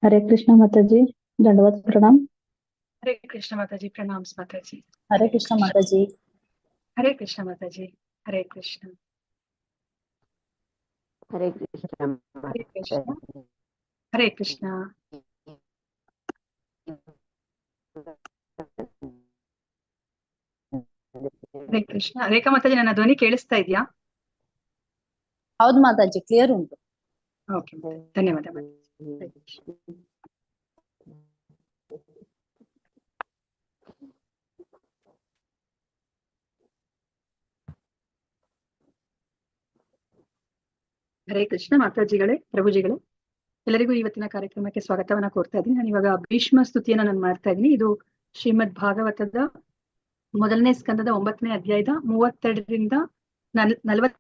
हरे कृष्ण माता जी। दंडवत प्रणाम। हरे कृष्ण माता जी। प्रणाम माता जी। हरे कृष्ण माता जी। हरे कृष्ण माता जी। हरे कृष्ण। हरे कृष्ण हरे माता कृष्ण। जी। हरे कृष्ण। ಹರೇ ಕೃಷ್ಣ. ರೇಖಾ ಮಾತಾಜಿ, ನನ್ನ ಧ್ವನಿ ಕೇಳಿಸ್ತಾ ಇದೆಯಾ? ಹೌದು ಮಾತಾಜಿ, ಕ್ಲಿಯರ್ ಉಂಟು. ಓಕೆ, ಧನ್ಯವಾದ ಮಾತಾಜಿ. ಹರೇ ಕೃಷ್ಣ. ಹರೇ ಕೃಷ್ಣ ಮಾತಾಜಿಗಳೇ, ಪ್ರಭುಜಿಗಳೇ, ಎಲ್ಲರಿಗೂ ಇವತ್ತಿನ ಕಾರ್ಯಕ್ರಮಕ್ಕೆ ಸ್ವಾಗತವನ್ನ ಕೋರ್ತಾ ಇದ್ದೀನಿ. ನಾನು ಇವಾಗ ಭೀಷ್ಮ ಸ್ತುತಿಯನ್ನ ನಾನು ಮಾಡ್ತಾ ಇದ್ದೀನಿ. ಇದು ಶ್ರೀಮದ್ ಭಾಗವತದ ಮೊದಲನೇ ಸ್ಕಂದದ 9ನೇ ಅಧ್ಯಾಯದ 32ರಿಂದ 40.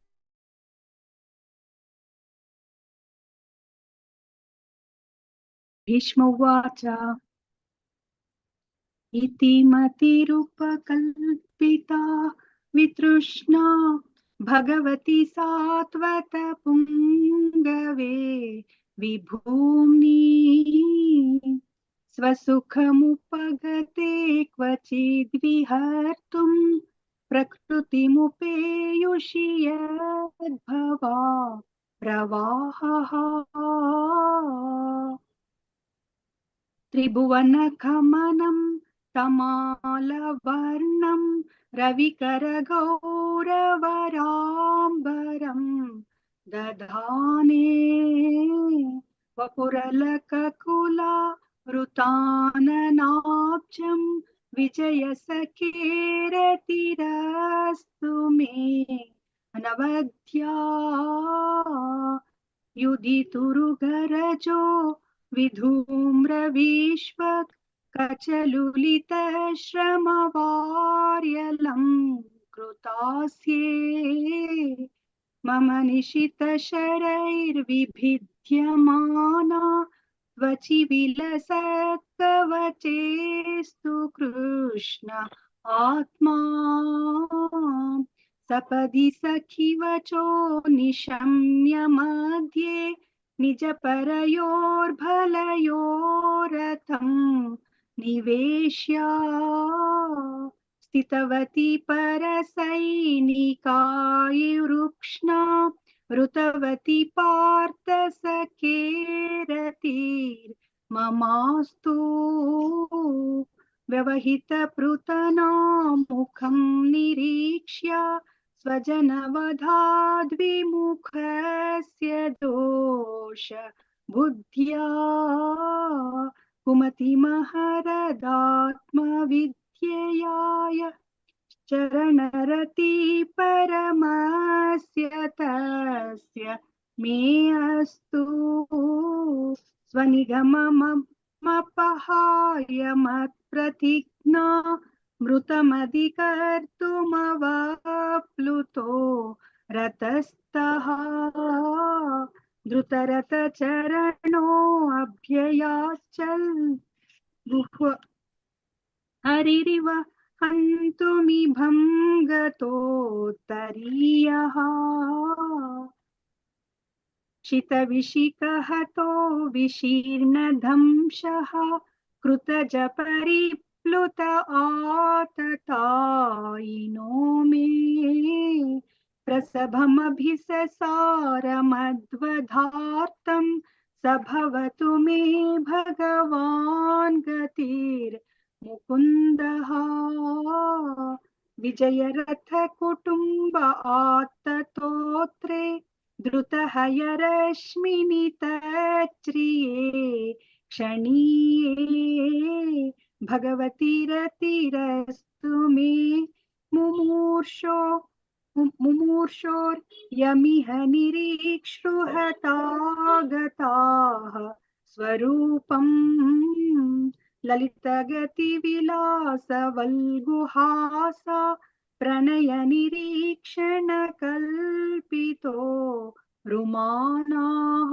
ಭೀಷ್ಮ ಉವಾಚ इति मतिरुपकल्पिता वितृष्णा भगवती सात्वत पुंगवे विभूम्नि स्वसुखमुपगते क्वचिद्विहर्तुं प्रकृतिमुपेयुषि यद्भवा प्रवाहः त्रिभुवनखमनं तमालवर्णं रविकरगौरवराम्बरं दधाने वपुरलककुला वृताननाब्जं विजयसखेरतिरस्तु मे अनवद्या युधितुरुगरजो विधूम्रविश्वक् कचलुलितश्रमवार्यलं कृतास्ये मम निशितशरैर्विभिद्यमाना त्वचि विलसत्कवचेस्तु कृष्ण आत्मा सपदि सखिवचो निशम्य मध्ये निजपरयोर्भलयोरथं निवेश्य स्थितवती परसैनिकायुरुक्ष्णा ऋतवती पार्थ सखेरतिर्ममास्तु व्यवहितपृतना मुखं निरीक्ष्य स्वजनवधाद्विमुखस्य दोष बुद्ध्या कुमतिमहरदात्मविद्ययाय चरणरति परमस्य तस्य मे अस्तु स्वनिगममपहाय मत्प्रतिज्ञा मृतमधिकर्तुमवाप्लुतो रतस्तः धृतरथचरणोऽभ्ययाचल गुह्व हरिरिव हन्तुमिभं गतोत्तरीयः शितविशिखहतो विशीर्णदंशः कृतजपरिप्लुत आततायिनो मे प्रसभमभिससारमध्वधार्तं स भवतु मे भगवान् गतिर्मुकुन्दः विजयरथकुटुम्ब आत्ततोत्रे धृतहयरश्मिनि तच्छ्रिये क्षणीये भगवतीरतिरस्तु मे मुमूर्षोर्यमिह निरीक्ष्रुहतागताः स्वरूपम् ललितगतिविलासवल्गुहासा प्रणय निरीक्षण कल्पितो रुमानाः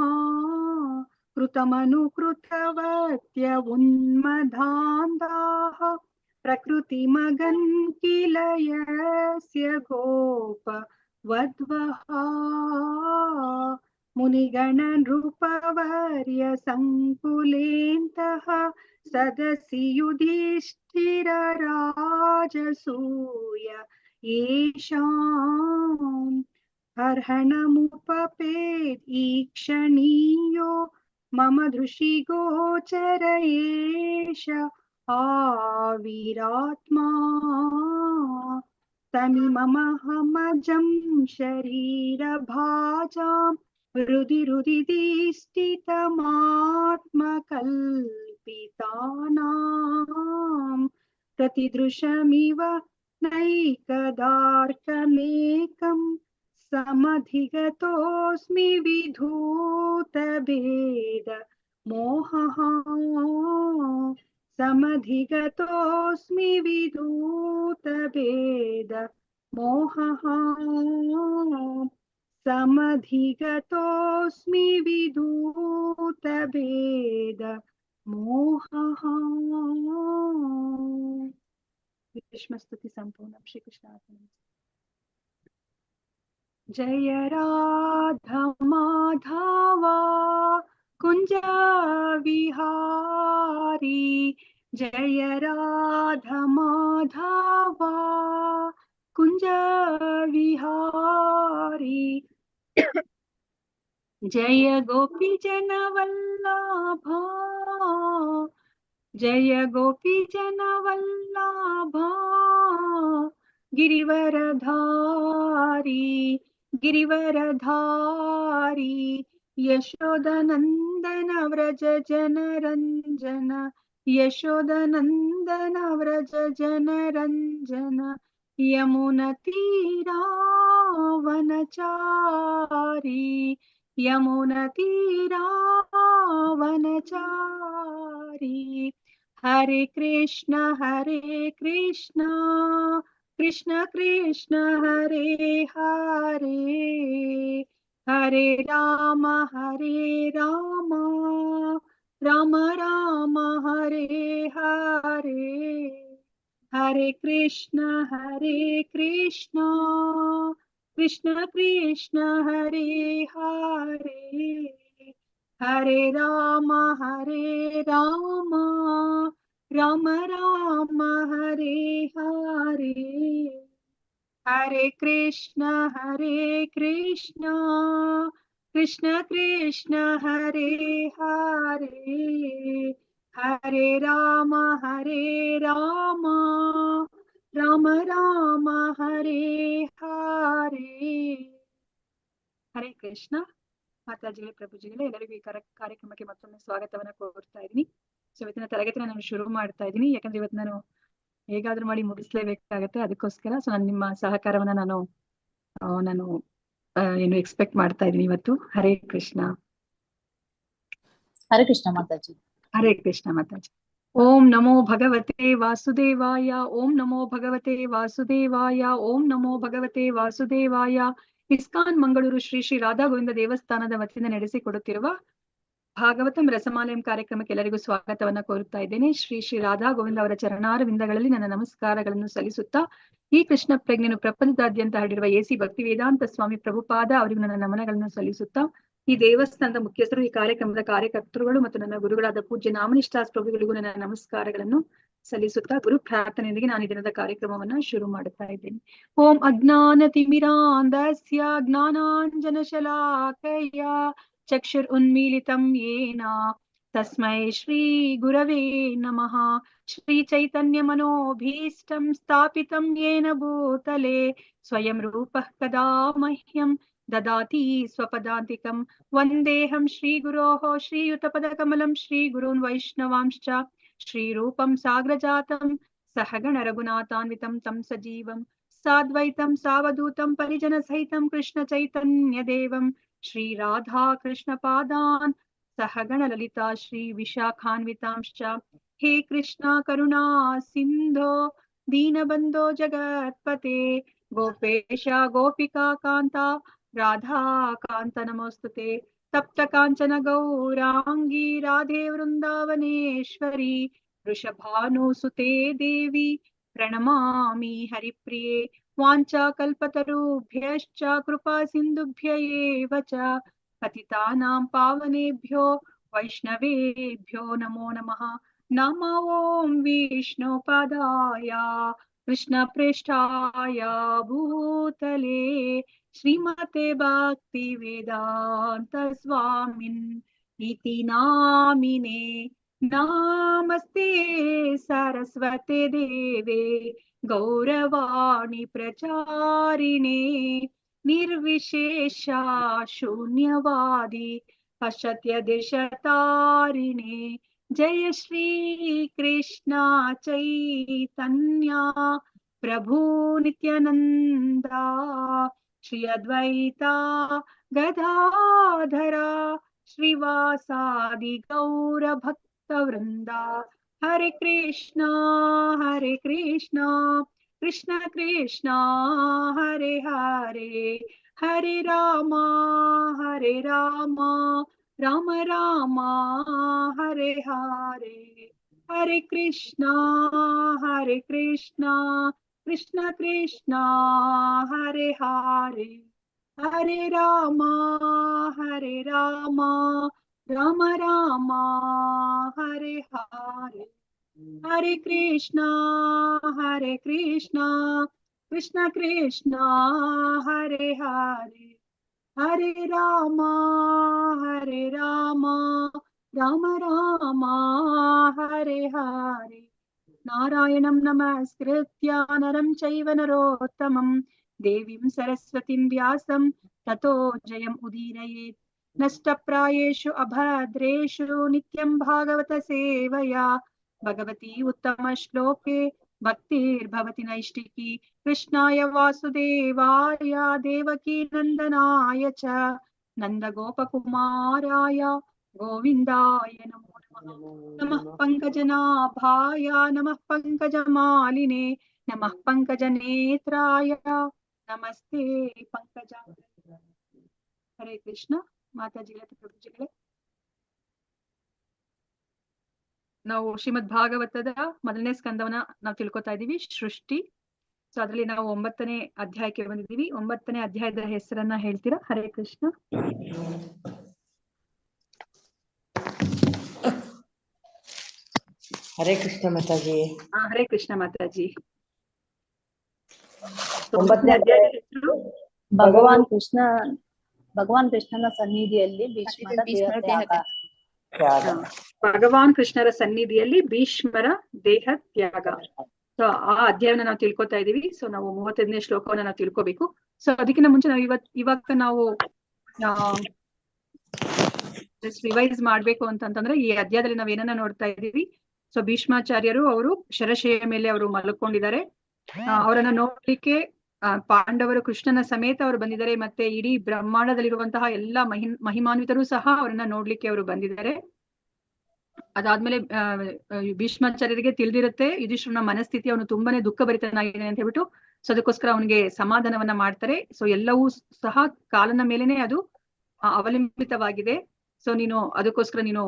कृतमनुकृतवत्य उन्मदान्ताः प्रकृतिमगन् किल यस्य गोप वध्वः फणिगण नृपवर्य संकुलेन्तः सदसि युधिष्ठिर राजसूय येषाम् अर्हणमुपपेत् ईक्षणीयो मम दृशिगोचर एष आविरात्मा तमिममहमजं शरीरभाजां हृदि हृदिदिष्टितमात्मकल्पितानां प्रतिदृशमिव नैकदार्कमेकं समधिगतोऽस्मि विधूतभेद मोहः समधिगतोऽस्मि विधूतभेद मोहः समधिगतोऽस्मि विधूतभेद मोहः। विष्णुस्तुति संपूर्णं श्री कृष्णार्पणम्। जय राधा माधवा कुंज विहारी, जय राधा माधवा कुंज विहारी, जय गोपी जन वल्लभा, जय गोपी जन वल्लभा गिरिवरधारी, गिरिवरधारी यशोदनंदन व्रज जनरंजन, यशोदनंदन व्रज जनरंजन यमुनतीरावनचारी, यमुनतीरावनचारी। हरे कृष्ण कृष्ण कृष्ण हरे हरे, हरे राम राम राम हरे हरे, हरे कृष्ण कृष्ण कृष्ण हरे हरे, हरे राम राम राम हरे हरे, हरे कृष्ण कृष्ण कृष्ण हरे हरे, हरे राम राम राम हरे हरे। ಹರೇ ಕೃಷ್ಣ ಮಾತಾಜಿಗಳೇ, ಪ್ರಭುಜಿಗಳೇ, ಎಲ್ಲರಿಗೂ ಈ ಕಾರ್ಯಕ್ರಮಕ್ಕೆ ಮತ್ತೊಮ್ಮೆ ಸ್ವಾಗತವನ್ನ ಕೋರ್ತಾ ಇದ್ದೀನಿ. ಸೊ ಇವತ್ತಿನ ತರಗತಿನ ನಾನು ಶುರು ಮಾಡ್ತಾ ಇದ್ದೀನಿ, ಯಾಕಂದ್ರೆ ಇವತ್ತು ನಾನು ಹೇಗಾದ್ರೂ ಮಾಡಿ ಮುಗಿಸ್ಲೇಬೇಕಾಗತ್ತೆ. ಅದಕ್ಕೋಸ್ಕರ ಸೊ ನಾನು ನಿಮ್ಮ ಸಹಕಾರವನ್ನ ನಾನು ಏನು ಎಕ್ಸ್ಪೆಕ್ಟ್ ಮಾಡ್ತಾ ಇದ್ದೀನಿ ಇವತ್ತು. ಹರೇ ಕೃಷ್ಣ. ಹರೇ ಕೃಷ್ಣ ಮಾತಾಜಿ. ಹರೇ ಕೃಷ್ಣ ಮಾತಾಜಿ. ಓಂ ನಮೋ ಭಗವತೆ ವಾಸುದೇವಾಯ, ಓಂ ನಮೋ ಭಗವತೆ ವಾಸುದೇವಾಯ, ಓಂ ನಮೋ ಭಗವತೆ ವಾಸುದೇವಾಯ. ಇಸ್ಕಾನ್ ಮಂಗಳೂರು ಶ್ರೀ ಶ್ರೀ ರಾಧಾ ಗೋವಿಂದ ದೇವಸ್ಥಾನದ ವತಿಯಿಂದ ನಡೆಸಿಕೊಡುತ್ತಿರುವ ಭಾಗವತಂ ರಸಮಾಲಯಂ ಕಾರ್ಯಕ್ರಮಕ್ಕೆ ಎಲ್ಲರಿಗೂ ಸ್ವಾಗತವನ್ನ ಕೋರುತ್ತಾ ಇದ್ದೇನೆ. ಶ್ರೀ ಶ್ರೀ ರಾಧಾ ಗೋವಿಂದ ಅವರ ಚರಣಾರವಿಂದಗಳಲ್ಲಿ ನನ್ನ ನಮಸ್ಕಾರಗಳನ್ನು ಸಲ್ಲಿಸುತ್ತಾ, ಈ ಕೃಷ್ಣ ಪ್ರಜ್ಞೆಯನ್ನು ಪ್ರಪಂಚದಾದ್ಯಂತ ಹರಡಿರುವ ಎಸಿ ಭಕ್ತಿ ವೇದಾಂತ ಸ್ವಾಮಿ ಪ್ರಭುಪಾದ ಅವರಿಗೂ ನನ್ನ ನಮನಗಳನ್ನು ಸಲ್ಲಿಸುತ್ತಾ, ಈ ದೇವಸ್ಥಾನದ ಮುಖ್ಯಸ್ಥರು, ಈ ಕಾರ್ಯಕ್ರಮದ ಕಾರ್ಯಕರ್ತರುಗಳು ಮತ್ತು ನನ್ನ ಗುರುಗಳಾದ ಪೂಜ್ಯ ನಾಮನಿಷ್ಠಾಸ್ ಪ್ರಭುಗಳಿಗೂ ನನ್ನ ನಮಸ್ಕಾರಗಳನ್ನು ಸಲ್ಲಿಸುತ್ತಾ, ಗುರು ಪ್ರಾರ್ಥನೆಯೊಂದಿಗೆ ನಾನು ಈ ದಿನದ ಕಾರ್ಯಕ್ರಮವನ್ನ ಶುರು ಮಾಡುತ್ತಾ ಇದ್ದೇನೆ. ಓಂ ಅಜ್ಞಾನ ತಿಮಿರಾಂಧಸ್ಯ ಜ್ಞಾನಾಂಜನ ಶಲಾಕಯ ಚಕ್ಷುರ್ ಉನ್ಮೀಲಿತಂ ಯೇನ ತಸ್ಮೈ ಶ್ರೀ ಗುರವೇ ನಮಃ. ಶ್ರೀ ಚೈತನ್ಯ ಮನೋಭೀಷ್ಟಂ ಸ್ಥಾಪಿತಂ ಯೇನ ಭೂತಲೆ ಸ್ವಯಂ ರೂಪಃ ಕದಾ ಮಹ್ಯಂ ದದಾತಿ ಸ್ವಪದಾಂತಿಕಂ. ವಂದೇಹಂ ಶ್ರೀ ಗುರೋಃ ಶ್ರೀಯುತಪದಕಮಲಂ ಶ್ರೀ ಗುರೂನ್ ವೈಷ್ಣವಾಂಶ್ಚ ಶ್ರೀರೂಪಂ ಸಾಗ್ರಜಾತಂ ಸಹಗಣ ರಘುನಾಥಾನ್ವಿತಂ ತಂ ಸಜೀವಂ ಸಾದ್ವೈತಂ ಸಾವಧೂತಂ ಪರಿಜನ ಸಹಿತಂ ಕೃಷ್ಣ ಚೈತನ್ಯ ದೇವಂ ಶ್ರೀ ರಾಧಾ ಕೃಷ್ಣ ಪಾದಾನ್ ಸಹಗಣ ಲಲಿತಾ ಶ್ರೀ ವಿಶಾಖಾನ್ವಿತಾಂಶ್ಚ. ಹೇ ಕೃಷ್ಣ ಕರುಣಾ ಸಿಂಧೋ ದೀನಬಂಧೋ ಜಗತ್ಪತೆ ಗೋಪೇಶ ಗೋಪಿಕಾ ಕಾಂತ ರಾಧಾ ಕಾಂತ ನಮೋಸ್ತುತೆ. ತಪ್ತ ಕಾಂಚನ ಗೌರಾಂಗಿ ರಾಧೆ ವೃಂದಾವನೇಶ್ವರಿ ವೃಷಭಾನುಸುತೆ ದೇವಿ ಪ್ರಣಮಾಮಿ ಹರಿಪ್ರಿಯೆ. ವಾಂಚಾ ಕಲ್ಪತರುಭ್ಯಶ್ಚ ಕೃಪಾ ಸಿಂಧುಭ್ಯ ಏವ ಚ पतितानां पावनेभ्यो वैष्णवेभ्यो नमो नमः। नमो ॐ विष्णुपदाय कृष्णप्रेष्ठाय भूतले श्रीमते भक्ति वेदांत स्वामिन् इति नामिने। नमस्ते सरस्वते देवे गौरवाणी प्रचारिणे निर्विशेषा शून्यवादी पश्चात्य देशतारिणे। जय श्री कृष्ण चैतन्य प्रभु नित्यानंदा श्री अद्वैता गदाधरा श्रीवासादि गौर भक्त वृंदा। हरे कृष्णा कृष्ण कृष्ण हरे हरे, हरे रामा राम रामा हरे हरे। हरे कृष्णा कृष्ण कृष्ण हरे हरे, हरे रामा राम रामा हरे हरे। हरे कृष्णा कृष्ण कृष्ण हरे हरे, हरे रामा राम रामा हरे हरे। नारायणं नमस्कृत्य नरं चैव नरोत्तमं देवीं सरस्वतीं व्यासं ततो जयम् उदीरयेत्। नष्टप्रायेषु अभद्रेषु नित्यं भागवत सेवया भगवती उत्तमश्लोके भक्तिर्भवति नैष्टिकी। कृष्णाय वासुदेवाय देवकी नन्दनाय च नन्दगोपकुमाराय गोविन्दाय नमो नमः। नमः पंकजनाभाय नमः पंकजमालिने नमः पंकजनेत्राय नमस्ते पंकजा। हरे कृष्ण ಮಾತಾಜಿಗಳೇ ಪ್ರಭುಜಿಗಳೇ, ನಾವು ಶ್ರೀಮದ್ ಭಾಗವತದ ಮೊದಲನೇ ಸ್ಕಂದವನ್ನ ನಾವು ತಿಳ್ಕೊತಾ ಇದೀವಿ, ಸೃಷ್ಟಿ. ಸೊ ಅದ್ರಲ್ಲಿ ನಾವು 9ನೇ ಅಧ್ಯಾಯಕ್ಕೆ ಬಂದಿದ್ದೀವಿ. 9ನೇ ಅಧ್ಯಾಯದ ಹೆಸರನ್ನ ಹೇಳ್ತೀರಾ? ಹರೇ ಕೃಷ್ಣ. ಹರೇ ಕೃಷ್ಣ ಮಾತಾಜಿ. ಹರೇ ಕೃಷ್ಣ ಮಾತಾಜಿ. 9ನೇ ಅಧ್ಯಾಯದ ಹೆಸರು ಭಗವಾನ್ ಕೃಷ್ಣನ ಸನ್ನಿಧಿಯಲ್ಲಿ ಭೀಷ್ಮರ ದೇಹತ್ಯಾಗ. ಭಗವಾನ್ ಕೃಷ್ಣರ ಸನ್ನಿಧಿಯಲ್ಲಿ ಭೀಷ್ಮರ ದೇಹ ತ್ಯಾಗ. ಸೊ ಆ ಅಧ್ಯಾಯನ ನಾವು ತಿಳ್ಕೊತಾ ಇದೀವಿ. ಸೊ ನಾವು 35ನೇ ಶ್ಲೋಕವನ್ನ ನಾವು ತಿಳ್ಕೊಬೇಕು. ಸೊ ಅದಕ್ಕಿಂತ ಮುಂಚೆ ನಾವು ಇವಾಗ ನಾವು ರಿವೈಸ್ ಮಾಡ್ಬೇಕು ಅಂತಂದ್ರೆ ಈ ಅಧ್ಯಾಯದಲ್ಲಿ ನಾವ್ ಏನನ್ನ ನೋಡ್ತಾ ಇದೀವಿ. ಸೊ ಭೀಷ್ಮಾಚಾರ್ಯರು ಅವರು ಶರಶೆಯ ಮೇಲೆ ಅವರು ಮಲ್ಕೊಂಡಿದ್ದಾರೆ. ಅವರನ್ನ ನೋಡ್ಲಿಕ್ಕೆ ಪಾಂಡವರು ಕೃಷ್ಣನ ಸಮೇತ ಅವರು ಬಂದಿದ್ದಾರೆ. ಮತ್ತೆ ಇಡೀ ಬ್ರಹ್ಮಾಂಡದಲ್ಲಿರುವಂತಹ ಎಲ್ಲಾ ಮಹಿಮಾನ್ವಿತರು ಸಹ ಅವರನ್ನ ನೋಡ್ಲಿಕ್ಕೆ ಅವರು ಬಂದಿದ್ದಾರೆ. ಅದಾದ್ಮೇಲೆ ಭೀಷ್ಮಾಚಾರ್ಯರಿಗೆ ತಿಳಿದಿರುತ್ತೆ ಯುಧಿಷ್ಠಿರನ ಮನಸ್ಥಿತಿ, ಅವನು ತುಂಬಾನೇ ದುಃಖ ಭರಿತನಾಗಿದೆ ಅಂತ ಹೇಳ್ಬಿಟ್ಟು. ಸೊ ಅದಕ್ಕೋಸ್ಕರ ಅವನಿಗೆ ಸಮಾಧಾನವನ್ನ ಮಾಡ್ತಾರೆ. ಸೊ ಎಲ್ಲವೂ ಸಹ ಕಾಲನ ಮೇಲೆನೆ ಅದು ಅವಲಂಬಿತವಾಗಿದೆ. ಸೊ ನೀನು ಅದಕ್ಕೋಸ್ಕರ ನೀನು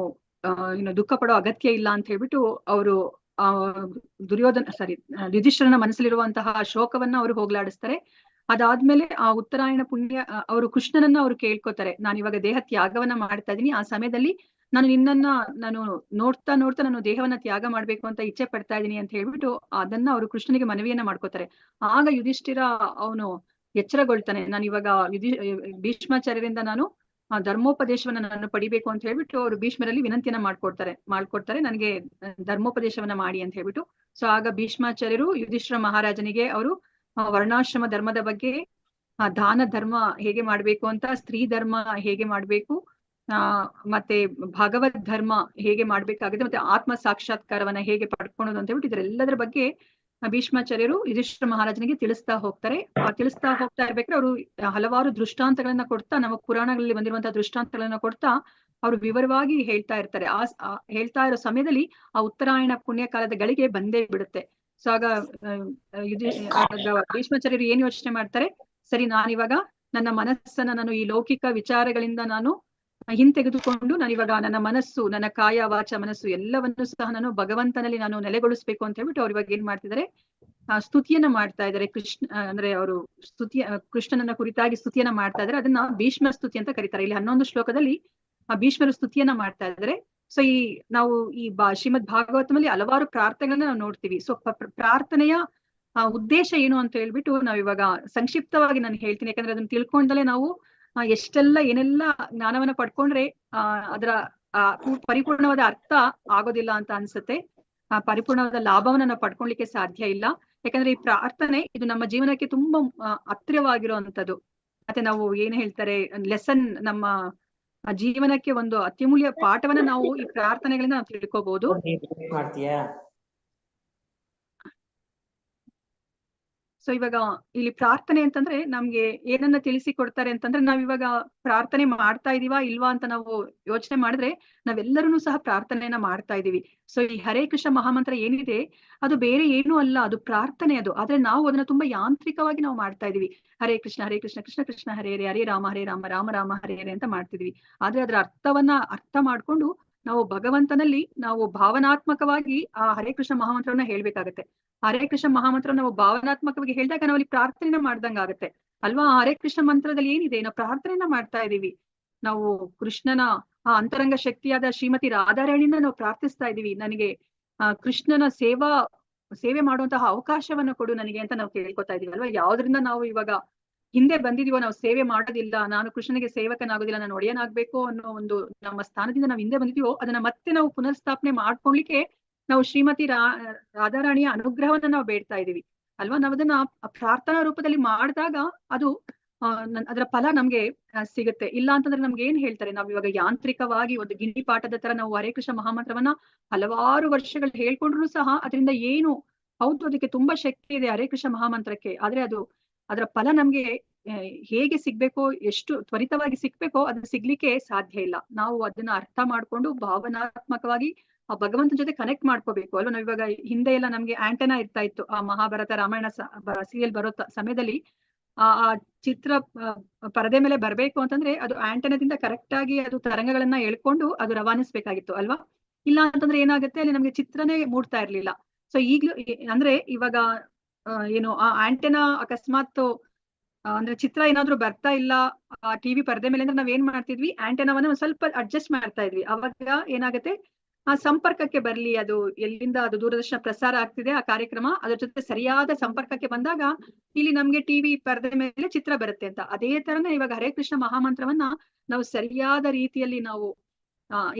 ದುಃಖ ಪಡೋ ಅಗತ್ಯ ಇಲ್ಲ ಅಂತ ಹೇಳ್ಬಿಟ್ಟು ಅವರು ಯುಧಿಷ್ಠಿರನ ಮನಸ್ಸಲ್ಲಿರುವಂತಹ ಶೋಕವನ್ನ ಅವರು ಹೋಗ್ಲಾಡಿಸ್ತಾರೆ. ಅದಾದ್ಮೇಲೆ ಆ ಉತ್ತರಾಯಣ ಪುಣ್ಯ ಅವರು ಕೃಷ್ಣನನ್ನ ಅವರು ಕೇಳ್ಕೊತಾರೆ, ನಾನು ಇವಾಗ ದೇಹ ತ್ಯಾಗವನ್ನ ಮಾಡ್ತಾ ಇದೀನಿ, ಆ ಸಮಯದಲ್ಲಿ ನಾನು ನಿನ್ನನ್ನ ನಾನು ನೋಡ್ತಾ ನಾನು ದೇಹವನ್ನ ತ್ಯಾಗ ಮಾಡ್ಬೇಕು ಅಂತ ಇಚ್ಛೆ ಪಡ್ತಾ ಇದೀನಿ ಅಂತ ಹೇಳ್ಬಿಟ್ಟು ಅದನ್ನ ಅವರು ಕೃಷ್ಣನಿಗೆ ಮನವಿಯನ್ನ ಮಾಡ್ಕೋತಾರೆ. ಆಗ ಯುಧಿಷ್ಠಿರ ಅವನು ಎಚ್ಚರಗೊಳ್ತಾನೆ, ನಾನು ಇವಾಗ ಭೀಷ್ಮಾಚಾರ್ಯರಿಂದ ನಾನು ಧರ್ಮೋಪದೇಶವನ್ನ ನಾನು ಪಡಿಬೇಕು ಅಂತ ಹೇಳ್ಬಿಟ್ಟು ಅವರು ಭೀಷ್ಮರಲ್ಲಿ ವಿನಂತಿಯನ್ನ ಮಾಡ್ಕೊಡ್ತಾರೆ ನನಗೆ ಧರ್ಮೋಪದೇಶವನ್ನ ಮಾಡಿ ಅಂತ ಹೇಳ್ಬಿಟ್ಟು. ಸೊ ಆಗ ಭೀಷ್ಮಾಚಾರ್ಯರು ಯುಧಿಷ್ಠಿರ ಮಹಾರಾಜನಿಗೆ ಅವರು ವರ್ಣಾಶ್ರಮ ಧರ್ಮದ ಬಗ್ಗೆ, ದಾನ ಧರ್ಮ ಹೇಗೆ ಮಾಡ್ಬೇಕು ಅಂತ, ಸ್ತ್ರೀ ಧರ್ಮ ಹೇಗೆ ಮಾಡ್ಬೇಕು, ಮತ್ತೆ ಭಗವದ್ ಧರ್ಮ ಹೇಗೆ ಮಾಡ್ಬೇಕಾಗುತ್ತೆ, ಮತ್ತೆ ಆತ್ಮ ಸಾಕ್ಷಾತ್ಕಾರವನ್ನ ಹೇಗೆ ಪಡ್ಕೊಳೋದು ಅಂತ ಹೇಳ್ಬಿಟ್ಟು ಇದರೆಲ್ಲದರ ಬಗ್ಗೆ ಭೀಷ್ಮಾಚಾರ್ಯರು ಯುಧಿಷ್ಠಿರ ಮಹಾರಾಜನಿಗೆ ತಿಳಿಸ್ತಾ ಹೋಗ್ತಾರೆ. ತಿಳಿಸ್ತಾ ಹೋಗ್ತಾ ಇರ್ಬೇಕಾದ್ರೆ ಅವರು ಹಲವಾರು ದೃಷ್ಟಾಂತಗಳನ್ನ ಕೊಡ್ತಾ, ನಮ್ಮ ಪುರಾಣಗಳಲ್ಲಿ ಬಂದಿರುವಂತಹ ದೃಷ್ಟಾಂತಗಳನ್ನ ಕೊಡ್ತಾ ಅವರು ವಿವರವಾಗಿ ಹೇಳ್ತಾ ಇರ್ತಾರೆ. ಹೇಳ್ತಾ ಇರೋ ಸಮಯದಲ್ಲಿ ಆ ಉತ್ತರಾಯಣ ಪುಣ್ಯ ಕಾಲದ ಗಳಿಗೆ ಬಂದೇ ಬಿಡುತ್ತೆ. ಸೊ ಆಗ ಭೀಷ್ಮಾಚಾರ್ಯರು ಏನ್ ಯೋಚನೆ ಮಾಡ್ತಾರೆ, ಸರಿ ನಾನಿವಾಗ ನನ್ನ ಮನಸ್ಸನ್ನ ನಾನು ಈ ಲೌಕಿಕ ವಿಚಾರಗಳಿಂದ ನಾನು ಹಿಂತೆಗೆದುಕೊಂಡು ನಾನಿವಾಗ ನನ್ನ ಮನಸ್ಸು, ನನ್ನ ಕಾಯ ವಾಚ ಮನಸ್ಸು ಎಲ್ಲವನ್ನೂ ಸಹ ನಾನು ಭಗವಂತನಲ್ಲಿ ನಾನು ನೆಲೆಗೊಳಿಸ್ಬೇಕು ಅಂತ ಹೇಳ್ಬಿಟ್ಟು ಅವ್ರು ಇವಾಗ ಏನ್ ಮಾಡ್ತಿದ್ದಾರೆ, ಸ್ತುತಿಯನ್ನ ಮಾಡ್ತಾ ಇದ್ದಾರೆ. ಅಂದ್ರೆ ಅವರು ಕೃಷ್ಣನನ್ನ ಕುರಿತಾಗಿ ಸ್ತುತಿಯನ್ನ ಮಾಡ್ತಾ ಇದ್ದಾರೆ. ಅದನ್ನ ಭೀಷ್ಮ ಸ್ತುತಿ ಅಂತ ಕರೀತಾರೆ. ಇಲ್ಲಿ 11 ಶ್ಲೋಕದಲ್ಲಿ ಭೀಷ್ಮರ ಸ್ತುತಿಯನ್ನ ಮಾಡ್ತಾ ಇದ್ದಾರೆ. ಸೊ ನಾವು ಶ್ರೀಮದ್ ಭಾಗವತದಲ್ಲಿ ಹಲವಾರು ಪ್ರಾರ್ಥನೆಗಳನ್ನ ನಾವು ನೋಡ್ತೀವಿ. ಸೊ ಪ್ರಾರ್ಥನೆಯ ಉದ್ದೇಶ ಏನು ಅಂತ ಹೇಳ್ಬಿಟ್ಟು ನಾವ್ ಇವಾಗ ಸಂಕ್ಷಿಪ್ತವಾಗಿ ನಾನು ಹೇಳ್ತೀನಿ. ಯಾಕಂದ್ರೆ ಅದನ್ನ ತಿಳ್ಕೊಂಡಲೇ ನಾವು ಎಷ್ಟೆಲ್ಲ ಏನೆಲ್ಲ ಜ್ಞಾನವನ್ನ ಪಡ್ಕೊಂಡ್ರೆ ಅದರ ಪರಿಪೂರ್ಣವಾದ ಅರ್ಥ ಆಗೋದಿಲ್ಲ ಅಂತ ಅನ್ಸುತ್ತೆ. ಪರಿಪೂರ್ಣವಾದ ಲಾಭವನ್ನ ನಾವು ಪಡ್ಕೊಳ್ಲಿಕ್ಕೆ ಸಾಧ್ಯ ಇಲ್ಲ. ಯಾಕಂದ್ರೆ ಈ ಪ್ರಾರ್ಥನೆ ಇದು ನಮ್ಮ ಜೀವನಕ್ಕೆ ತುಂಬಾ ಹತ್ತಿರವಾಗಿರುವಂತದ್ದು. ಮತ್ತೆ ನಾವು ಏನ್ ಹೇಳ್ತಾರೆ ಲೆಸನ್, ನಮ್ಮ ಜೀವನಕ್ಕೆ ಒಂದು ಅತ್ಯಮೂಲ್ಯ ಪಾಠವನ್ನ ನಾವು ಈ ಪ್ರಾರ್ಥನೆಗಳಿಂದ ನಾವು ತಿಳ್ಕೋಬಹುದು. ಮಾಡ್ತೀಯಾ? ಸೊ ಇವಾಗ ಇಲ್ಲಿ ಪ್ರಾರ್ಥನೆ ಅಂತಂದ್ರೆ ನಮ್ಗೆ ಏನನ್ನ ತಿಳಿಸಿ ಕೊಡ್ತಾರೆ ಅಂತಂದ್ರೆ, ನಾವ್ ಇವಾಗ ಪ್ರಾರ್ಥನೆ ಮಾಡ್ತಾ ಇದೀವಾ ಇಲ್ವಾ ಅಂತ ನಾವು ಯೋಚನೆ ಮಾಡಿದ್ರೆ ನಾವೆಲ್ಲರೂ ಸಹ ಪ್ರಾರ್ಥನೆಯನ್ನ ಮಾಡ್ತಾ ಇದೀವಿ. ಸೊ ಈ ಹರೇ ಕೃಷ್ಣ ಮಹಾಮಂತ್ರ ಏನಿದೆ ಅದು ಬೇರೆ ಏನೂ ಅಲ್ಲ, ಅದು ಪ್ರಾರ್ಥನೆ ಅದು. ಆದ್ರೆ ನಾವು ಅದನ್ನ ತುಂಬಾ ಯಾಂತ್ರಿಕವಾಗಿ ನಾವು ಮಾಡ್ತಾ ಇದೀವಿ. ಹರೇ ಕೃಷ್ಣ ಕೃಷ್ಣ ಕೃಷ್ಣ ಹರೇ ಹರೇ, ಹರೇ ರಾಮ ರಾಮ ರಾಮ ಹರೇ ಹರೇ ಅಂತ ಮಾಡ್ತಿದ್ವಿ. ಆದ್ರೆ ಅದ್ರ ಅರ್ಥವನ್ನ ಅರ್ಥ ಮಾಡ್ಕೊಂಡು ನಾವು ಭಗವಂತನಲ್ಲಿ ನಾವು ಭಾವನಾತ್ಮಕವಾಗಿ ಆ ಹರೇ ಕೃಷ್ಣ ಮಹಾಮಂತ್ರವನ್ನ ಹೇಳ್ಬೇಕಾಗತ್ತೆ. ಹರೇ ಕೃಷ್ಣ ಮಹಾಮಂತ್ರ ನಾವು ಭಾವನಾತ್ಮಕವಾಗಿ ಹೇಳಿದಾಗ ನಾವು ಅಲ್ಲಿ ಪ್ರಾರ್ಥನೆನ ಮಾಡ್ದಂಗ ಆಗುತ್ತೆ ಅಲ್ವಾ? ಹರೇ ಕೃಷ್ಣ ಮಂತ್ರದಲ್ಲಿ ಏನಿದೆ, ನಾವು ಪ್ರಾರ್ಥನೆನ ಮಾಡ್ತಾ ಇದೀವಿ. ನಾವು ಕೃಷ್ಣನ ಆ ಅಂತರಂಗ ಶಕ್ತಿಯಾದ ಶ್ರೀಮತಿ ರಾಧಾರಾಣಿನ ನಾವು ಪ್ರಾರ್ಥಿಸ್ತಾ ಇದೀವಿ. ನನಗೆ ಕೃಷ್ಣನ ಸೇವೆ ಮಾಡುವಂತಹ ಅವಕಾಶವನ್ನ ಕೊಡು ನನಗೆ ಅಂತ ನಾವು ಕೇಳ್ಕೊತಾ ಇದೀವಿ ಅಲ್ವಾ? ಯಾವ್ದ್ರಿಂದ ನಾವು ಇವಾಗ ಹಿಂದೆ ಬಂದಿದೀವೋ, ನಾವು ಸೇವೆ ಮಾಡೋದಿಲ್ಲ, ನಾನು ಕೃಷ್ಣನಿಗೆ ಸೇವಕನಾಗೋದಿಲ್ಲ, ನಾನು ಒಡೆಯನಾಗ್ಬೇಕು ಅನ್ನೋ ಒಂದು ನಮ್ಮ ಸ್ಥಾನದಿಂದ ನಾವು ಹಿಂದೆ ಬಂದಿದೀವೋ ಅದನ್ನ ಮತ್ತೆ ನಾವು ಪುನರ್ಸ್ಥಾಪನೆ ಮಾಡ್ಕೊಳ್ಲಿಕ್ಕೆ ನಾವು ಶ್ರೀಮತಿ ರಾಧಾರಾಣಿಯ ಅನುಗ್ರಹವನ್ನ ನಾವು ಬೇಡ್ತಾ ಇದೀವಿ ಅಲ್ವಾ? ನಾವ್ ಅದನ್ನ ಪ್ರಾರ್ಥನಾ ರೂಪದಲ್ಲಿ ಮಾಡಿದಾಗ ಅದು ಅದರ ಫಲ ನಮ್ಗೆ ಸಿಗುತ್ತೆ. ಇಲ್ಲ ಅಂತಂದ್ರೆ ನಮ್ಗೆ ಏನ್ ಹೇಳ್ತಾರೆ, ನಾವ್ ಇವಾಗ ಯಾಂತ್ರಿಕವಾಗಿ ಒಂದು ಗಿಣಿ ಪಾಠದ ತರ ನಾವು ಹರೇ ಕೃಷ್ಣ ಮಹಾಮಂತ್ರವನ್ನ ಹಲವಾರು ವರ್ಷಗಳು ಹೇಳ್ಕೊಂಡ್ರು ಸಹ ಅದರಿಂದ ಏನು, ಹೌದು ಅದಕ್ಕೆ ತುಂಬಾ ಶಕ್ತಿ ಇದೆ ಹರೇ ಕೃಷ್ಣ ಮಹಾಮಂತ್ರಕ್ಕೆ, ಆದ್ರೆ ಅದರ ಫಲ ನಮ್ಗೆ ಹೇಗೆ ಸಿಗ್ಬೇಕೋ, ಎಷ್ಟು ತ್ವರಿತವಾಗಿ ಸಿಗ್ಬೇಕೋ ಅದು ಸಿಗ್ಲಿಕ್ಕೆ ಸಾಧ್ಯ ಇಲ್ಲ. ನಾವು ಅದನ್ನ ಅರ್ಥ ಮಾಡ್ಕೊಂಡು ಭಾವನಾತ್ಮಕವಾಗಿ ಆ ಭಗವಂತನ ಜೊತೆ ಕನೆಕ್ಟ್ ಮಾಡ್ಕೋಬೇಕು ಅಲ್ವಾ? ನಾವ್ ಇವಾಗ ಹಿಂದೆ ಎಲ್ಲ ನಮ್ಗೆ ಆಂಟೆನಾ ಇರ್ತಾ ಇತ್ತು. ಆ ಮಹಾಭಾರತ ರಾಮಾಯಣ ಸೀರಿಯಲ್ ಬರೋ ಸಮಯದಲ್ಲಿ ಆ ಚಿತ್ರ ಪರದೆ ಮೇಲೆ ಬರ್ಬೇಕು ಅಂತಂದ್ರೆ ಅದು ಆಂಟೆನಾದಿಂದ ಕರೆಕ್ಟ್ ಆಗಿ ಅದು ತರಂಗಗಳನ್ನ ಎಳ್ಕೊಂಡು ಅದು ರವಾನಿಸ್ಬೇಕಾಗಿತ್ತು ಅಲ್ವಾ? ಇಲ್ಲ ಅಂತಂದ್ರೆ ಏನಾಗುತ್ತೆ, ಅಲ್ಲಿ ನಮ್ಗೆ ಚಿತ್ರನೇ ಮೂಡ್ತಾ ಇರ್ಲಿಲ್ಲ. ಸೊ ಈಗ್ಲೂ ಅಂದ್ರೆ ಇವಾಗ ಏನು ಆ ಆಂಟೆನಾ ಅಕಸ್ಮಾತ್ ಅಂದ್ರೆ ಚಿತ್ರ ಏನಾದ್ರು ಬರ್ತಾ ಇಲ್ಲ ಆ ಟಿವಿ ಪರದೆ ಮೇಲೆ ಅಂದ್ರೆ ನಾವ್ ಏನ್ ಮಾಡ್ತಿದ್ವಿ, ಆಂಟೆನಾವನ್ನ ಒಂದ್ ಸ್ವಲ್ಪ ಅಡ್ಜಸ್ಟ್ ಮಾಡ್ತಾ ಇದ್ವಿ. ಅವಾಗ ಏನಾಗುತ್ತೆ, ಆ ಸಂಪರ್ಕಕ್ಕೆ ಬರ್ಲಿ, ಅದು ಎಲ್ಲಿಂದ ಅದು ದೂರದರ್ಶನ ಪ್ರಸಾರ ಆಗ್ತಿದೆ ಆ ಕಾರ್ಯಕ್ರಮ, ಅದ್ರ ಜೊತೆ ಸರಿಯಾದ ಸಂಪರ್ಕಕ್ಕೆ ಬಂದಾಗ ಇಲ್ಲಿ ನಮ್ಗೆ ಟಿವಿ ಪರದೆ ಮೇಲೆ ಚಿತ್ರ ಬರುತ್ತೆ ಅಂತ. ಅದೇ ತರನೇ ಇವಾಗ ಹರೇ ಕೃಷ್ಣ ಮಹಾಮಂತ್ರವನ್ನ ನಾವು ಸರಿಯಾದ ರೀತಿಯಲ್ಲಿ ನಾವು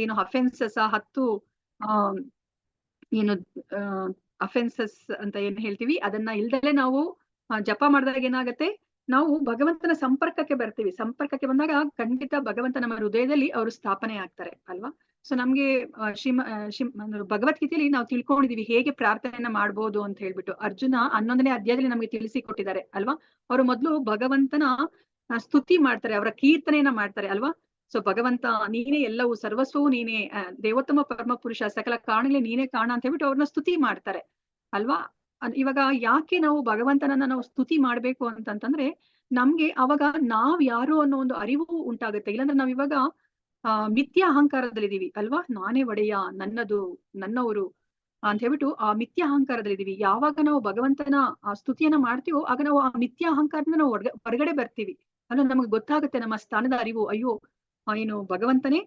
ಏನು ಅಫೆನ್ಸಸ್ 10 ಏನು ಅಫೆನ್ಸಸ್ ಅಂತ ಏನ್ ಹೇಳ್ತೀವಿ ಅದನ್ನ ಇಲ್ದಲೆ ನಾವು ಜಪ ಮಾಡಿದಾಗ ಏನಾಗತ್ತೆ, ನಾವು ಭಗವಂತನ ಸಂಪರ್ಕಕ್ಕೆ ಬರ್ತೀವಿ. ಸಂಪರ್ಕಕ್ಕೆ ಬಂದಾಗ ಖಂಡಿತ ಭಗವಂತ ನಮ್ಮ ಹೃದಯದಲ್ಲಿ ಅವರು ಸ್ಥಾಪನೆ ಆಗ್ತಾರೆ ಅಲ್ವಾ? ಸೊ ನಮ್ಗೆ ಭಗವದ್ಗೀತೆಯಲ್ಲಿ ನಾವು ತಿಳ್ಕೊಂಡಿದೀವಿ ಹೇಗೆ ಪ್ರಾರ್ಥನೆಯನ್ನ ಮಾಡ್ಬೋದು ಅಂತ ಹೇಳ್ಬಿಟ್ಟು. ಅರ್ಜುನ 11ನೇ ಅಧ್ಯಾಯದಲ್ಲಿ ನಮ್ಗೆ ತಿಳಿಸಿ ಕೊಟ್ಟಿದ್ದಾರೆ ಅಲ್ವಾ? ಅವರು ಮೊದಲು ಭಗವಂತನ ಸ್ತುತಿ ಮಾಡ್ತಾರೆ, ಅವರ ಕೀರ್ತನೆಯನ್ನ ಮಾಡ್ತಾರೆ ಅಲ್ವಾ? ಸೊ ಭಗವಂತ ನೀನೇ ಎಲ್ಲವೂ, ಸರ್ವಸ್ವವು ನೀನೇ, ದೇವೋತ್ತಮ ಪರಮ ಪುರುಷ, ಸಕಲ ಕಾರಣಗಳೇ ನೀನೇ ಕಾರಣ ಅಂತ ಹೇಳ್ಬಿಟ್ಟು ಅವ್ರನ್ನ ಸ್ತುತಿ ಮಾಡ್ತಾರೆ ಅಲ್ವಾ? ಇವಾಗ ಯಾಕೆ ನಾವು ಭಗವಂತನನ್ನ ನಾವು ಸ್ತುತಿ ಮಾಡ್ಬೇಕು ಅಂತಂದ್ರೆ ನಮ್ಗೆ ಅವಾಗ ನಾವ್ ಯಾರು ಅನ್ನೋ ಒಂದು ಅರಿವು ಉಂಟಾಗುತ್ತೆ. ಇಲ್ಲಾಂದ್ರೆ ನಾವ್ ಇವಾಗ ಮಿಥ್ಯಾ ಅಹಂಕಾರದಲ್ಲಿದೀವಿ ಅಲ್ವಾ? ನಾನೇ ಒಡೆಯ, ನನ್ನದು, ನನ್ನವರು ಅಂತ ಹೇಳ್ಬಿಟ್ಟು ಆ ಮಿಥ್ಯಾ ಅಹಂಕಾರದಲ್ಲಿದೀವಿ. ಯಾವಾಗ ನಾವು ಭಗವಂತನ ಸ್ತುತಿಯನ್ನ ಮಾಡ್ತೀವೋ ಆಗ ನಾವು ಆ ಮಿಥ್ಯಾ ಅಹಂಕಾರದಿಂದ ನಾವು ಹೊರಗಡೆ ಬರ್ತೀವಿ ಅಲ್ಲ, ನಮ್ಗೆ ಗೊತ್ತಾಗುತ್ತೆ ನಮ್ಮ ಸ್ಥಾನದ ಅರಿವು. ಅಯ್ಯೋ ಏನು ಭಗವಂತನೇ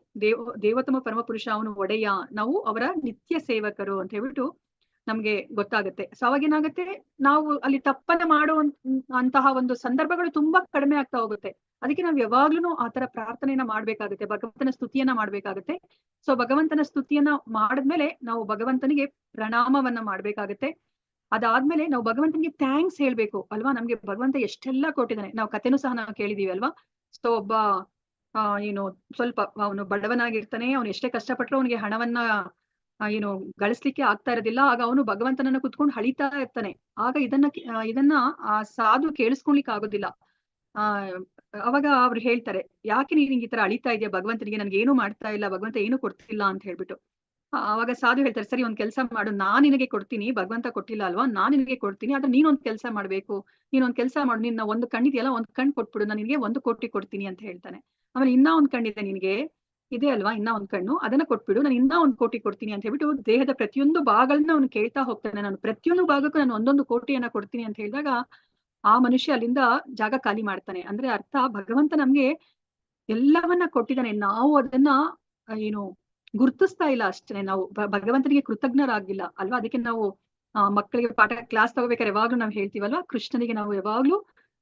ದೇವೋತ್ತಮ ಪರಮ ಪುರುಷ, ಅವನು ಒಡೆಯ, ನಾವು ಅವರ ನಿತ್ಯ ಸೇವಕರು ಅಂತ ಹೇಳ್ಬಿಟ್ಟು ನಮ್ಗೆ ಗೊತ್ತಾಗುತ್ತೆ. ಸೊ ಅವಾಗ ಏನಾಗುತ್ತೆ, ನಾವು ಅಲ್ಲಿ ತಪ್ಪನ್ನ ಮಾಡುವಂತಹ ಒಂದು ಸಂದರ್ಭಗಳು ತುಂಬಾ ಕಡಿಮೆ ಆಗ್ತಾ ಹೋಗುತ್ತೆ. ಅದಕ್ಕೆ ನಾವ್ ಯಾವಾಗ್ಲೂ ಆತರ ಪ್ರಾರ್ಥನೆಯನ್ನ ಮಾಡ್ಬೇಕಾಗುತ್ತೆ, ಭಗವಂತನ ಸ್ತುತಿಯನ್ನ ಮಾಡ್ಬೇಕಾಗುತ್ತೆ. ಸೊ ಭಗವಂತನ ಸ್ತುತಿಯನ್ನ ಮಾಡಿದ್ಮೇಲೆ ನಾವು ಭಗವಂತನಿಗೆ ಪ್ರಣಾಮವನ್ನ ಮಾಡ್ಬೇಕಾಗತ್ತೆ. ಅದಾದ್ಮೇಲೆ ನಾವು ಭಗವಂತನಿಗೆ ಥ್ಯಾಂಕ್ಸ್ ಹೇಳ್ಬೇಕು ಅಲ್ವಾ? ನಮ್ಗೆ ಭಗವಂತ ಎಷ್ಟೆಲ್ಲಾ ಕೊಟ್ಟಿದ್ದಾನೆ. ನಾವು ಕಥೆನೂ ಸಹ ನಾವು ಕೇಳಿದೀವಿ ಅಲ್ವಾ? ಸೊ ಒಬ್ಬ ಏನು ಸ್ವಲ್ಪ ಅವನು ಬಡವನಾಗಿರ್ತಾನೆ, ಅವನು ಎಷ್ಟೇ ಕಷ್ಟಪಟ್ಟರು ಅವನಿಗೆ ಹಣವನ್ನ ಏನು ಗಳಿಸ್ಲಿಕ್ಕೆ ಆಗ್ತಾ ಇರೋದಿಲ್ಲ. ಆಗ ಅವನು ಭಗವಂತನನ್ನ ಕುತ್ಕೊಂಡು ಹಳಿತಾ ಇರ್ತಾನೆ. ಆಗ ಇದನ್ನ ಆ ಸಾಧು ಕೇಳಿಸ್ಕೊಳ್ಲಿಕ್ಕೆ ಆಗೋದಿಲ್ಲ. ಅವಾಗ ಅವ್ರು ಹೇಳ್ತಾರೆ, ಯಾಕೆ ನೀನ್ ಈ ತರ ಅಳಿತಾ ಇದೆಯಾ ಭಗವಂತನಿಗೆ, ನನ್ಗೆ ಏನು ಮಾಡ್ತಾ ಇಲ್ಲ, ಭಗವಂತ ಏನು ಕೊಡ್ತಿಲ್ಲ ಅಂತ ಹೇಳ್ಬಿಟ್ಟು. ಅವಾಗ ಸಾಧು ಹೇಳ್ತಾರೆ, ಸರಿ ಒಂದ್ ಕೆಲಸ ಮಾಡು, ನಾನ್ ನಿನಗೆ ಕೊಡ್ತೀನಿ, ಭಗವಂತ ಕೊಟ್ಟಿಲ್ಲ ಅಲ್ವಾ, ನಾನ್ ನಿನಗೆ ಕೊಡ್ತೀನಿ, ಆದ್ರೆ ನೀನೊಂದ್ ಕೆಲಸ ಮಾಡ್ಬೇಕು, ನೀನೊಂದ್ ಕೆಲಸ ಮಾಡು, ನಿನ್ನ ಒಂದು ಕಣ್ಣಿದೆಯಲ್ಲ ಒಂದ್ ಕಣ್ ಕೊಟ್ಬಿಡು, ನಾನು ನಿನಗೆ 1 ಕೋಟಿ ಕೊಡ್ತೀನಿ ಅಂತ ಹೇಳ್ತಾನೆ. ಆಮೇಲೆ ಇನ್ನ ಒಂದ್ ಕಣ್ಣಿದೆ ನಿನ್ಗೆ, ಇದೆ ಅಲ್ವಾ ಇನ್ನ ಒಂದ್ ಕಣ್ಣು, ಅದನ್ನ ಕೊಟ್ಬಿಡು, ನಾನು ಇನ್ನ 1 ಕೋಟಿ ಕೊಡ್ತೀನಿ ಅಂತ ಹೇಳ್ಬಿಟ್ಟು ದೇಹದ ಪ್ರತಿಯೊಂದು ಭಾಗಗಳನ್ನ ಅವ್ನು ಕೇಳ್ತಾ ಹೋಗ್ತಾನೆ. ನಾನು ಪ್ರತಿಯೊಂದು ಭಾಗಕ್ಕೂ ನಾನು 1 ಕೋಟಿಯನ್ನ ಕೊಡ್ತೀನಿ ಅಂತ ಹೇಳಿದಾಗ ಆ ಮನುಷ್ಯ ಅಲ್ಲಿಂದ ಜಾಗ ಖಾಲಿ ಮಾಡ್ತಾನೆ. ಅಂದ್ರೆ ಅರ್ಥ ಭಗವಂತ ನಮ್ಗೆ ಎಲ್ಲವನ್ನ ಕೊಟ್ಟಿದ್ದಾನೆ, ನಾವು ಅದನ್ನ ಏನು ಗುರುತಿಸ್ತಾ ಇಲ್ಲ ಅಷ್ಟೇ. ನಾವು ಭಗವಂತನಿಗೆ ಕೃತಜ್ಞರಾಗಿಲ್ಲ ಅಲ್ವಾ. ಅದಕ್ಕೆ ನಾವು ಮಕ್ಕಳಿಗೆ ಪಾಠ ಕ್ಲಾಸ್ ತಗೋಬೇಕಾದ್ರೆ ಯಾವಾಗ್ಲೂ ನಾವು ಹೇಳ್ತೀವಲ್ವಾ, ಕೃಷ್ಣನಿಗೆ ನಾವು ಯಾವಾಗ್ಲೂ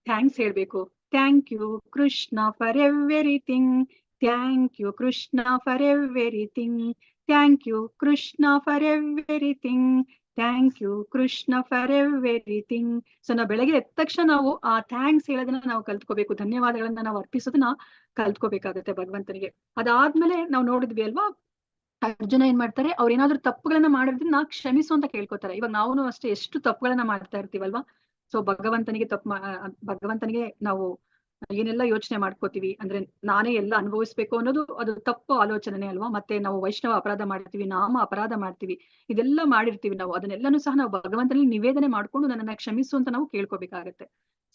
ಥ್ಯಾಂಕ್ಸ್ ಹೇಳ್ಬೇಕು. Thank you Krishna for everything, thank you Krishna for everything, thank you Krishna for everything, thank you Krishna for everything. So ನಾವು ಬೆಳಗ್ಗೆ ಎದ್ದ ತಕ್ಷಣ ನಾವು ಆ ಥ್ಯಾಂಕ್ಸ್ ಹೇಳೋದನ್ನ ನಾವು ಕಲ್ತ್ಕೋಬೇಕು, ಧನ್ಯವಾದಗಳನ್ನ ನಾವು ಅರ್ಪಿಸೋದನ್ನ ಕಲ್ತ್ಕೋಬೇಕಾಗತ್ತೆ ಭಗವಂತನಿಗೆ. ಅದಾದ್ಮೇಲೆ ನಾವು ನೋಡಿದ್ವಿ ಅಲ್ವಾ, ಅರ್ಜುನ ಏನ್ ಮಾಡ್ತಾರೆ, ಅವ್ರು ಏನಾದ್ರು ತಪ್ಪುಗಳನ್ನ ಮಾಡಿದ್ರನ್ನ ಕ್ಷಮಿಸು ಅಂತ ಕೇಳ್ಕೊತಾರೆ. ಇವಾಗ ನಾವು ಅಷ್ಟೇ ಎಷ್ಟು ತಪ್ಪುಗಳನ್ನ ಮಾಡ್ತಾ ಇರ್ತೀವಲ್ವಾ. ಸೊ ಭಗವಂತನಿಗೆ ನಾವು ಏನೆಲ್ಲ ಯೋಚನೆ ಮಾಡ್ಕೋತೀವಿ ಅಂದ್ರೆ ನಾನೇ ಎಲ್ಲ ಅನುಭವಿಸ್ಬೇಕು ಅನ್ನೋದು ಅದು ತಪ್ಪು ಆಲೋಚನೆ ಅಲ್ವಾ. ಮತ್ತೆ ನಾವು ವೈಷ್ಣವ ಅಪರಾಧ ಮಾಡ್ತೀವಿ, ನಾಮ ಅಪರಾಧ ಮಾಡ್ತೀವಿ, ಇದೆಲ್ಲ ಮಾಡಿರ್ತೀವಿ ನಾವು. ಅದನ್ನೆಲ್ಲನೂ ಸಹ ನಾವು ಭಗವಂತನಲ್ಲಿ ನಿವೇದನೆ ಮಾಡ್ಕೊಂಡು ನನ್ನನ್ನ ಕ್ಷಮಿಸು ಅಂತ ನಾವು ಕೇಳ್ಕೊಬೇಕಾಗತ್ತೆ.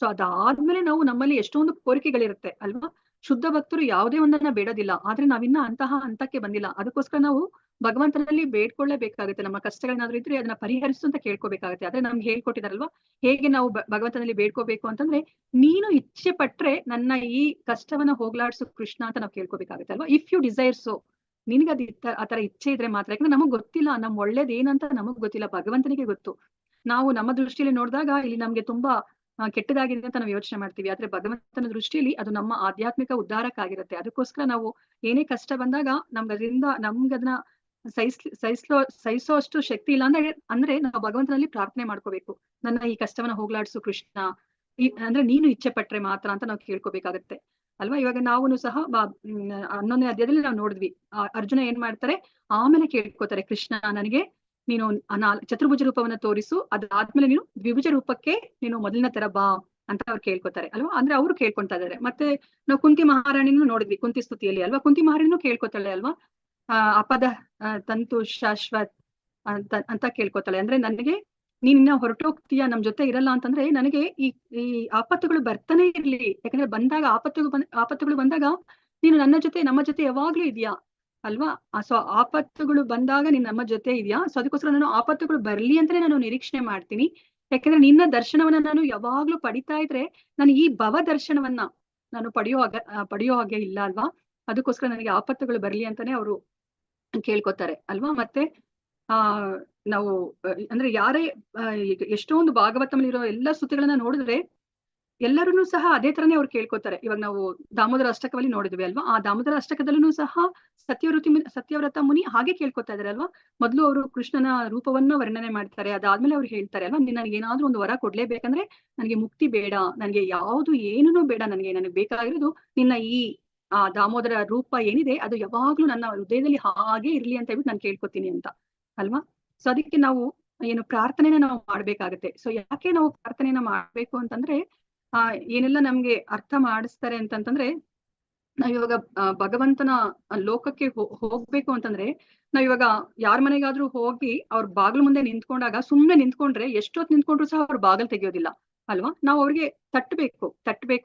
ಸೊ ಅದಾದ್ಮೇಲೆ ನಾವು ನಮ್ಮಲ್ಲಿ ಎಷ್ಟೊಂದು ಕೋರಿಕೆಗಳಿರುತ್ತೆ ಅಲ್ವಾ. ಶುದ್ಧ ಭಕ್ತರು ಯಾವುದೇ ಒಂದನ್ನ ಬೇಡೋದಿಲ್ಲ, ಆದ್ರೆ ನಾವಿನ್ನ ಅಂತಹ ಹಂತಕ್ಕೆ ಬಂದಿಲ್ಲ. ಅದಕ್ಕೋಸ್ಕರ ನಾವು ಭಗವಂತನಲ್ಲಿ ಬೇಡ್ಕೊಳ್ಳೇಬೇಕಾಗುತ್ತೆ. ನಮ್ಮ ಕಷ್ಟಗಳೇನಾದ್ರೂ ಇದ್ರೆ ಅದನ್ನ ಪರಿಹರಿಸು ಅಂತ ಕೇಳ್ಕೊಬೇಕಾಗುತ್ತೆ. ಆದ್ರೆ ನಮ್ಗೆ ಹೇಳ್ಕೊಟ್ಟಿದಾರಲ್ವಾ ಹೇಗೆ ನಾವು ಭಗವಂತನಲ್ಲಿ ಬೇಡ್ಕೋಬೇಕು ಅಂತಂದ್ರೆ, ನೀನು ಇಚ್ಛೆ ಪಟ್ರೆ ನನ್ನ ಈ ಕಷ್ಟವನ್ನ ಹೋಗ್ಲಾಡ್ಸು ಕೃಷ್ಣ ಅಂತ ನಾವು ಕೇಳ್ಕೊಬೇಕಾಗುತ್ತೆ ಅಲ್ವಾ. ಇಫ್ ಯು ಡಿಸೈರ್ ಸೊ, ನಿನ್ಗೆ ಆತರ ಇಚ್ಛೆ ಇದ್ರೆ ಮಾತ್ರ. ಯಾಕಂದ್ರೆ ನಮಗ್ ಗೊತ್ತಿಲ್ಲ ನಮ್ ಒಳ್ಳೇದ್ ಏನಂತ ನಮಗ್ ಗೊತ್ತಿಲ್ಲ, ಭಗವಂತನಿಗೆ ಗೊತ್ತು. ನಾವು ನಮ್ಮ ದೃಷ್ಟಿಯಲ್ಲಿ ನೋಡಿದಾಗ ಇಲ್ಲಿ ನಮ್ಗೆ ತುಂಬಾ ಕೆಟ್ಟದಾಗಿದೆ ಅಂತ ನಾವು ಯೋಚನೆ ಮಾಡ್ತೀವಿ, ಆದ್ರೆ ಭಗವಂತನ ದೃಷ್ಟಿಯಲ್ಲಿ ಅದು ನಮ್ಮ ಆಧ್ಯಾತ್ಮಿಕ ಉದ್ಧಾರಕ್ಕಾಗಿರುತ್ತೆ. ಅದಕ್ಕೋಸ್ಕರ ನಾವು ಏನೇ ಕಷ್ಟ ಬಂದಾಗ ನಮ್ಗದನ್ನ ಸಹಿಸೋ ಅಷ್ಟು ಶಕ್ತಿ ಇಲ್ಲ ಅಂದ್ರೆ ನಾವು ಭಗವಂತನಲ್ಲಿ ಪ್ರಾರ್ಥನೆ ಮಾಡ್ಕೋಬೇಕು, ನನ್ನ ಈ ಕಷ್ಟವನ್ನ ಹೋಗ್ಲಾಡ್ಸು ಕೃಷ್ಣ, ಅಂದ್ರೆ ನೀನು ಇಚ್ಛೆ ಪಟ್ರೆ ಮಾತ್ರ ಅಂತ ನಾವು ಕೇಳ್ಕೊಬೇಕಾಗತ್ತೆ ಅಲ್ವಾ. ಇವಾಗ ನಾವು ಸಹ 11ನೇ ಅಧ್ಯಾಯದಲ್ಲಿ ನಾವು ನೋಡಿದ್ವಿ, ಅರ್ಜುನ ಏನ್ ಮಾಡ್ತಾರೆ, ಆಮೇಲೆ ಕೇಳ್ಕೊತಾರೆ, ಕೃಷ್ಣ ನನಗೆ ನೀನು ಚತುರ್ಭುಜ ರೂಪವನ್ನ ತೋರಿಸು, ಅದಾದ್ಮೇಲೆ ನೀನು ದ್ವಿಭುಜ ರೂಪಕ್ಕೆ ನೀನು ಮೊದಲಿನ ತರ ಬಾ ಅಂತ ಅವ್ರು ಕೇಳ್ಕೊತಾರೆ ಅಲ್ವಾ. ಅಂದ್ರೆ ಅವ್ರು ಕೇಳ್ಕೊಂತಾ ಇದಾರೆ. ಮತ್ತೆ ನಾವು ಕುಂತಿ ಮಹಾರಾಣಿನೂ ನೋಡಿದ್ವಿ ಕುಂತಿ ಸ್ತುತಿಯಲ್ಲಿ ಅಲ್ವಾ. ಕುಂತಿ ಮಹಾರಾಣಿನೂ ಕೇಳ್ಕೊತಾಳೆ ಅಲ್ವಾ, ಅಪದ ತಂತು ಶಾಶ್ವತ್ ಅಂತ ಕೇಳ್ಕೊತಾಳೆ. ಅಂದ್ರೆ ನನಗೆ ನೀನಿನ್ನ ಹೊರಟೋಗ್ತೀಯ, ನಮ್ ಜೊತೆ ಇರಲ್ಲ ಅಂತಂದ್ರೆ ನನಗೆ ಈ ಆಪತ್ತುಗಳು ಬರ್ತಾನೆ ಇರ್ಲಿ. ಯಾಕಂದ್ರೆ ಬಂದಾಗ ಆಪತ್ತುಗಳು ಬಂದಾಗ ನೀನು ನಮ್ಮ ಜೊತೆ ಯಾವಾಗ್ಲೂ ಇದೆಯಾ ಅಲ್ವಾ. ಸೊ ಆಪತ್ತುಗಳು ಬಂದಾಗ ನೀನ್ ನಮ್ಮ ಜೊತೆ ಇದೆಯಾ. ಸೊ ಅದಕ್ಕೋಸ್ಕರ ನಾನು ಆಪತ್ತುಗಳು ಬರ್ಲಿ ಅಂತಾನೆ ನಾನು ನಿರೀಕ್ಷಣೆ ಮಾಡ್ತೀನಿ. ಯಾಕಂದ್ರೆ ನಿನ್ನ ದರ್ಶನವನ್ನ ನಾನು ಯಾವಾಗ್ಲೂ ಪಡಿತಾ ಇದ್ರೆ ನಾನು ಈ ಭವ ದರ್ಶನವನ್ನ ನಾನು ಪಡೆಯೋ ಹಾಗೆ ಇಲ್ಲ ಅಲ್ವಾ. ಅದಕ್ಕೋಸ್ಕರ ನನಗೆ ಆಪತ್ತುಗಳು ಬರ್ಲಿ ಅಂತಾನೆ ಅವರು ಕೇಳ್ಕೊತಾರೆ ಅಲ್ವಾ. ಮತ್ತೆ ನಾವು ಅಂದ್ರೆ ಯಾರೇ ಎಷ್ಟೊಂದು ಭಾಗವತಮಲ್ಲಿರೋ ಎಲ್ಲ ಸ್ತುತಿಗಳನ್ನ ನೋಡಿದ್ರೆ ಎಲ್ಲರೂ ಸಹ ಅದೇ ತರನೇ ಅವ್ರು ಕೇಳ್ಕೊತಾರೆ. ಇವಾಗ ನಾವು ದಾಮೋದರ ಅಷ್ಟಕವಲ್ಲಿ ನೋಡಿದ್ವಿ ಅಲ್ವಾ, ಆ ದಾಮೋದರ ಅಷ್ಟಕದಲ್ಲೂ ಸಹ ಸತ್ಯವ್ರತ ಮುನಿ ಹಾಗೆ ಕೇಳ್ಕೊತಾ ಇದಾರೆ ಅಲ್ವಾ. ಮೊದ್ಲು ಅವರು ಕೃಷ್ಣನ ರೂಪವನ್ನ ವರ್ಣನೆ ಮಾಡ್ತಾರೆ, ಅದಾದ್ಮೇಲೆ ಅವ್ರು ಹೇಳ್ತಾರೆ ಅಲ್ವಾ, ನನಗೆ ಏನಾದ್ರೂ ಒಂದು ವರ ಕೊಡ್ಲೇಬೇಕಂದ್ರೆ ನನಗೆ ಮುಕ್ತಿ ಬೇಡ, ನನಗೆ ಯಾವ್ದು ಏನೂ ಬೇಡ, ನನಗೆ ಬೇಕಾಗಿರೋದು ನಿನ್ನ ಈ ದಾಮೋದರ ರೂಪ ಏನಿದೆ ಅದು ಯಾವಾಗ್ಲೂ ನನ್ನ ಹೃದಯದಲ್ಲಿ ಹಾಗೆ ಇರ್ಲಿ ಅಂತ ಹೇಳ್ಬಿಟ್ಟು ನಾನು ಕೇಳ್ಕೊತೀನಿ ಅಂತ ಅಲ್ವಾ. ಸೊ ಅದಕ್ಕೆ ನಾವು ಏನು ಪ್ರಾರ್ಥನೆನ ನಾವು ಮಾಡ್ಬೇಕಾಗತ್ತೆ. ಸೊ ಯಾಕೆ ನಾವು ಪ್ರಾರ್ಥನೆನ ಮಾಡ್ಬೇಕು ಅಂತಂದ್ರೆ ಏನೆಲ್ಲ ನಮ್ಗೆ ಅರ್ಥ ಮಾಡಿಸ್ತಾರೆ ಅಂತಂತಂದ್ರೆ, ನಾವ್ ಇವಾಗ ಭಗವಂತನ ಲೋಕಕ್ಕೆ ಹೋಗ್ಬೇಕು ಅಂತಂದ್ರೆ ನಾವ್ ಇವಾಗ ಯಾರ ಮನೆಗಾದ್ರೂ ಹೋಗಿ ಅವ್ರ ಬಾಗಿಲು ಮುಂದೆ ನಿಂತ್ಕೊಂಡಾಗ ಸುಮ್ನೆ ನಿಂತ್ಕೊಂಡ್ರೆ ಎಷ್ಟೊತ್ತು ನಿಂತ್ಕೊಂಡ್ರು ಸಹ ಅವ್ರ ಬಾಗಿಲು ತೆಗಿಯೋದಿಲ್ಲ ಅಲ್ವಾ. ನಾವು ಅವ್ರಿಗೆ ತಟ್ಟಬೇಕು,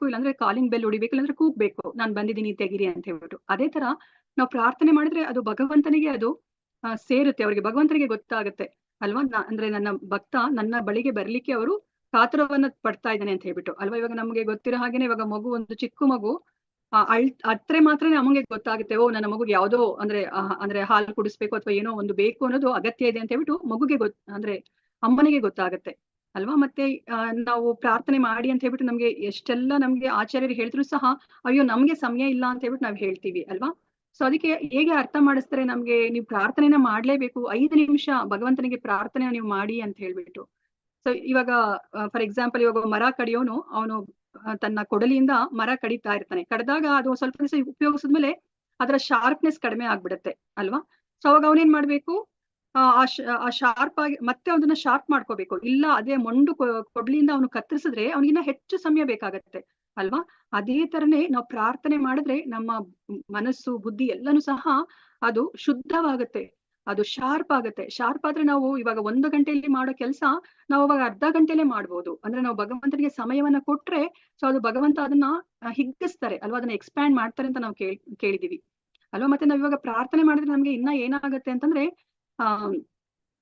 ಇಲ್ಲಾಂದ್ರೆ ಕಾಲಿಂಗ್ ಬೆಲ್ ಹೊಡಿಬೇಕು, ಇಲ್ಲಾಂದ್ರೆ ಕೂಗ್ಬೇಕು, ನಾನ್ ಬಂದಿದ್ದೀನಿ ತೆಗಿರಿ ಅಂತ ಹೇಳ್ಬಿಟ್ಟು. ಅದೇ ತರ ನಾವು ಪ್ರಾರ್ಥನೆ ಮಾಡಿದ್ರೆ ಅದು ಭಗವಂತನಿಗೆ ಅದು ಸೇರುತ್ತೆ, ಅವ್ರಿಗೆ ಭಗವಂತನಿಗೆ ಗೊತ್ತಾಗುತ್ತೆ ಅಲ್ವಾ. ಅಂದ್ರೆ ನನ್ನ ಭಕ್ತ ನನ್ನ ಬಳಿಗೆ ಬರ್ಲಿಕ್ಕೆ ಅವರು ಕಾತುರವನ್ನ ಪಡ್ತಾ ಇದ್ದಾನೆ ಅಂತ ಹೇಳ್ಬಿಟ್ಟು ಅಲ್ವಾ. ಇವಾಗ ನಮ್ಗೆ ಗೊತ್ತಿರೋ ಹಾಗೇನೆ ಇವಾಗ ಒಂದು ಚಿಕ್ಕ ಮಗು ಅತ್ರೆ ಮಾತ್ರ ನಮಗೆ ಗೊತ್ತಾಗುತ್ತೆ, ಓ ನನ್ನ ಮಗುಗೆ ಯಾವ್ದೋ ಅಂದ್ರೆ ಹಾಲು ಕುಡಿಸ್ಬೇಕು ಅಥವಾ ಏನೋ ಒಂದು ಬೇಕು ಅನ್ನೋದು ಅಗತ್ಯ ಇದೆ ಅಂತ ಹೇಳ್ಬಿಟ್ಟು ಮಗುಗೆ ಅಂದ್ರೆ ಅಮ್ಮನಿಗೆ ಗೊತ್ತಾಗತ್ತೆ ಅಲ್ವಾ. ಮತ್ತೆ ನಾವು ಪ್ರಾರ್ಥನೆ ಮಾಡಿ ಅಂತ ಹೇಳ್ಬಿಟ್ಟು ನಮ್ಗೆ ಎಷ್ಟೆಲ್ಲ ನಮ್ಗೆ ಆಚಾರ್ಯರು ಹೇಳಿದ್ರು ಸಹ ಅಯ್ಯೋ ನಮ್ಗೆ ಸಮಯ ಇಲ್ಲ ಅಂತ ಹೇಳ್ಬಿಟ್ಟು ನಾವ್ ಹೇಳ್ತೀವಿ ಅಲ್ವಾ. ಸೊ ಅದಕ್ಕೆ ಹೇಗೆ ಅರ್ಥ ಮಾಡಿಸ್ತಾರೆ ನಮ್ಗೆ, ನೀವು ಪ್ರಾರ್ಥನೆನ ಮಾಡ್ಲೇಬೇಕು, 5 ನಿಮಿಷ ಭಗವಂತನಿಗೆ ಪ್ರಾರ್ಥನೆ ನೀವು ಮಾಡಿ ಅಂತ ಹೇಳ್ಬಿಟ್ಟು. ಸೊ ಇವಾಗ ಫಾರ್ ಎಕ್ಸಾಂಪಲ್ ಇವಾಗ ಮರ ಕಡಿಯೋನು ಅವನು ತನ್ನ ಕೊಡಲಿಯಿಂದ ಮರ ಕಡಿತಾ ಇರ್ತಾನೆ, ಕಡ್ದಾಗ ಅದು ಸ್ವಲ್ಪ ದಿವಸ ಉಪಯೋಗಿಸಿದ್ಮೇಲೆ ಅದರ ಶಾರ್ಪ್ನೆಸ್ ಕಡಿಮೆ ಆಗ್ಬಿಡುತ್ತೆ ಅಲ್ವಾ. ಸೊ ಅವಾಗ ಅವನೇನ್ ಮಾಡ್ಬೇಕು, ಆ ಶಾರ್ಪ್ ಆಗಿ ಮತ್ತೆ ಅದನ್ನ ಶಾರ್ಪ್ ಮಾಡ್ಕೋಬೇಕು. ಇಲ್ಲ ಅದೇ ಮೊಂಡು ಕೊಡ್ಲಿಯಿಂದ ಅವನು ಕತ್ತರಿಸಿದ್ರೆ ಅವನಿಗಿನ್ನ ಹೆಚ್ಚು ಸಮಯ ಬೇಕಾಗತ್ತೆ ಅಲ್ವಾ. ಅದೇ ತರನೇ ನಾವು ಪ್ರಾರ್ಥನೆ ಮಾಡಿದ್ರೆ ನಮ್ಮ ಮನಸ್ಸು ಬುದ್ಧಿ ಎಲ್ಲಾನು ಸಹ ಅದು ಶುದ್ಧವಾಗುತ್ತೆ, ಅದು ಶಾರ್ಪ್ ಆಗುತ್ತೆ. ಶಾರ್ಪ್ ಆದ್ರೆ ನಾವು ಇವಾಗ 1 ಗಂಟೆಯಲ್ಲಿ ಮಾಡೋ ಕೆಲಸ ನಾವು ಅವಾಗ ಅರ್ಧ ಗಂಟೆಲೆ ಮಾಡ್ಬೋದು. ಅಂದ್ರೆ ನಾವು ಭಗವಂತನಿಗೆ ಸಮಯವನ್ನ ಕೊಟ್ರೆ ಸೊ ಅದು ಭಗವಂತ ಅದನ್ನ ಹಿಗ್ಗಿಸ್ತಾರೆ ಅಲ್ವಾ, ಅದನ್ನ ಎಕ್ಸ್ಪ್ಯಾಂಡ್ ಮಾಡ್ತಾರೆ ಅಂತ ನಾವು ಕೇಳಿದೀವಿ ಅಲ್ವಾ. ಮತ್ತೆ ನಾವ್ ಇವಾಗ ಪ್ರಾರ್ಥನೆ ಮಾಡಿದ್ರೆ ನಮ್ಗೆ ಇನ್ನ ಏನಾಗತ್ತೆ ಅಂತಂದ್ರೆ ಆ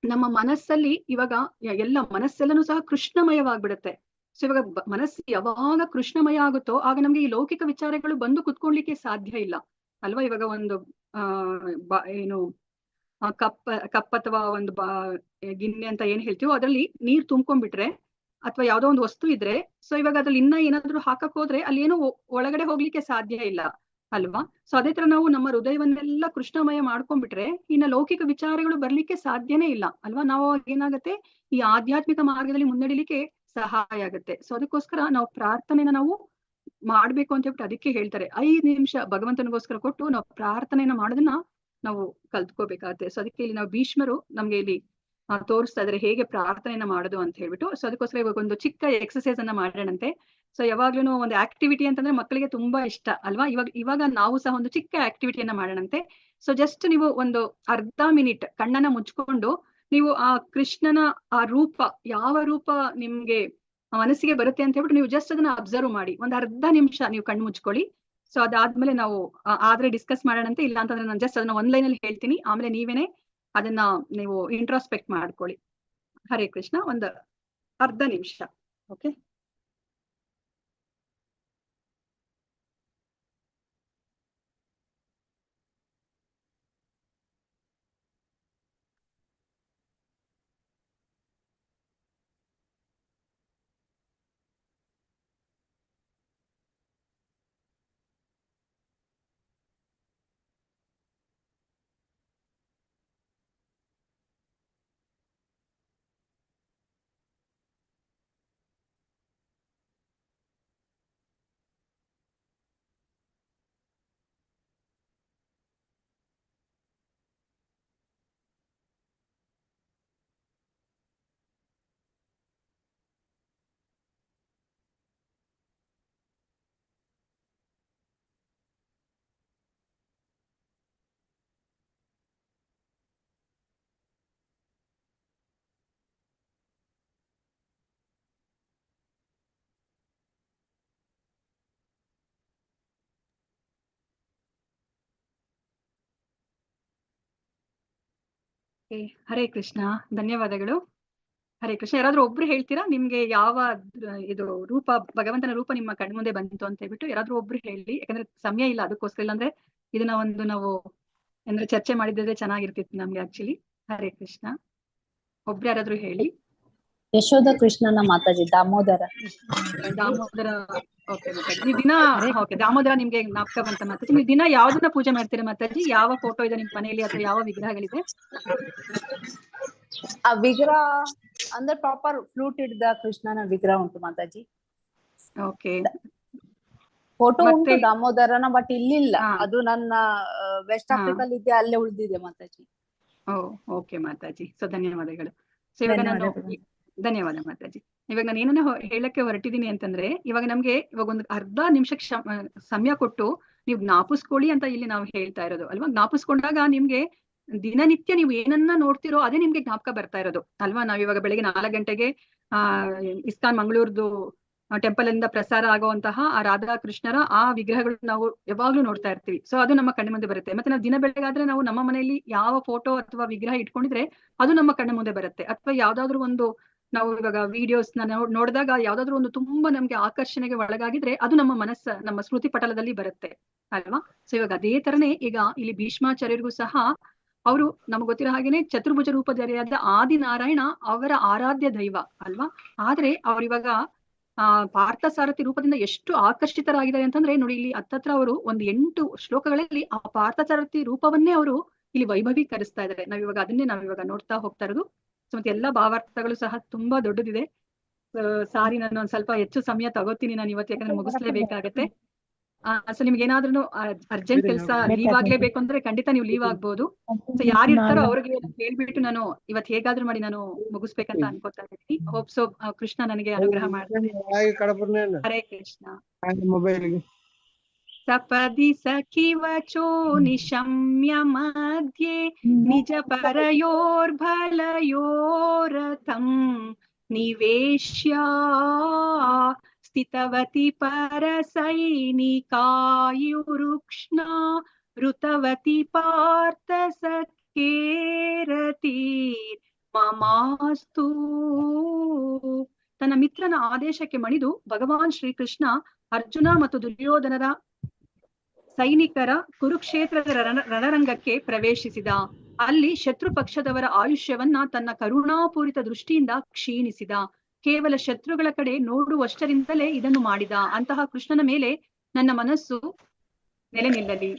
ನಮ್ಮ ಮನಸ್ಸಲ್ಲಿ ಇವಾಗ ಎಲ್ಲ ಮನಸ್ಸೆಲ್ಲನೂ ಸಹ ಕೃಷ್ಣಮಯವಾಗ್ಬಿಡುತ್ತೆ. ಸೊ ಇವಾಗ ಮನಸ್ಸು ಯಾವಾಗ ಕೃಷ್ಣಮಯ ಆಗುತ್ತೋ ಆಗ ನಮ್ಗೆ ಈ ಲೌಕಿಕ ವಿಚಾರಗಳು ಬಂದು ಕುತ್ಕೊಳ್ಲಿಕ್ಕೆ ಸಾಧ್ಯ ಇಲ್ಲ ಅಲ್ವಾ. ಇವಾಗ ಒಂದು ಏನು ಕಪ್ ಅಥವಾ ಒಂದು ಗಿಣ್ಣೆ ಅಂತ ಏನ್ ಹೇಳ್ತೀವೋ ಅದ್ರಲ್ಲಿ ನೀರ್ ತುಂಬ್ಕೊಂಡ್ಬಿಟ್ರೆ ಅಥವಾ ಯಾವ್ದೋ ಒಂದು ವಸ್ತು ಇದ್ರೆ, ಸೊ ಇವಾಗ ಅದ್ರಲ್ಲಿ ಇನ್ನ ಏನಾದ್ರು ಹಾಕಕ್ ಹೋದ್ರೆ ಅಲ್ಲಿ ಏನು ಒಳಗಡೆ ಹೋಗ್ಲಿಕ್ಕೆ ಸಾಧ್ಯ ಇಲ್ಲ ಅಲ್ವಾ. ಸೊ ಅದೇ ತರ ನಾವು ನಮ್ಮ ಹೃದಯವನ್ನೆಲ್ಲ ಕೃಷ್ಣಮಯ ಮಾಡ್ಕೊಂಡ್ಬಿಟ್ರೆ ಇನ್ನ ಲೌಕಿಕ ವಿಚಾರಗಳು ಬರ್ಲಿಕ್ಕೆ ಸಾಧ್ಯನೇ ಇಲ್ಲ ಅಲ್ವಾ. ನಾವು ಏನಾಗತ್ತೆ, ಈ ಆಧ್ಯಾತ್ಮಿಕ ಮಾರ್ಗದಲ್ಲಿ ಮುನ್ನಡಿಲಿಕ್ಕೆ ಸಹಾಯ ಆಗುತ್ತೆ. ಸೊ ಅದಕ್ಕೋಸ್ಕರ ನಾವು ಪ್ರಾರ್ಥನೆನ ನಾವು ಮಾಡ್ಬೇಕು ಅಂತ ಹೇಳ್ಬಿಟ್ಟು ಅದಕ್ಕೆ ಹೇಳ್ತಾರೆ 5 ನಿಮಿಷ ಭಗವಂತನಿಗೋಸ್ಕರ ಕೊಟ್ಟು ನಾವು ಪ್ರಾರ್ಥನೆಯನ್ನ ಮಾಡೋದನ್ನ ನಾವು ಕಲ್ತ್ಕೋಬೇಕಾಗತ್ತೆ. ಸೊ ಅದಕ್ಕೆ ಇಲ್ಲಿ ನಾವು ಭೀಷ್ಮರು ನಮ್ಗೆ ಇಲ್ಲಿ ತೋರಿಸ್ತಾ ಇದಾರೆ ಹೇಗೆ ಪ್ರಾರ್ಥನೆಯನ್ನ ಮಾಡೋದು ಅಂತ ಹೇಳ್ಬಿಟ್ಟು. ಸೊ ಅದಕ್ಕೋಸ್ಕರ ಇವಾಗ ಒಂದು ಚಿಕ್ಕ ಎಕ್ಸರ್ಸೈಸ್ ಅನ್ನ ಮಾಡೋಣಂತೆ. ಸೊ ಯಾವಾಗ್ಲೂ ಒಂದು ಆಕ್ಟಿವಿಟಿ ಅಂತಂದ್ರೆ ಮಕ್ಕಳಿಗೆ ತುಂಬಾ ಇಷ್ಟ ಅಲ್ವಾ. ಇವಾಗ ನಾವು ಸಹ ಒಂದು ಚಿಕ್ಕ ಆಕ್ಟಿವಿಟಿಯನ್ನ ಮಾಡೋಣಂತೆ. ಸೊ ಜಸ್ಟ್ ನೀವು ಒಂದು ಅರ್ಧ ಮಿನಿಟ್ ಕಣ್ಣನ್ನ ಮುಚ್ಕೊಂಡು ನೀವು ಆ ಕೃಷ್ಣನ ಆ ರೂಪ, ಯಾವ ರೂಪ ನಿಮ್ಗೆ ಮನಸ್ಸಿಗೆ ಬರುತ್ತೆ ಅಂತ ಹೇಳ್ಬಿಟ್ಟು ನೀವು ಜಸ್ಟ್ ಅದನ್ನ ಅಬ್ಸರ್ವ್ ಮಾಡಿ ಒಂದ್ ಅರ್ಧ ನಿಮಿಷ ನೀವು ಕಣ್ಣು ಮುಚ್ಕೊಳ್ಳಿ. ಸೊ ಅದಾದ್ಮೇಲೆ ನಾವು ಆದ್ರೆ ಡಿಸ್ಕಸ್ ಮಾಡೋಣಂತೆ. ಇಲ್ಲ ಅಂತಂದ್ರೆ ನಾನು ಜಸ್ಟ್ ಅದನ್ನ ಒಂದ್ ಲೈನ್ ಅಲ್ಲಿ ಹೇಳ್ತೀನಿ, ಆಮೇಲೆ ನೀವೇನೆ ಅದನ್ನ ನೀವು ಇಂಟ್ರಾಸ್ಪೆಕ್ಟ್ ಮಾಡ್ಕೊಳ್ಳಿ. ಹರೇ ಕೃಷ್ಣ. ಒಂದು ಅರ್ಧ ನಿಮಿಷ. ಓಕೆ. ಹರೇ ಕೃಷ್ಣ. ಧನ್ಯವಾದಗಳು. ಹರೇ ಕೃಷ್ಣ. ಯಾರಾದ್ರೂ ಒಬ್ರು ಹೇಳ್ತೀರಾ ನಿಮ್ಗೆ ಯಾವ ಇದು ರೂಪ, ಭಗವಂತನ ರೂಪ ನಿಮ್ಮ ಕಣ್ಮುಂದೆ ಬಂತು ಅಂತ ಹೇಳ್ಬಿಟ್ಟು ಯಾರಾದ್ರೂ ಒಬ್ರು ಹೇಳಿ. ಯಾಕಂದ್ರೆ ಸಮಯ ಇಲ್ಲ ಅದಕ್ಕೋಸ್ಕರ. ಇಲ್ಲಾಂದ್ರೆ ಇದನ್ನ ಒಂದು ನಾವು ಅಂದ್ರೆ ಚರ್ಚೆ ಮಾಡಿದ್ರೆ ಚೆನ್ನಾಗಿರ್ತಿತ್ತು ನಮ್ಗೆ ಆಕ್ಚುಲಿ. ಹರೇ ಕೃಷ್ಣ. ಒಬ್ರು ಯಾರಾದ್ರೂ ಹೇಳಿ. ಯಶೋಧ ಕೃಷ್ಣನ ಮಾತಾಜಿ. ದಾಮೋದರ. ಓಕೆ ಮಾತಾಜಿ. ನೀವು ದಿನ ಓಕೆ ದಾಮೋದರ ನಿಮ್ಗೆ ಜ್ಞಾಪಕ ಬಂತ ಮಾತಾಜಿ? ನೀವು ದಿನ ಯಾವ್ದನ್ನ ಪೂಜೆ ಮಾಡ್ತೀರಾ ಮಾತಾಜಿ? ಯಾವ ಫೋಟೋ ಇದೆ ನಿಮ್ ಮನೆಯಲ್ಲಿ ಅಥವಾ ಯಾವ ವಿಗ್ರಹಗಳಿದೆ? ಆ ವಿಗ್ರಹ ಅಂದ್ರೆ ಪ್ರಾಪರ್ ಫ್ಲೂಟ್ ಹಿಡ್ದ ಕೃಷ್ಣನ ವಿಗ್ರಹ ಉಂಟು ಮಾತಾಜಿ. ಓಕೆ. ಫೋಟೋ ಉಂಟು ದಾಮೋದರನ, ಬಟ್ ಇಲ್ಲಿಲ್ಲ. ಅದು ನನ್ನ ವೆಸ್ಟ್ ಆಫ್ರಿಕಲ್ ಇದೆ, ಅಲ್ಲೇ ಉಳಿದಿದೆ ಮಾತಾಜಿ. ಓಕೆ ಮಾತಾಜಿ. ಸೊ ಧನ್ಯವಾದಗಳು. ಸೊ ಇವಾಗ ನಾನು ಧನ್ಯವಾದ ಮಾತಾಜಿ. ಇವಾಗ ನಾನು ಏನನ್ನ ಹೇಳಕ್ಕೆ ಹೊರಟಿದ್ದೀನಿ ಅಂತಂದ್ರೆ, ಇವಾಗ ನಮ್ಗೆ ಇವಾಗ ಒಂದು ಅರ್ಧ ನಿಮಿಷಕ್ಕೆ ಸಮಯ ಕೊಟ್ಟು ನೀವು ಜ್ಞಾಪಿಸ್ಕೊಳ್ಳಿ ಅಂತ ಇಲ್ಲಿ ನಾವು ಹೇಳ್ತಾ ಇರೋದು ಅಲ್ವಾ. ಜ್ಞಾಪಿಸ್ಕೊಂಡಾಗ ನಿಮ್ಗೆ ದಿನನಿತ್ಯ ನೀವು ಏನನ್ನ ನೋಡ್ತಿರೋ ಅದೇ ನಿಮ್ಗೆ ಜ್ಞಾಪಕ ಬರ್ತಾ ಇರೋದು ಅಲ್ವಾ. ನಾವ್ ಇವಾಗ ಬೆಳಿಗ್ಗೆ 4 ಗಂಟೆಗೆ ಇಸ್ಕಾನ್ ಮಂಗಳೂರ್ದು ಟೆಂಪಲ್ ಇಂದ ಪ್ರಸಾರ ಆಗುವಂತಹ ಆ ರಾಧಾ ಕೃಷ್ಣರ ಆ ವಿಗ್ರಹಗಳು ನಾವು ಯಾವಾಗ್ಲೂ ನೋಡ್ತಾ ಇರ್ತೀವಿ. ಸೊ ಅದು ನಮ್ಮ ಕಣ್ಣ ಮುಂದೆ ಬರುತ್ತೆ. ಮತ್ತೆ ನಾವು ದಿನ ಬೆಳಗಾದ್ರೆ ನಾವು ನಮ್ಮ ಮನೆಯಲ್ಲಿ ಯಾವ ಫೋಟೋ ಅಥವಾ ವಿಗ್ರಹ ಇಟ್ಕೊಂಡಿದ್ರೆ ಅದು ನಮ್ಮ ಕಣ್ಣ ಮುಂದೆ ಬರುತ್ತೆ. ಅಥವಾ ಯಾವ್ದಾದ್ರು ಒಂದು ನಾವು ಇವಾಗ ವಿಡಿಯೋಸ್ ನೋಡಿದಾಗ ಯಾವ್ದಾದ್ರು ಒಂದು ತುಂಬಾ ನಮ್ಗೆ ಆಕರ್ಷಣೆಗೆ ಒಳಗಾಗಿದ್ರೆ ಅದು ನಮ್ಮ ಸ್ಮೃತಿ ಪಟಲದಲ್ಲಿ ಬರುತ್ತೆ ಅಲ್ವಾ. ಸೊ ಇವಾಗ ಅದೇ ತರನೇ ಈಗ ಇಲ್ಲಿ ಭೀಷ್ಮಾಚಾರ್ಯರಿಗೂ ಸಹ ಅವರು ನಮ್ಗೆ ಗೊತ್ತಿರೋ ಹಾಗೇನೆ ಚತುರ್ಭುಜ ರೂಪಧಾರಿಯಾದ ಆದಿನಾರಾಯಣ ಅವರ ಆರಾಧ್ಯ ದೈವ ಅಲ್ವಾ. ಆದ್ರೆ ಅವ್ರಿವಾಗ ಪಾರ್ಥಸಾರಥಿ ರೂಪದಿಂದ ಎಷ್ಟು ಆಕರ್ಷಿತರಾಗಿದ್ದಾರೆ ಅಂತಂದ್ರೆ ನೋಡಿ, ಇಲ್ಲಿ ಹತ್ತತ್ರ ಅವರು ಒಂದು 8 ಶ್ಲೋಕಗಳಲ್ಲಿ ಆ ಪಾರ್ಥಸಾರಥಿ ರೂಪವನ್ನೇ ಅವರು ಇಲ್ಲಿ ವೈಭವೀಕರಿಸ್ತಾ ಇದ್ದಾರೆ. ನಾವಿವಾಗ ಅದನ್ನೇ ನಾವಿವಾಗ ನೋಡ್ತಾ ಹೋಗ್ತಾ ಇರೋದು. ಸೊ ಮತ್ತೆ ಎಲ್ಲಾ ಭಾವಾರ್ಥಗಳು ಸಹ ತುಂಬಾ ದೊಡ್ಡದಿದೆ. ಸಾರಿ, ನಾನು ಒಂದ್ ಸ್ವಲ್ಪ ಹೆಚ್ಚು ಸಮಯ ತಗೋತೀನಿ ನಾನು ಇವತ್ತು, ಯಾಕಂದ್ರೆ ಮುಗಿಸ್ಲೇಬೇಕಾಗತ್ತೆ. ಸೊ ನಿಮ್ಗೆ ಏನಾದ್ರೂ ಅರ್ಜೆಂಟ್ ಕೆಲಸ ಲೀವ್ ಆಗ್ಲೇಬೇಕು ಅಂದ್ರೆ ಖಂಡಿತ ನೀವು ಲೀವ್ ಆಗ್ಬೋದು. ಸೊ ಯಾರಿರ್ತಾರೋ ಅವ್ರಿಗೆ ಹೇಳ್ಬಿಟ್ಟು ನಾನು ಇವತ್ತು ಹೇಗಾದ್ರೂ ಮಾಡಿ ನಾನು ಮುಗಿಸ್ಬೇಕಂತ ಅನ್ಕೋತಾ ಇದ್ದೀನಿ. ಹೋಪ್ ಸೊ ಕೃಷ್ಣ ನನಗೆ ಅನುಗ್ರಹ ಮಾಡ್ತಾನೆ. ಹರೇ ಕೃಷ್ಣ. ಸಪದಿ ಸಖಿವಚೋ ನಿಶಮ್ಯ ಮಧ್ಯೆ ನಿಜ ಪರಯೋರ್ಭಲಯೋರಥಂ ನಿವೇಶ್ಯ ಸ್ಥಿತವತಿ ಪರಸೈನಿಕಾಯುರುಕ್ಷ್ಣ ಋತವತಿ ಪಾರ್ಥ ಸಖೇರತೀರ್ ಮಮಾಸ್ತು. ತನ್ನ ಮಿತ್ರನ ಆದೇಶಕ್ಕೆ ಮಣಿದು ಭಗವಾನ್ ಶ್ರೀಕೃಷ್ಣ ಅರ್ಜುನ ಮತ್ತು ದುರ್ಯೋಧನರ ಸೈನಿಕರ ಕುರುಕ್ಷೇತ್ರದ ರಣರಂಗಕ್ಕೆ ಪ್ರವೇಶಿಸಿದ. ಅಲ್ಲಿ ಶತ್ರು ಪಕ್ಷದವರ ಆಯುಷ್ಯವನ್ನ ತನ್ನ ಕರುಣಾಪೂರಿತ ದೃಷ್ಟಿಯಿಂದ ಕ್ಷೀಣಿಸಿದ. ಕೇವಲ ಶತ್ರುಗಳ ಕಡೆ ನೋಡುವಷ್ಟರಿಂದಲೇ ಇದನ್ನು ಮಾಡಿದ. ಅಂತಹ ಕೃಷ್ಣನ ಮೇಲೆ ನನ್ನ ಮನಸ್ಸು ನೆಲೆ ನಿಲ್ಲಲಿ.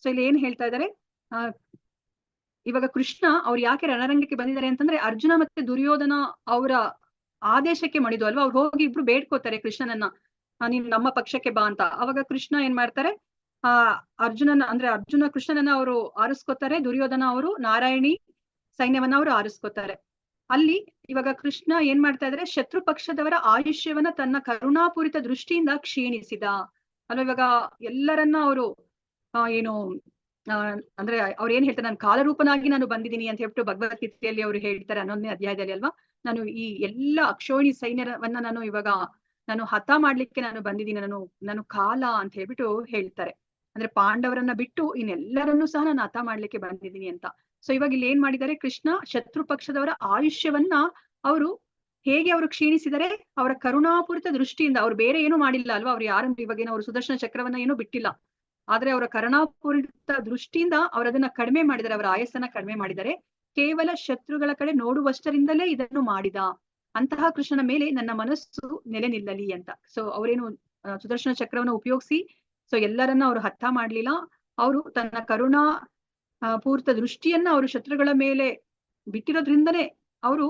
ಸೊ ಇಲ್ಲಿ ಏನ್ ಹೇಳ್ತಾ ಇದ್ದಾರೆ, ಇವಾಗ ಕೃಷ್ಣ ಅವ್ರು ಯಾಕೆ ರಣರಂಗಕ್ಕೆ ಬಂದಿದ್ದಾರೆ ಅಂತಂದ್ರೆ ಅರ್ಜುನ ಮತ್ತೆ ದುರ್ಯೋಧನ ಅವರ ಆದೇಶಕ್ಕೆ ಮಣಿದು ಅಲ್ವಾ. ಅವ್ರು ಹೋಗಿ ಇಬ್ರು ಬೇಡ್ಕೋತಾರೆ ಕೃಷ್ಣನನ್ನ, ನೀನ್ ನಮ್ಮ ಪಕ್ಷಕ್ಕೆ ಬಾ ಅಂತ. ಅವಾಗ ಕೃಷ್ಣ ಏನ್ ಮಾಡ್ತಾರೆ, ಅರ್ಜುನ ಕೃಷ್ಣನನ್ನ ಅವರು ಆರಿಸ್ಕೋತಾರೆ, ದುರ್ಯೋಧನ ಅವರು ನಾರಾಯಣಿ ಸೈನ್ಯವನ್ನ ಅವರು ಆರಿಸ್ಕೋತಾರೆ. ಅಲ್ಲಿ ಇವಾಗ ಕೃಷ್ಣ ಏನ್ ಮಾಡ್ತಾ ಇದಾರೆ, ಶತ್ರು ಪಕ್ಷದವರ ಆಯುಷ್ಯವನ್ನ ತನ್ನ ಕರುಣಾಪೂರಿತ ದೃಷ್ಟಿಯಿಂದ ಕ್ಷೀಣಿಸಿದ ಅಲ್ವಾ. ಇವಾಗ ಎಲ್ಲರನ್ನ ಅವರು ಏನು ಅಂದ್ರೆ ಅವ್ರು ಏನ್ ಹೇಳ್ತಾರೆ, ನಾನು ಕಾಲರೂಪನಾಗಿ ನಾನು ಬಂದಿದ್ದೀನಿ ಅಂತ ಹೇಳ್ಬಿಟ್ಟು ಭಗವದ್ಗೀತೆಯಲ್ಲಿ ಅವರು ಹೇಳ್ತಾರೆ 11ನೇ ಅಧ್ಯಾಯದಲ್ಲಿ ಅಲ್ವಾ. ನಾನು ಈ ಎಲ್ಲ ಅಕ್ಷೋಣಿ ಸೈನ್ಯವನ್ನ ನಾನು ಹತ ಮಾಡ್ಲಿಕ್ಕೆ ನಾನು ಬಂದಿದ್ದೀನಿ, ನಾನು ಕಾಲ ಅಂತ ಹೇಳ್ಬಿಟ್ಟು ಹೇಳ್ತಾರೆ. ಅಂದ್ರೆ ಪಾಂಡವರನ್ನ ಬಿಟ್ಟು ಇನ್ನೆಲ್ಲರನ್ನೂ ಸಹ ನಾನು ಹತ ಮಾಡ್ಲಿಕ್ಕೆ ಬಂದಿದ್ದೀನಿ ಅಂತ. ಸೊ ಇವಾಗ ಇಲ್ಲಿ ಏನ್ ಮಾಡಿದ್ದಾರೆ, ಕೃಷ್ಣ ಶತ್ರು ಪಕ್ಷದವರ ಆಯುಷ್ಯವನ್ನ ಅವರು ಹೇಗೆ ಅವರು ಕ್ಷೀಣಿಸಿದರೆ, ಅವರ ಕರುಣಾಪೂರಿತ ದೃಷ್ಟಿಯಿಂದ. ಅವ್ರು ಬೇರೆ ಏನು ಮಾಡಿಲ್ಲ ಅಲ್ವಾ, ಅವ್ರು ಯಾರನ್ನು ಇವಾಗೇನೋ ಅವರು ಸುದರ್ಶನ ಚಕ್ರವನ್ನ ಏನೂ ಬಿಟ್ಟಿಲ್ಲ, ಆದ್ರೆ ಅವರ ಕರುಣಾಪೂರಿತ ದೃಷ್ಟಿಯಿಂದ ಅವರದನ್ನ ಕಡಿಮೆ ಮಾಡಿದ್ದಾರೆ, ಅವರ ಆಯಸ್ಸನ್ನ ಕಡಿಮೆ ಮಾಡಿದ್ದಾರೆ. ಕೇವಲ ಶತ್ರುಗಳ ಕಡೆ ನೋಡುವಷ್ಟರಿಂದಲೇ ಇದನ್ನು ಮಾಡಿದ. ಅಂತಹ ಕೃಷ್ಣನ ಮೇಲೆ ನನ್ನ ಮನಸ್ಸು ನೆಲೆ ನಿಲ್ಲಲಿ ಅಂತ. ಸೊ ಅವರೇನು ಸುದರ್ಶನ ಚಕ್ರವನ್ನ ಉಪಯೋಗಿಸಿ ಸೊ ಎಲ್ಲರನ್ನ ಅವರು ಹತ ಮಾಡ್ಲಿಲ್ಲ. ಅವರು ತನ್ನ ಕರುಣಾ ಪೂರ್ತ ದೃಷ್ಟಿಯನ್ನ ಅವರು ಶತ್ರುಗಳ ಮೇಲೆ ಬಿಟ್ಟಿರೋದ್ರಿಂದನೇ ಅವರು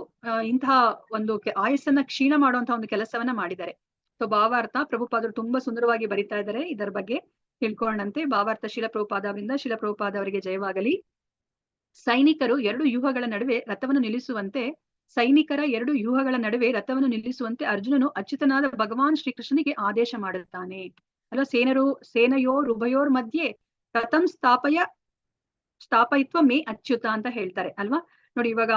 ಇಂತಹ ಒಂದು ಆಯಸ್ಸನ್ನ ಕ್ಷೀಣ ಮಾಡುವಂತಹ ಒಂದು ಕೆಲಸವನ್ನ ಮಾಡಿದ್ದಾರೆ. ಸೊ ಭಾವಾರ್ಥ ಪ್ರಭುಪಾದರು ತುಂಬಾ ಸುಂದರವಾಗಿ ಬರಿತಾ ಇದ್ದಾರೆ. ಇದರ ಬಗ್ಗೆ ತಿಳ್ಕೊಂಡಂತೆ ಭಾವಾರ್ಥ ಶಿಲಪ್ರಭುಪಾದ ಅವರಿಂದ, ಶಿಲಪ್ರಭುಪಾದ ಅವರಿಗೆ ಜಯವಾಗಲಿ. ಸೈನಿಕರ ಎರಡು ವ್ಯೂಹಗಳ ನಡುವೆ ರಥವನ್ನು ನಿಲ್ಲಿಸುವಂತೆ ಅರ್ಜುನನು ಅಚ್ಯುತನಾದ ಭಗವಾನ್ ಶ್ರೀಕೃಷ್ಣನಿಗೆ ಆದೇಶ ಮಾಡುತ್ತಾನೆ ಅಲ್ವಾ. ಸೇನಯೋರುಭಯೋರ್ ಮಧ್ಯೆ ರಥಂ ಸ್ಥಾಪಯಿತ್ವ ಮೇ ಅಚ್ಯುತ ಅಂತ ಹೇಳ್ತಾರೆ ಅಲ್ವಾ. ನೋಡಿ ಇವಾಗ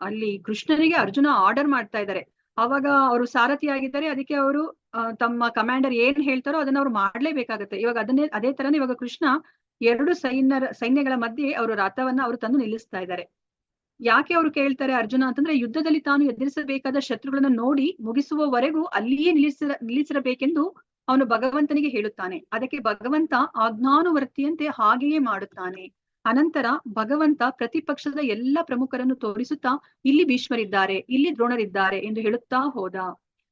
ಅಲ್ಲಿ ಕೃಷ್ಣನಿಗೆ ಅರ್ಜುನ ಆರ್ಡರ್ ಮಾಡ್ತಾ ಇದ್ದಾರೆ. ಅವಾಗ ಅವರು ಸಾರಥಿ ಆಗಿದ್ದಾರೆ, ಅದಕ್ಕೆ ಅವರು ತಮ್ಮ ಕಮಾಂಡರ್ ಏನ್ ಹೇಳ್ತಾರೋ ಅದನ್ನ ಅವ್ರು ಮಾಡ್ಲೇಬೇಕಾಗತ್ತೆ. ಇವಾಗ ಅದೇ ತರನೇ ಇವಾಗ ಕೃಷ್ಣ ಎರಡು ಸೈನ್ಯಗಳ ಮಧ್ಯೆ ಅವರು ರಥವನ್ನ ಅವರು ತಂದು ನಿಲ್ಲಿಸ್ತಾ ಇದ್ದಾರೆ. ಯಾಕೆ ಅವರು ಕೇಳ್ತಾರೆ ಅರ್ಜುನ ಅಂತಂದ್ರೆ, ಯುದ್ಧದಲ್ಲಿ ತಾನು ಎದುರಿಸಬೇಕಾದ ಶತ್ರುಗಳನ್ನ ನೋಡಿ ಮುಗಿಸುವವರೆಗೂ ಅಲ್ಲಿಯೇ ನಿಲ್ಲಿಸಿರಬೇಕೆಂದು ಅವನು ಭಗವಂತನಿಗೆ ಹೇಳುತ್ತಾನೆ. ಅದಕ್ಕೆ ಭಗವಂತ ಆಜ್ಞಾನುವರ್ತಿಯಂತೆ ಹಾಗೆಯೇ ಮಾಡುತ್ತಾನೆ. ಅನಂತರ ಭಗವಂತ ಪ್ರತಿಪಕ್ಷದ ಎಲ್ಲ ಪ್ರಮುಖರನ್ನು ತೋರಿಸುತ್ತಾ ಇಲ್ಲಿ ಭೀಷ್ಮರಿದ್ದಾರೆ, ಇಲ್ಲಿ ದ್ರೋಣರಿದ್ದಾರೆ ಎಂದು ಹೇಳುತ್ತಾ ಹೋದ.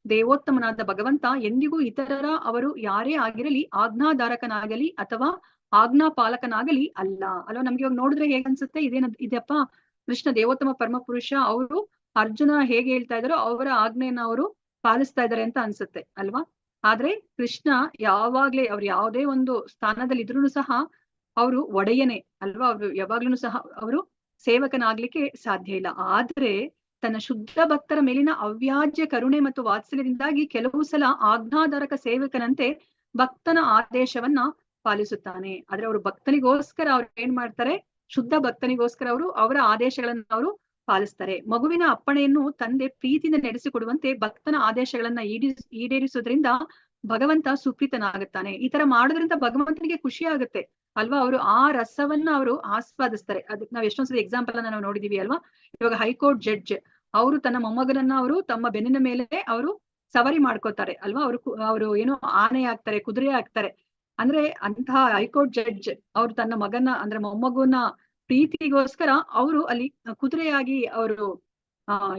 ದೇವೋತ್ತಮನಾದ ಭಗವಂತ ಎಂದಿಗೂ ಇತರರ ಅವರು ಯಾರೇ ಆಗಿರಲಿ ಆಜ್ಞಾಧಾರಕನಾಗಲಿ ಅಥವಾ ಆಜ್ಞಾಪಾಲಕನಾಗಲಿ ಅಲ್ಲ ಅಲ್ವಾ. ನಮ್ಗೆ ಇವಾಗ ನೋಡಿದ್ರೆ ಹೇಗನ್ಸುತ್ತೆ, ಇದಪ್ಪ ಕೃಷ್ಣ ದೇವೋತ್ತಮ ಪರಮ ಪುರುಷ, ಅವರು ಅರ್ಜುನ ಹೇಗೆ ಹೇಳ್ತಾ ಇದಾರೋ ಅವರ ಆಜ್ಞೆಯನ್ನ ಅವರು ಪಾಲಿಸ್ತಾ ಇದ್ದಾರೆ ಅಂತ ಅನ್ಸುತ್ತೆ ಅಲ್ವಾ. ಆದ್ರೆ ಕೃಷ್ಣ ಯಾವಾಗ್ಲೇ ಅವ್ರು ಯಾವುದೇ ಒಂದು ಸ್ಥಾನದಲ್ಲಿ ಇದ್ರೂ ಸಹ ಅವರು ಒಡೆಯನೇ ಅಲ್ವಾ. ಅವರು ಯಾವಾಗ್ಲೂ ಸಹ ಅವರು ಸೇವಕನಾಗ್ಲಿಕ್ಕೆ ಸಾಧ್ಯ ಇಲ್ಲ. ಆದ್ರೆ ತನ್ನ ಶುದ್ಧ ಭಕ್ತರ ಮೇಲಿನ ಅವ್ಯಾಜ್ಯ ಕರುಣೆ ಮತ್ತು ವಾತ್ಸಲ್ಯದಿಂದಾಗಿ ಕೆಲವು ಸಲ ಆಜ್ಞಾಧಾರಕ ಸೇವಕನಂತೆ ಭಕ್ತನ ಆದೇಶವನ್ನ ಪಾಲಿಸುತ್ತಾನೆ. ಆದ್ರೆ ಅವರು ಭಕ್ತನಿಗೋಸ್ಕರ ಅವ್ರು ಏನ್ ಮಾಡ್ತಾರೆ, ಶುದ್ಧ ಭಕ್ತನಿಗೋಸ್ಕರ ಅವರ ಆದೇಶಗಳನ್ನ ಅವರು ಪಾಲಿಸ್ತಾರೆ. ಮಗುವಿನ ಅಪ್ಪಣೆಯನ್ನು ತಂದೆ ಪ್ರೀತಿಯಿಂದ ನಡೆಸಿಕೊಡುವಂತೆ ಭಕ್ತನ ಆದೇಶಗಳನ್ನ ಈಡೇರಿಸೋದ್ರಿಂದ ಭಗವಂತ ಸುಪ್ರೀತನಾಗುತ್ತಾನೆ. ಈ ತರ ಮಾಡೋದ್ರಿಂದ ಭಗವಂತನಿಗೆ ಖುಷಿ ಆಗುತ್ತೆ ಅಲ್ವಾ. ಅವರು ಆ ರಸವನ್ನ ಅವರು ಆಸ್ವಾದಿಸ್ತಾರೆ. ಅದಕ್ಕೆ ನಾವು ಎಷ್ಟೊಂದ್ಸರಿ ಎಕ್ಸಾಂಪಲ್ ಅನ್ನ ನಾವು ನೋಡಿದೀವಿ ಅಲ್ವಾ. ಇವಾಗ ಹೈಕೋರ್ಟ್ ಜಡ್ಜ್ ಅವರು ತನ್ನ ಮೊಮ್ಮಗನನ್ನ ಅವರು ತಮ್ಮ ಬೆನ್ನಿನ ಮೇಲೆ ಅವರು ಸವಾರಿ ಮಾಡ್ಕೋತಾರೆ ಅಲ್ವಾ. ಅವರು ಏನೋ ಆನೆ ಆಗ್ತಾರೆ, ಕುದುರೆ ಆಗ್ತಾರೆ. ಅಂದ್ರೆ ಅಂತಹ ಹೈಕೋರ್ಟ್ ಜಡ್ಜ್ ಅವ್ರು ತನ್ನ ಮಗನ ಅಂದ್ರೆ ಮೊಮ್ಮಗುನ ಪ್ರೀತಿಗೋಸ್ಕರ ಅವರು ಅಲ್ಲಿ ಕುದುರೆಯಾಗಿ ಅವರು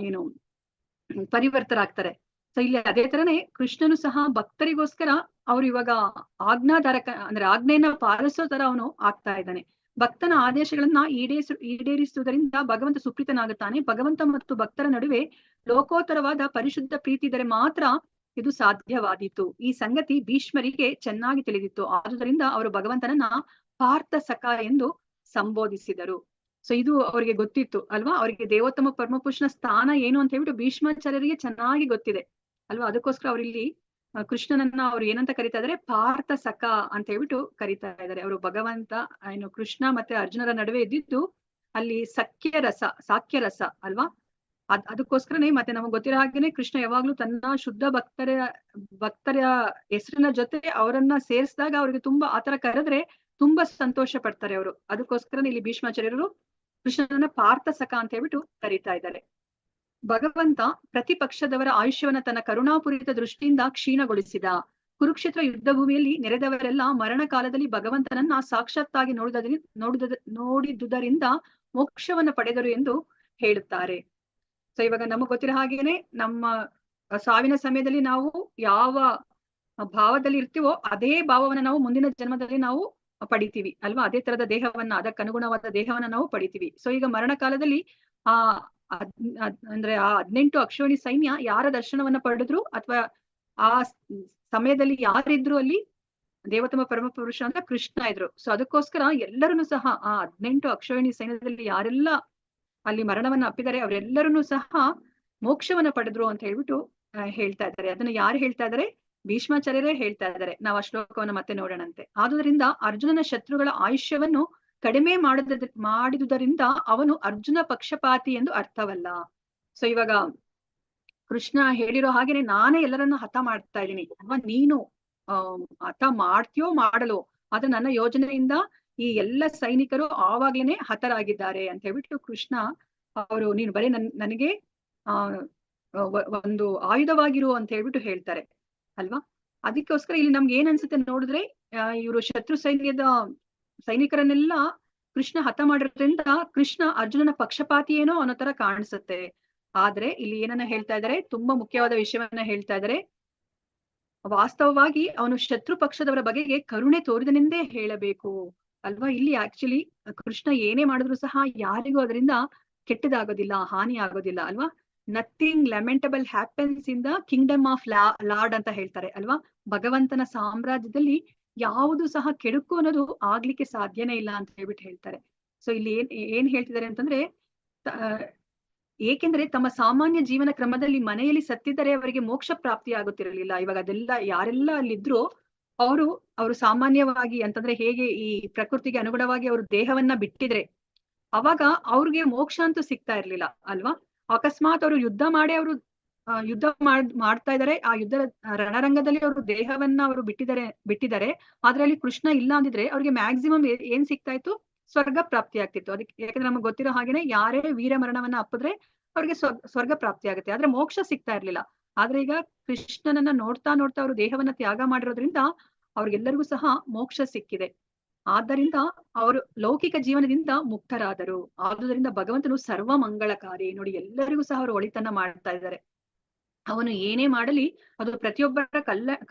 ಏನು ಪರಿವರ್ತರಾಗ್ತಾರೆ. ಸೊ ಇಲ್ಲಿ ಅದೇ ತರನೇ ಕೃಷ್ಣನು ಸಹ ಭಕ್ತರಿಗೋಸ್ಕರ ಅವ್ರು ಇವಾಗ ಆಜ್ಞಾಧಾರಕ ಅಂದ್ರೆ ಆಜ್ಞೆಯನ್ನ ಪಾಲಿಸೋ ತರ ಅವನು ಆಗ್ತಾ ಇದ್ದಾನೆ. ಭಕ್ತನ ಆದೇಶಗಳನ್ನ ಈಡೇರಿಸುವುದರಿಂದ ಭಗವಂತ ಸುಪ್ರೀತನಾಗುತ್ತಾನೆ. ಭಗವಂತ ಮತ್ತು ಭಕ್ತರ ನಡುವೆ ಲೋಕೋತ್ತರವಾದ ಪರಿಶುದ್ಧ ಪ್ರೀತಿ ಇದ್ದರೆ ಮಾತ್ರ ಇದು ಸಾಧ್ಯವಾದೀತು. ಈ ಸಂಗತಿ ಭೀಷ್ಮರಿಗೆ ಚೆನ್ನಾಗಿ ತಿಳಿದಿತ್ತು. ಆದುದರಿಂದ ಅವರು ಭಗವಂತನನ್ನ ಪಾರ್ಥ ಸಖ ಎಂದು ಸಂಬೋಧಿಸಿದರು. ಸೊ ಇದು ಅವರಿಗೆ ಗೊತ್ತಿತ್ತು ಅಲ್ವಾ. ಅವರಿಗೆ ದೇವೋತ್ತಮ ಪರಮಪುರುಷನ ಸ್ಥಾನ ಏನು ಅಂತ ಹೇಳ್ಬಿಟ್ಟು ಭೀಷ್ಮಾಚಾರ್ಯರಿಗೆ ಚೆನ್ನಾಗಿ ಗೊತ್ತಿದೆ ಅಲ್ವಾ. ಅದಕ್ಕೋಸ್ಕರ ಅವರಿಲ್ಲಿ ಕೃಷ್ಣನನ್ನ ಅವ್ರು ಏನಂತ ಕರಿತಾ ಇದಾರೆ, ಪಾರ್ಥ ಸಖ ಅಂತ ಹೇಳ್ಬಿಟ್ಟು ಕರಿತಾ ಇದ್ದಾರೆ. ಅವರು ಭಗವಂತ ಏನು ಕೃಷ್ಣ ಮತ್ತೆ ಅರ್ಜುನರ ನಡುವೆ ಇದ್ದಿದ್ದು ಅಲ್ಲಿ ಸಾಕ್ಯ ರಸ ಅಲ್ವಾ. ಅದಕ್ಕೋಸ್ಕರನೇ ಮತ್ತೆ ನಮಗೆ ಗೊತ್ತಿರೋ ಹಾಗೇನೆ ಕೃಷ್ಣ ಯಾವಾಗ್ಲೂ ತನ್ನ ಶುದ್ಧ ಭಕ್ತರ ಹೆಸರಿನ ಜೊತೆ ಅವರನ್ನ ಸೇರಿಸಿದಾಗ ಅವ್ರಿಗೆ ತುಂಬಾ ಆತರ ಕರೆದ್ರೆ ತುಂಬಾ ಸಂತೋಷ ಪಡ್ತಾರೆ ಅವರು. ಅದಕ್ಕೋಸ್ಕರ ಇಲ್ಲಿ ಭೀಷ್ಮಾಚಾರ್ಯರು ಕೃಷ್ಣನ ಪಾರ್ಥ ಸಖ ಅಂತ ಹೇಳ್ಬಿಟ್ಟು ಕರೀತಾ ಇದ್ದಾರೆ. ಭಗವಂತ ಪ್ರತಿಪಕ್ಷದವರ ಆಯುಷ್ಯವನ್ನ ತನ್ನ ಕರುಣಾಪೂರಿತ ದೃಷ್ಟಿಯಿಂದ ಕ್ಷೀಣಗೊಳಿಸಿದ. ಕುರುಕ್ಷೇತ್ರ ಯುದ್ಧ ಭೂಮಿಯಲ್ಲಿ ನೆರೆದವರೆಲ್ಲ ಮರಣ ಕಾಲದಲ್ಲಿ ಭಗವಂತನನ್ನ ಸಾಕ್ಷಾತ್ತಾಗಿ ನೋಡಿದುದರಿಂದ ಮೋಕ್ಷವನ್ನ ಪಡೆದರು ಎಂದು ಹೇಳುತ್ತಾರೆ. ಸೊ ಇವಾಗ ನಮಗ್ ಗೊತ್ತಿರೋ ಹಾಗೇನೆ ನಮ್ಮ ಸಾವಿನ ಸಮಯದಲ್ಲಿ ನಾವು ಯಾವ ಭಾವದಲ್ಲಿ ಇರ್ತೀವೋ ಅದೇ ಭಾವವನ್ನ ನಾವು ಮುಂದಿನ ಜನ್ಮದಲ್ಲಿ ನಾವು ಪಡಿತೀವಿ ಅಲ್ವಾ. ಅದೇ ತರದ ದೇಹವನ್ನ, ಅದಕ್ಕನುಗುಣವಾದ ದೇಹವನ್ನ ನಾವು ಪಡಿತೀವಿ. ಸೊ ಈಗ ಮರಣ ಕಾಲದಲ್ಲಿ ಅಂದ್ರೆ 18 ಅಕ್ಷೋಣಿ ಸೈನ್ಯ ಯಾರ ದರ್ಶನವನ್ನ ಪಡೆದ್ರು ಅಥವಾ ಆ ಸಮಯದಲ್ಲಿ ಯಾರಿದ್ರು ಅಲ್ಲಿ ದೇವತಮ ಪರಮ ಪುರುಷ ಅಂತ ಕೃಷ್ಣ ಇದ್ರು. ಸೊ ಅದಕ್ಕೋಸ್ಕರ ಎಲ್ಲರನ್ನು ಸಹ ಆ 18 ಅಕ್ಷೋಹಿಣಿ ಸೈನ್ಯದಲ್ಲಿ ಯಾರೆಲ್ಲ ಅಲ್ಲಿ ಮರಣವನ್ನ ಅಪ್ಪಿದ್ದಾರೆ ಅವರೆಲ್ಲರನ್ನು ಸಹ ಮೋಕ್ಷವನ್ನ ಪಡೆದ್ರು ಅಂತ ಹೇಳ್ಬಿಟ್ಟು ಹೇಳ್ತಾ ಇದ್ದಾರೆ. ಅದನ್ನ ಯಾರು ಹೇಳ್ತಾ ಇದ್ದಾರೆ? ಭೀಷ್ಮಾಚಾರ್ಯರೇ ಹೇಳ್ತಾ ಇದ್ದಾರೆ. ನಾವು ಆ ಶ್ಲೋಕವನ್ನ ಮತ್ತೆ ನೋಡೋಣಂತೆ. ಆದುದರಿಂದ ಅರ್ಜುನನ ಶತ್ರುಗಳ ಆಯುಷ್ಯವನ್ನು ಕಡಿಮೆ ಮಾಡಿದುದರಿಂದ ಅವನು ಅರ್ಜುನ ಪಕ್ಷಪಾತಿ ಎಂದು ಅರ್ಥವಲ್ಲ. ಸೊ ಇವಾಗ ಕೃಷ್ಣ ಹೇಳಿರೋ ಹಾಗೇನೆ ನಾನೇ ಎಲ್ಲರನ್ನ ಹತ ಮಾಡ್ತಾ ಇದ್ದೀನಿ ಅಥವಾ ನೀನು ಹತ ಮಾಡ್ತೀಯೋ ಮಾಡಲು, ಆದ್ರೆ ನನ್ನ ಯೋಜನೆಯಿಂದ ಈ ಎಲ್ಲ ಸೈನಿಕರು ಆವಾಗ್ಲೇನೆ ಹತರಾಗಿದ್ದಾರೆ ಅಂತ ಹೇಳ್ಬಿಟ್ಟು ಕೃಷ್ಣ ಅವರು ನೀನು ಬರೀ ನನಗೆ ಒಂದು ಆಯುಧವಾಗಿರು ಅಂತ ಹೇಳ್ಬಿಟ್ಟು ಹೇಳ್ತಾರೆ ಅಲ್ವಾ. ಅದಕ್ಕೋಸ್ಕರ ಇಲ್ಲಿ ನಮ್ಗೆ ಏನ್ ಅನ್ಸುತ್ತೆ ನೋಡಿದ್ರೆ ಇವರು ಶತ್ರು ಸೈನಿಕರನ್ನೆಲ್ಲ ಕೃಷ್ಣ ಹತ ಮಾಡಿರೋದ್ರಿಂದ ಕೃಷ್ಣ ಅರ್ಜುನನ ಪಕ್ಷಪಾತಿ ಏನೋ ಅನ್ನೋ ತರ ಕಾಣಿಸುತ್ತೆ. ಆದ್ರೆ ಇಲ್ಲಿ ಏನನ್ನ ಹೇಳ್ತಾ ಇದ್ದಾರೆ, ತುಂಬಾ ಮುಖ್ಯವಾದ ವಿಷಯವನ್ನ ಹೇಳ್ತಾ ಇದ್ದಾರೆ. ವಾಸ್ತವವಾಗಿ ಅವನು ಶತ್ರು ಪಕ್ಷದವರ ಬಗೆಗೆ ಕರುಣೆ ತೋರಿದನೆಂದೇ ಹೇಳಬೇಕು ಅಲ್ವಾ. ಇಲ್ಲಿ ಆಕ್ಚುಲಿ ಕೃಷ್ಣ ಏನೇ ಮಾಡಿದ್ರು ಸಹ ಯಾರಿಗೂ ಅದರಿಂದ ಕೆಟ್ಟದಾಗೋದಿಲ್ಲ, ಹಾನಿ ಆಗೋದಿಲ್ಲ ಅಲ್ವಾ. Nothing lamentable happens in the kingdom of Lord ಅಂತ ಹೇಳ್ತಾರೆ ಅಲ್ವಾ. ಭಗವಂತನ ಸಾಮ್ರಾಜ್ಯದಲ್ಲಿ ಯಾವುದು ಸಹ ಕೆಡುಕು ಅನ್ನೋದು ಆಗ್ಲಿಕ್ಕೆ ಸಾಧ್ಯನೇ ಇಲ್ಲ ಅಂತ ಹೇಳ್ಬಿಟ್ಟು ಹೇಳ್ತಾರೆ. ಸೊ ಇಲ್ಲಿ ಏನ್ ಹೇಳ್ತಿದ್ದಾರೆ ಅಂತಂದ್ರೆ, ಏಕೆಂದ್ರೆ ತಮ್ಮ ಸಾಮಾನ್ಯ ಜೀವನ ಕ್ರಮದಲ್ಲಿ ಮನೆಯಲ್ಲಿ ಸತ್ತಿದ್ದರೆ ಅವರಿಗೆ ಮೋಕ್ಷ ಪ್ರಾಪ್ತಿ ಆಗುತ್ತಿರಲಿಲ್ಲ. ಇವಾಗ ಅದೆಲ್ಲ ಯಾರೆಲ್ಲ ಅಲ್ಲಿದ್ರು ಅವರು ಸಾಮಾನ್ಯವಾಗಿ ಅಂತಂದ್ರೆ ಹೇಗೆ ಈ ಪ್ರಕೃತಿಗೆ ಅನುಗುಣವಾಗಿ ಅವರು ದೇಹವನ್ನ ಬಿಟ್ಟಿದ್ರೆ ಅವಾಗ ಅವ್ರಿಗೆ ಮೋಕ್ಷ ಅಂತೂ ಸಿಗ್ತಾ ಇರ್ಲಿಲ್ಲ ಅಲ್ವಾ. ಅಕಸ್ಮಾತ್ ಅವರು ಯುದ್ಧ ಮಾಡ್ತಾ ಇದಾರೆ, ಆ ಯುದ್ಧ ರಣರಂಗದಲ್ಲಿ ಅವರು ದೇಹವನ್ನ ಅವರು ಬಿಟ್ಟಿದ್ದಾರೆ. ಅದ್ರಲ್ಲಿ ಕೃಷ್ಣ ಇಲ್ಲ ಅಂದಿದ್ರೆ ಅವ್ರಿಗೆ ಮ್ಯಾಕ್ಸಿಮಮ್ ಏನ್ ಸಿಗ್ತಾ ಇತ್ತು? ಸ್ವರ್ಗ ಪ್ರಾಪ್ತಿ ಆಗ್ತಿತ್ತು. ಅದಕ್ಕೆ ಯಾಕಂದ್ರೆ ನಮ್ಗೆ ಗೊತ್ತಿರೋ ಹಾಗೇನೆ ಯಾರೇ ವೀರ ಮರಣವನ್ನ ಅಪ್ಪಿದ್ರೆ ಅವ್ರಿಗೆ ಸ್ವರ್ಗ ಪ್ರಾಪ್ತಿ ಆಗುತ್ತೆ, ಆದ್ರೆ ಮೋಕ್ಷ ಸಿಗ್ತಾ ಇರ್ಲಿಲ್ಲ. ಆದ್ರೆ ಈಗ ಕೃಷ್ಣನನ್ನ ನೋಡ್ತಾ ಅವರು ದೇಹವನ್ನ ತ್ಯಾಗ ಮಾಡಿರೋದ್ರಿಂದ ಅವ್ರಿಗೆಲ್ಲರಿಗೂ ಸಹ ಮೋಕ್ಷ ಸಿಕ್ಕಿದೆ. ಆದ್ದರಿಂದ ಅವರು ಲೌಕಿಕ ಜೀವನದಿಂದ ಮುಕ್ತರಾದರು. ಆದುದರಿಂದ ಭಗವಂತನು ಸರ್ವ ಮಂಗಳಕಾರಿ. ನೋಡಿ, ಎಲ್ಲರಿಗೂ ಸಹ ಅವರು ಒಳಿತನ್ನ ಮಾಡ್ತಾ ಇದ್ದಾರೆ. ಅವನು ಏನೇ ಮಾಡಲಿ ಅದು ಪ್ರತಿಯೊಬ್ಬರ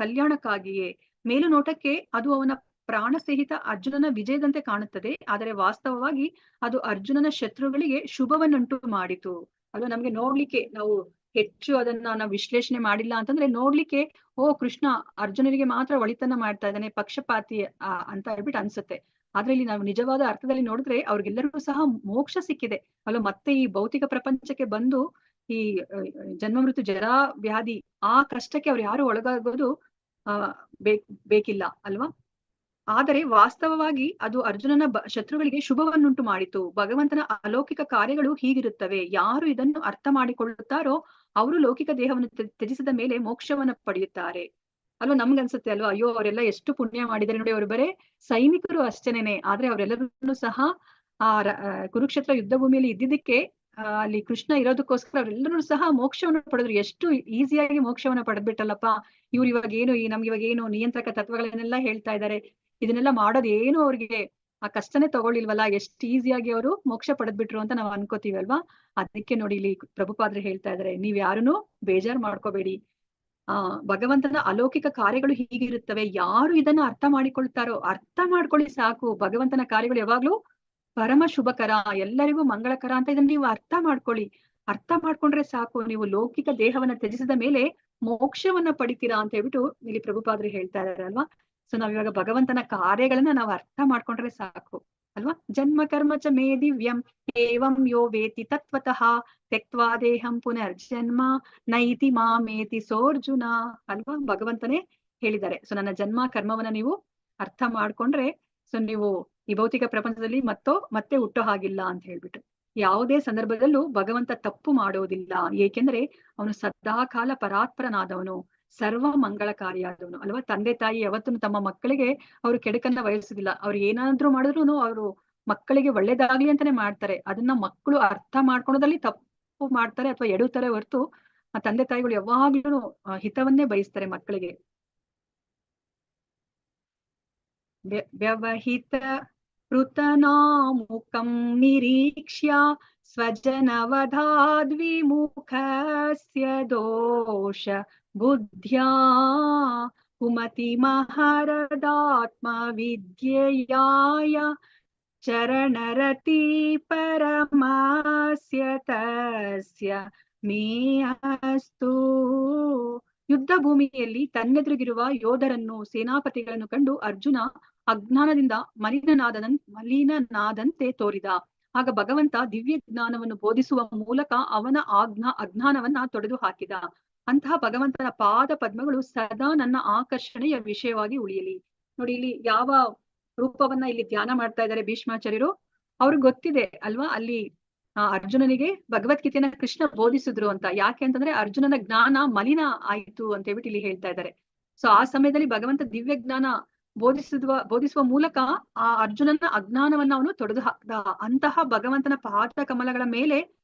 ಕಲ್ಯಾಣಕ್ಕಾಗಿಯೇ. ಮೇಲು ನೋಟಕ್ಕೆ ಅದು ಅವನ ಪ್ರಾಣ ಸಹಿತ ಅರ್ಜುನನ ವಿಜಯದಂತೆ ಕಾಣುತ್ತದೆ, ಆದರೆ ವಾಸ್ತವವಾಗಿ ಅದು ಅರ್ಜುನನ ಶತ್ರುಗಳಿಗೆ ಶುಭವನ್ನುಂಟು ಮಾಡಿತು. ಅದು ನಮ್ಗೆ ನೋಡ್ಲಿಕ್ಕೆ, ನಾವು ಹೆಚ್ಚು ಅದನ್ನ ನಾವು ವಿಶ್ಲೇಷಣೆ ಮಾಡಿಲ್ಲ ಅಂತಂದ್ರೆ ನೋಡ್ಲಿಕ್ಕೆ ಕೃಷ್ಣ ಅರ್ಜುನನಿಗೆ ಮಾತ್ರ ಒಳಿತನ್ನ ಮಾಡ್ತಾ ಇದ್ದಾನೆ, ಪಕ್ಷಪಾತಿ ಅಂತ ಹೇಳ್ಬಿಟ್ಟು ಅನ್ಸುತ್ತೆ. ಆದ್ರೆ ಇಲ್ಲಿ ನಾವು ನಿಜವಾದ ಅರ್ಥದಲ್ಲಿ ನೋಡಿದ್ರೆ ಅವ್ರಿಗೆಲ್ಲರಿಗೂ ಸಹ ಮೋಕ್ಷ ಸಿಕ್ಕಿದೆ ಅಲ್ವಾ. ಮತ್ತೆ ಈ ಭೌತಿಕ ಪ್ರಪಂಚಕ್ಕೆ ಬಂದು ಈ ಜನ್ಮ ಮೃತ್ಯು ಜರಾ ವ್ಯಾಧಿ ಆ ಕಷ್ಟಕ್ಕೆ ಅವ್ರು ಯಾರು ಒಳಗಾಗೋದು ಬೇಕಿಲ್ಲ ಅಲ್ವಾ. ಆದರೆ ವಾಸ್ತವವಾಗಿ ಅದು ಅರ್ಜುನನ ಶತ್ರುಗಳಿಗೆ ಶುಭವನ್ನುಂಟು ಮಾಡಿತು. ಭಗವಂತನ ಅಲೌಕಿಕ ಕಾರ್ಯಗಳು ಹೀಗಿರುತ್ತವೆ. ಯಾರು ಇದನ್ನು ಅರ್ಥ ಮಾಡಿಕೊಳ್ಳುತ್ತಾರೋ ಅವರು ಲೌಕಿಕ ದೇಹವನ್ನು ತ್ಯಜಿಸಿದ ಮೇಲೆ ಮೋಕ್ಷವನ್ನು ಪಡೆಯುತ್ತಾರೆ ಅಲ್ವಾ. ನಮ್ಗನ್ಸುತ್ತೆ ಅಲ್ವಾ, ಅಯ್ಯೋ ಅವರೆಲ್ಲ ಎಷ್ಟು ಪುಣ್ಯ ಮಾಡಿದ್ದಾರೆ ನೋಡಿ, ಅವರು ಬರೇ ಸೈನಿಕರು ಅಷ್ಟೇನೆ. ಆದ್ರೆ ಅವರೆಲ್ಲರೂ ಸಹ ಕುರುಕ್ಷೇತ್ರ ಯುದ್ಧ ಭೂಮಿಯಲ್ಲಿ ಇದ್ದಿದ್ದಕ್ಕೆ ಅಲ್ಲಿ ಕೃಷ್ಣ ಇರೋದಕ್ಕೋಸ್ಕರ ಅವರೆಲ್ಲರೂ ಸಹ ಮೋಕ್ಷವನ್ನು ಪಡೆದ್ರು. ಎಷ್ಟು ಈಸಿಯಾಗಿ ಮೋಕ್ಷವನ್ನ ಪಡೆದ್ಬಿಟ್ಟಲ್ಲಪ್ಪ ಇವ್ರು. ನಮ್ಗೆ ಇವಾಗ ಏನು ನಿಯಂತ್ರಕ ತತ್ವಗಳನ್ನೆಲ್ಲ ಹೇಳ್ತಾ ಇದ್ದಾರೆ, ಇದನ್ನೆಲ್ಲ ಮಾಡೋದು ಏನು ಅವ್ರಿಗೆ ಆ ಕಷ್ಟನೇ ತಗೊಳ್ಳಿಲ್ವಲ್ಲ, ಎಷ್ಟು ಈಸಿಯಾಗಿ ಅವರು ಮೋಕ್ಷ ಪಡೆದ್ಬಿಟ್ರು ಅಂತ ನಾವು ಅನ್ಕೋತೀವಿ ಅಲ್ವಾ. ಅದಕ್ಕೆ ನೋಡಿ ಇಲ್ಲಿ ಪ್ರಭುಪಾದರು ಹೇಳ್ತಾ ಇದ್ದಾರೆ, ನೀವ್ ಯಾರನ್ನು ಬೇಜಾರ್ ಮಾಡ್ಕೋಬೇಡಿ. ಭಗವಂತನ ಅಲೌಕಿಕ ಕಾರ್ಯಗಳು ಹೀಗಿರುತ್ತವೆ. ಯಾರು ಇದನ್ನ ಅರ್ಥ ಮಾಡಿಕೊಳ್ತಾರೋ, ಅರ್ಥ ಮಾಡ್ಕೊಳ್ಳಿ ಸಾಕು. ಭಗವಂತನ ಕಾರ್ಯಗಳು ಯಾವಾಗ್ಲೂ ಪರಮ ಶುಭಕರ, ಎಲ್ಲರಿಗೂ ಮಂಗಳಕರ ಅಂತ ಇದನ್ನ ನೀವು ಅರ್ಥ ಮಾಡ್ಕೊಳ್ಳಿ. ಅರ್ಥ ಮಾಡ್ಕೊಂಡ್ರೆ ಸಾಕು, ನೀವು ಲೌಕಿಕ ದೇಹವನ್ನ ತ್ಯಜಿಸಿದ ಮೇಲೆ ಮೋಕ್ಷವನ್ನ ಪಡಿತೀರಾ ಅಂತ ಹೇಳ್ಬಿಟ್ಟು ಇಲ್ಲಿ ಪ್ರಭುಪಾದರು ಹೇಳ್ತಾ ಇದಾರೆ ಅಲ್ವಾ. ಸೊ ನಾವಿವಾಗ ಭಗವಂತನ ಕಾರ್ಯಗಳನ್ನ ನಾವು ಅರ್ಥ ಮಾಡ್ಕೊಂಡ್ರೆ ಸಾಕು ಅಲ್ವಾ. ಜನ್ಮ ಕರ್ಮ ಚ ಮೇ ದಿವ್ಯಂ ಏವಂ ಯೋ ವೇತಿ ತತ್ವತಃ ತ್ಯಕ್ತ್ವಾ ದೇಹಂ ಪುನರ್ಜನ್ಮ ನೈತಿ ಮಾಮೇತಿ ಸೋರ್ಜುನ ಅಲ್ವಾ. ಭಗವಂತನೇ ಹೇಳಿದ್ದಾರೆ. ಸೊ ನನ್ನ ಜನ್ಮ ಕರ್ಮವನ್ನ ನೀವು ಅರ್ಥ ಮಾಡ್ಕೊಂಡ್ರೆ ಸೊ ನೀವು ಈ ಭೌತಿಕ ಪ್ರಪಂಚದಲ್ಲಿ ಮತ್ತೆ ಹುಟ್ಟೋ ಹಾಗಿಲ್ಲ ಅಂತ ಹೇಳ್ಬಿಟ್ಟು. ಯಾವುದೇ ಸಂದರ್ಭದಲ್ಲೂ ಭಗವಂತ ತಪ್ಪು ಮಾಡೋದಿಲ್ಲ. ಏಕೆಂದ್ರೆ ಅವನು ಸದಾ ಕಾಲ ಪರಾತ್ಪರನಾದವನು, ಸರ್ವ ಮಂಗಳಕಾರಿಯಾದವನು ಅಲ್ವಾ. ತಂದೆ ತಾಯಿ ಯಾವತ್ತೂ ತಮ್ಮ ಮಕ್ಕಳಿಗೆ ಅವರು ಕೆಡುಕನ್ನ ವಹಿಸುದಿಲ್ಲ. ಅವ್ರು ಏನಾದ್ರೂ ಮಾಡಿದ್ರು ಅವರು ಮಕ್ಕಳಿಗೆ ಒಳ್ಳೇದಾಗ್ಲಿ ಅಂತಾನೆ ಮಾಡ್ತಾರೆ. ಅದನ್ನ ಮಕ್ಕಳು ಅರ್ಥ ಮಾಡ್ಕೊಳೋದ್ರಲ್ಲಿ ತಪ್ಪು ಮಾಡ್ತಾರೆ ಅಥವಾ ಎಡುತ್ತಾರೆ ಹೊರತು ಆ ತಂದೆ ತಾಯಿಗಳು ಯಾವಾಗ್ಲೂ ಹಿತವನ್ನೇ ಬಯಸ್ತಾರೆ ಮಕ್ಕಳಿಗೆ. ವ್ಯವಹಿತ ಪೃತನಾಮುಖಂ ನಿರೀಕ್ಷ್ಯ ಸ್ವಜನವಧಾದ್ವಿಮುಖಸ್ಯ ದೋಷ ಬುದ್ಧ್ಯಾ ಕುಮತಿ ಮಹರದಾತ್ಮ ವಿದ್ಯೆಯಾಯ ಚರಣರತಿ ಪರಮಸ್ಯ ತಸ್ಯ ಮೇಯಸ್ತು. ಯುದ್ಧ ಭೂಮಿಯಲ್ಲಿ ತನ್ನೆದುರಿಗಿರುವ ಯೋಧರನ್ನು ಸೇನಾಪತಿಗಳನ್ನು ಕಂಡು ಅರ್ಜುನ ಅಜ್ಞಾನದಿಂದ ಮಲಿನನಾದಂತೆ ತೋರಿದ. ಆಗ ಭಗವಂತ ದಿವ್ಯ ಜ್ಞಾನವನ್ನು ಬೋಧಿಸುವ ಮೂಲಕ ಅವನ ಅಜ್ಞಾನವನ್ನ ತೊಡೆದು ಹಾಕಿದ. ಅಂತಹ ಭಗವಂತನ ಪಾದ ಪದ್ಮಗಳು ಸದಾ ನನ್ನ ಆಕರ್ಷಣೆಯ ವಿಷಯವಾಗಿ ಉಳಿಯಲಿ. ನೋಡಿ, ಇಲ್ಲಿ ಯಾವ ರೂಪವನ್ನ ಇಲ್ಲಿ ಧ್ಯಾನ ಮಾಡ್ತಾ ಇದ್ದಾರೆ ಭೀಷ್ಮಾಚಾರ್ಯರು. ಅವ್ರಿಗೆ ಗೊತ್ತಿದೆ ಅಲ್ವಾ, ಅಲ್ಲಿ ಅರ್ಜುನನಿಗೆ ಭಗವದ್ಗೀತೆಯನ್ನ ಕೃಷ್ಣ ಬೋಧಿಸಿದ್ರು ಅಂತ. ಯಾಕೆ ಅಂತಂದ್ರೆ ಅರ್ಜುನನ ಜ್ಞಾನ ಮಲಿನ ಆಯ್ತು ಅಂತ ಹೇಳ್ಬಿಟ್ಟು ಇಲ್ಲಿ ಹೇಳ್ತಾ ಇದ್ದಾರೆ. ಸೊ ಆ ಸಮಯದಲ್ಲಿ ಭಗವಂತ ದಿವ್ಯ ಜ್ಞಾನ ಬೋಧಿಸುವ ಮೂಲಕ ಆ ಅರ್ಜುನನ ಅಜ್ಞಾನವನ್ನ ಅವನು ತೊಡೆದು ಹಾಕ್ದ. ಅಂತಹ ಭಗವಂತನ ಪಾದ ಕಮಲಗಳ ಮೇಲೆ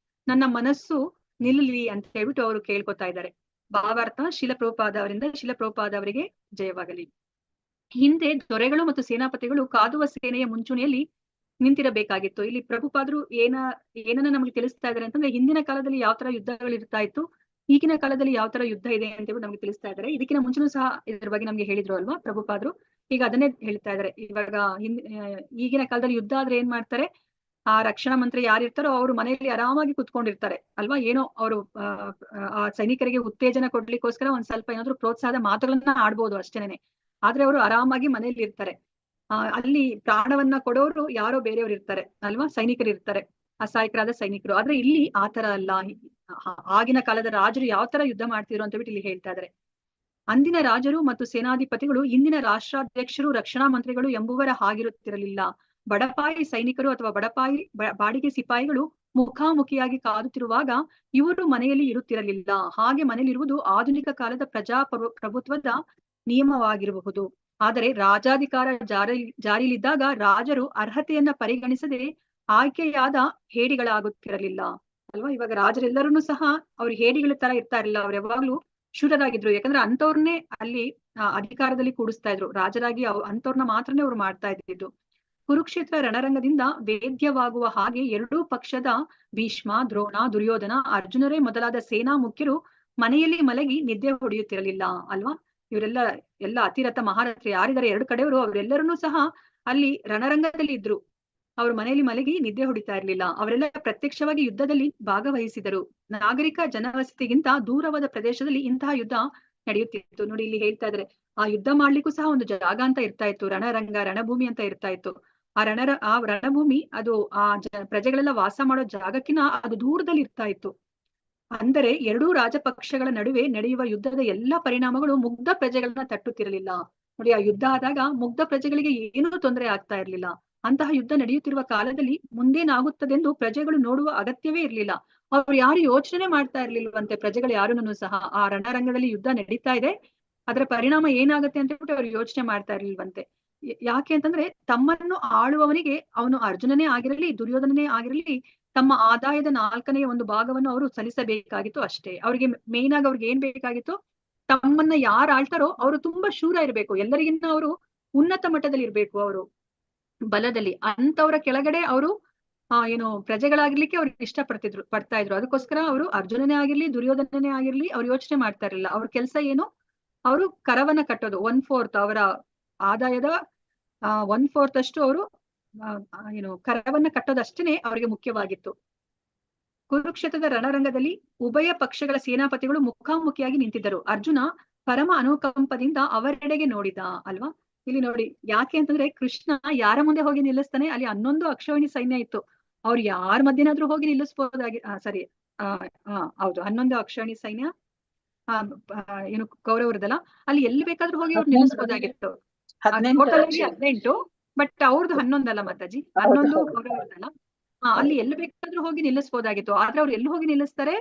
ನನ್ನ ಮನಸ್ಸು ನಿಲ್ಲಲಿ ಅಂತ ಹೇಳ್ಬಿಟ್ಟು ಅವರು ಕೇಳ್ಕೊತಾ ಇದ್ದಾರೆ. ಭಾವಾರ್ಥ ಶಿಲಪ್ರಭುಪಾದ ಅವರಿಗೆ ಜಯವಾಗಲಿ. ಹಿಂದೆ ದೊರೆಗಳು ಮತ್ತು ಸೇನಾಪತಿಗಳು ಕಾದುವ ಸೇನೆಯ ಮುಂಚೂಣಿಯಲ್ಲಿ ನಿಂತಿರಬೇಕಾಗಿತ್ತು. ಇಲ್ಲಿ ಪ್ರಭುಪಾದರು ಏನನ್ನ ನಮ್ಗೆ ತಿಳಿಸ್ತಾ ಇದ್ದಾರೆ ಅಂತಂದ್ರೆ, ಹಿಂದಿನ ಕಾಲದಲ್ಲಿ ಯಾವ ತರ ಯುದ್ಧಗಳು ಇರ್ತಾ ಇತ್ತು, ಈಗಿನ ಕಾಲದಲ್ಲಿ ಯಾವ ತರ ಯುದ್ಧ ಇದೆ ಅಂತ ಹೇಳಿ ನಮ್ಗೆ ತಿಳಿಸ್ತಾ ಇದ್ದಾರೆ. ಇದಕ್ಕಿಂತ ಮುಂಚೆನೂ ಸಹ ಇದ್ರ ಬಗ್ಗೆ ನಮ್ಗೆ ಹೇಳಿದ್ರು ಅಲ್ವಾ ಪ್ರಭುಪಾದರು. ಈಗ ಅದನ್ನೇ ಹೇಳ್ತಾ ಇದ್ದಾರೆ. ಇವಾಗ ಈಗಿನ ಕಾಲದಲ್ಲಿ ಯುದ್ಧ ಆದ್ರೆ ಏನ್ ಮಾಡ್ತಾರೆ, ಆ ರಕ್ಷಣಾ ಮಂತ್ರಿ ಯಾರಿರ್ತಾರೋ ಅವ್ರು ಮನೆಯಲ್ಲಿ ಆರಾಮಾಗಿ ಕುತ್ಕೊಂಡಿರ್ತಾರೆ ಅಲ್ವಾ. ಏನೋ ಅವರು ಆ ಸೈನಿಕರಿಗೆ ಉತ್ತೇಜನ ಕೊಡ್ಲಿಕ್ಕೋಸ್ಕರ ಒಂದ್ ಸ್ವಲ್ಪ ಏನಾದ್ರು ಪ್ರೋತ್ಸಾಹದ ಮಾತುಗಳನ್ನ ಆಡ್ಬೋದು ಅಷ್ಟೇನೆ. ಆದ್ರೆ ಅವರು ಆರಾಮಾಗಿ ಮನೆಯಲ್ಲಿ ಇರ್ತಾರೆ. ಅಲ್ಲಿ ಪ್ರಾಣವನ್ನ ಕೊಡೋರು ಯಾರೋ ಬೇರೆಯವ್ರು ಇರ್ತಾರೆ ಅಲ್ವಾ, ಸೈನಿಕರು ಇರ್ತಾರೆ, ಅಸಹಾಯಕರಾದ ಸೈನಿಕರು. ಆದ್ರೆ ಇಲ್ಲಿ ಆತರ ಅಲ್ಲ. ಆಗಿನ ಕಾಲದ ರಾಜರು ಯಾವ ತರ ಯುದ್ಧ ಮಾಡ್ತಿದ್ರು ಅಂತ ಬಿಟ್ಟು ಇಲ್ಲಿ ಹೇಳ್ತಾ ಇದ್ದಾರೆ. ಅಂದಿನ ರಾಜರು ಮತ್ತು ಸೇನಾಧಿಪತಿಗಳು ಇಂದಿನ ರಾಷ್ಟ್ರಾಧ್ಯಕ್ಷರು, ರಕ್ಷಣಾ ಮಂತ್ರಿಗಳು ಎಂಬುವರ ಹಾಗಿರುತ್ತಿರಲಿಲ್ಲ. ಬಡಪಾಯಿ ಸೈನಿಕರು ಅಥವಾ ಬಾಡಿಗೆ ಸಿಪಾಯಿಗಳು ಮುಖಾಮುಖಿಯಾಗಿ ಕಾದುತ್ತಿರುವಾಗ ಇವರು ಮನೆಯಲ್ಲಿ ಇರುತ್ತಿರಲಿಲ್ಲ. ಹಾಗೆ ಮನೆಯಲ್ಲಿರುವುದು ಆಧುನಿಕ ಕಾಲದ ಪ್ರಭುತ್ವದ ನಿಯಮವಾಗಿರಬಹುದು. ಆದರೆ ರಾಜಾಧಿಕಾರ ಜಾರಿಯಲ್ಲಿದ್ದಾಗ ರಾಜರು ಅರ್ಹತೆಯನ್ನ ಪರಿಗಣಿಸದೆ ಆಯ್ಕೆಯಾದ ಹೇಡಿಗಳಾಗುತ್ತಿರಲಿಲ್ಲ ಅಲ್ವಾ. ಇವಾಗ ರಾಜರೆಲ್ಲರೂ ಸಹ ಅವ್ರ ಹೇಡಿಗಳ ತರ ಇರ್ತಾ ಇರಲಿಲ್ಲ. ಅವ್ರು ಯಾವಾಗ್ಲೂ ಶೂರರಾಗಿದ್ರು. ಯಾಕಂದ್ರೆ ಅಂತವ್ರನ್ನೇ ಅಲ್ಲಿ ಅಧಿಕಾರದಲ್ಲಿ ಕೂಡಿಸ್ತಾ ಇದ್ರು ರಾಜರಾಗಿ. ಅಂತವ್ರನ್ನ ಮಾತ್ರನೇ ಅವ್ರು ಮಾಡ್ತಾ ಇದ್ದಿದ್ದು. ಕುರುಕ್ಷೇತ್ರ ರಣರಂಗದಿಂದ ವೇದ್ಯವಾಗುವ ಹಾಗೆ ಎರಡೂ ಪಕ್ಷದ ಭೀಷ್ಮ, ದ್ರೋಣ, ದುರ್ಯೋಧನ, ಅರ್ಜುನರೇ ಮೊದಲಾದ ಸೇನಾ ಮುಖ್ಯರು ಮನೆಯಲ್ಲಿ ಮಲಗಿ ನಿದ್ದೆ ಹೊಡೆಯುತ್ತಿರಲಿಲ್ಲ ಅಲ್ವಾ. ಎಲ್ಲ ಅತಿರಥ ಮಹಾರಥರು ಯಾರಿದ್ದಾರೆ ಎರಡು ಕಡೆಯವರು, ಅವರೆಲ್ಲರೂ ಸಹ ಅಲ್ಲಿ ರಣರಂಗದಲ್ಲಿ ಇದ್ರು. ಅವ್ರ ಮನೆಯಲ್ಲಿ ಮಲಗಿ ನಿದ್ದೆ ಹೊಡಿತಾ ಇರ್ಲಿಲ್ಲ. ಅವರೆಲ್ಲ ಪ್ರತ್ಯಕ್ಷವಾಗಿ ಯುದ್ಧದಲ್ಲಿ ಭಾಗವಹಿಸಿದರು. ನಾಗರಿಕ ಜನವಸತಿಗಿಂತ ದೂರವಾದ ಪ್ರದೇಶದಲ್ಲಿ ಇಂತಹ ಯುದ್ಧ ನಡೆಯುತ್ತಿತ್ತು. ನೋಡಿ, ಇಲ್ಲಿ ಹೇಳ್ತಾ ಇದ್ದಾರೆ, ಆ ಯುದ್ಧ ಮಾಡ್ಲಿಕ್ಕೂ ಸಹ ಒಂದು ಜಾಗ ಅಂತ ಇರ್ತಾ ಇತ್ತು. ರಣಭೂಮಿ ಅಂತ ಇರ್ತಾ ಇತ್ತು. ಆ ರಣಭೂಮಿ ಅದು ಪ್ರಜೆಗಳೆಲ್ಲ ವಾಸ ಮಾಡೋ ಜಾಗಕ್ಕಿಂತ ಅದು ದೂರದಲ್ಲಿ ಇರ್ತಾ ಇತ್ತು. ಅಂದರೆ ಎರಡೂ ರಾಜಪಕ್ಷಗಳ ನಡುವೆ ನಡೆಯುವ ಯುದ್ಧದ ಎಲ್ಲಾ ಪರಿಣಾಮಗಳು ಮುಗ್ಧ ಪ್ರಜೆಗಳನ್ನ ತಟ್ಟುತ್ತಿರಲಿಲ್ಲ. ನೋಡಿ, ಆ ಯುದ್ಧ ಆದಾಗ ಮುಗ್ಧ ಪ್ರಜೆಗಳಿಗೆ ಏನೂ ತೊಂದರೆ ಆಗ್ತಾ ಇರ್ಲಿಲ್ಲ. ಅಂತಹ ಯುದ್ಧ ನಡೆಯುತ್ತಿರುವ ಕಾಲದಲ್ಲಿ ಮುಂದೇನಾಗುತ್ತದೆಂದು ಪ್ರಜೆಗಳು ನೋಡುವ ಅಗತ್ಯವೇ ಇರ್ಲಿಲ್ಲ. ಅವ್ರು ಯಾರು ಯೋಚನೆ ಮಾಡ್ತಾ ಇರ್ಲಿಲ್ವಂತೆ, ಪ್ರಜೆಗಳು ಯಾರನ್ನೂ ಸಹ. ಆ ರಣರಂಗದಲ್ಲಿ ಯುದ್ಧ ನಡೀತಾ ಇದೆ, ಅದರ ಪರಿಣಾಮ ಏನಾಗುತ್ತೆ ಅಂತ ಹೇಳ್ಬಿಟ್ಟು ಅವ್ರು ಯೋಚನೆ ಮಾಡ್ತಾ ಇರ್ಲಿಲ್ವಂತೆ. ಯಾಕೆ ಅಂತಂದ್ರೆ ತಮ್ಮನ್ನು ಆಳುವವನಿಗೆ ಅವನು ಅರ್ಜುನನೇ ಆಗಿರಲಿ, ದುರ್ಯೋಧನನೇ ಆಗಿರಲಿ, ತಮ್ಮ ಆದಾಯದ 4ನೇ ಒಂದು ಭಾಗವನ್ನು ಅವರು ಸಲ್ಲಿಸಬೇಕಾಗಿತ್ತು ಅಷ್ಟೇ. ಅವ್ರಿಗೆ ಮೇನ್ ಆಗಿ ಅವ್ರಿಗೆ ಏನ್ ಬೇಕಾಗಿತ್ತು, ತಮ್ಮನ್ನ ಯಾರು ಆಳ್ತಾರೋ ಅವರು ತುಂಬಾ ಶೂರ ಇರ್ಬೇಕು, ಎಲ್ಲರಿಗಿಂತ ಅವರು ಉನ್ನತ ಮಟ್ಟದಲ್ಲಿ ಇರ್ಬೇಕು, ಅವರು ಬಲದಲ್ಲಿ. ಅಂತವರ ಕೆಳಗಡೆ ಅವರು ಪ್ರಜೆಗಳಾಗಿರ್ಲಿಕ್ಕೆ ಅವ್ರು ಪಡ್ತಾ ಇದ್ರು. ಅದಕ್ಕೋಸ್ಕರ ಅವರು ಅರ್ಜುನನೇ ಆಗಿರ್ಲಿ, ದುರ್ಯೋಧನನೇ ಆಗಿರ್ಲಿ ಅವ್ರು ಯೋಚನೆ ಮಾಡ್ತಾ ಇರ್ಲಿಲ್ಲ. ಅವ್ರ ಕೆಲಸ ಏನು, ಅವರು ಕರವನ್ನ ಕಟ್ಟೋದು. 1/4 ಅವರ ಆದಾಯದ 1/4 ಅಷ್ಟು ಅವರು ಕರವನ್ನ ಕಟ್ಟೋದಷ್ಟೇನೆ ಅವರಿಗೆ ಮುಖ್ಯವಾಗಿತ್ತು. ಕುರುಕ್ಷೇತ್ರದ ರಣರಂಗದಲ್ಲಿ ಉಭಯ ಪಕ್ಷಗಳ ಸೇನಾಪತಿಗಳು ಮುಖಾಮುಖಿಯಾಗಿ ನಿಂತಿದ್ದರು. ಅರ್ಜುನ ಪರಮ ಅನುಕಂಪದಿಂದ ಅವರೆಡೆಗೆ ನೋಡಿದ ಅಲ್ವಾ. ಇಲ್ಲಿ ನೋಡಿ, ಯಾಕೆ ಅಂತಂದ್ರೆ ಕೃಷ್ಣ ಯಾರ ಮುಂದೆ ಹೋಗಿ ನಿಲ್ಲಿಸ್ತಾನೆ, ಅಲ್ಲಿ 11 ಅಕ್ಷೋಹಿಣಿ ಸೈನ್ಯ ಇತ್ತು. ಅವ್ರು ಯಾರ ಮಧ್ಯನಾದ್ರೂ ಹೋಗಿ ನಿಲ್ಲಿಸ್ಬೋದಾಗಿ ಹೌದು 11 ಅಕ್ಷೋಹಿಣಿ ಸೈನ್ಯ ಕೌರವರದಲ್ಲ, ಅಲ್ಲಿ ಎಲ್ಲಿ ಬೇಕಾದ್ರೂ ಹೋಗಿ ಅವ್ರು ನಿಲ್ಲಿಸ್ಬೋದಾಗಿತ್ತು. ಟೋಟಲ್ ಆಗಿ 18, ಬಟ್ ಅವ್ರದ್ದು 11 ಅಲ್ಲ ಮಾತಾಜಿ, 11 ಕೌರವರದಲ್ಲ. ಅಲ್ಲಿ ಎಲ್ಲಿ ಬೇಕಾದ್ರೂ ಹೋಗಿ ನಿಲ್ಲಿಸ್ಬೋದಾಗಿತ್ತು. ಆದ್ರೆ ಅವ್ರು ಎಲ್ಲಿ ಹೋಗಿ ನಿಲ್ಲಿಸ್ತಾರೆ?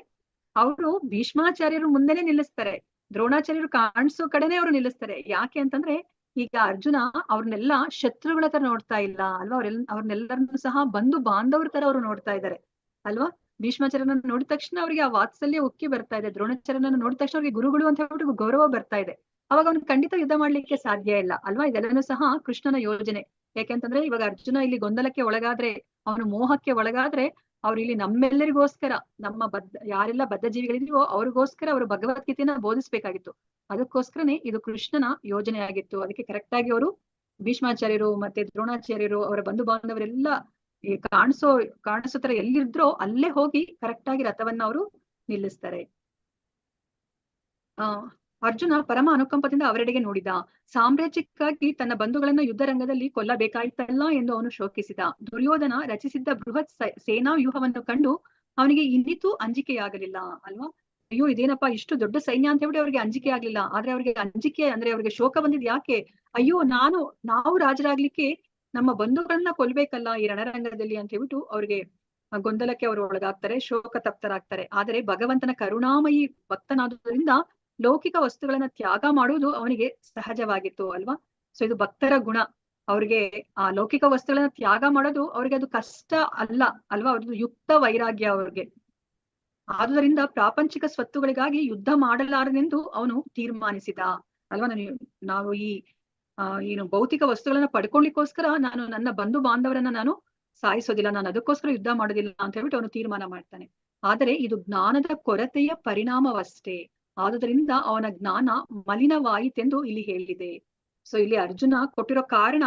ಅವರು ಭೀಷ್ಮಾಚಾರ್ಯರು ಮುಂದೆನೆ ನಿಲ್ಲಿಸ್ತಾರೆ. ದ್ರೋಣಾಚಾರ್ಯರು ಕಾಣಿಸೋ ಕಡೆನೆ ಅವ್ರು ನಿಲ್ಲಿಸ್ತಾರೆ. ಯಾಕೆ ಅಂತಂದ್ರೆ ಈಗ ಅರ್ಜುನ ಅವ್ರನ್ನೆಲ್ಲ ಶತ್ರುಗಳ ತರ ನೋಡ್ತಾ ಇಲ್ಲ ಅಲ್ವಾ? ಅವ್ರನ್ನೆಲ್ಲರನ್ನು ಸಹ ಬಂಧು ಬಾಂಧವ್ರ ತರ ಅವ್ರು ನೋಡ್ತಾ ಇದ್ದಾರೆ ಅಲ್ವಾ? ಭೀಷ್ಮಾಚಾರ್ಯರನ್ನ ನೋಡಿದ ತಕ್ಷಣ ಅವ್ರಿಗೆ ಆ ವಾತ್ಸಲ್ಯ ಉಕ್ಕಿ ಬರ್ತಾ ಇದೆ. ದ್ರೋಣಾಚಾರ್ಯರನ್ನ ನೋಡಿದ ತಕ್ಷಣ ಅವ್ರಿಗೆ ಗುರುಗಳು ಅಂತ ಹೇಳ್ಬಿಟ್ಟು ಗೌರವ ಬರ್ತಾ ಇದೆ. ಅವಾಗ ಅವ್ನು ಖಂಡಿತ ಯುದ್ಧ ಮಾಡ್ಲಿಕ್ಕೆ ಸಾಧ್ಯ ಇಲ್ಲ ಅಲ್ವಾ? ಇದೆಲ್ಲನೂ ಸಹ ಕೃಷ್ಣನ ಯೋಜನೆ. ಯಾಕೆಂತಂದ್ರೆ ಇವಾಗ ಅರ್ಜುನ ಇಲ್ಲಿ ಗೊಂದಲಕ್ಕೆ ಒಳಗಾದ್ರೆ, ಅವನು ಮೋಹಕ್ಕೆ ಒಳಗಾದ್ರೆ, ಅವ್ರು ಇಲ್ಲಿ ನಮ್ಮೆಲ್ಲರಿಗೋಸ್ಕರ, ನಮ್ಮ ಯಾರೆಲ್ಲ ಬದ್ಧ ಜೀವಿಗಳಿದೆಯೋ ಅವ್ರಿಗೋಸ್ಕರ ಅವರು ಭಗವದ್ಗೀತೆಯನ್ನ ಬೋಧಿಸ್ಬೇಕಾಗಿತ್ತು. ಅದಕ್ಕೋಸ್ಕರನೇ ಇದು ಕೃಷ್ಣನ ಯೋಜನೆ ಆಗಿತ್ತು. ಅದಕ್ಕೆ ಕರೆಕ್ಟ್ ಆಗಿ ಅವರು ಭೀಷ್ಮಾಚಾರ್ಯರು ಮತ್ತೆ ದ್ರೋಣಾಚಾರ್ಯರು ಅವರ ಬಂಧು ಬಾಂಧವರೆಲ್ಲ ಕಾಣಿಸೋ ತರ ಎಲ್ಲಿದ್ರೋ ಅಲ್ಲೇ ಹೋಗಿ ಕರೆಕ್ಟ್ ಆಗಿ ರಥವನ್ನ ಅವರು ನಿಲ್ಲಿಸ್ತಾರೆ. ಅರ್ಜುನ ಪರಮ ಅನುಕಂಪದಿಂದ ಅವರೆಡೆಗೆ ನೋಡಿದ. ಸಾಮ್ರಾಜ್ಯಕ್ಕಾಗಿ ತನ್ನ ಬಂಧುಗಳನ್ನ ಯುದ್ಧ ರಂಗದಲ್ಲಿ ಕೊಲ್ಲಬೇಕಾಯ್ತಲ್ಲ ಎಂದು ಅವನು ಶೋಕಿಸಿದ. ದುರ್ಯೋಧನ ರಚಿಸಿದ್ದ ಬೃಹತ್ ಸೇನಾ ವ್ಯೂಹವನ್ನು ಕಂಡು ಅವನಿಗೆ ಇನ್ನಿತೂ ಅಂಜಿಕೆಯಾಗಲಿಲ್ಲ ಅಲ್ವಾ? ಅಯ್ಯೋ ಇದೇನಪ್ಪಾ ಇಷ್ಟು ದೊಡ್ಡ ಸೈನ್ಯ ಅಂತ ಹೇಳ್ಬಿಟ್ಟು ಅವ್ರಿಗೆ ಅಂಜಿಕೆ ಆಗ್ಲಿಲ್ಲ. ಆದ್ರೆ ಅವ್ರಿಗೆ ಅಂಜಿಕೆ ಅಂದ್ರೆ ಅವ್ರಿಗೆ ಶೋಕ ಬಂದಿದ್ ಯಾಕೆ? ಅಯ್ಯೋ ನಾವು ರಾಜರಾಗ್ಲಿಕ್ಕೆ ನಮ್ಮ ಬಂಧುಗಳನ್ನ ಕೊಲ್ಬೇಕಲ್ಲ ಈ ರಣರಂಗದಲ್ಲಿ ಅಂತ ಹೇಳ್ಬಿಟ್ಟು ಅವ್ರಿಗೆ ಗೊಂದಲಕ್ಕೆ ಅವರು ಒಳಗಾಗ್ತಾರೆ, ಶೋಕ ತಪ್ತರಾಗ್ತಾರೆ. ಆದರೆ ಭಗವಂತನ ಕರುಣಾಮಯಿ ಭಕ್ತನಾದುದರಿಂದ ಲೌಕಿಕ ವಸ್ತುಗಳನ್ನ ತ್ಯಾಗ ಮಾಡುವುದು ಅವನಿಗೆ ಸಹಜವಾಗಿತ್ತು ಅಲ್ವಾ? ಸೊ ಇದು ಭಕ್ತರ ಗುಣ. ಅವ್ರಿಗೆ ಆ ಲೌಕಿಕ ವಸ್ತುಗಳನ್ನ ತ್ಯಾಗ ಮಾಡೋದು ಅವ್ರಿಗೆ ಅದು ಕಷ್ಟ ಅಲ್ಲ ಅಲ್ವಾ? ಅವ್ರದ್ದು ಯುಕ್ತ ವೈರಾಗ್ಯ ಅವ್ರಿಗೆ. ಆದುದರಿಂದ ಪ್ರಾಪಂಚಿಕ ಸ್ವತ್ತುಗಳಿಗಾಗಿ ಯುದ್ಧ ಮಾಡಲಾರನೆಂದು ಅವನು ತೀರ್ಮಾನಿಸಿದ ಅಲ್ವಾ? ನಾವು ಏನು ಭೌತಿಕ ವಸ್ತುಗಳನ್ನ ಪಡ್ಕೊಳ್ಳಿಕ್ಕೋಸ್ಕರ ನಾನು ನನ್ನ ಬಂಧು ಬಾಂಧವರನ್ನ ನಾನು ಸಾಯಿಸೋದಿಲ್ಲ, ನಾನು ಅದಕ್ಕೋಸ್ಕರ ಯುದ್ಧ ಮಾಡೋದಿಲ್ಲ ಅಂತ ಹೇಳ್ಬಿಟ್ಟು ಅವನು ತೀರ್ಮಾನ ಮಾಡ್ತಾನೆ. ಆದರೆ ಇದು ಜ್ಞಾನದ ಕೊರತೆಯ ಪರಿಣಾಮವಷ್ಟೇ. ಆದುದರಿಂದ ಅವನ ಜ್ಞಾನ ಮಲಿನವಾಯಿತೆಂದು ಇಲ್ಲಿ ಹೇಳಿದೆ. ಸೊ ಇಲ್ಲಿ ಅರ್ಜುನ ಕೊಟ್ಟಿರೋ ಕಾರಣ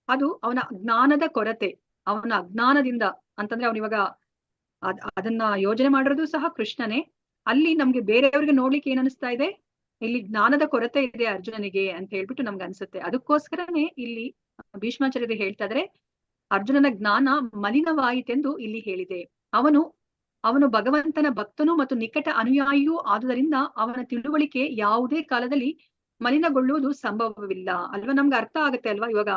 ಅದು ಅವನ ಜ್ಞಾನದ ಕೊರತೆ, ಅವನ ಅಜ್ಞಾನದಿಂದ. ಅಂತಂದ್ರೆ ಅವನಿವಾಗ ಅದನ್ನ ಯೋಜನೆ ಮಾಡಿರೋದು ಸಹ ಕೃಷ್ಣನೇ. ಅಲ್ಲಿ ನಮ್ಗೆ ಬೇರೆಯವ್ರಿಗೆ ನೋಡ್ಲಿಕ್ಕೆ ಏನ್ ಅನಿಸ್ತಾ ಇದೆ? ಇಲ್ಲಿ ಜ್ಞಾನದ ಕೊರತೆ ಇದೆ ಅರ್ಜುನನಿಗೆ ಅಂತ ಹೇಳ್ಬಿಟ್ಟು ನಮ್ಗೆ ಅನ್ಸುತ್ತೆ. ಅದಕ್ಕೋಸ್ಕರನೇ ಇಲ್ಲಿ ಭೀಷ್ಮಾಚಾರ್ಯರು ಹೇಳ್ತಾ ಇದ್ರೆ ಅರ್ಜುನನ ಜ್ಞಾನ ಮಲಿನವಾಯಿತೆಂದು ಇಲ್ಲಿ ಹೇಳಿದೆ. ಅವನು ಭಗವಂತನ ಭಕ್ತನು ಮತ್ತು ನಿಕಟ ಅನುಯಾಯಿಯೂ ಆದುದರಿಂದ ಅವನ ತಿಳುವಳಿಕೆ ಯಾವುದೇ ಕಾಲದಲ್ಲಿ ಮಲಿನಗೊಳ್ಳುವುದು ಸಂಭವವಿಲ್ಲ ಅಲ್ವಾ? ನಮ್ಗೆ ಅರ್ಥ ಆಗುತ್ತೆ ಅಲ್ವಾ? ಇವಾಗ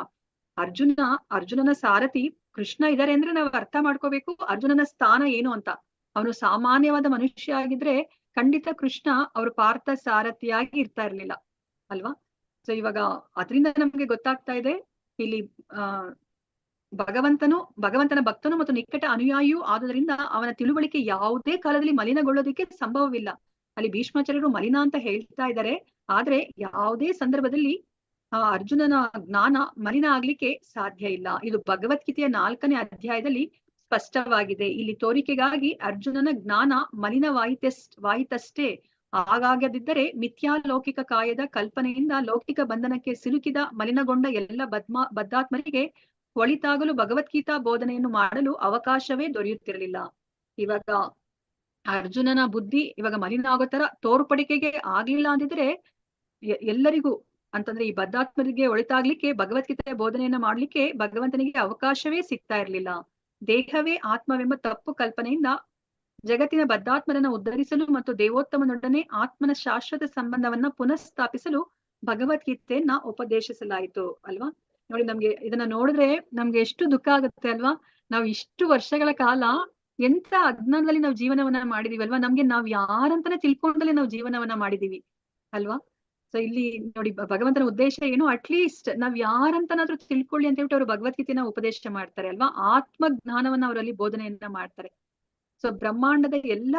ಅರ್ಜುನನ ಸಾರಥಿ ಕೃಷ್ಣ ಇದಾರೆ ಅಂದ್ರೆ ನಾವು ಅರ್ಥ ಮಾಡ್ಕೋಬೇಕು ಅರ್ಜುನನ ಸ್ಥಾನ ಏನು ಅಂತ. ಅವನು ಸಾಮಾನ್ಯವಾದ ಮನುಷ್ಯ ಆಗಿದ್ರೆ ಖಂಡಿತ ಕೃಷ್ಣ ಅವ್ರ ಪಾರ್ಥ ಸಾರಥಿಯಾಗಿ ಇರ್ತಾ ಇರ್ಲಿಲ್ಲ ಅಲ್ವಾ? ಸೊ ಇವಾಗ ಅದರಿಂದ ನಮ್ಗೆ ಗೊತ್ತಾಗ್ತಾ ಇದೆ ಇಲ್ಲಿ ಭಗವಂತನ ಭಕ್ತನು ಮತ್ತು ನಿಕಟ ಅನುಯಾಯಿಯೂ ಆದುದರಿಂದ ಅವನ ತಿಳುವಳಿಕೆ ಯಾವುದೇ ಕಾಲದಲ್ಲಿ ಮಲಿನಗೊಳ್ಳೋದಕ್ಕೆ ಸಂಭವವಿಲ್ಲ. ಅಲ್ಲಿ ಭೀಷ್ಮಾಚಾರ್ಯರು ಮಲಿನ ಅಂತ ಹೇಳ್ತಾ ಇದ್ದಾರೆ, ಆದ್ರೆ ಯಾವುದೇ ಸಂದರ್ಭದಲ್ಲಿ ಅರ್ಜುನನ ಜ್ಞಾನ ಮಲಿನ ಆಗ್ಲಿಕ್ಕೆ ಸಾಧ್ಯ ಇಲ್ಲ. ಇದು ಭಗವದ್ಗೀತೆಯ 4ನೇ ಅಧ್ಯಾಯದಲ್ಲಿ ಸ್ಪಷ್ಟವಾಗಿದೆ. ಇಲ್ಲಿ ತೋರಿಕೆಗಾಗಿ ಅರ್ಜುನನ ಜ್ಞಾನ ಮಲಿನವಾಯಿತಷ್ಟೇ. ಹಾಗಾಗದಿದ್ದರೆ ಮಿಥ್ಯಾಲೌಕಿಕ ಕಾಯದ ಕಲ್ಪನೆಯಿಂದ ಲೌಕಿಕ ಬಂಧನಕ್ಕೆ ಸಿಲುಕಿದ ಮಲಿನಗೊಂಡ ಎಲ್ಲ ಬದ್ಧಾತ್ಮರಿಗೆ ಒಳಿತಾಗಲು ಭಗವದ್ಗೀತಾ ಬೋಧನೆಯನ್ನು ಮಾಡಲು ಅವಕಾಶವೇ ದೊರೆಯುತ್ತಿರಲಿಲ್ಲ. ಇವಾಗ ಅರ್ಜುನನ ಬುದ್ಧಿ ಇವಾಗ ಮಲಿನ ಆಗೋ ತರ ತೋರ್ಪಡಿಕೆಗೆ ಆಗ್ಲಿಲ್ಲ ಅಂದಿದ್ರೆ ಎಲ್ಲರಿಗೂ ಅಂತಂದ್ರೆ ಈ ಬದ್ಧಾತ್ಮರಿಗೆ ಒಳಿತಾಗ್ಲಿಕ್ಕೆ ಭಗವದ್ಗೀತೆಯ ಬೋಧನೆಯನ್ನ ಮಾಡ್ಲಿಕ್ಕೆ ಭಗವಂತನಿಗೆ ಅವಕಾಶವೇ ಸಿಗ್ತಾ ಇರ್ಲಿಲ್ಲ. ದೇಹವೇ ಆತ್ಮವೆಂಬ ತಪ್ಪು ಕಲ್ಪನೆಯಿಂದ ಜಗತ್ತಿನ ಬದ್ಧಾತ್ಮರನ್ನ ಉದ್ಧರಿಸಲು ಮತ್ತು ದೇವೋತ್ತಮನೊಡನೆ ಆತ್ಮನ ಶಾಶ್ವತ ಸಂಬಂಧವನ್ನ ಪುನಃಸ್ಥಾಪಿಸಲು ಭಗವದ್ಗೀತೆಯನ್ನ ಉಪದೇಶಿಸಲಾಯಿತು ಅಲ್ವಾ? ನೋಡಿ, ನಮ್ಗೆ ಇದನ್ನ ನೋಡಿದ್ರೆ ನಮ್ಗೆ ಎಷ್ಟು ದುಃಖ ಆಗುತ್ತೆ ಅಲ್ವಾ? ನಾವು ಇಷ್ಟು ವರ್ಷಗಳ ಕಾಲ ಎಂತ ಅಜ್ಞಾನದಲ್ಲಿ ನಾವು ಜೀವನವನ್ನ ಮಾಡಿದೀವಿ ಅಲ್ವಾ? ನಮ್ಗೆ ನಾವ್ ಯಾರಂತಾನೆ ತಿಳ್ಕೊಂಡಲ್ಲೇ ನಾವು ಜೀವನವನ್ನ ಮಾಡಿದೀವಿ ಅಲ್ವಾ? ಸೊ ಇಲ್ಲಿ ನೋಡಿ ಭಗವಂತನ ಉದ್ದೇಶ ಏನು? ಅಟ್ಲೀಸ್ಟ್ ನಾವ್ ಯಾರಂತನಾದ್ರೂ ತಿಳ್ಕೊಳ್ಳಿ ಅಂತ ಹೇಳ್ಬಿಟ್ಟು ಅವರು ಭಗವದ್ಗೀತೆನ ಉಪದೇಶ ಮಾಡ್ತಾರೆ ಅಲ್ವಾ? ಆತ್ಮ ಜ್ಞಾನವನ್ನ ಅವರಲ್ಲಿ ಬೋಧನೆಯನ್ನ ಮಾಡ್ತಾರೆ. ಸೊ ಬ್ರಹ್ಮಾಂಡದ ಎಲ್ಲ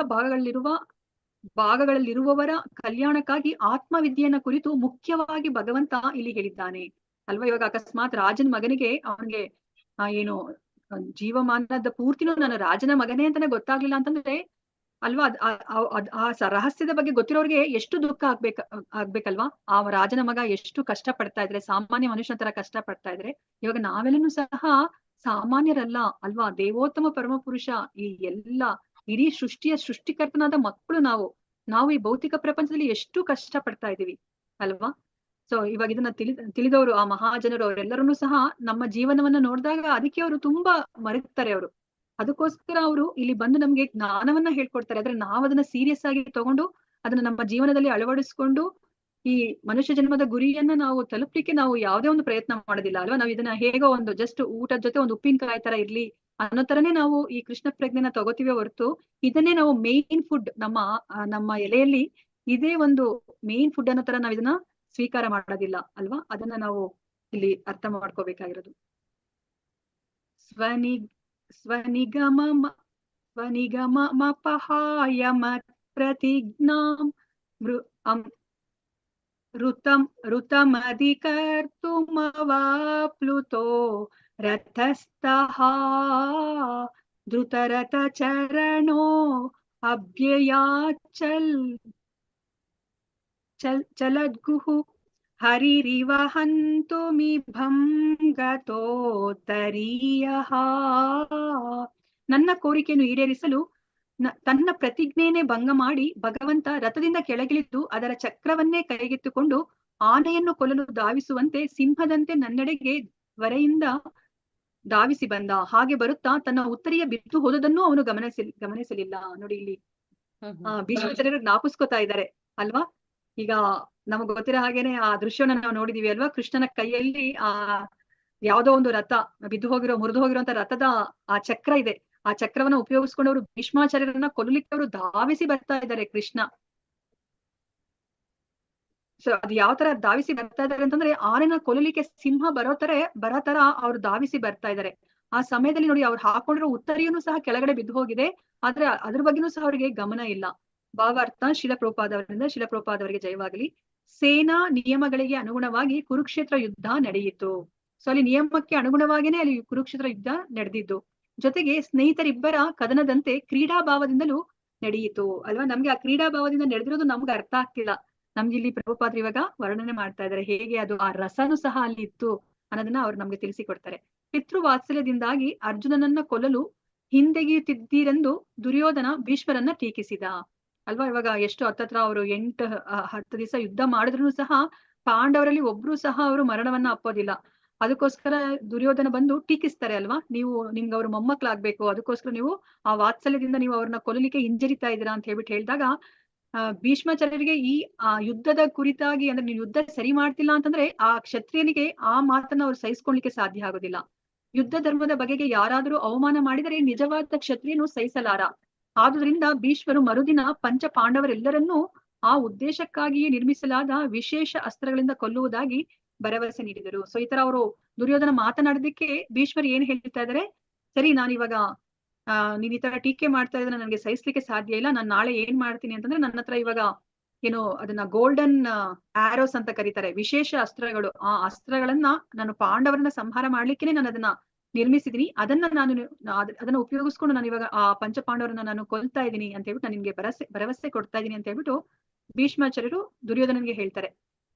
ಭಾಗಗಳಲ್ಲಿರುವವರ ಕಲ್ಯಾಣಕ್ಕಾಗಿ ಆತ್ಮವಿದ್ಯೆಯನ್ನ ಕುರಿತು ಮುಖ್ಯವಾಗಿ ಭಗವಂತ ಇಲ್ಲಿ ಹೇಳಿದ್ದಾನೆ ಅಲ್ವಾ? ಇವಾಗ ಅಕಸ್ಮಾತ್ ರಾಜನ ಮಗನಿಗೆ ಅವನಿಗೆ ಏನು ಜೀವಮಾನದ ಪೂರ್ತಿನೂ ನಾನು ರಾಜನ ಮಗನೇ ಅಂತಾನೆ ಗೊತ್ತಾಗ್ಲಿಲ್ಲ ಅಂತಂದ್ರೆ ಅಲ್ವಾ? ಆ ರಹಸ್ಯದ ಬಗ್ಗೆ ಗೊತ್ತಿರೋರಿಗೆ ಎಷ್ಟು ದುಃಖ ಆಗ್ಬೇಕಲ್ವಾ? ಆ ರಾಜನ ಮಗ ಎಷ್ಟು ಕಷ್ಟ ಪಡ್ತಾ ಇದ್ರೆ, ಸಾಮಾನ್ಯ ಮನುಷ್ಯನ ತರ ಕಷ್ಟ ಪಡ್ತಾ ಇದ್ರೆ, ಇವಾಗ ನಾವೆಲ್ಲನೂ ಸಹ ಸಾಮಾನ್ಯರಲ್ಲ ಅಲ್ವಾ? ದೇವೋತ್ತಮ ಪರಮ ಪುರುಷ ಈ ಇಡೀ ಸೃಷ್ಟಿಕರ್ತನಾದ ಮಕ್ಕಳು ನಾವು ಈ ಭೌತಿಕ ಪ್ರಪಂಚದಲ್ಲಿ ಎಷ್ಟು ಕಷ್ಟ ಪಡ್ತಾ ಇದೀವಿ ಅಲ್ವಾ? ಸೊ ಇವಾಗ ಇದನ್ನ ತಿಳಿದವರು ಆ ಮಹಾಜನರು ಅವರೆಲ್ಲರೂ ಸಹ ನಮ್ಮ ಜೀವನವನ್ನ ನೋಡಿದಾಗ ಅದಕ್ಕೆ ಅವರು ತುಂಬಾ ಮರೆತಾರೆ. ಅದಕ್ಕೋಸ್ಕರ ಅವರು ಇಲ್ಲಿ ಬಂದು ನಮ್ಗೆ ಜ್ಞಾನವನ್ನ ಹೇಳ್ಕೊಡ್ತಾರೆ. ಆದ್ರೆ ನಾವು ಅದನ್ನ ಸೀರಿಯಸ್ ಆಗಿ ತಗೊಂಡು ಅದನ್ನ ನಮ್ಮ ಜೀವನದಲ್ಲಿ ಅಳವಡಿಸ್ಕೊಂಡು ಈ ಮನುಷ್ಯ ಜನ್ಮದ ಗುರಿಯನ್ನ ನಾವು ತಲುಪಲಿಕ್ಕೆ ನಾವು ಯಾವುದೇ ಒಂದು ಪ್ರಯತ್ನ ಮಾಡೋದಿಲ್ಲ ಅಲ್ವಾ? ನಾವು ಇದನ್ನ ಹೇಗೋ ಒಂದು ಜಸ್ಟ್ ಊಟದ ಜೊತೆ ಒಂದು ಉಪ್ಪಿನಕಾಯಿ ತರ ಇರ್ಲಿ ಅನ್ನೋ ತರನೇ ನಾವು ಈ ಕೃಷ್ಣ ಪ್ರಜ್ಞೆನ ತಗೋತೀವಿ ಹೊರತು ಇದನ್ನೇ ನಾವು ಮೇನ್ ಫುಡ್ ನಮ್ಮ ಎಲೆಯಲ್ಲಿ ಇದೇ ಒಂದು ಮೇನ್ ಫುಡ್ ಅನ್ನೋ ತರ ನಾವ್ ಇದನ್ನ ಸ್ವೀಕಾರ ಮಾಡೋದಿಲ್ಲ ಅಲ್ವಾ. ಅದನ್ನ ನಾವು ಇಲ್ಲಿ ಅರ್ಥ ಮಾಡ್ಕೋಬೇಕಾಗಿರೋದು. ಸ್ವನಿಗಮ ಸ್ವನಿಗಮಪಹಾಯ ಮತ್ ಪ್ರತಿಜ್ಞಾಂ ಋತಮಧಿಕರ್ತುಮವಾಪ್ಲುತೋ ರಥಸ್ಥಃ ಧೃತರಥ ಚರಣೋ ಚಲದ್ಗುಃ ಹರಿರಿವ ಹಂತುಮಿಭಂ ಗತೋತ್ತರೀಯಃ. ನನ್ನ ಕೋರಿಕೆಯನ್ನು ಈಡೇರಿಸಲು ತನ್ನ ಪ್ರತಿಜ್ಞೆಯನ್ನೇ ಭಂಗ ಮಾಡಿ ಭಗವಂತ ರಥದಿಂದ ಕೆಳಗಿಳಿದು ಅದರ ಚಕ್ರವನ್ನೇ ಕೈಗೆತ್ತಿಕೊಂಡು ಆನೆಯನ್ನು ಕೊಲ್ಲಲು ಧಾವಿಸುವಂತೆ ಸಿಂಹದಂತೆ ನನ್ನೆಡೆಗೆ ತ್ವರೆಯಿಂದ ಧಾವಿಸಿ ಬಂದ. ಹಾಗೆ ಬರುತ್ತಾ ತನ್ನ ಉತ್ತರಿಯ ಬಿದ್ದು ಹೋದದನ್ನು ಅವನು ಗಮನಿಸಲಿಲ್ಲ. ನೋಡಿ ಇಲ್ಲಿ ಭೀಷ್ಮಾಚಾರ್ಯರು ಜ್ಞಾಪಿಸ್ಕೊತಾ ಇದ್ದಾರೆ ಅಲ್ವಾ. ಈಗ ನಮಗ್ ಗೊತ್ತಿರೋ ಹಾಗೇನೆ ಆ ದೃಶ್ಯವನ್ನ ನಾವು ನೋಡಿದೀವಿ ಅಲ್ವಾ. ಕೃಷ್ಣನ ಕೈಯಲ್ಲಿ ಯಾವ್ದೋ ಒಂದು ರಥ ಮುರಿದು ಹೋಗಿರುವಂತ ರಥದ ಆ ಚಕ್ರ ಇದೆ. ಆ ಚಕ್ರವನ್ನ ಉಪಯೋಗಿಸ್ಕೊಂಡು ಅವರು ಭೀಷ್ಮಾಚಾರ್ಯರನ್ನ ಕೊಲ್ಲಲಿಕ್ಕೆ ಅವರು ಧಾವಿಸಿ ಬರ್ತಾ ಇದ್ದಾರೆ ಕೃಷ್ಣ. ಸೊ ಅದು ಯಾವ ತರ ಧಾವಿಸಿ ಬರ್ತಾ ಇದಾರೆ ಅಂತಂದ್ರೆ ಆನೆನ ಕೊಲ್ಲಲಿಕ್ಕೆ ಸಿಂಹ ಬರೋ ತರ ಅವ್ರು ಧಾವಿಸಿ ಬರ್ತಾ ಇದಾರೆ. ಆ ಸಮಯದಲ್ಲಿ ನೋಡಿ ಅವ್ರು ಹಾಕೊಂಡಿರೋ ಉತ್ತರಿಯನ್ನು ಸಹ ಕೆಳಗಡೆ ಬಿದ್ದು ಹೋಗಿದೆ. ಆದ್ರೆ ಅದ್ರ ಬಗ್ಗೆನೂ ಸಹ ಅವ್ರಿಗೆ ಗಮನ ಇಲ್ಲ. ಭಾವಾರ್ಥ ಶಿಲಪ್ರಭುಪಾದವರಿಗೆ ಜಯವಾಗಲಿ. ಸೇನಾ ನಿಯಮಗಳಿಗೆ ಅನುಗುಣವಾಗಿ ಕುರುಕ್ಷೇತ್ರ ಯುದ್ಧ ನಡೆಯಿತು. ಸೊ ಅಲ್ಲಿ ನಿಯಮಕ್ಕೆ ಅನುಗುಣವಾಗಿನೇ ಅಲ್ಲಿ ಕುರುಕ್ಷೇತ್ರ ಯುದ್ಧ ನಡೆದಿದ್ದು. ಜೊತೆಗೆ ಸ್ನೇಹಿತರಿಬ್ಬರ ಕದನದಂತೆ ಕ್ರೀಡಾ ಭಾವದಿಂದಲೂ ನಡೆಯಿತು ಅಲ್ವಾ. ನಮ್ಗೆ ಆ ಕ್ರೀಡಾ ಭಾವದಿಂದ ನಡೆದಿರೋದು ನಮ್ಗೆ ಅರ್ಥ ಆಗ್ತಿಲ್ಲ. ನಮ್ಗೆ ಇಲ್ಲಿ ಪ್ರಭುಪಾದ್ರು ಇವಾಗ ವರ್ಣನೆ ಮಾಡ್ತಾ ಇದ್ದಾರೆ ಹೇಗೆ ಅದು ಆ ರಸನೂ ಸಹ ಅಲ್ಲಿ ಇತ್ತು ಅನ್ನೋದನ್ನ ಅವ್ರು ನಮ್ಗೆ ತಿಳಿಸಿಕೊಡ್ತಾರೆ. ಪಿತೃವಾತ್ಸಲ್ಯದಿಂದಾಗಿ ಅರ್ಜುನನನ್ನ ಕೊಲ್ಲಲು ಹಿಂದೆಗೆಯುತ್ತಿದ್ದೀರೆಂದು ದುರ್ಯೋಧನ ಭೀಷ್ಮರನ್ನ ಟೀಕಿಸಿದ ಅಲ್ವಾ. ಇವಾಗ ಎಷ್ಟು ಹತ್ತತ್ರ ಅವರು 8-10 ದಿವಸ ಯುದ್ಧ ಮಾಡಿದ್ರು ಸಹ ಪಾಂಡವರಲ್ಲಿ ಒಬ್ರು ಸಹ ಅವರು ಮರಣವನ್ನ ಅಪ್ಪೋದಿಲ್ಲ. ಅದಕ್ಕೋಸ್ಕರ ದುರ್ಯೋಧನ ಬಂದು ಟೀಕಿಸ್ತಾರೆ ಅಲ್ವಾ. ನಿಮ್ಗೆ ಅವ್ರ ಮೊಮ್ಮಕ್ಳಾಗ್ಬೇಕು, ಅದಕ್ಕೋಸ್ಕರ ನೀವು ಆ ವಾತ್ಸಲ್ಯದಿಂದ ನೀವು ಅವ್ರನ್ನ ಕೊಲ್ಲಲಿಕ್ಕೆ ಹಿಂಜರಿತಾ ಇದ್ದೀರಾ ಅಂತ ಹೇಳಿದಾಗ ಭೀಷ್ಮಾಚಾರ್ಯರಿಗೆ ಈ ಯುದ್ಧದ ಕುರಿತಾಗಿ ಅಂದ್ರೆ ನೀವು ಯುದ್ಧ ಸರಿ ಮಾಡ್ತಿಲ್ಲ ಅಂತಂದ್ರೆ ಆ ಕ್ಷತ್ರಿಯನಿಗೆ ಆ ಮಾತನ್ನ ಅವ್ರು ಸಹಿಸ್ಕೊಳ್ಲಿಕ್ಕೆ ಸಾಧ್ಯ ಆಗೋದಿಲ್ಲ. ಯುದ್ಧ ಧರ್ಮದ ಬಗೆಗೆ ಯಾರಾದ್ರೂ ಅವಮಾನ ಮಾಡಿದರೆ ನಿಜವಾದ ಕ್ಷತ್ರಿಯನು ಸಹಿಸಲಾರ. ಆದುದರಿಂದ ಭೀಷ್ಮರು ಮರುದಿನ ಪಂಚ ಪಾಂಡವರೆಲ್ಲರನ್ನೂ ಆ ಉದ್ದೇಶಕ್ಕಾಗಿಯೇ ನಿರ್ಮಿಸಲಾದ ವಿಶೇಷ ಅಸ್ತ್ರಗಳಿಂದ ಕೊಲ್ಲುವುದಾಗಿ ಭರವಸೆ ನೀಡಿದರು. ಸೊ ಈ ತರ ಅವರು ದುರ್ಯೋಧನ ಮಾತನಾಡೋದಕ್ಕೆ ಭೀಷ್ಮರು ಏನ್ ಹೇಳ್ತಾ ಇದಾರೆ, ಸರಿ ನಾನಿವಾಗ ನೀನ್ ಈ ತರ ಟೀಕೆ ಮಾಡ್ತಾ ಇದ್ರೆ ನನಗೆ ಸಹಿಸ್ಲಿಕ್ಕೆ ಸಾಧ್ಯ ಇಲ್ಲ. ನಾನ್ ನಾಳೆ ಏನ್ ಮಾಡ್ತೀನಿ ಅಂತಂದ್ರೆ ನನ್ನ ಹತ್ರ ಇವಾಗ ಏನು ಅದನ್ನ ಗೋಲ್ಡನ್ ಆರೋಸ್ ಅಂತ ಕರೀತಾರೆ, ವಿಶೇಷ ಅಸ್ತ್ರಗಳು. ಆ ಅಸ್ತ್ರಗಳನ್ನ ನಾನು ಪಾಂಡವರನ್ನ ಸಂಹಾರ ಮಾಡ್ಲಿಕ್ಕೇನೆ ನಾನು ಅದನ್ನ ನಿರ್ಮಿಸಿದೀನಿ. ಅದನ್ನ ಉಪಯೋಗಿಸ್ಕೊಂಡು ನಾನು ಇವಾಗ ಆ ಪಂಚ ಪಾಂಡವರನ್ನ ನಾನು ಕೊಲ್ತಾ ಇದ್ದೀನಿ ಅಂತ ಹೇಳ್ಬಿಟ್ಟು ನಾನು ನಿಮ್ಗೆ ಭರವಸೆ ಕೊಡ್ತಾ ಇದೀನಿ ಅಂತ ಹೇಳ್ಬಿಟ್ಟು ಭೀಷ್ಮಾಚಾರ್ಯರು ದುರ್ಯೋಧನನಿಗೆ ಹೇಳ್ತಾರೆ.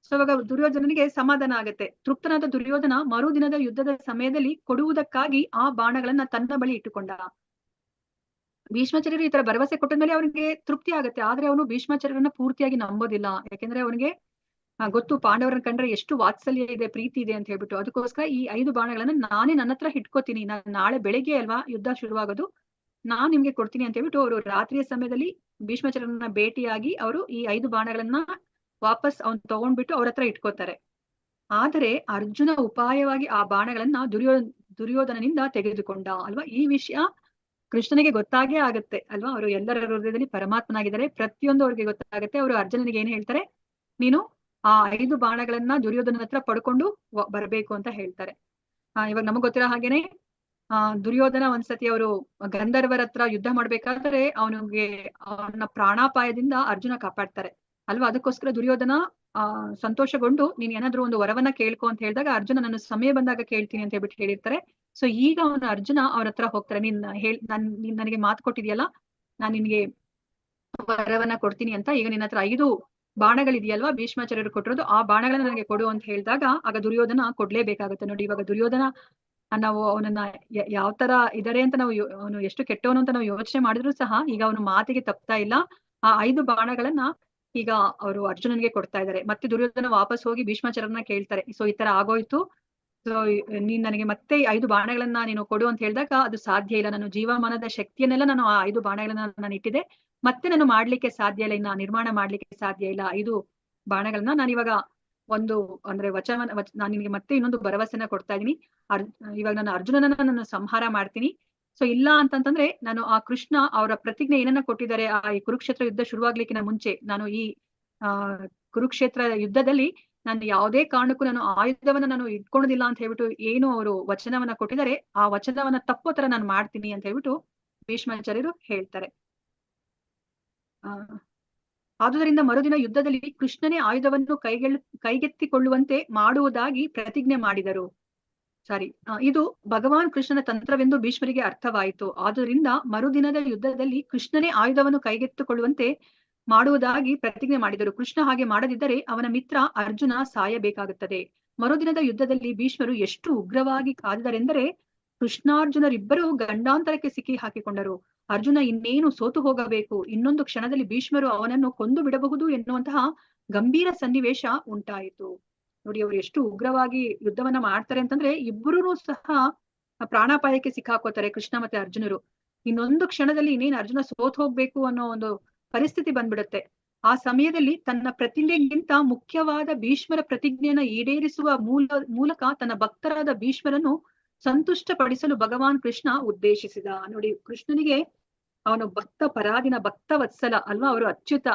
ಸೊ ಇವಾಗ ದುರ್ಯೋಧನನಿಗೆ ಸಮಾಧಾನ ಆಗುತ್ತೆ. ತೃಪ್ತನಾದ ದುರ್ಯೋಧನ ಮರುದಿನದ ಯುದ್ಧದ ಸಮಯದಲ್ಲಿ ಕೊಡುವುದಕ್ಕಾಗಿ ಆ ಬಾಣಗಳನ್ನ ತನ್ನ ಬಳಿ ಇಟ್ಟುಕೊಂಡ. ಭೀಷ್ಮಾಚಾರ್ಯರು ಈ ತರ ಭರವಸೆ ಕೊಟ್ಟದ್ಮೇಲೆ ಅವನಿಗೆ ತೃಪ್ತಿ ಆಗುತ್ತೆ. ಆದ್ರೆ ಅವನು ಭೀಷ್ಮಾಚಾರ್ಯರನ್ನ ಪೂರ್ತಿಯಾಗಿ ನಂಬೋದಿಲ್ಲ. ಯಾಕೆಂದ್ರೆ ಅವನಿಗೆ ಗೊತ್ತು ಪಾಂಡವರನ್ನ ಕಂಡ್ರೆ ಎಷ್ಟು ವಾತ್ಸಲ್ಯ ಇದೆ, ಪ್ರೀತಿ ಇದೆ ಅಂತ ಹೇಳ್ಬಿಟ್ಟು. ಅದಕ್ಕೋಸ್ಕರ ಈ 5 ಬಾಣಗಳನ್ನ ನಾನೇ ನನ್ನ ಹತ್ರ ಇಟ್ಕೋತೀನಿ. ನಾಳೆ ಬೆಳಿಗ್ಗೆ ಅಲ್ವಾ ಯುದ್ಧ ಶುರುವಾಗೋದು, ನಾನ್ ನಿಮ್ಗೆ ಕೊಡ್ತೀನಿ ಅಂತ ಹೇಳ್ಬಿಟ್ಟು ಅವರು ರಾತ್ರಿಯ ಸಮಯದಲ್ಲಿ ಭೀಷ್ಮಾಚಾರ್ಯರನ್ನ ಭೇಟಿಯಾಗಿ ಅವರು ಈ 5 ಬಾಣಗಳನ್ನ ವಾಪಸ್ ಅವ್ನು ತಗೊಂಡ್ಬಿಟ್ಟು ಅವ್ರ ಹತ್ರ ಇಟ್ಕೋತಾರೆ. ಆದರೆ ಅರ್ಜುನ ಉಪಾಯವಾಗಿ ಆ ಬಾಣಗಳನ್ನ ದುರ್ಯೋಧನನಿಂದ ತೆಗೆದುಕೊಂಡ ಅಲ್ವಾ. ಈ ವಿಷಯ ಕೃಷ್ಣನಿಗೆ ಗೊತ್ತಾಗೇ ಆಗುತ್ತೆ ಅಲ್ವಾ. ಅವರು ಎಲ್ಲರ ಹೃದಯದಲ್ಲಿ ಪರಮಾತ್ಮನಾಗಿದ್ದಾರೆ, ಪ್ರತಿಯೊಂದು ಅವ್ರಿಗೆ ಗೊತ್ತಾಗುತ್ತೆ. ಅವರು ಅರ್ಜುನನಿಗೆ ಏನ್ ಹೇಳ್ತಾರೆ, ನೀನು ಆ 5 ಬಾಣಗಳನ್ನ ದುರ್ಯೋಧನ ಹತ್ರ ಪಡ್ಕೊಂಡು ಬರ್ಬೇಕು ಅಂತ ಹೇಳ್ತಾರೆ. ಇವಾಗ ನಮಗ್ ಗೊತ್ತಿರೋ ಹಾಗೇನೆ ದುರ್ಯೋಧನ ಒಂದ್ಸತಿ ಅವರು ಗಂಧರ್ವರ ಹತ್ರ ಯುದ್ಧ ಮಾಡ್ಬೇಕಾದ್ರೆ ಅವನ ಪ್ರಾಣಾಪಾಯದಿಂದ ಅರ್ಜುನ ಕಾಪಾಡ್ತಾರೆ ಅಲ್ವಾ. ಅದಕ್ಕೋಸ್ಕರ ದುರ್ಯೋಧನ ಸಂತೋಷಗೊಂಡು ನೀನ್ ಏನಾದ್ರು ಒಂದು ವರವನ್ನ ಕೇಳ್ಕೊ ಅಂತ ಹೇಳಿದಾಗ ಅರ್ಜುನ ನನ್ನ ಸಮಯ ಬಂದಾಗ ಕೇಳ್ತೀನಿ ಅಂತ ಹೇಳ್ಬಿಟ್ಟು ಹೇಳಿರ್ತಾರೆ. ಸೊ ಈಗ ಅರ್ಜುನ ಅವ್ರ ಹತ್ರ ಹೋಗ್ತಾರೆ. ನೀನ್ ನನಗೆ ಮಾತು ಕೊಟ್ಟಿದ್ಯಲ್ಲ, ನಾನ್ ನಿನ್ಗೆ ವರವನ್ನ ಕೊಡ್ತೀನಿ ಅಂತ. ಈಗ ನಿನ್ನ ಹತ್ರ 5 ಬಾಣಗಳಿದೆಯಲ್ವಾ ಭೀಷ್ಮಾಚಾರ್ಯರು ಕೊಟ್ಟಿರೋದು, ಆ ಬಾಣಗಳನ್ನ ನನಗೆ ಕೊಡು ಅಂತ ಹೇಳಿದಾಗ ಆಗ ದುರ್ಯೋಧನ ಕೊಡ್ಲೇಬೇಕಾಗುತ್ತೆ. ನೋಡಿ ಇವಾಗ ದುರ್ಯೋಧನ ನಾವು ಅವನನ್ನ ಯಾವ ತರ ಇದಾರೆ ಅಂತ ನಾವು ಅವನು ಎಷ್ಟು ಕೆಟ್ಟವನು ಅಂತ ನಾವು ಯೋಚನೆ ಮಾಡಿದ್ರು ಸಹ ಈಗ ಅವನು ಮಾತಿಗೆ ತಪ್ತಾ ಇಲ್ಲ. ಆ 5 ಬಾಣಗಳನ್ನ ಈಗ ಅವರು ಅರ್ಜುನನಿಗೆ ಕೊಡ್ತಾ ಇದ್ದಾರೆ. ಮತ್ತೆ ದುರ್ಯೋಧನ ವಾಪಸ್ ಹೋಗಿ ಭೀಷ್ಮಾಚಾರ್ಯರನ್ನ ಕೇಳ್ತಾರೆ, ಸೊ ಈ ತರ ಆಗೋಯ್ತು, ಸೊ ನೀನ್ ನನಗೆ ಮತ್ತೆ 5 ಬಾಣಗಳನ್ನ ನೀನು ಕೊಡು ಅಂತ ಹೇಳಿದಾಗ ಅದು ಸಾಧ್ಯ ಇಲ್ಲ. ನಾನು ಜೀವಮಾನದ ಶಕ್ತಿಯನ್ನೆಲ್ಲ ನಾನು ಆ 5 ಬಾಣಗಳನ್ನ ನಾನು ಇಟ್ಟಿದೆ, ಮತ್ತೆ ನಾನು ಮಾಡ್ಲಿಕ್ಕೆ ಸಾಧ್ಯ ಇಲ್ಲ, ಇನ್ನ ನಿರ್ಮಾಣ ಮಾಡ್ಲಿಕ್ಕೆ ಸಾಧ್ಯ ಇಲ್ಲ. 5 ಬಾಣಗಳನ್ನ ನಾನು ಇವಾಗ ಅಂದ್ರೆ ನಾನು ನಿನಗೆ ಮತ್ತೆ ಇನ್ನೊಂದು ಭರವಸೆನ ಕೊಡ್ತಾ ಇದೀನಿ. ಇವಾಗ ನಾನು ಅರ್ಜುನನನ್ನ ನಾನು ಸಂಹಾರ ಮಾಡ್ತೀನಿ. ಸೊ ಇಲ್ಲ ಅಂತಂತಂದ್ರೆ ನಾನು ಆ ಕೃಷ್ಣ ಅವರ ಪ್ರತಿಜ್ಞೆ ಏನನ್ನ ಕೊಟ್ಟಿದ್ದಾರೆ ಈ ಕುರುಕ್ಷೇತ್ರ ಯುದ್ಧ ಶುರುವಾಗ್ಲಿಕ್ಕಿನ ಮುಂಚೆ, ನಾನು ಈ ಕುರುಕ್ಷೇತ್ರ ಯುದ್ಧದಲ್ಲಿ ನಾನು ಯಾವುದೇ ಕಾರಣಕ್ಕೂ ನಾನು ಆಯುಧವನ್ನ ನಾನು ಇಟ್ಕೊಳ್ಳೋದಿಲ್ಲ ಅಂತ ಹೇಳ್ಬಿಟ್ಟು ಏನು ಅವರು ವಚನವನ್ನ ಕೊಟ್ಟಿದ್ದಾರೆ, ಆ ವಚನವನ್ನ ತಪ್ಪೋ ತರ ನಾನು ಮಾಡ್ತೀನಿ ಅಂತ ಹೇಳ್ಬಿಟ್ಟು ಭೀಷ್ಮಾಚಾರ್ಯರು ಹೇಳ್ತಾರೆ. ಆದುದರಿಂದ ಮರುದಿನ ಯುದ್ಧದಲ್ಲಿ ಕೃಷ್ಣನೇ ಆಯುಧವನ್ನು ಕೈಗೆತ್ತಿಕೊಳ್ಳುವಂತೆ ಮಾಡುವುದಾಗಿ ಪ್ರತಿಜ್ಞೆ ಮಾಡಿದರು. ಇದು ಭಗವಾನ್ ಕೃಷ್ಣನ ತಂತ್ರವೆಂದು ಭೀಷ್ಮರಿಗೆ ಅರ್ಥವಾಯಿತು. ಆದುದರಿಂದ ಮರುದಿನದ ಯುದ್ಧದಲ್ಲಿ ಕೃಷ್ಣನೇ ಆಯುಧವನ್ನು ಕೈಗೆತ್ತಿಕೊಳ್ಳುವಂತೆ ಮಾಡುವುದಾಗಿ ಪ್ರತಿಜ್ಞೆ ಮಾಡಿದರು. ಕೃಷ್ಣ ಹಾಗೆ ಮಾಡದಿದ್ದರೆ ಅವನ ಮಿತ್ರ ಅರ್ಜುನ ಸಾಯಬೇಕಾಗುತ್ತದೆ. ಮರುದಿನದ ಯುದ್ಧದಲ್ಲಿ ಭೀಷ್ಮರು ಎಷ್ಟು ಉಗ್ರವಾಗಿ ಕಾದಿದರೆಂದರೆ ಕೃಷ್ಣಾರ್ಜುನರಿಬ್ಬರೂ ಗಂಡಾಂತರಕ್ಕೆ ಸಿಕ್ಕಿ ಹಾಕಿಕೊಂಡರು. ಅರ್ಜುನ ಇನ್ನೇನು ಸೋತು ಹೋಗಬೇಕು, ಇನ್ನೊಂದು ಕ್ಷಣದಲ್ಲಿ ಭೀಷ್ಮರು ಅವನನ್ನು ಕೊಂದು ಬಿಡಬಹುದು ಎನ್ನುವಂತಹ ಗಂಭೀರ ಸನ್ನಿವೇಶ ಉಂಟಾಯಿತು. ನೋಡಿ, ಅವರು ಎಷ್ಟು ಉಗ್ರವಾಗಿ ಯುದ್ಧವನ್ನ ಮಾಡ್ತಾರೆ ಅಂತಂದ್ರೆ ಇಬ್ಬರೂ ಸಹ ಪ್ರಾಣಾಪಾಯಕ್ಕೆ ಸಿಕ್ಕಾಕೋತಾರೆ, ಕೃಷ್ಣ ಮತ್ತೆ ಅರ್ಜುನರು. ಇನ್ನೊಂದು ಕ್ಷಣದಲ್ಲಿ ಇನ್ನೇನು ಅರ್ಜುನ ಸೋತ್ ಹೋಗ್ಬೇಕು ಅನ್ನೋ ಒಂದು ಪರಿಸ್ಥಿತಿ ಬಂದ್ಬಿಡುತ್ತೆ. ಆ ಸಮಯದಲ್ಲಿ ತನ್ನ ಪ್ರತಿಜ್ಞೆಗಿಂತ ಮುಖ್ಯವಾದ ಭೀಷ್ಮರ ಪ್ರತಿಜ್ಞೆಯನ್ನ ಈಡೇರಿಸುವ ಮೂಲಕ ತನ್ನ ಭಕ್ತರಾದ ಭೀಷ್ಮರನ್ನು ಸಂತುಷ್ಟ ಪಡಿಸಲು ಭಗವಾನ್ ಕೃಷ್ಣ ಉದ್ದೇಶಿಸಿದ. ನೋಡಿ, ಕೃಷ್ಣನಿಗೆ ಅವನು ಭಕ್ತ ಪರಾದಿನ ಭಕ್ತ ವತ್ಸಲ ಅಲ್ವಾ, ಅವರು ಅಚ್ಯುತ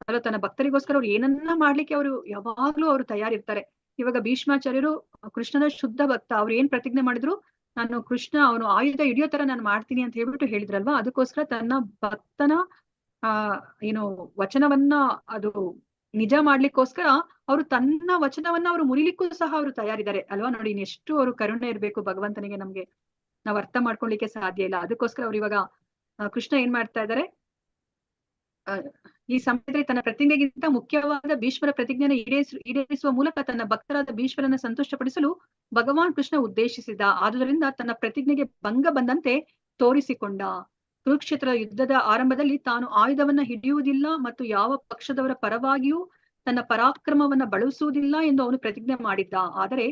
ಅಲ್ವಾ, ತನ್ನ ಭಕ್ತರಿಗೋಸ್ಕರ ಅವ್ರು ಏನನ್ನ ಮಾಡ್ಲಿಕ್ಕೆ ಅವರು ಯಾವಾಗ್ಲೂ ಅವರು ತಯಾರಿರ್ತಾರೆ. ಇವಾಗ ಭೀಷ್ಮಾಚಾರ್ಯರು ಕೃಷ್ಣನ ಶುದ್ಧ ಭಕ್ತ, ಅವ್ರು ಏನ್ ಪ್ರತಿಜ್ಞೆ ಮಾಡಿದ್ರು, ನಾನು ಕೃಷ್ಣ ಅವನು ಆಯುಧ ಹಿಡಿಯೋ ತರ ನಾನು ಮಾಡ್ತೀನಿ ಅಂತ ಹೇಳ್ಬಿಟ್ಟು ಹೇಳಿದ್ರಲ್ವಾ, ಅದಕ್ಕೋಸ್ಕರ ತನ್ನ ಭಕ್ತನ ಏನು ವಚನವನ್ನ ಅದು ನಿಜ ಮಾಡ್ಲಿಕ್ಕೋಸ್ಕರ ಅವರು ತನ್ನ ವಚನವನ್ನ ಅವರು ಮುರಿಲಿಕ್ಕೂ ಸಹ ಅವರು ತಯಾರಿದ್ದಾರೆ ಅಲ್ವಾ. ನೋಡಿ, ಎಷ್ಟು ಅವರು ಕರುಣೆ ಇರ್ಬೇಕು ಭಗವಂತನಿಗೆ, ನಮ್ಗೆ ನಾವ್ ಅರ್ಥ ಮಾಡ್ಕೊಳ್ಲಿಕ್ಕೆ ಸಾಧ್ಯ ಇಲ್ಲ. ಅದಕ್ಕೋಸ್ಕರ ಅವ್ರು ಇವಾಗ ಕೃಷ್ಣ ಏನ್ ಮಾಡ್ತಾ ಇದ್ದಾರೆ, ಈ ಸಮಯದಲ್ಲಿ ತನ್ನ ಪ್ರತಿಜ್ಞೆಗಿಂತ ಮುಖ್ಯವಾದ ಭೀಷ್ಮರ ಪ್ರತಿಜ್ಞೆಯನ್ನು ಈಡೇರಿಸುವ ಮೂಲಕ ತನ್ನ ಭಕ್ತರಾದ ಭೀಷ್ಮರನ್ನ ಸಂತುಷ್ಟಪಡಿಸಲು ಭಗವಾನ್ ಕೃಷ್ಣ ಉದ್ದೇಶಿಸಿದ. ಆದುದರಿಂದ ತನ್ನ ಪ್ರತಿಜ್ಞೆಗೆ ಭಂಗ ಬಂದಂತೆ ತೋರಿಸಿಕೊಂಡ. ಕುರುಕ್ಷೇತ್ರ ಯುದ್ಧದ ಆರಂಭದಲ್ಲಿ ತಾನು ಆಯುಧವನ್ನ ಹಿಡಿಯುವುದಿಲ್ಲ ಮತ್ತು ಯಾವ ಪಕ್ಷದವರ ಪರವಾಗಿಯೂ ತನ್ನ ಪರಾಕ್ರಮವನ್ನ ಬಳಸುವುದಿಲ್ಲ ಎಂದು ಅವನು ಪ್ರತಿಜ್ಞೆ ಮಾಡಿದ್ದ. ಆದರೆ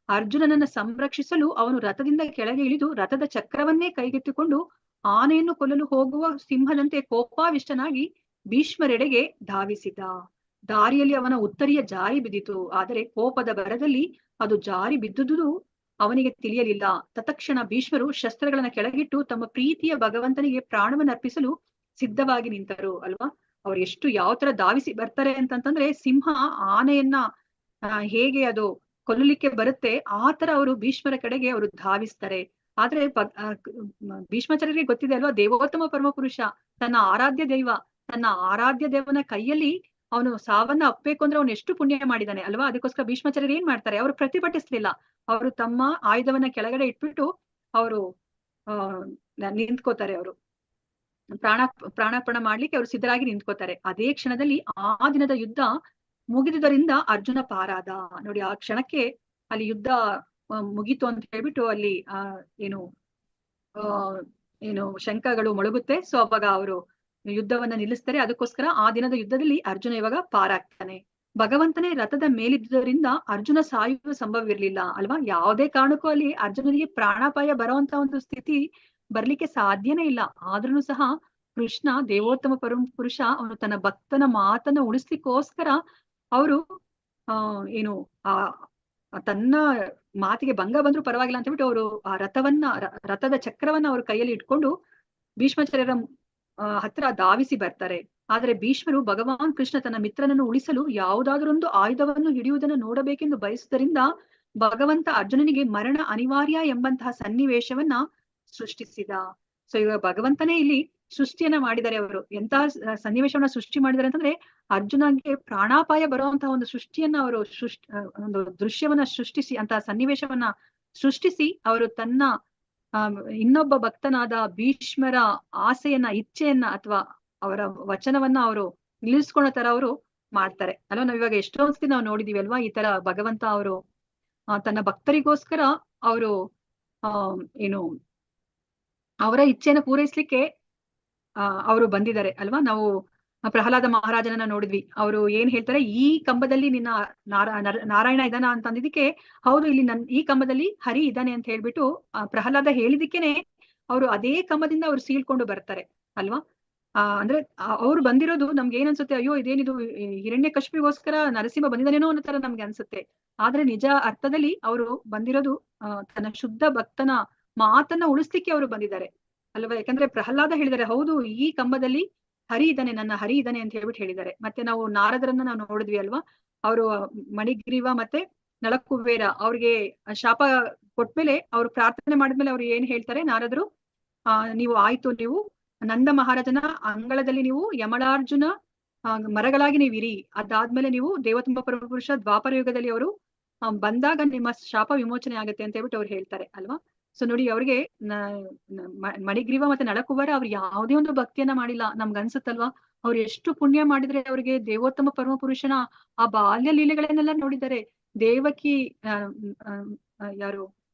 ಅರ್ಜುನನನ್ನ ಸಂರಕ್ಷಿಸಲು ಅವನು ರಥದಿಂದ ಕೆಳಗೆ ಇಳಿದು ರಥದ ಚಕ್ರವನ್ನೇ ಕೈಗೆತ್ತಿಕೊಂಡು ಆನೆಯನ್ನು ಕೊಲ್ಲಲು ಹೋಗುವ ಸಿಂಹದಂತೆ ಕೋಪಾವಿಷ್ಟನಾಗಿ ಭೀಷ್ಮರೆಡೆಗೆ ಧಾವಿಸಿದ. ದಾರಿಯಲ್ಲಿ ಅವನ ಉತ್ತರಿಯ ಜಾರಿ ಬಿದ್ದಿತು. ಆದರೆ ಕೋಪದ ಭರದಲ್ಲಿ ಅದು ಜಾರಿ ಬಿದ್ದುದು ಅವನಿಗೆ ತಿಳಿಯಲಿಲ್ಲ. ತತ್ಕ್ಷಣ ಭೀಷ್ಮರು ಶಸ್ತ್ರಗಳನ್ನ ಕೆಳಗಿಟ್ಟು ತಮ್ಮ ಪ್ರೀತಿಯ ಭಗವಂತನಿಗೆ ಪ್ರಾಣವನ್ನು ಅರ್ಪಿಸಲು ಸಿದ್ಧವಾಗಿ ನಿಂತರು ಅಲ್ವಾ. ಅವ್ರು ಎಷ್ಟು ಯಾವ ತರ ಧಾವಿಸಿ ಬರ್ತಾರೆ ಅಂತಂತಂದ್ರೆ, ಸಿಂಹ ಆನೆಯನ್ನ ಹೇಗೆ ಅದು ಕೊಲ್ಲಲಿಕ್ಕೆ ಬರುತ್ತೆ ಆ ತರ ಅವರು ಭೀಷ್ಮರ ಕಡೆಗೆ ಅವರು ಧಾವಿಸ್ತಾರೆ. ಆದ್ರೆ ಭೀಷ್ಮಾಚಾರ್ಯರಿಗೆ ಗೊತ್ತಿದೆ ಅಲ್ವಾ, ದೇವೋತ್ತಮ ಪರಮಪುರುಷ ತನ್ನ ಆರಾಧ್ಯ ದೇವನ ಕೈಯಲ್ಲಿ ಅವನು ಸಾವನ್ನ ಅಪ್ಪಬೇಕು ಅಂದ್ರೆ ಅವನು ಎಷ್ಟು ಪುಣ್ಯ ಮಾಡಿದಾನೆ ಅಲ್ವಾ. ಅದಕ್ಕೋಸ್ಕರ ಭೀಷ್ಮಾಚಾರ್ಯರು ಏನ್ ಮಾಡ್ತಾರೆ, ಅವರು ಪ್ರತಿಭಟಿಸ್ಲಿಲ್ಲ. ಅವರು ತಮ್ಮ ಆಯುಧವನ್ನ ಕೆಳಗಡೆ ಇಟ್ಬಿಟ್ಟು ಅವರು ನಿಂತ್ಕೋತಾರೆ. ಅವರು ಪ್ರಾಣಾರ್ಪಣ ಮಾಡ್ಲಿಕ್ಕೆ ಅವರು ಸಿದ್ಧರಾಗಿ ನಿಂತ್ಕೋತಾರೆ. ಅದೇ ಕ್ಷಣದಲ್ಲಿ ಆ ದಿನದ ಯುದ್ಧ ಮುಗಿದುದರಿಂದ ಅರ್ಜುನ ಪಾರಾದ. ನೋಡಿ, ಆ ಕ್ಷಣಕ್ಕೆ ಅಲ್ಲಿ ಯುದ್ಧ ಮುಗೀತು ಅಂತ ಹೇಳ್ಬಿಟ್ಟು ಅಲ್ಲಿ ಏನು ಶಂಖಗಳು ಮೊಳಗುತ್ತೆ. ಸೊ ಅವಾಗ ಅವರು ಯುದ್ಧವನ್ನ ನಿಲ್ಲಿಸ್ತಾರೆ. ಅದಕ್ಕೋಸ್ಕರ ಆ ದಿನದ ಯುದ್ಧದಲ್ಲಿ ಅರ್ಜುನ ಇವಾಗ ಪಾರಾಗ್ತಾನೆ. ಭಗವಂತನೇ ರಥದ ಮೇಲಿದ್ದುದರಿಂದ ಅರ್ಜುನ ಸಾಯುವ ಸಂಭವವಿರ್ಲಿಲ್ಲ ಅಲ್ವಾ. ಯಾವುದೇ ಕಾರಣಕ್ಕೂ ಅಲ್ಲಿ ಅರ್ಜುನನಿಗೆ ಪ್ರಾಣಾಪಾಯ ಬರುವಂತ ಒಂದು ಸ್ಥಿತಿ ಬರ್ಲಿಕ್ಕೆ ಸಾಧ್ಯನೇ ಇಲ್ಲ. ಆದ್ರೂ ಸಹ ಕೃಷ್ಣ ದೇವೋತ್ತಮ ಪರಮಪುರುಷ ಅವನು ತನ್ನ ಭಕ್ತನ ಮಾತನ್ನ ಉಳಿಸ್ಲಿಕ್ಕೋಸ್ಕರ ಅವರು ತನ್ನ ಮಾತಿಗೆ ಭಂಗ ಬಂದ್ರು ಪರವಾಗಿಲ್ಲ ಅಂತ ಹೇಳ್ಬಿಟ್ಟು ಅವರು ಆ ರಥದ ಚಕ್ರವನ್ನ ಅವ್ರ ಕೈಯಲ್ಲಿ ಇಟ್ಕೊಂಡು ಭೀಷ್ಮಾಚಾರ್ಯರ ಹತ್ರ ಧಾವಿಸಿ ಬರ್ತಾರೆ. ಆದ್ರೆ ಭೀಷ್ಮರು ಭಗವಾನ್ ಕೃಷ್ಣ ತನ್ನ ಮಿತ್ರನನ್ನು ಉಳಿಸಲು ಯಾವುದಾದ್ರೊಂದು ಆಯುಧವನ್ನು ಹಿಡಿಯುವುದನ್ನು ನೋಡಬೇಕೆಂದು ಬಯಸುವುದರಿಂದ ಭಗವಂತ ಅರ್ಜುನನಿಗೆ ಮರಣ ಅನಿವಾರ್ಯ ಎಂಬಂತಹ ಸನ್ನಿವೇಶವನ್ನ ಸೃಷ್ಟಿಸಿದ. ಸೊ ಇವಾಗ ಭಗವಂತನೇ ಇಲ್ಲಿ ಸೃಷ್ಟಿಯನ್ನ ಮಾಡಿದ್ದಾರೆ. ಅವರು ಎಂತಹ ಸನ್ನಿವೇಶವನ್ನ ಸೃಷ್ಟಿ ಮಾಡಿದ್ದಾರೆ ಅಂತಂದ್ರೆ, ಅರ್ಜುನಗೆ ಪ್ರಾಣಾಪಾಯ ಬರುವಂತಹ ಒಂದು ಸೃಷ್ಟಿಯನ್ನ ಅವರು ಒಂದು ದೃಶ್ಯವನ್ನ ಸೃಷ್ಟಿಸಿ, ಅಂತಹ ಸನ್ನಿವೇಶವನ್ನ ಸೃಷ್ಟಿಸಿ ಅವರು ತನ್ನ ಇನ್ನೊಬ್ಬ ಭಕ್ತನಾದ ಭೀಷ್ಮರ ಆಸೆಯನ್ನ, ಇಚ್ಛೆಯನ್ನ ಅಥವಾ ಅವರ ವಚನವನ್ನ ಅವರು ನಿಲ್ಲಿಸ್ಕೊಳ್ಳೋ ತರ ಅವರು ಮಾಡ್ತಾರೆ ಅಲ್ವಾ. ನಾವ್ ಇವಾಗ ಎಷ್ಟೊಂದ್ಸತಿ ನಾವು ನೋಡಿದೀವಿ ಅಲ್ವಾ, ಈ ತರ ಭಗವಂತ ಅವರು ತನ್ನ ಭಕ್ತರಿಗೋಸ್ಕರ ಅವರು ಅವರ ಇಚ್ಛೆಯನ್ನ ಪೂರೈಸ್ಲಿಕ್ಕೆ ಅವರು ಬಂದಿದ್ದಾರೆ ಅಲ್ವಾ. ನಾವು ಪ್ರಹ್ಲಾದ ಮಹಾರಾಜನನ್ನ ನೋಡಿದ್ವಿ. ಅವರು ಏನ್ ಹೇಳ್ತಾರೆ, ಈ ಕಂಬದಲ್ಲಿ ನಿನ್ನ ನಾರಾಯಣ ಇದಾನ ಅಂತ ಅಂದಿದ್ದಕ್ಕೆ, ಹೌದು ಇಲ್ಲಿ ಈ ಕಂಬದಲ್ಲಿ ಹರಿ ಇದ್ದಾನೆ ಅಂತ ಹೇಳ್ಬಿಟ್ಟು ಪ್ರಹ್ಲಾದ ಹೇಳಿದಿಕ್ಕೇನೆ ಅವರು ಅದೇ ಕಂಬದಿಂದ ಅವ್ರು ಸೀಳ್ಕೊಂಡು ಬರ್ತಾರೆ ಅಲ್ವಾ. ಅಂದ್ರೆ ಅವ್ರು ಬಂದಿರೋದು ನಮ್ಗೆ ಏನ್ ಅನ್ಸುತ್ತೆ, ಅಯ್ಯೋ ಇದೇನಿದು ಹಿರಣ್ಯಕಶಿಪಿಗೋಸ್ಕರ ನರಸಿಂಹ ಬಂದಿದ್ದಾನೇನೋ ಅನ್ನೋ ತರ ನಮ್ಗೆ ಅನ್ಸುತ್ತೆ. ಆದ್ರೆ ನಿಜ ಅರ್ಥದಲ್ಲಿ ಅವರು ಬಂದಿರೋದು ತನ್ನ ಶುದ್ಧ ಭಕ್ತನ ಮಾತನ್ನ ಉಳಿಸ್ಲಿಕ್ಕೆ ಅವರು ಬಂದಿದ್ದಾರೆ ಅಲ್ವಾ? ಯಾಕಂದ್ರೆ ಪ್ರಹ್ಲಾದ ಹೇಳಿದ್ದಾರೆ, ಹೌದು ಈ ಕಂಬದಲ್ಲಿ ಹರಿ ಇದ್ದಾನೆ, ನನ್ನ ಹರಿ ಇದ್ದಾನೆ ಅಂತ ಹೇಳ್ಬಿಟ್ಟು ಹೇಳಿದ್ದಾರೆ. ಮತ್ತೆ ನಾವು ನಾರದರನ್ನ ನಾವು ನೋಡಿದ್ವಿ ಅಲ್ವಾ, ಅವರು ಮಣಿಗ್ರೀವ ಮತ್ತೆ ನಳಕುಬೇರ ಅವ್ರಿಗೆ ಶಾಪ ಕೊಟ್ಮೇಲೆ, ಅವ್ರು ಪ್ರಾರ್ಥನೆ ಮಾಡಿದ್ಮೇಲೆ ಅವ್ರು ಏನ್ ಹೇಳ್ತಾರೆ ನಾರದರು, ನೀವು ಆಯ್ತು, ನೀವು ನಂದ ಮಹಾರಾಜನ ಅಂಗಳದಲ್ಲಿ ನೀವು ಯಮಳಾರ್ಜುನ ಮರಗಳಾಗಿ ನೀವು ಇರಿ, ಅದಾದ್ಮೇಲೆ ನೀವು ದೇವತಂಬ ಪರಮಪುರುಷ ದ್ವಾಪರ ಯುಗದಲ್ಲಿ ಅವರು ಬಂದಾಗ ನಿಮ್ಮ ಶಾಪ ವಿಮೋಚನೆ ಆಗುತ್ತೆ ಅಂತ ಹೇಳ್ಬಿಟ್ಟು ಅವ್ರು ಹೇಳ್ತಾರೆ ಅಲ್ವಾ. ಸೊ ನೋಡಿ, ಅವ್ರಿಗೆ ಮಣಿಗ್ರೀವ ಮತ್ತೆ ನಳಕುಬೇರ ಅವ್ರು ಯಾವುದೇ ಒಂದು ಭಕ್ತಿಯನ್ನ ಮಾಡಿಲ್ಲ. ನಮ್ಗೆ ಅನ್ಸುತ್ತಲ್ವಾ, ಅವ್ರು ಎಷ್ಟು ಪುಣ್ಯ ಮಾಡಿದ್ರೆ ಅವ್ರಿಗೆ ದೇವೋತ್ತಮ ಪರಮ ಪುರುಷನ ಆ ಬಾಲ್ಯ ಲೀಲೆಗಳನ್ನೆಲ್ಲ ನೋಡಿದ್ದಾರೆ. ದೇವಕಿ ಯಾರು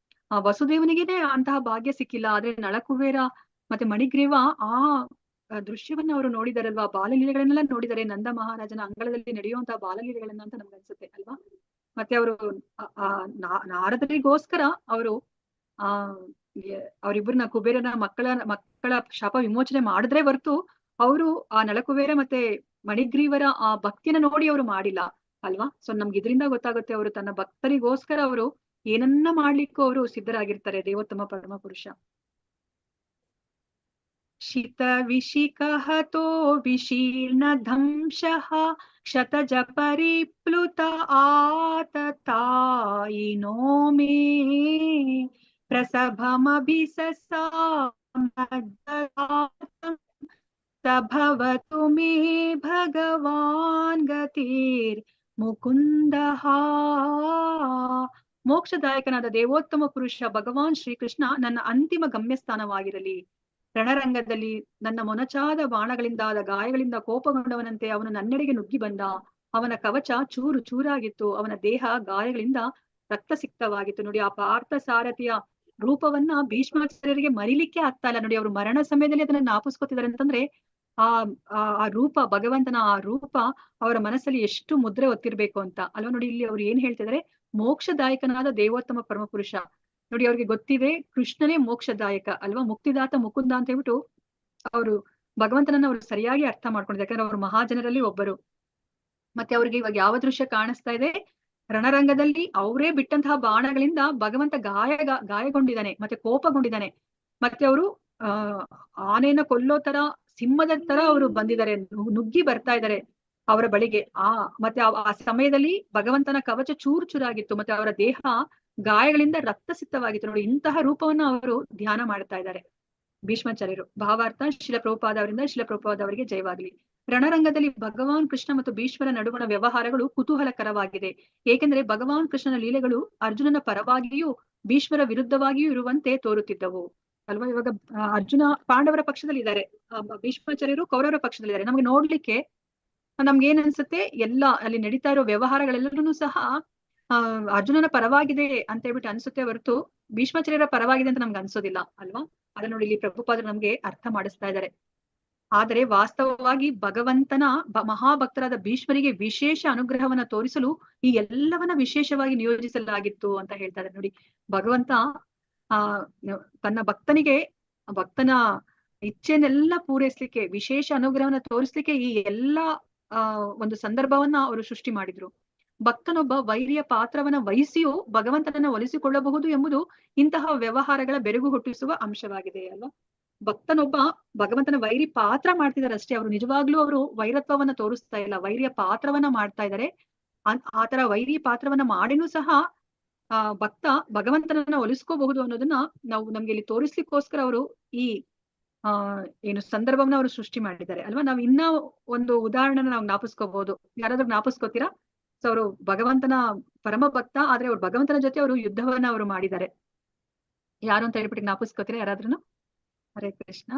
ವಸುದೇವನಿಗೇನೆ ಅಂತಹ ಭಾಗ್ಯ ಸಿಕ್ಕಿಲ್ಲ, ಆದ್ರೆ ನಳಕುಬೇರ ಮತ್ತೆ ಮಣಿಗ್ರೀವ ಆ ದೃಶ್ಯವನ್ನ ಅವರು ನೋಡಿದಾರಲ್ವಾ, ಬಾಲಲೀಲೆಗಳನ್ನೆಲ್ಲ ನೋಡಿದ್ದಾರೆ, ನಂದ ಮಹಾರಾಜನ ಅಂಗಳದಲ್ಲಿ ನಡೆಯುವಂತಹ ಬಾಲಲೀಲೆಗಳನ್ನ ಅಂತ ನಮ್ಗೆ ಅನ್ಸುತ್ತೆ ಅಲ್ವಾ. ಮತ್ತೆ ಅವರು ನಾರದರಿಗೋಸ್ಕರ ಅವರು ಅವರಿಬ್ಬರನ್ನ ಕುಬೇರನ ಮಕ್ಕಳ ಶಾಪ ವಿಮೋಚನೆ ಮಾಡಿದ್ರೆ ಹೊರತು ಅವರು ಆ ನಳಕುಬೇರ ಮತ್ತೆ ಮಣಿಗ್ರೀವರ ಆ ಭಕ್ತಿಯನ್ನ ನೋಡಿ ಅವರು ಮಾಡಿಲ್ಲ ಅಲ್ವಾ. ಸೊ ನಮ್ಗೆ ಇದರಿಂದ ಗೊತ್ತಾಗುತ್ತೆ, ಅವರು ತನ್ನ ಭಕ್ತರಿಗೋಸ್ಕರ ಅವರು ಏನನ್ನ ಮಾಡ್ಲಿಕ್ಕೂ ಅವರು ಸಿದ್ಧರಾಗಿರ್ತಾರೆ, ದೇವೋತ್ತಮ ಪರಮ ಪುರುಷ. ಶಿತ ವಿಶಿಖಹತೋ ವಿಶೀರ್ಣ ದಂಶಃ ಕ್ಷತಜ ಪರಿಪ್ಲುತ ಆತತಾಯಿನೋ ಮೇ ಪ್ರಸಭಮಭಿಸಸಾಭವತು ಮೇ ಭಗವಾನ್ ಗತಿರ್ ಮುಕುಂದಃ. ಮೋಕ್ಷದಾಯಕನಾದ ದೇವೋತ್ತಮ ಪುರುಷ ಭಗವಾನ್ ಶ್ರೀಕೃಷ್ಣ ನನ್ನ ಅಂತಿಮ ಗಮ್ಯಸ್ಥಾನವಾಗಿರಲಿ. ರಣರಂಗದಲ್ಲಿ ನನ್ನ ಮೊನಚಾದ ಬಾಣಗಳಿಂದಾದ ಗಾಯಗಳಿಂದ ಕೋಪಗೊಂಡವನಂತೆ ಅವನು ನನ್ನೆಡೆಗೆ ನುಗ್ಗಿ ಬಂದ. ಅವನ ಕವಚ ಚೂರು ಚೂರಾಗಿತ್ತು, ಅವನ ದೇಹ ಗಾಯಗಳಿಂದ ರಕ್ತಸಿಕ್ತವಾಗಿತ್ತು. ನೋಡಿ, ಆ ಪಾರ್ಥ ಸಾರಥಿಯ ರೂಪವನ್ನ ಭೀಷ್ಮಾಚಾರ್ಯರಿಗೆ ಮರಿಲಿಕ್ಕೆ ಆಗ್ತಾ ಇಲ್ಲ. ನೋಡಿ, ಅವರು ಮರಣ ಸಮಯದಲ್ಲಿ ಅದನ್ನ ಜ್ಞಾಪಿಸ್ಕೊತಿದ್ದಾರೆ ಅಂತಂದ್ರೆ ಆ ರೂಪ, ಭಗವಂತನ ಆ ರೂಪ ಅವರ ಮನಸ್ಸಲ್ಲಿ ಎಷ್ಟು ಮುದ್ರೆ ಒತ್ತಿರ್ಬೇಕು ಅಂತ ಅಲ್ವಾ. ನೋಡಿ, ಇಲ್ಲಿ ಅವ್ರು ಏನ್ ಹೇಳ್ತಿದ್ದಾರೆ, ಮೋಕ್ಷದಾಯಕನಾದ ದೇವೋತ್ತಮ ಪರಮಪುರುಷ. ನೋಡಿ, ಅವ್ರಿಗೆ ಗೊತ್ತಿದೆ ಕೃಷ್ಣನೇ ಮೋಕ್ಷದಾಯಕ ಅಲ್ವಾ, ಮುಕ್ತಿದಾತ ಮುಕುಂದ ಅಂತ ಹೇಳ್ಬಿಟ್ಟು ಅವರು ಭಗವಂತನನ್ನ ಅವ್ರು ಸರಿಯಾಗಿ ಅರ್ಥ ಮಾಡ್ಕೊಂಡಿದ್ದಾರೆ. ಯಾಕಂದ್ರೆ ಅವ್ರು ಮಹಾಜನರಲ್ಲಿ ಒಬ್ಬರು. ಮತ್ತೆ ಅವ್ರಿಗೆ ಇವಾಗ ಯಾವ ದೃಶ್ಯ ಕಾಣಿಸ್ತಾ ಇದೆ, ರಣರಂಗದಲ್ಲಿ ಅವರೇ ಬಿಟ್ಟಂತಹ ಬಾಣಗಳಿಂದ ಭಗವಂತ ಗಾಯಗೊಂಡಿದ್ದಾನೆ, ಮತ್ತೆ ಕೋಪಗೊಂಡಿದ್ದಾನೆ. ಮತ್ತೆ ಅವರು ಆನೆಯನ್ನ ಕೊಲ್ಲೋ ತರ, ಸಿಂಹದ ತರ ಅವರು ಬಂದಿದ್ದಾರೆ, ನುಗ್ಗಿ ಬರ್ತಾ ಇದ್ದಾರೆ ಅವರ ಬಳಿಗೆ. ಮತ್ತೆ ಆ ಸಮಯದಲ್ಲಿ ಭಗವಂತನ ಕವಚ ಚೂರು ಚೂರಾಗಿತ್ತು, ಮತ್ತೆ ಅವರ ದೇಹ ಗಾಯಗಳಿಂದ ರಕ್ತಸಿಕ್ತವಾಗಿತ್ತು. ನೋಡಿ, ಇಂತಹ ರೂಪವನ್ನ ಅವರು ಧ್ಯಾನ ಮಾಡ್ತಾ ಇದ್ದಾರೆ ಭೀಷ್ಮಾಚಾರ್ಯರು. ಭಾವಾರ್ಥ ಶಿಲಪ್ರಭುಪಾದ ಅವರಿಂದ, ಶಿಲಪ್ರಭುಪಾದ ಅವರಿಗೆ ಜಯವಾಗಲಿ. ರಣರಂಗದಲ್ಲಿ ಭಗವಾನ್ ಕೃಷ್ಣ ಮತ್ತು ಭೀಷ್ಮರ ನಡುವಣ ವ್ಯವಹಾರಗಳು ಕುತೂಹಲಕರವಾಗಿದೆ, ಏಕೆಂದರೆ ಭಗವಾನ್ ಕೃಷ್ಣನ ಲೀಲೆಗಳು ಅರ್ಜುನನ ಪರವಾಗಿಯೂ ಭೀಷ್ಮರ ವಿರುದ್ಧವಾಗಿಯೂ ಇರುವಂತೆ ತೋರುತ್ತಿದ್ದವು ಅಲ್ವಾ. ಇವಾಗ ಅರ್ಜುನ ಪಾಂಡವರ ಪಕ್ಷದಲ್ಲಿ ಇದ್ದಾರೆ, ಭೀಷ್ಮಾಚಾರ್ಯರು ಕೌರವರ ಪಕ್ಷದಲ್ಲಿದ್ದಾರೆ. ನಮ್ಗೆ ನೋಡ್ಲಿಕ್ಕೆ ನಮ್ಗೆ ಏನ್ ಅನ್ಸುತ್ತೆ, ಎಲ್ಲ ಅಲ್ಲಿ ನಡೀತಾ ಇರೋ ವ್ಯವಹಾರಗಳೆಲ್ಲರೂ ಸಹ ಅರ್ಜುನನ ಪರವಾಗಿದೆ ಅಂತ ಹೇಳ್ಬಿಟ್ಟು ಅನ್ಸುತ್ತೆ ಹೊರತು ಭೀಷ್ಮಾಚಾರ್ಯರ ಪರವಾಗಿದೆ ಅಂತ ನಮ್ಗೆ ಅನ್ಸೋದಿಲ್ಲ ಅಲ್ವಾ. ಅದನ್ನ ನೋಡಿ ಇಲ್ಲಿ ಪ್ರಭುಪಾದರು ನಮ್ಗೆ ಅರ್ಥ ಮಾಡಿಸ್ತಾ ಇದ್ದಾರೆ. ಆದರೆ ವಾಸ್ತವವಾಗಿ ಭಗವಂತನ ಮಹಾಭಕ್ತರಾದ ಭೀಷ್ಮರಿಗೆ ವಿಶೇಷ ಅನುಗ್ರಹವನ್ನ ತೋರಿಸಲು ಈ ಎಲ್ಲವನ್ನ ವಿಶೇಷವಾಗಿ ನಿಯೋಜಿಸಲಾಗಿತ್ತು ಅಂತ ಹೇಳ್ತಾ ಇದ್ದಾರೆ. ನೋಡಿ, ಭಗವಂತ ತನ್ನ ಭಕ್ತನ ಇಚ್ಛೆನೆಲ್ಲ ಪೂರೈಸ್ಲಿಕ್ಕೆ, ವಿಶೇಷ ಅನುಗ್ರಹವನ್ನ ತೋರಿಸ್ಲಿಕ್ಕೆ ಈ ಎಲ್ಲಾ ಒಂದು ಸಂದರ್ಭವನ್ನ ಅವರು ಸೃಷ್ಟಿ ಮಾಡಿದ್ರು. ಭಕ್ತನೊಬ್ಬ ವೈರಿಯ ಪಾತ್ರವನ್ನ ವಹಿಸಿಯೂ ಭಗವಂತನನ್ನ ಒಲಿಸಿಕೊಳ್ಳಬಹುದು ಎಂಬುದು ಇಂತಹ ವ್ಯವಹಾರಗಳ ಬೆರಗು ಹುಟ್ಟಿಸುವ ಅಂಶವಾಗಿದೆ ಅಲ್ವಾ. ಭಕ್ತನೊಬ್ಬ ಭಗವಂತನ ವೈರಿ ಪಾತ್ರ ಮಾಡ್ತಿದ್ದಾರೆ ಅಷ್ಟೇ, ಅವರು ನಿಜವಾಗ್ಲೂ ಅವರು ವೈರತ್ವವನ್ನ ತೋರಿಸ್ತಾ ಇಲ್ಲ, ವೈರಿಯ ಪಾತ್ರವನ್ನ ಮಾಡ್ತಾ ಇದ್ದಾರೆ. ಆತರ ವೈರಿ ಪಾತ್ರವನ್ನ ಮಾಡಿನೂ ಸಹ ಭಕ್ತ ಭಗವಂತನನ್ನ ಒಲಿಸ್ಕೋಬಹುದು ಅನ್ನೋದನ್ನ ನಮ್ಗೆ ಇಲ್ಲಿ ತೋರಿಸ್ಲಿಕ್ಕೋಸ್ಕರ ಅವರು ಈ ಏನು ಸಂದರ್ಭವನ್ನ ಅವರು ಸೃಷ್ಟಿ ಮಾಡಿದ್ದಾರೆ ಅಲ್ವಾ. ನಾವ್ ಇನ್ನ ಒಂದು ಉದಾಹರಣೆನ ನಾವು ಜ್ಞಾಪಿಸ್ಕೋಬಹುದು. ಯಾರಾದ್ರೂ ಜ್ಞಾಪಿಸ್ಕೋತೀರಾ? ಸೊ ಅವರು ಭಗವಂತನ ಪರಮ ಭಕ್ತ, ಆದ್ರೆ ಅವ್ರು ಭಗವಂತನ ಜೊತೆ ಅವರು ಯುದ್ಧವನ್ನ ಅವರು ಮಾಡಿದ್ದಾರೆ. ಯಾರು ಅಂತ ಹೇಳ್ಬಿಟ್ಟು ಜ್ಞಾಪಿಸ್ಕೋತೀರಾ ಯಾರಾದ್ರೂ? ಹರೇ ಕೃಷ್ಣ.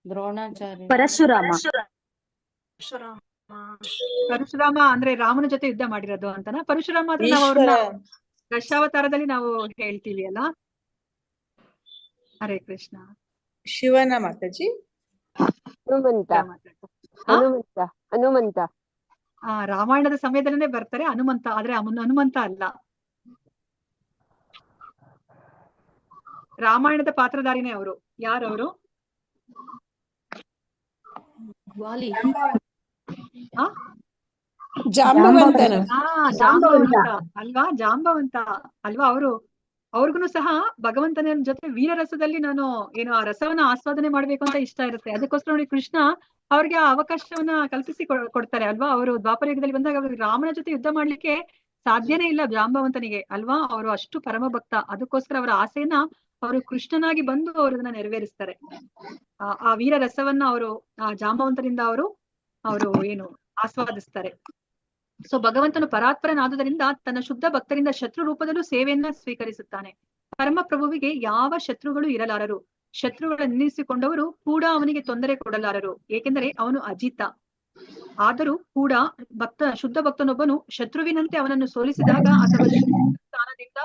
ದ್ರೋಣಾಚಾರ್ಯ. ಪರಶುರಾಮ ಅಂದ್ರೆ ರಾಮನ ಜೊತೆ ಯುದ್ಧ ಮಾಡಿರೋದು ಅಂತನಾ? ಪರಶುರಾಮ ಆದ್ರೆ ನಾವು ಅವ್ರನ್ನ ದಶಾವತಾರದಲ್ಲಿ ನಾವು ಹೇಳ್ತೀವಿ ಅಲ್ಲ. ಹರೇ ಕೃಷ್ಣ. ಶಿವನ ಮಾತಾಜಿ. ಹನುಮಂತ ರಾಮಾಯಣದ ಸಮಯದಲ್ಲೇ ಬರ್ತಾರೆ ಹನುಮಂತ, ಆದ್ರೆ ಹನುಮಂತ ಅಲ್ಲ. ರಾಮಾಯಣದ ಪಾತ್ರಧಾರಿನೇ ಅವರು. ಯಾರವರು? ಜಾಂಬವಂತ ಅಲ್ವಾ, ಜಾಂಬವಂತ ಅಲ್ವಾ ಅವರು. ಅವ್ರಿಗೂ ಸಹ ಭಗವಂತನ ಜೊತೆ ವೀರರಸದಲ್ಲಿ ನಾನು ಏನು ಆ ರಸವನ್ನ ಆಸ್ವಾದನೆ ಮಾಡ್ಬೇಕು ಅಂತ ಇಷ್ಟ ಇರುತ್ತೆ. ಅದಕ್ಕೋಸ್ಕರ ನೋಡಿ ಕೃಷ್ಣ ಅವ್ರಿಗೆ ಆ ಅವಕಾಶವನ್ನ ಕಲ್ಪಿಸಿ ಕೊಡ್ತಾರೆ ಅಲ್ವಾ. ಅವರು ದ್ವಾಪರ ಯುಗದಲ್ಲಿ ಬಂದಾಗ ಅವ್ರಿಗೆ ರಾಮನ ಜೊತೆ ಯುದ್ಧ ಮಾಡ್ಲಿಕ್ಕೆ ಸಾಧ್ಯನೇ ಇಲ್ಲ ಜಾಂಬವಂತನಿಗೆ ಅಲ್ವಾ. ಅವರು ಅಷ್ಟು ಪರಮ ಭಕ್ತ. ಅದಕ್ಕೋಸ್ಕರ ಅವರ ಆಸೆಯನ್ನ ಅವರು ಕೃಷ್ಣನಾಗಿ ಬಂದು ಅವರನ್ನ ನೆರವೇರಿಸ್ತಾರೆ. ಆ ವೀರ ರಸವನ್ನ ಅವರು ಆ ಜಾಂಬವಂತರಿಂದ ಅವರು ಏನು ಆಸ್ವಾದಿಸ್ತಾರೆ. ಸೊ ಭಗವಂತನು ಪರಾತ್ಪರನಾದುದರಿಂದ ತನ್ನ ಶುದ್ಧ ಭಕ್ತರಿಂದ ಶತ್ರು ರೂಪದಲ್ಲೂ ಸೇವೆಯನ್ನ ಸ್ವೀಕರಿಸುತ್ತಾನೆ. ಪರಮ ಪ್ರಭುವಿಗೆ ಯಾವ ಶತ್ರುಗಳು ಇರಲಾರರು. ಶತ್ರುಗಳನ್ನಿಸಿಕೊಂಡವರು ಕೂಡ ಅವನಿಗೆ ತೊಂದರೆ ಕೊಡಲಾರರು, ಏಕೆಂದರೆ ಅವನು ಅಜಿತ. ಆದರೂ ಕೂಡ ಶುದ್ಧ ಭಕ್ತನೊಬ್ಬನು ಶತ್ರುವಿನಂತೆ ಅವನನ್ನು ಸೋಲಿಸಿದಾಗ ಅಥವಾ ಸ್ಥಾನದಿಂದ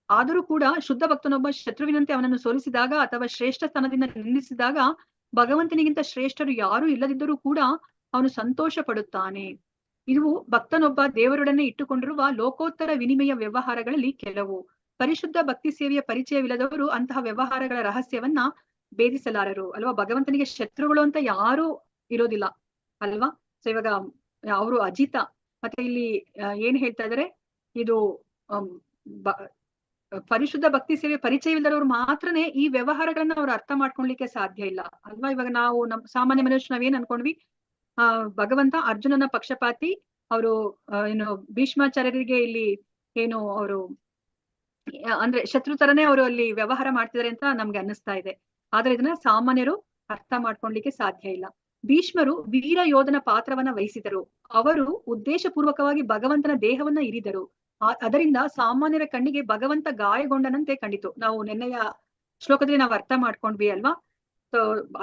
ಆದರೂ ಕೂಡ ಶುದ್ಧ ಭಕ್ತನೊಬ್ಬ ಶತ್ರುವಿನಂತೆ ಅವನನ್ನು ಸೋಲಿಸಿದಾಗ ಅಥವಾ ಶ್ರೇಷ್ಠ ಸ್ಥಾನದಿಂದ ನಿಲ್ಲಿಸಿದಾಗ ಭಗವಂತನಿಗಿಂತ ಶ್ರೇಷ್ಠರು ಯಾರೂ ಇಲ್ಲದಿದ್ದರೂ ಕೂಡ ಅವನು ಸಂತೋಷ ಪಡುತ್ತಾನೆ. ಇದು ಭಕ್ತನೊಬ್ಬ ದೇವರೊಡನೆ ಇಟ್ಟುಕೊಂಡಿರುವ ಲೋಕೋತ್ತರ ವಿನಿಮಯ ವ್ಯವಹಾರಗಳಲ್ಲಿ ಕೆಲವು. ಪರಿಶುದ್ಧ ಭಕ್ತಿ ಸೇವೆಯ ಪರಿಚಯವಿಲ್ಲದವರು ಅಂತಹ ವ್ಯವಹಾರಗಳ ರಹಸ್ಯವನ್ನ ಭೇದಿಸಲಾರರು ಅಲ್ವಾ. ಭಗವಂತನಿಗೆ ಶತ್ರುಗಳು ಅಂತ ಯಾರು ಇರೋದಿಲ್ಲ ಅಲ್ವಾ. ಸೊ ಇವಾಗ ಅವರು ಅಜಿತ. ಮತ್ತೆ ಇಲ್ಲಿ ಏನ್ ಹೇಳ್ತಾ ಇದಾರೆ, ಇದು ಪರಿಶುದ್ಧ ಭಕ್ತಿ ಸೇವೆ ಪರಿಚಯವಿಲ್ಲದವ್ರು ಮಾತ್ರನೇ ಈ ವ್ಯವಹಾರಗಳನ್ನ ಅವ್ರು ಅರ್ಥ ಮಾಡ್ಕೊಳ್ಲಿಕ್ಕೆ ಸಾಧ್ಯ ಇಲ್ಲ ಅಲ್ವಾ. ಇವಾಗ ನಾವು ಸಾಮಾನ್ಯ ಮನುಷ್ಯ ನಾವೇನ್ ಅನ್ಕೊಂಡ್ವಿ, ಭಗವಂತ ಅರ್ಜುನನ ಪಕ್ಷಪಾತಿ, ಅವರು ಏನು ಭೀಷ್ಮಾಚಾರ್ಯರಿಗೆ ಇಲ್ಲಿ ಏನು ಅವರು ಅಂದ್ರೆ ಶತ್ರು ತರನೇ ಅವರು ಅಲ್ಲಿ ವ್ಯವಹಾರ ಮಾಡ್ತಿದ್ದಾರೆ ಅಂತ ನಮ್ಗೆ ಅನ್ನಿಸ್ತಾ ಇದೆ. ಆದ್ರೆ ಇದನ್ನ ಸಾಮಾನ್ಯರು ಅರ್ಥ ಮಾಡ್ಕೊಳ್ಲಿಕ್ಕೆ ಸಾಧ್ಯ ಇಲ್ಲ. ಭೀಷ್ಮರು ವೀರ ಯೋಧನ ಪಾತ್ರವನ್ನ ವಹಿಸಿದರು. ಅವರು ಉದ್ದೇಶ ಪೂರ್ವಕವಾಗಿ ಭಗವಂತನ ದೇಹವನ್ನ ಇರಿದರು. ಅದರಿಂದ ಸಾಮಾನ್ಯರ ಕಣ್ಣಿಗೆ ಭಗವಂತ ಗಾಯಗೊಂಡನಂತೆ ಕಂಡಿತು. ನಾವು ನೆನ್ನೆಯ ಶ್ಲೋಕದಲ್ಲಿ ನಾವು ಅರ್ಥ ಮಾಡ್ಕೊಂಡ್ವಿ ಅಲ್ವಾ.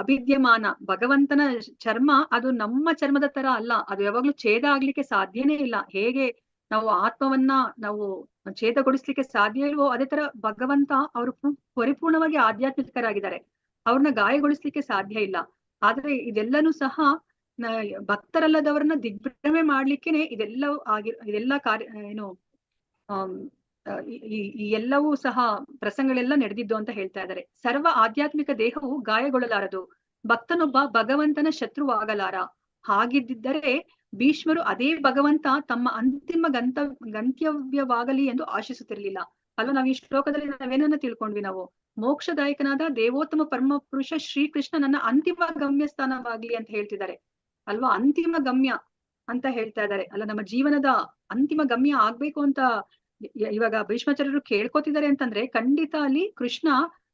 ಅಭಿದ್ಯಮಾನ ಭಗವಂತನ ಚರ್ಮ ಅದು ನಮ್ಮ ಚರ್ಮದ ತರ ಅಲ್ಲ, ಅದು ಯಾವಾಗ್ಲೂ ಛೇದ ಆಗ್ಲಿಕ್ಕೆ ಸಾಧ್ಯನೇ ಇಲ್ಲ. ಹೇಗೆ ನಾವು ಆತ್ಮವನ್ನ ನಾವು ಛೇದಗೊಳಿಸ್ಲಿಕ್ಕೆ ಸಾಧ್ಯ ಇಲ್ವೋ ಅದೇ ತರ ಭಗವಂತ ಅವರು ಪರಿಪೂರ್ಣವಾಗಿ ಆಧ್ಯಾತ್ಮಿಕರಾಗಿದ್ದಾರೆ, ಅವ್ರನ್ನ ಗಾಯಗೊಳಿಸ್ಲಿಕ್ಕೆ ಸಾಧ್ಯ ಇಲ್ಲ. ಆದ್ರೆ ಇದೆಲ್ಲನೂ ಸಹ ಭಕ್ತರಲ್ಲದವರನ್ನ ದಿಗ್ಭ್ರಮೆ ಮಾಡ್ಲಿಕ್ಕೇನೆ ಇದೆಲ್ಲ ಕಾರ್ಯ ಏನು ಈ ಎಲ್ಲವೂ ಸಹ ಪ್ರಸಂಗಗಳೆಲ್ಲ ನಡೆದಿದ್ದು ಅಂತ ಹೇಳ್ತಾ ಇದ್ದಾರೆ. ಸರ್ವ ಆಧ್ಯಾತ್ಮಿಕ ದೇಹವು ಗಾಯಗೊಳ್ಳಲಾರದು. ಭಕ್ತನೊಬ್ಬ ಭಗವಂತನ ಶತ್ರುವಾಗಲಾರ. ಹಾಗಿದ್ದರೆ ಭೀಷ್ಮರು ಅದೇ ಭಗವಂತ ತಮ್ಮ ಅಂತಿಮ ಗಂತವ್ಯವಾಗಲಿ ಎಂದು ಆಶಿಸುತ್ತಿರಲಿಲ್ಲ ಅಲ್ವಾ. ನಾವು ಈ ಶ್ಲೋಕದಲ್ಲಿ ನಾವೇನನ್ನ ತಿಳ್ಕೊಂಡ್ವಿ, ನಾವು ಮೋಕ್ಷದಾಯಕನಾದ ದೇವೋತ್ತಮ ಪರಮ ಪುರುಷ ಶ್ರೀಕೃಷ್ಣ ನನ್ನ ಅಂತಿಮ ಗಮ್ಯ ಸ್ಥಾನವಾಗ್ಲಿ ಅಂತ ಹೇಳ್ತಿದ್ದಾರೆ ಅಲ್ವಾ. ಅಂತಿಮ ಗಮ್ಯ ಅಂತ ಹೇಳ್ತಾ ಇದ್ದಾರೆ ಅಲ್ಲ. ನಮ್ಮ ಜೀವನದ ಅಂತಿಮ ಗಮ್ಯ ಆಗ್ಬೇಕು ಅಂತ ಇವಾಗ ಭೀಷ್ಮಾಚಾರ್ಯರು ಕೇಳ್ಕೊತಿದ್ದಾರೆ ಅಂತಂದ್ರೆ ಖಂಡಿತ ಅಲ್ಲಿ ಕೃಷ್ಣ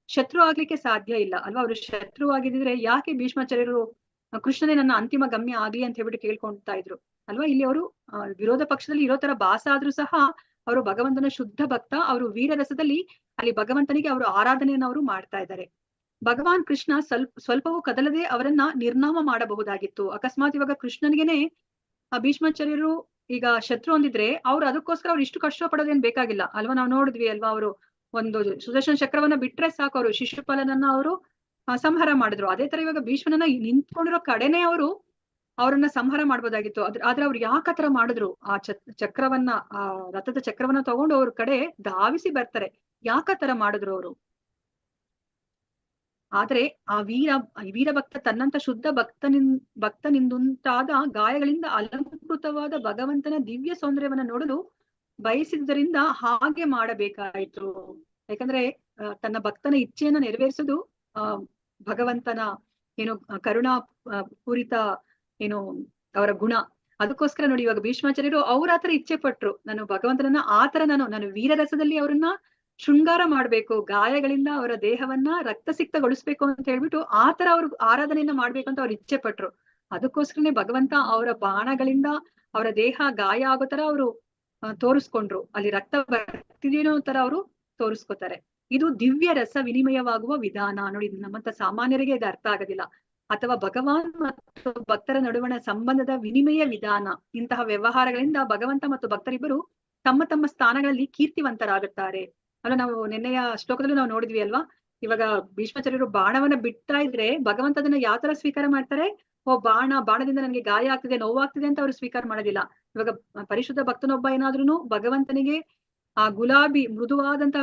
ಶತ್ರು ಆಗ್ಲಿಕ್ಕೆ ಸಾಧ್ಯ ಇಲ್ಲ ಅಲ್ವಾ. ಅವರು ಶತ್ರು ಆಗಿದ್ರೆ ಯಾಕೆ ಭೀಷ್ಮಾಚಾರ್ಯರು ಕೃಷ್ಣನೇ ನನ್ನ ಅಂತಿಮ ಗಮ್ಯ ಆಗ್ಲಿ ಅಂತ ಹೇಳ್ಬಿಟ್ಟು ಕೇಳ್ಕೊಳ್ತಾ ಇದ್ರು ಅಲ್ವಾ. ಇಲ್ಲಿ ಅವರು ವಿರೋಧ ಪಕ್ಷದಲ್ಲಿ ಇರೋ ತರ ಭಾಸ ಆದ್ರೂ ಸಹ ಅವರು ಭಗವಂತನ ಶುದ್ಧ ಭಕ್ತ. ಅವರು ವೀರರಸದಲ್ಲಿ ಅಲ್ಲಿ ಭಗವಂತನಿಗೆ ಅವರು ಆರಾಧನೆಯನ್ನು ಅವರು ಮಾಡ್ತಾ ಇದ್ದಾರೆ. ಭಗವಾನ್ ಕೃಷ್ಣ ಸ್ವಲ್ಪವೂ ಕದಲದೆ ಅವರನ್ನ ನಿರ್ನಾಮ ಮಾಡಬಹುದಾಗಿತ್ತು. ಅಕಸ್ಮಾತ್ ಇವಾಗ ಕೃಷ್ಣನಿಗೆನೆ ಭೀಷ್ಮಾಚಾರ್ಯರು ಈಗ ಶತ್ರು ಹೊಂದಿದ್ರೆ ಅವ್ರು ಅದಕ್ಕೋಸ್ಕರ ಅವ್ರು ಇಷ್ಟು ಕಷ್ಟ ಪಡೋದೇನ್ ಬೇಕಾಗಿಲ್ಲ ಅಲ್ವಾ. ನಾವು ನೋಡಿದ್ವಿ ಅಲ್ವಾ, ಅವರು ಒಂದು ಸುದರ್ಶನ ಚಕ್ರವನ್ನ ಬಿಟ್ರೆ ಸಾಕು, ಅವರು ಶಿಶುಪಾಲನನ್ನ ಅವರು ಸಂಹಾರ ಮಾಡಿದ್ರು. ಅದೇ ತರ ಇವಾಗ ಭೀಷ್ಮನನ್ನ ನಿಂತ್ಕೊಂಡಿರೋ ಕಡೆನೆ ಅವ್ರನ್ನ ಸಂಹಾರ ಮಾಡ್ಬೋದಾಗಿತ್ತು. ಆದ್ರೆ ಅವ್ರು ಯಾಕತರ ಮಾಡಿದ್ರು, ಆ ಚಕ್ರವನ್ನ ಆ ರಥದ ಚಕ್ರವನ್ನ ತಗೊಂಡು ಅವ್ರ ಕಡೆ ಧಾವಿಸಿ ಬರ್ತಾರೆ. ಯಾಕತರ ಮಾಡಿದ್ರು ಅವರು. ಆದ್ರೆ ಆ ವೀರಭಕ್ತ ತನ್ನಂತ ಶುದ್ಧ ಭಕ್ತನಿಂದುಂಟಾದ ಗಾಯಗಳಿಂದ ಅಲಂಕೃತವಾದ ಭಗವಂತನ ದಿವ್ಯ ಸೌಂದರ್ಯವನ್ನ ನೋಡಲು ಬಯಸಿದ್ದರಿಂದ ಹಾಗೆ ಮಾಡಬೇಕಾಯಿತು. ಯಾಕಂದ್ರೆ ತನ್ನ ಭಕ್ತನ ಇಚ್ಛೆಯನ್ನ ನೆರವೇರಿಸುದು ಭಗವಂತನ ಏನು ಕರುಣಾ ಪೂರಿತ ಏನು ಅವರ ಗುಣ. ಅದಕ್ಕೋಸ್ಕರ ನೋಡಿ ಇವಾಗ ಭೀಷ್ಮಾಚಾರ್ಯರು ಅವ್ರ ಆತರ ಇಚ್ಛೆ ಪಟ್ರು, ನಾನು ಭಗವಂತನನ್ನ ಆತರ ನಾನು ವೀರರಸದಲ್ಲಿ ಅವ್ರನ್ನ ಶೃಂಗಾರ ಮಾಡ್ಬೇಕು, ಗಾಯಗಳಿಂದ ಅವರ ದೇಹವನ್ನ ರಕ್ತಸಿಕ್ತಗೊಳಿಸ್ಬೇಕು ಅಂತ ಹೇಳ್ಬಿಟ್ಟು ಆತರ ಅವ್ರು ಆರಾಧನೆಯನ್ನ ಮಾಡ್ಬೇಕು ಅಂತ ಅವ್ರು ಇಚ್ಛೆ ಪಟ್ರು. ಅದಕ್ಕೋಸ್ಕರನೇ ಭಗವಂತ ಅವರ ಬಾಣಗಳಿಂದ ಅವರ ದೇಹ ಗಾಯ ಆಗೋ ತರ ಅವರು ತೋರಿಸ್ಕೊಂಡ್ರು. ಅಲ್ಲಿ ರಕ್ತ ಬರ್ತಿದೇನೋ ತರ ಅವರು ತೋರಿಸ್ಕೊತಾರೆ. ಇದು ದಿವ್ಯ ರಸ ವಿನಿಮಯವಾಗುವ ವಿಧಾನ. ನೋಡಿ, ನಮ್ಮಂತ ಸಾಮಾನ್ಯರಿಗೆ ಇದು ಅರ್ಥ ಆಗೋದಿಲ್ಲ. ಅಥವಾ ಭಗವಾನ್ ಮತ್ತು ಭಕ್ತರ ನಡುವಣ ಸಂಬಂಧದ ವಿನಿಮಯ ವಿಧಾನ. ಇಂತಹ ವ್ಯವಹಾರಗಳಿಂದ ಭಗವಂತ ಮತ್ತು ಭಕ್ತರಿಬ್ಬರು ತಮ್ಮ ತಮ್ಮ ಸ್ಥಾನಗಳಲ್ಲಿ ಕೀರ್ತಿವಂತರಾಗುತ್ತಾರೆ ಅಲ್ಲ. ನಾವು ನಿನ್ನೆಯ ಶ್ಲೋಕದಲ್ಲೂ ನಾವು ನೋಡಿದ್ವಿ ಅಲ್ವಾ. ಇವಾಗ ಭೀಷ್ಮಾಚಾರ್ಯರು ಬಾಣವನ್ನ ಬಿಡ್ತಾ ಇದ್ರೆ ಭಗವಂತ ಅದನ್ನ ಯಾವ ತರ ಸ್ವೀಕಾರ ಮಾಡ್ತಾರೆ, ಬಾಣದಿಂದ ನನಗೆ ಗಾಯ ಆಗ್ತಿದೆ, ನೋವಾಗ್ತಿದೆ ಅಂತ ಅವ್ರು ಸ್ವೀಕಾರ ಮಾಡೋದಿಲ್ಲ. ಇವಾಗ ಪರಿಶುದ್ಧ ಭಕ್ತನೊಬ್ಬ ಏನಾದ್ರೂ ಭಗವಂತನಿಗೆ ಆ ಮೃದುವಾದಂತ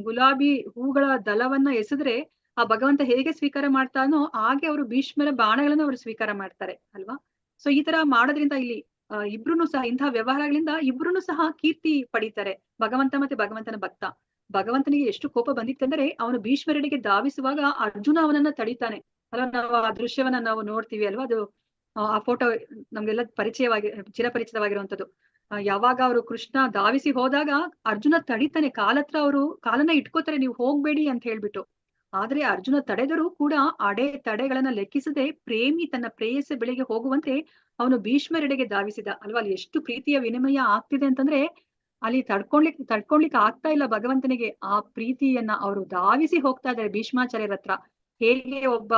ಗುಲಾಬಿ ಹೂಗಳ ದಳವನ್ನ ಎಸೆದ್ರೆ ಆ ಭಗವಂತ ಹೇಗೆ ಸ್ವೀಕಾರ ಮಾಡ್ತಾನೋ ಹಾಗೆ ಅವರು ಭೀಷ್ಮರ ಬಾಣಗಳನ್ನು ಅವರು ಸ್ವೀಕಾರ ಮಾಡ್ತಾರೆ ಅಲ್ವಾ. ಸೊ ಈ ತರ ಮಾಡೋದ್ರಿಂದ ಇಲ್ಲಿ ಇಬ್ರು ಸಹ ಇಂತಹ ವ್ಯವಹಾರಗಳಿಂದ ಇಬ್ರು ಸಹ ಕೀರ್ತಿ ಪಡೀತಾರೆ, ಭಗವಂತ ಮತ್ತೆ ಭಗವಂತನ ಭಕ್ತ. ಭಗವಂತನಿಗೆ ಎಷ್ಟು ಕೋಪ ಬಂದಿತ್ತಂದ್ರೆ ಅವನು ಭೀಷ್ಮರೆಡೆಗೆ ಧಾವಿಸುವಾಗ ಅರ್ಜುನ ಅವನನ್ನ ತಡಿತಾನೆ ಅಲ್ವಾ. ನಾವು ಆ ದೃಶ್ಯವನ್ನ ನಾವು ನೋಡ್ತೀವಿ ಅಲ್ವಾ. ಅದು ಆ ಫೋಟೋ ನಮ್ಗೆಲ್ಲ ಚಿರಪರಿಚಿತವಾಗಿರುವಂತದ್ದು. ಯಾವಾಗ ಅವರು ಕೃಷ್ಣ ಧಾವಿಸಿ ಹೋದಾಗ ಅರ್ಜುನ ತಡಿತಾನೆ, ಕಾಲತ್ರ ಅವರು ಕಾಲನ್ನ ಇಟ್ಕೋತಾರೆ, ನೀವು ಹೋಗ್ಬೇಡಿ ಅಂತ ಹೇಳ್ಬಿಟ್ಟು. ಆದ್ರೆ ಅರ್ಜುನ ತಡೆದರೂ ಕೂಡ ತಡೆಗಳನ್ನ ಲೆಕ್ಕಿಸದೆ ಪ್ರೇಮಿ ತನ್ನ ಪ್ರೇಯಸ ಬೆಳೆಗೆ ಹೋಗುವಂತೆ ಅವನು ಭೀಷ್ಮರೆಡೆಗೆ ಧಾವಿಸಿದ ಅಲ್ವಾ. ಅಲ್ಲಿ ಎಷ್ಟು ಪ್ರೀತಿಯ ವಿನಿಮಯ ಆಗ್ತಿದೆ ಅಂತಂದ್ರೆ ಅಲ್ಲಿ ತಡ್ಕೊಳ್ಲಿಕ್ಕೆ ಆಗ್ತಾ ಇಲ್ಲ ಭಗವಂತನಿಗೆ. ಆ ಪ್ರೀತಿಯನ್ನ ಅವರು ಧಾವಿಸಿ ಹೋಗ್ತಾ ಇದ್ದಾರೆ ಭೀಷ್ಮಾಚಾರ್ಯರ ಹತ್ರ. ಹೇಗೆ ಒಬ್ಬ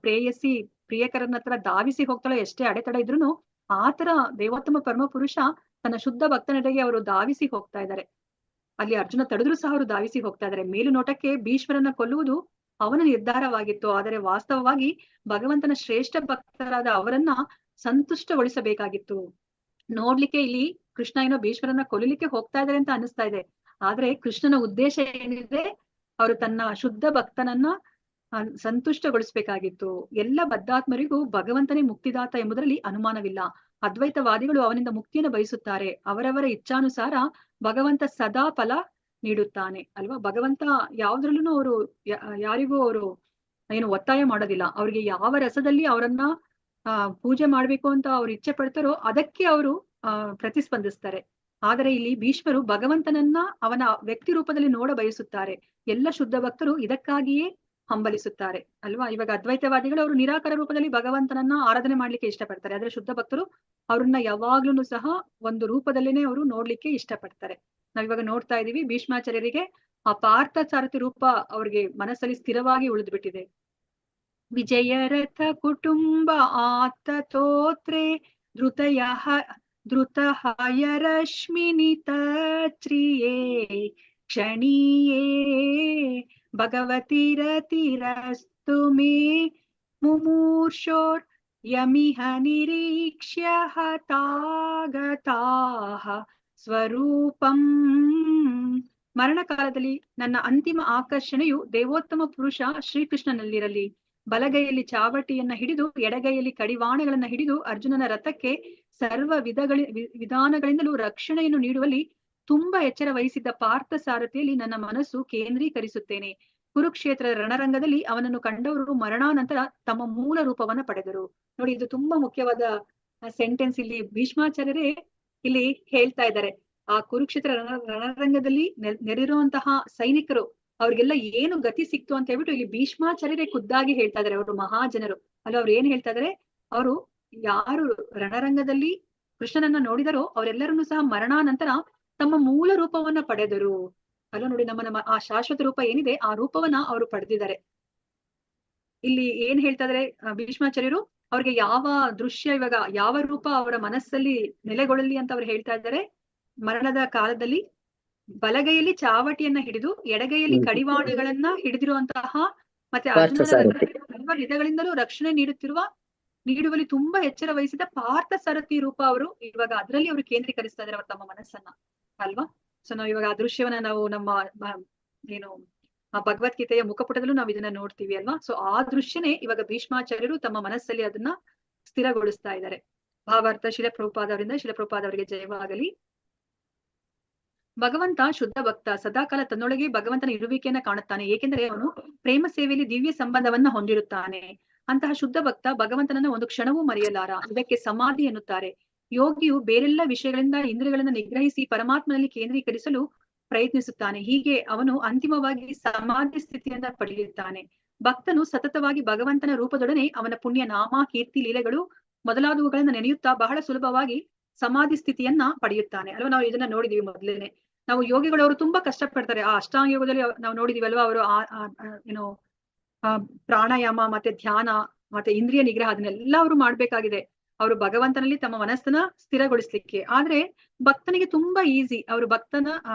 ಪ್ರೇಯಸಿ ಪ್ರಿಯಕರನ ಹತ್ರ ಧಾವಿಸಿ ಹೋಗ್ತಾಳೆ ಎಷ್ಟೇ ಅಡೆತಡೆ ಇದ್ರು, ಆತರ ದೇವೋತ್ತಮ ಪರಮ ಪುರುಷ ತನ್ನ ಶುದ್ಧ ಭಕ್ತನೆಡೆಗೆ ಅವರು ಧಾವಿಸಿ ಹೋಗ್ತಾ ಇದ್ದಾರೆ. ಅಲ್ಲಿ ಅರ್ಜುನ ತಡೆದ್ರು ಸಹ ಅವರು ಧಾವಿಸಿ ಹೋಗ್ತಾ ಇದ್ದಾರೆ. ಮೇಲು ನೋಟಕ್ಕೆ ಭೀಷ್ಮರನ್ನ ಕೊಲ್ಲುವುದು ಅವನ ನಿರ್ಧಾರವಾಗಿತ್ತು, ಆದರೆ ವಾಸ್ತವವಾಗಿ ಭಗವಂತನ ಶ್ರೇಷ್ಠ ಭಕ್ತರಾದ ಅವರನ್ನ ಸಂತುಷ್ಟಗೊಳಿಸಬೇಕಾಗಿತ್ತು. ನೋಡ್ಲಿಕ್ಕೆ ಇಲ್ಲಿ ಕೃಷ್ಣ ಏನೋ ಭೀಷ್ಮರನ್ನ ಕೊಲ್ಲಲಿಕ್ಕೆ ಹೋಗ್ತಾ ಇದ್ದಾರೆ ಅಂತ ಅನಿಸ್ತಾ ಇದೆ, ಆದ್ರೆ ಕೃಷ್ಣನ ಉದ್ದೇಶ ಏನಿದೆ, ಅವರು ತನ್ನ ಶುದ್ಧ ಭಕ್ತನನ್ನ ಸಂತುಷ್ಟಗೊಳಿಸ್ಬೇಕಾಗಿತ್ತು. ಎಲ್ಲ ಬದ್ಧಾತ್ಮರಿಗೂ ಭಗವಂತನೇ ಮುಕ್ತಿದಾತ ಎಂಬುದರಲ್ಲಿ ಅನುಮಾನವಿಲ್ಲ. ಅದ್ವೈತವಾದಿಗಳು ಅವನಿಂದ ಮುಕ್ತಿಯನ್ನು ಬಯಸುತ್ತಾರೆ. ಅವರವರ ಇಚ್ಛಾನುಸಾರ ಭಗವಂತ ಸದಾ ಫಲ ನೀಡುತ್ತಾನೆ ಅಲ್ವಾ. ಭಗವಂತ ಯಾವ್ದ್ರಲ್ಲೂ ಅವರು ಯಾರಿಗೂ ಅವರು ಏನು ಒತ್ತಾಯ ಮಾಡೋದಿಲ್ಲ. ಅವ್ರಿಗೆ ಯಾವ ರಸದಲ್ಲಿ ಅವರನ್ನ ಪೂಜೆ ಮಾಡ್ಬೇಕು ಅಂತ ಅವ್ರು ಇಚ್ಛೆ ಪಡ್ತಾರೋ ಅದಕ್ಕೆ ಅವರು ಪ್ರತಿಸ್ಪಂದಿಸ್ತಾರೆ. ಆದರೆ ಇಲ್ಲಿ ಭೀಷ್ಮರು ಭಗವಂತನನ್ನ ಅವನ ವ್ಯಕ್ತಿ ರೂಪದಲ್ಲಿ ನೋಡ ಬಯಸುತ್ತಾರೆ. ಎಲ್ಲ ಶುದ್ಧ ಭಕ್ತರು ಇದಕ್ಕಾಗಿಯೇ ಹಂಬಲಿಸುತ್ತಾರೆ ಅಲ್ವಾ. ಇವಾಗ ಅದ್ವೈತವಾದಿಗಳು ಅವರು ನಿರಾಕಾರ ರೂಪದಲ್ಲಿ ಭಗವಂತನನ್ನ ಆರಾಧನೆ ಮಾಡ್ಲಿಕ್ಕೆ ಇಷ್ಟಪಡ್ತಾರೆ, ಆದ್ರೆ ಶುದ್ಧ ಭಕ್ತರು ಅವ್ರನ್ನ ಯಾವಾಗ್ಲೂ ಸಹ ಒಂದು ರೂಪದಲ್ಲೇನೆ ಅವರು ನೋಡ್ಲಿಕ್ಕೆ ಇಷ್ಟಪಡ್ತಾರೆ. ನಾವಿವಾಗ ನೋಡ್ತಾ ಇದೀವಿ ಭೀಷ್ಮಾಚಾರ್ಯರಿಗೆ ಆ ಪಾರ್ಥ ಸಾರಥಿ ರೂಪ ಅವ್ರಿಗೆ ಮನಸ್ಸಲ್ಲಿ ಸ್ಥಿರವಾಗಿ ಉಳಿದು ಬಿಟ್ಟಿದೆ. ವಿಜಯರಥ ಕುಟುಂಬ ಆತತೋತ್ರೆ ಧೃತಹಯ ರಶ್ಮಿನಿ ತಚ್ರಿಯೇ ಕ್ಷಣೀಯೇ ಭಗವತಿರತಿರಸ್ತು ಮೇ ಮುಮೂರ್ಷೋರ್ ಯಮಿಹ ನಿರೀಕ್ಷ್ಯ ಹತಾಗತಾಃ ಸ್ವರೂಪಂ. ಮರಣಕಾಲದಲ್ಲಿ ನನ್ನ ಅಂತಿಮ ಆಕರ್ಷಣೆಯು ದೇವೋತ್ತಮ ಪುರುಷ ಶ್ರೀಕೃಷ್ಣನಲ್ಲಿರಲಿ. ಬಲಗೈಯಲ್ಲಿ ಚಾವಟಿಯನ್ನ ಹಿಡಿದು ಎಡಗೈಯಲ್ಲಿ ಕಡಿವಾಣಗಳನ್ನ ಹಿಡಿದು ಅರ್ಜುನನ ರಥಕ್ಕೆ ಸರ್ವ ವಿಧಾನಗಳಿಂದಲೂ ರಕ್ಷಣೆಯನ್ನು ನೀಡುವಲ್ಲಿ ತುಂಬಾ ಎಚ್ಚರ ವಹಿಸಿದ್ದ ಪಾರ್ಥ ಸಾರಥಿಯಲ್ಲಿ ನನ್ನ ಮನಸ್ಸು ಕೇಂದ್ರೀಕರಿಸುತ್ತೇನೆ. ಕುರುಕ್ಷೇತ್ರದ ರಣರಂಗದಲ್ಲಿ ಅವನನ್ನು ಕಂಡವರು ಮರಣಾನಂತರ ತಮ್ಮ ಮೂಲ ರೂಪವನ್ನ ಪಡೆದರು. ನೋಡಿ, ಇದು ತುಂಬಾ ಮುಖ್ಯವಾದ ಸೆಂಟೆನ್ಸ್. ಇಲ್ಲಿ ಭೀಷ್ಮಾಚಾರ್ಯರೇ ಇಲ್ಲಿ ಹೇಳ್ತಾ ಇದ್ದಾರೆ, ಆ ಕುರುಕ್ಷೇತ್ರ ರಣರಂಗದಲ್ಲಿ ನೆರೆದಿರುವಂತಹ ಸೈನಿಕರು ಅವ್ರಿಗೆಲ್ಲ ಏನು ಗತಿ ಸಿಕ್ತು ಅಂತ ಹೇಳ್ಬಿಟ್ಟು ಇಲ್ಲಿ ಭೀಷ್ಮಾಚಾರ್ಯರೇ ಖುದ್ದಾಗಿ ಹೇಳ್ತಾ ಇದಾರೆ. ಅವರು ಮಹಾಜನರು ಅಲ್ಲ. ಅವ್ರು ಏನ್ ಹೇಳ್ತಾ ಇದಾರೆ, ಅವರು ಯಾರು ರಣರಂಗದಲ್ಲಿ ಕೃಷ್ಣನನ್ನ ನೋಡಿದರೋ ಅವರೆಲ್ಲರನ್ನೂ ಸಹ ಮರಣಾನಂತರ ತಮ್ಮ ಮೂಲ ರೂಪವನ್ನ ಪಡೆದರು ಅಲ್ಲ. ನೋಡಿ, ನಮ್ಮ ಆ ಶಾಶ್ವತ ರೂಪ ಏನಿದೆ ಆ ರೂಪವನ್ನ ಅವರು ಪಡೆದಿದ್ದಾರೆ. ಇಲ್ಲಿ ಏನ್ ಹೇಳ್ತಾ ಇದಾರೆ ಭೀಷ್ಮಾಚಾರ್ಯರು, ಅವ್ರಿಗೆ ಯಾವ ದೃಶ್ಯ ಇವಾಗ ಯಾವ ರೂಪ ಅವರ ಮನಸ್ಸಲ್ಲಿ ನೆಲೆಗೊಳ್ಳಲಿ ಅಂತ ಅವ್ರು ಹೇಳ್ತಾ ಇದ್ದಾರೆ. ಮರಣದ ಕಾಲದಲ್ಲಿ ಬಲಗೈಯಲ್ಲಿ ಚಾವಟಿಯನ್ನ ಹಿಡಿದು ಎಡಗೈಯಲ್ಲಿ ಕಡಿವಾಣಗಳನ್ನ ಹಿಡಿದಿರುವಂತಹ ಮತ್ತೆ ಸರ್ವ ವಿಧಗಳಿಂದಲೂ ರಕ್ಷಣೆ ನೀಡುವಲ್ಲಿ ತುಂಬಾ ಎಚ್ಚರ ವಹಿಸಿದ ಪಾರ್ಥ ಸಾರಥಿ ರೂಪ ಅವರು ಇವಾಗ ಅದರಲ್ಲಿ ಅವರು ಕೇಂದ್ರೀಕರಿಸ್ತಾ ಇದ್ದಾರೆ ಅವ್ರ ತಮ್ಮ ಮನಸ್ಸನ್ನ ಅಲ್ವಾ. ಸೊ ನಾವ್ ಇವಾಗ ಆ ದೃಶ್ಯವನ್ನ ನಾವು ನಮ್ಮ ಏನು ಆ ಭಗವದ್ಗೀತೆಯ ಮುಖಪುಟದಲ್ಲೂ ನಾವು ಇದನ್ನ ನೋಡ್ತೀವಿ ಅಲ್ವಾ. ಸೊ ಆ ದೃಶ್ಯನೇ ಇವಾಗ ಭೀಷ್ಮಾಚಾರ್ಯರು ತಮ್ಮ ಮನಸ್ಸಲ್ಲಿ ಅದನ್ನ ಸ್ಥಿರಗೊಳಿಸ್ತಾ ಇದ್ದಾರೆ. ಭಾವಾರ್ಥ ಶಿಲಪ್ರಭುಪಾದ ಅವರಿಗೆ ಜಯವಾಗಲಿ. ಭಗವಂತ ಶುದ್ಧ ಭಕ್ತ ಸದಾಕಾಲ ತನ್ನೊಳಗೆ ಭಗವಂತನ ಇರುವಿಕೆಯನ್ನ ಕಾಣುತ್ತಾನೆ, ಏಕೆಂದರೆ ಅವನು ಪ್ರೇಮ ಸೇವೆಯಲ್ಲಿ ದಿವ್ಯ ಸಂಬಂಧವನ್ನ ಹೊಂದಿರುತ್ತಾನೆ. ಅಂತಹ ಶುದ್ಧ ಭಕ್ತ ಭಗವಂತನನ್ನ ಒಂದು ಕ್ಷಣವೂ ಮರೆಯಲಾರ. ಇದಕ್ಕೆ ಸಮಾಧಿ ಎನ್ನುತ್ತಾರೆ. ಯೋಗಿಯು ಬೇರೆಲ್ಲ ವಿಷಯಗಳಿಂದ ಇಂದ್ರಿಯಗಳನ್ನ ನಿಗ್ರಹಿಸಿ ಪರಮಾತ್ಮನಲ್ಲಿ ಕೇಂದ್ರೀಕರಿಸಲು ಪ್ರಯತ್ನಿಸುತ್ತಾನೆ. ಹೀಗೆ ಅವನು ಅಂತಿಮವಾಗಿ ಸಮಾಧಿ ಸ್ಥಿತಿಯನ್ನ ಪಡೆಯುತ್ತಾನೆ. ಭಕ್ತನು ಸತತವಾಗಿ ಭಗವಂತನ ರೂಪದೊಡನೆ ಅವನ ಪುಣ್ಯ ನಾಮ ಕೀರ್ತಿ ಲೀಲೆಗಳು ಮೊದಲಾದವುಗಳನ್ನ ನೆನೆಯುತ್ತಾ ಬಹಳ ಸುಲಭವಾಗಿ ಸಮಾಧಿ ಸ್ಥಿತಿಯನ್ನ ಪಡೆಯುತ್ತಾನೆ ಅಲ್ವಾ. ನಾವು ಇದನ್ನ ನೋಡಿದೀವಿ ಮೊದಲೇನೆ. ನಾವು ಯೋಗಿಗಳವರು ತುಂಬಾ ಕಷ್ಟಪಡ್ತಾರೆ. ಆ ಅಷ್ಟಾಂಗ ಯೋಗದಲ್ಲಿ ನಾವು ನೋಡಿದೀವಲ್ವಾ, ಅವರು ಏನು ಪ್ರಾಣಾಯಾಮ ಮತ್ತೆ ಧ್ಯಾನ ಮತ್ತೆ ಇಂದ್ರಿಯ ನಿಗ್ರಹ ಅದನ್ನೆಲ್ಲ ಅವರು ಮಾಡ್ಬೇಕಾಗಿದೆ ಅವರು ಭಗವಂತನಲ್ಲಿ ತಮ್ಮ ಮನಸ್ಸನ್ನ ಸ್ಥಿರಗೊಳಿಸ್ಲಿಕ್ಕೆ. ಆದ್ರೆ ಭಕ್ತನಿಗೆ ತುಂಬಾ ಈಸಿ. ಅವರು ಭಕ್ತನ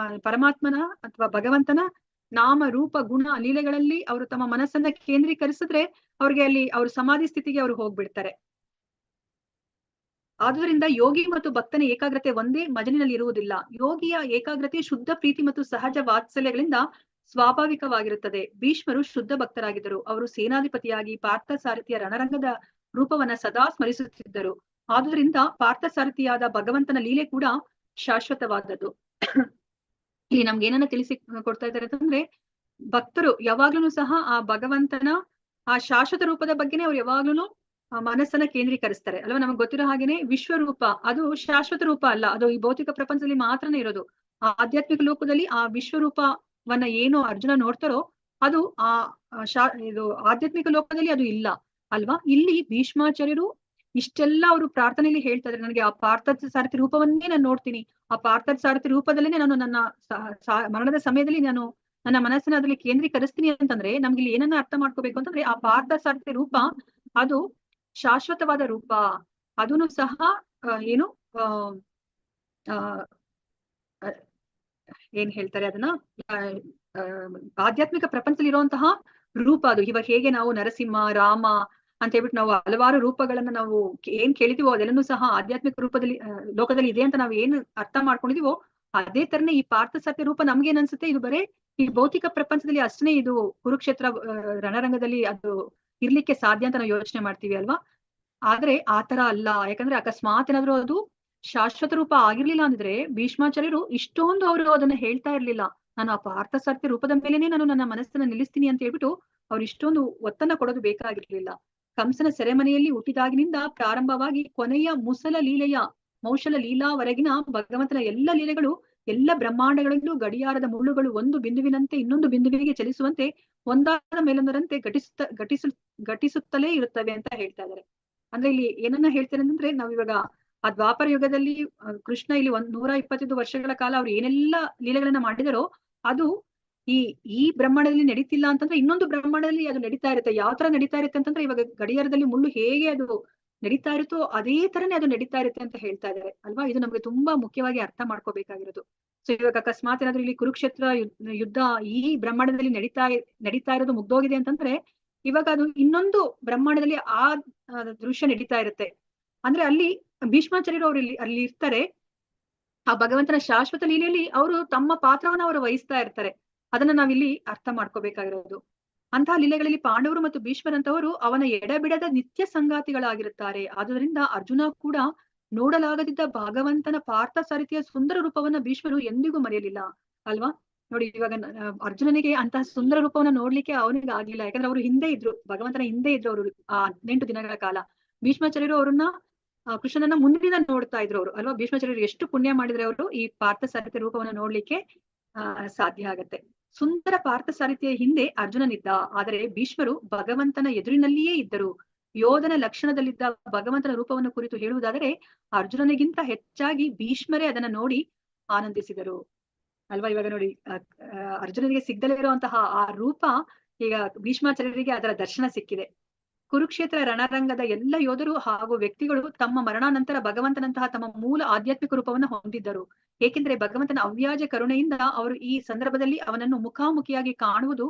ಪರಮಾತ್ಮನ ಅಥವಾ ಭಗವಂತನ ನಾಮ ರೂಪ ಗುಣ ಲೀಲೆಗಳಲ್ಲಿ ಅವರು ತಮ್ಮ ಮನಸ್ಸನ್ನ ಕೇಂದ್ರೀಕರಿಸಿದ್ರೆ ಅವ್ರಿಗೆ ಅಲ್ಲಿ ಅವ್ರ ಸಮಾಧಿ ಸ್ಥಿತಿಗೆ ಅವರು ಹೋಗ್ಬಿಡ್ತಾರೆ. ಆದುದರಿಂದ ಯೋಗಿ ಮತ್ತು ಭಕ್ತನ ಏಕಾಗ್ರತೆ ಒಂದೇ ಮಜಲಿನಲ್ಲಿ ಇರುವುದಿಲ್ಲ. ಯೋಗಿಯ ಏಕಾಗ್ರತೆ ಶುದ್ಧ ಪ್ರೀತಿ ಮತ್ತು ಸಹಜ ವಾತ್ಸಲ್ಯಗಳಿಂದ ಸ್ವಾಭಾವಿಕವಾಗಿರುತ್ತದೆ. ಭೀಷ್ಮರು ಶುದ್ಧ ಭಕ್ತರಾಗಿದ್ದರು. ಅವರು ಸೇನಾಧಿಪತಿಯಾಗಿ ಪಾರ್ಥಸಾರಥಿಯ ರಣರಂಗದ ರೂಪವನ್ನ ಸದಾ ಸ್ಮರಿಸುತ್ತಿದ್ದರು. ಆದುದರಿಂದ ಪಾರ್ಥಸಾರಥಿಯಾದ ಭಗವಂತನ ಲೀಲೆ ಕೂಡ ಶಾಶ್ವತವಾದದ್ದು. ಇಲ್ಲಿ ನಮ್ಗೆ ಏನನ್ನ ತಿಳಿಸಿ ಕೊಡ್ತಾ ಇದ್ದಾರೆ ಅಂತಂದ್ರೆ, ಭಕ್ತರು ಯಾವಾಗ್ಲೂ ಸಹ ಆ ಭಗವಂತನ ಆ ಶಾಶ್ವತ ರೂಪದ ಬಗ್ಗೆನೇ ಅವ್ರು ಯಾವಾಗ್ಲೂ ಮನಸ್ಸನ್ನ ಕೇಂದ್ರೀಕರಿಸ್ತಾರೆ ಅಲ್ವಾ. ನಮಗ್ ಗೊತ್ತಿರೋ ಹಾಗೇನೆ ವಿಶ್ವರೂಪ ಅದು ಶಾಶ್ವತ ರೂಪ ಅಲ್ಲ, ಅದು ಈ ಭೌತಿಕ ಪ್ರಪಂಚದಲ್ಲಿ ಮಾತ್ರನೇ ಇರೋದು. ಆ ಆಧ್ಯಾತ್ಮಿಕ ಲೋಕದಲ್ಲಿ ಆ ವಿಶ್ವರೂಪವನ್ನ ಏನು ಅರ್ಜುನ ನೋಡ್ತಾರೋ ಅದು ಇದು ಆಧ್ಯಾತ್ಮಿಕ ಲೋಕದಲ್ಲಿ ಅದು ಇಲ್ಲ ಅಲ್ವಾ. ಇಲ್ಲಿ ಭೀಷ್ಮಾಚಾರ್ಯರು ಇಷ್ಟೆಲ್ಲ ಅವರು ಪ್ರಾರ್ಥನೆಯಲ್ಲಿ ಹೇಳ್ತಾ ಇದ್ದಾರೆ, ನನಗೆ ಆ ಪಾರ್ಥಸಾರಥಿ ರೂಪವನ್ನೇ ನಾನು ನೋಡ್ತೀನಿ, ಆ ಪಾರ್ಥಸಾರಥಿ ರೂಪದಲ್ಲೇ ನಾನು ನನ್ನ ಮರಣದ ಸಮಯದಲ್ಲಿ ನಾನು ನನ್ನ ಮನಸ್ಸನ್ನ ಅದ್ರಲ್ಲಿ ಕೇಂದ್ರೀಕರಿಸ್ತೀನಿ ಅಂತಂದ್ರೆ, ನಮ್ಗೆ ಇಲ್ಲಿ ಏನನ್ನ ಅರ್ಥ ಮಾಡ್ಕೋಬೇಕು ಅಂತಂದ್ರೆ, ಆ ಪಾರ್ಥಸಾರಥಿ ರೂಪ ಅದು ಶಾಶ್ವತವಾದ ರೂಪ. ಅದನ್ನು ಸಹ ಏನು ಏನ್ ಹೇಳ್ತಾರೆ ಅದನ್ನ ಆಧ್ಯಾತ್ಮಿಕ ಪ್ರಪಂಚದಲ್ಲಿ ಇರುವಂತಹ ರೂಪ ಅದು. ಇವಾಗ ಹೇಗೆ ನಾವು ನರಸಿಂಹ, ರಾಮ ಅಂತ ಹೇಳ್ಬಿಟ್ಟು ನಾವು ಹಲವಾರು ರೂಪಗಳನ್ನ ನಾವು ಏನ್ ಕೇಳಿದೀವೋ ಅದೆಲ್ಲನೂ ಸಹ ಆಧ್ಯಾತ್ಮಿಕ ರೂಪದಲ್ಲಿ ಲೋಕದಲ್ಲಿ ಇದೆ ಅಂತ ನಾವು ಏನ್ ಅರ್ಥ ಮಾಡ್ಕೊಂಡಿದೀವೋ, ಅದೇ ತರನೇ ಈ ಪಾರ್ಥಸಾರಥಿ ರೂಪ ನಮ್ಗೇನ್ ಅನ್ಸುತ್ತೆ, ಇದು ಬರೇ ಈ ಭೌತಿಕ ಪ್ರಪಂಚದಲ್ಲಿ ಅಷ್ಟೇ ಇದು ಕುರುಕ್ಷೇತ್ರ ರಣರಂಗದಲ್ಲಿ ಅದು ಇರ್ಲಿಕ್ಕೆ ಸಾಧ್ಯ ಅಂತ ನಾವು ಯೋಚನೆ ಮಾಡ್ತೀವಿ ಅಲ್ವಾ. ಆದ್ರೆ ಆತರ ಅಲ್ಲ. ಯಾಕಂದ್ರೆ ಅಕಸ್ಮಾತ್ ಏನಾದ್ರು ಅದು ಶಾಶ್ವತ ರೂಪ ಆಗಿರ್ಲಿಲ್ಲ ಅಂದ್ರೆ ಭೀಷ್ಮಾಚಾರ್ಯರು ಇಷ್ಟೊಂದು ಅವರು ಅದನ್ನ ಹೇಳ್ತಾ ಇರ್ಲಿಲ್ಲ. ನಾನು ಆ ಪಾರ್ಥಸಾರಥಿ ರೂಪದ ಮೇಲೆನೆ ನಾನು ನನ್ನ ಮನಸ್ಸನ್ನ ನಿಲ್ಲಿಸ್ತೀನಿ ಅಂತ ಹೇಳ್ಬಿಟ್ಟು ಅವ್ರು ಇಷ್ಟೊಂದು ಒತ್ತನ್ನ ಕೊಡೋದು ಬೇಕಾಗಿರ್ಲಿಲ್ಲ. ಕಂಸನ ಸೆರೆಮನೆಯಲ್ಲಿ ಹುಟ್ಟಿದಾಗಿನಿಂದ ಪ್ರಾರಂಭವಾಗಿ ಕೊನೆಯ ಮೌಷಲ ಲೀಲಾವರೆಗಿನ ಭಗವಂತನ ಎಲ್ಲ ಲೀಲೆಗಳು ಎಲ್ಲ ಬ್ರಹ್ಮಾಂಡಗಳಲ್ಲೂ ಗಡಿಯಾರದ ಮುಳ್ಳುಗಳು ಒಂದು ಬಿಂದುವಿನಂತೆ ಇನ್ನೊಂದು ಬಿಂದುವಿಗೆ ಚಲಿಸುವಂತೆ ಒಂದಾದ ಮೇಲೊಂದರಂತೆ ಘಟಿಸುತ್ತಲೇ ಇರುತ್ತವೆ ಅಂತ ಹೇಳ್ತಾ ಇದ್ದಾರೆ. ಅಂದ್ರೆ ಇಲ್ಲಿ ಏನನ್ನ ಹೇಳ್ತಾರೆ ಅಂತಂದ್ರೆ, ನಾವಿವಾಗ ಆ ದ್ವಾಪರ ಯುಗದಲ್ಲಿ ಕೃಷ್ಣ ಇಲ್ಲಿ 125 ವರ್ಷಗಳ ಕಾಲ ಅವ್ರು ಏನೆಲ್ಲ ಲೀಲೆಗಳನ್ನ ಮಾಡಿದಾರೋ ಅದು ಈ ಬ್ರಹ್ಮಾಂಡದಲ್ಲಿ ನಡೀತಿಲ್ಲ ಅಂತಂದ್ರೆ ಇನ್ನೊಂದು ಬ್ರಹ್ಮಾಂಡದಲ್ಲಿ ಅದು ನಡೀತಾ ಇರುತ್ತೆ. ಯಾವ ತರ ನಡೀತಾ ಇರುತ್ತೆ ಅಂತಂದ್ರೆ, ಇವಾಗ ಗಡಿಯಾರದಲ್ಲಿ ಮುಳ್ಳು ಹೇಗೆ ಅದು ನಡೀತಾ ಇರುತ್ತೋ ಅದೇ ತರನೇ ಅದು ನಡೀತಾ ಇರುತ್ತೆ ಅಂತ ಹೇಳ್ತಾ ಇದ್ದಾರೆ ಅಲ್ವಾ. ಇದು ನಮ್ಗೆ ತುಂಬಾ ಮುಖ್ಯವಾಗಿ ಅರ್ಥ ಮಾಡ್ಕೋಬೇಕಾಗಿರೋದು. ಸೊ ಇವಾಗ ಅಕಸ್ಮಾತ್ ಏನಾದ್ರು ಇಲ್ಲಿ ಕುರುಕ್ಷೇತ್ರ ಯುದ್ಧ ಈ ಬ್ರಹ್ಮಾಂಡದಲ್ಲಿ ನಡೀತಾ ಇರೋದು ಮುಗ್ದೋಗಿದೆ ಅಂತಂದ್ರೆ, ಇವಾಗ ಅದು ಇನ್ನೊಂದು ಬ್ರಹ್ಮಾಂಡದಲ್ಲಿ ಆ ದೃಶ್ಯ ನಡೀತಾ ಇರುತ್ತೆ. ಅಂದ್ರೆ ಅಲ್ಲಿ ಭೀಷ್ಮಾಚಾರ್ಯರು ಅವ್ರು ಅಲ್ಲಿ ಇರ್ತಾರೆ. ಆ ಭಗವಂತನ ಶಾಶ್ವತ ಲೀಲೆಯಲ್ಲಿ ಅವರು ತಮ್ಮ ಪಾತ್ರವನ್ನ ಅವರು ವಹಿಸ್ತಾ ಇರ್ತಾರೆ. ಅದನ್ನ ನಾವಿಲ್ಲಿ ಅರ್ಥ ಮಾಡ್ಕೋಬೇಕಾಗಿರೋದು. ಅಂತಹ ಲೀಲೆಗಳಲ್ಲಿ ಪಾಂಡವರು ಮತ್ತು ಭೀಷ್ಮರಂತವರು ಅವನ ಎಡಬಿಡದ ನಿತ್ಯ ಸಂಗಾತಿಗಳಾಗಿರುತ್ತಾರೆ. ಆದುದರಿಂದ ಅರ್ಜುನ ಕೂಡ ನೋಡಲಾಗದಿದ್ದ ಭಗವಂತನ ಪಾರ್ಥಸಾರಥಿಯ ಸುಂದರ ರೂಪವನ್ನ ಭೀಷ್ಮರು ಎಂದಿಗೂ ಮರೆಯಲಿಲ್ಲ ಅಲ್ವಾ. ನೋಡಿ, ಇವಾಗ ಅರ್ಜುನನಿಗೆ ಅಂತಹ ಸುಂದರ ರೂಪವನ್ನ ನೋಡ್ಲಿಕ್ಕೆ ಅವನಿಗೆ ಆಗ್ಲಿಲ್ಲ. ಯಾಕಂದ್ರೆ ಅವರು ಹಿಂದೆ ಇದ್ರು, ಭಗವಂತನ ಹಿಂದೆ ಇದ್ರು ಅವರು ಆ 18 ದಿನಗಳ ಕಾಲ. ಭೀಷ್ಮಾಚಾರ್ಯರು ಅವ್ರನ್ನ ಕೃಷ್ಣನನ್ನ ಮುಂದಿನ ನೋಡ್ತಾ ಇದ್ರು ಅವರು ಅಲ್ವಾ. ಭೀಷ್ಮಾಚಾರ್ಯರು ಎಷ್ಟು ಪುಣ್ಯ ಮಾಡಿದ್ರೆ ಅವರು ಈ ಪಾರ್ಥಸಾರಥಿ ರೂಪವನ್ನ ನೋಡ್ಲಿಕ್ಕೆ ಸಾಧ್ಯ ಆಗತ್ತೆ. ಸುಂದರ ಪಾರ್ಥಸಾರಥಿಯ ಹಿಂದೆ ಅರ್ಜುನನಿದ್ದ, ಆದರೆ ಭೀಷ್ಮರು ಭಗವಂತನ ಎದುರಿನಲ್ಲಿಯೇ ಇದ್ದರು. ಯೋಧನ ಲಕ್ಷಣದಲ್ಲಿದ್ದ ಭಗವಂತನ ರೂಪವನ್ನು ಕುರಿತು ಹೇಳುವುದಾದರೆ, ಅರ್ಜುನನಿಗಿಂತ ಹೆಚ್ಚಾಗಿ ಭೀಷ್ಮರೇ ಅದನ್ನ ನೋಡಿ ಆನಂದಿಸಿದರು ಅಲ್ವಾ. ಇವಾಗ ನೋಡಿ, ಅರ್ಜುನನಿಗೆ ಸಿಗ್ದಲೇ ಇರುವಂತಹ ಆ ರೂಪ ಈಗ ಭೀಷ್ಮಾಚಾರ್ಯರಿಗೆ ಅದರ ದರ್ಶನ ಸಿಕ್ಕಿದೆ. ಕುರುಕ್ಷೇತ್ರ ರಣರಂಗದ ಎಲ್ಲ ಯೋಧರು ಹಾಗೂ ವ್ಯಕ್ತಿಗಳು ತಮ್ಮ ಮರಣಾನಂತರ ಭಗವಂತನಂತಹ ತಮ್ಮ ಮೂಲ ಆಧ್ಯಾತ್ಮಿಕ ರೂಪವನ್ನು ಹೊಂದಿದ್ದರು. ಏಕೆಂದರೆ ಭಗವಂತನ ಅವ್ಯಾಜ ಕರುಣೆಯಿಂದ ಅವರು ಈ ಸಂದರ್ಭದಲ್ಲಿ ಅವನನ್ನು ಮುಖಾಮುಖಿಯಾಗಿ ಕಾಣುವುದು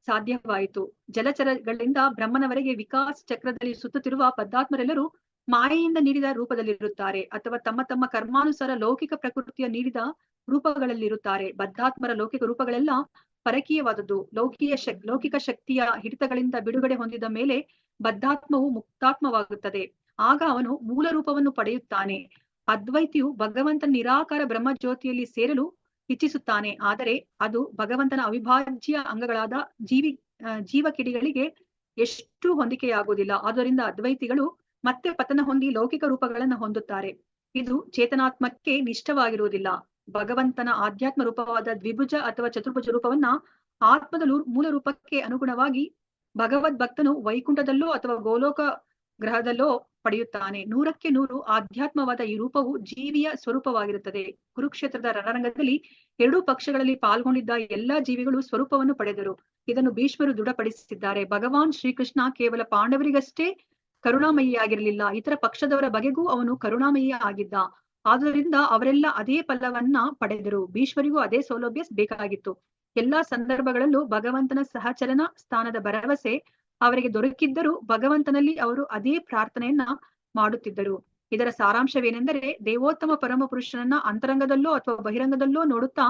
ಸಾಧ್ಯವಾಯಿತು. ಜಲಚರಗಳಿಂದ ಬ್ರಹ್ಮನವರೆಗೆ ವಿಕಾಸ ಚಕ್ರದಲ್ಲಿ ಸುತ್ತುತ್ತಿರುವ ಬದ್ಧಾತ್ಮರೆಲ್ಲರೂ ಮಾಯೆಯಿಂದ ನೀಡಿದ ರೂಪದಲ್ಲಿರುತ್ತಾರೆ, ಅಥವಾ ತಮ್ಮ ತಮ್ಮ ಕರ್ಮಾನುಸಾರ ಲೌಕಿಕ ಪ್ರಕೃತಿಯ ನೀಡಿದ ರೂಪಗಳಲ್ಲಿರುತ್ತಾರೆ. ಬದ್ಧಾತ್ಮರ ಲೌಕಿಕ ರೂಪಗಳೆಲ್ಲ ಪರಕೀಯವಾದದ್ದು. ಲೌಕಿಕ ಶಕ್ತಿಯ ಹಿಡಿತಗಳಿಂದ ಬಿಡುಗಡೆ ಹೊಂದಿದ ಮೇಲೆ ಬದ್ಧಾತ್ಮವು ಮುಕ್ತಾತ್ಮವಾಗುತ್ತದೆ. ಆಗ ಅವನು ಮೂಲ ರೂಪವನ್ನು ಪಡೆಯುತ್ತಾನೆ. ಅದ್ವೈತಿಯು ಭಗವಂತನ ನಿರಾಕಾರ ಬ್ರಹ್ಮ ಜ್ಯೋತಿಯಲ್ಲಿ ಸೇರಲು ಇಚ್ಛಿಸುತ್ತಾನೆ, ಆದರೆ ಅದು ಭಗವಂತನ ಅವಿಭಾಜ್ಯ ಅಂಗಗಳಾದ ಜೀವಕಿಡಿಗಳಿಗೆ ಎಷ್ಟು ಹೊಂದಿಕೆಯಾಗುವುದಿಲ್ಲ. ಆದ್ದರಿಂದ ಅದ್ವೈತಿಗಳು ಮತ್ತೆ ಪತನ ಹೊಂದಿ ಲೌಕಿಕ ರೂಪಗಳನ್ನು ಹೊಂದುತ್ತಾರೆ. ಇದು ಚೇತನಾತ್ಮಕ್ಕೆ ನಿಷ್ಠವಾಗಿರುವುದಿಲ್ಲ. ಭಗವಂತನ ಆಧ್ಯಾತ್ಮ ರೂಪವಾದ ದ್ವಿಭುಜ ಅಥವಾ ಚತುರ್ಭುಜ ರೂಪವನ್ನ ಆತ್ಮದ ಮೂಲ ರೂಪಕ್ಕೆ ಅನುಗುಣವಾಗಿ ಭಗವದ್ ಭಕ್ತನು ವೈಕುಂಠದಲ್ಲೋ ಅಥವಾ ಗೋಲೋಕ ಗ್ರಹದಲ್ಲೋ ಪಡೆಯುತ್ತಾನೆ. 100ಕ್ಕೆ 100 ಆಧ್ಯಾತ್ಮವಾದ ಈ ರೂಪವು ಜೀವಿಯ ಸ್ವರೂಪವಾಗಿರುತ್ತದೆ. ಕುರುಕ್ಷೇತ್ರದ ರಣರಂಗದಲ್ಲಿ ಎರಡೂ ಪಕ್ಷಗಳಲ್ಲಿ ಪಾಲ್ಗೊಂಡಿದ್ದ ಎಲ್ಲಾ ಜೀವಿಗಳು ಸ್ವರೂಪವನ್ನು ಪಡೆದರು. ಇದನ್ನು ಭೀಷ್ಮರು ದೃಢಪಡಿಸಿದ್ದಾರೆ. ಭಗವಾನ್ ಶ್ರೀಕೃಷ್ಣ ಕೇವಲ ಪಾಂಡವರಿಗಷ್ಟೇ ಕರುಣಾಮಯಿಯಾಗಿರಲಿಲ್ಲ, ಇತರ ಪಕ್ಷದವರ ಬಗೆಗೂ ಅವನು ಕರುಣಾಮಯಿಯ ಆಗಿದ್ದ. ಆದುದರಿಂದ ಅವರೆಲ್ಲ ಅದೇ ಫಲವನ್ನ ಪಡೆದರು. ಭೀಷ್ಮರಿಗೂ ಅದೇ ಸೌಲಭ್ಯ ಬೇಕಾಗಿತ್ತು. ಎಲ್ಲಾ ಸಂದರ್ಭಗಳಲ್ಲೂ ಭಗವಂತನ ಸಹಚರನ ಸ್ಥಾನದ ಭರವಸೆ ಅವರಿಗೆ ದೊರಕಿದ್ದರೂ ಭಗವಂತನಲ್ಲಿ ಅವರು ಅದೇ ಪ್ರಾರ್ಥನೆಯನ್ನ ಮಾಡುತ್ತಿದ್ದರು. ಇದರ ಸಾರಾಂಶವೇನೆಂದರೆ, ದೇವೋತ್ತಮ ಪರಮ ಪುರುಷನನ್ನ ಅಂತರಂಗದಲ್ಲೋ ಅಥವಾ ಬಹಿರಂಗದಲ್ಲೋ ನೋಡುತ್ತಾ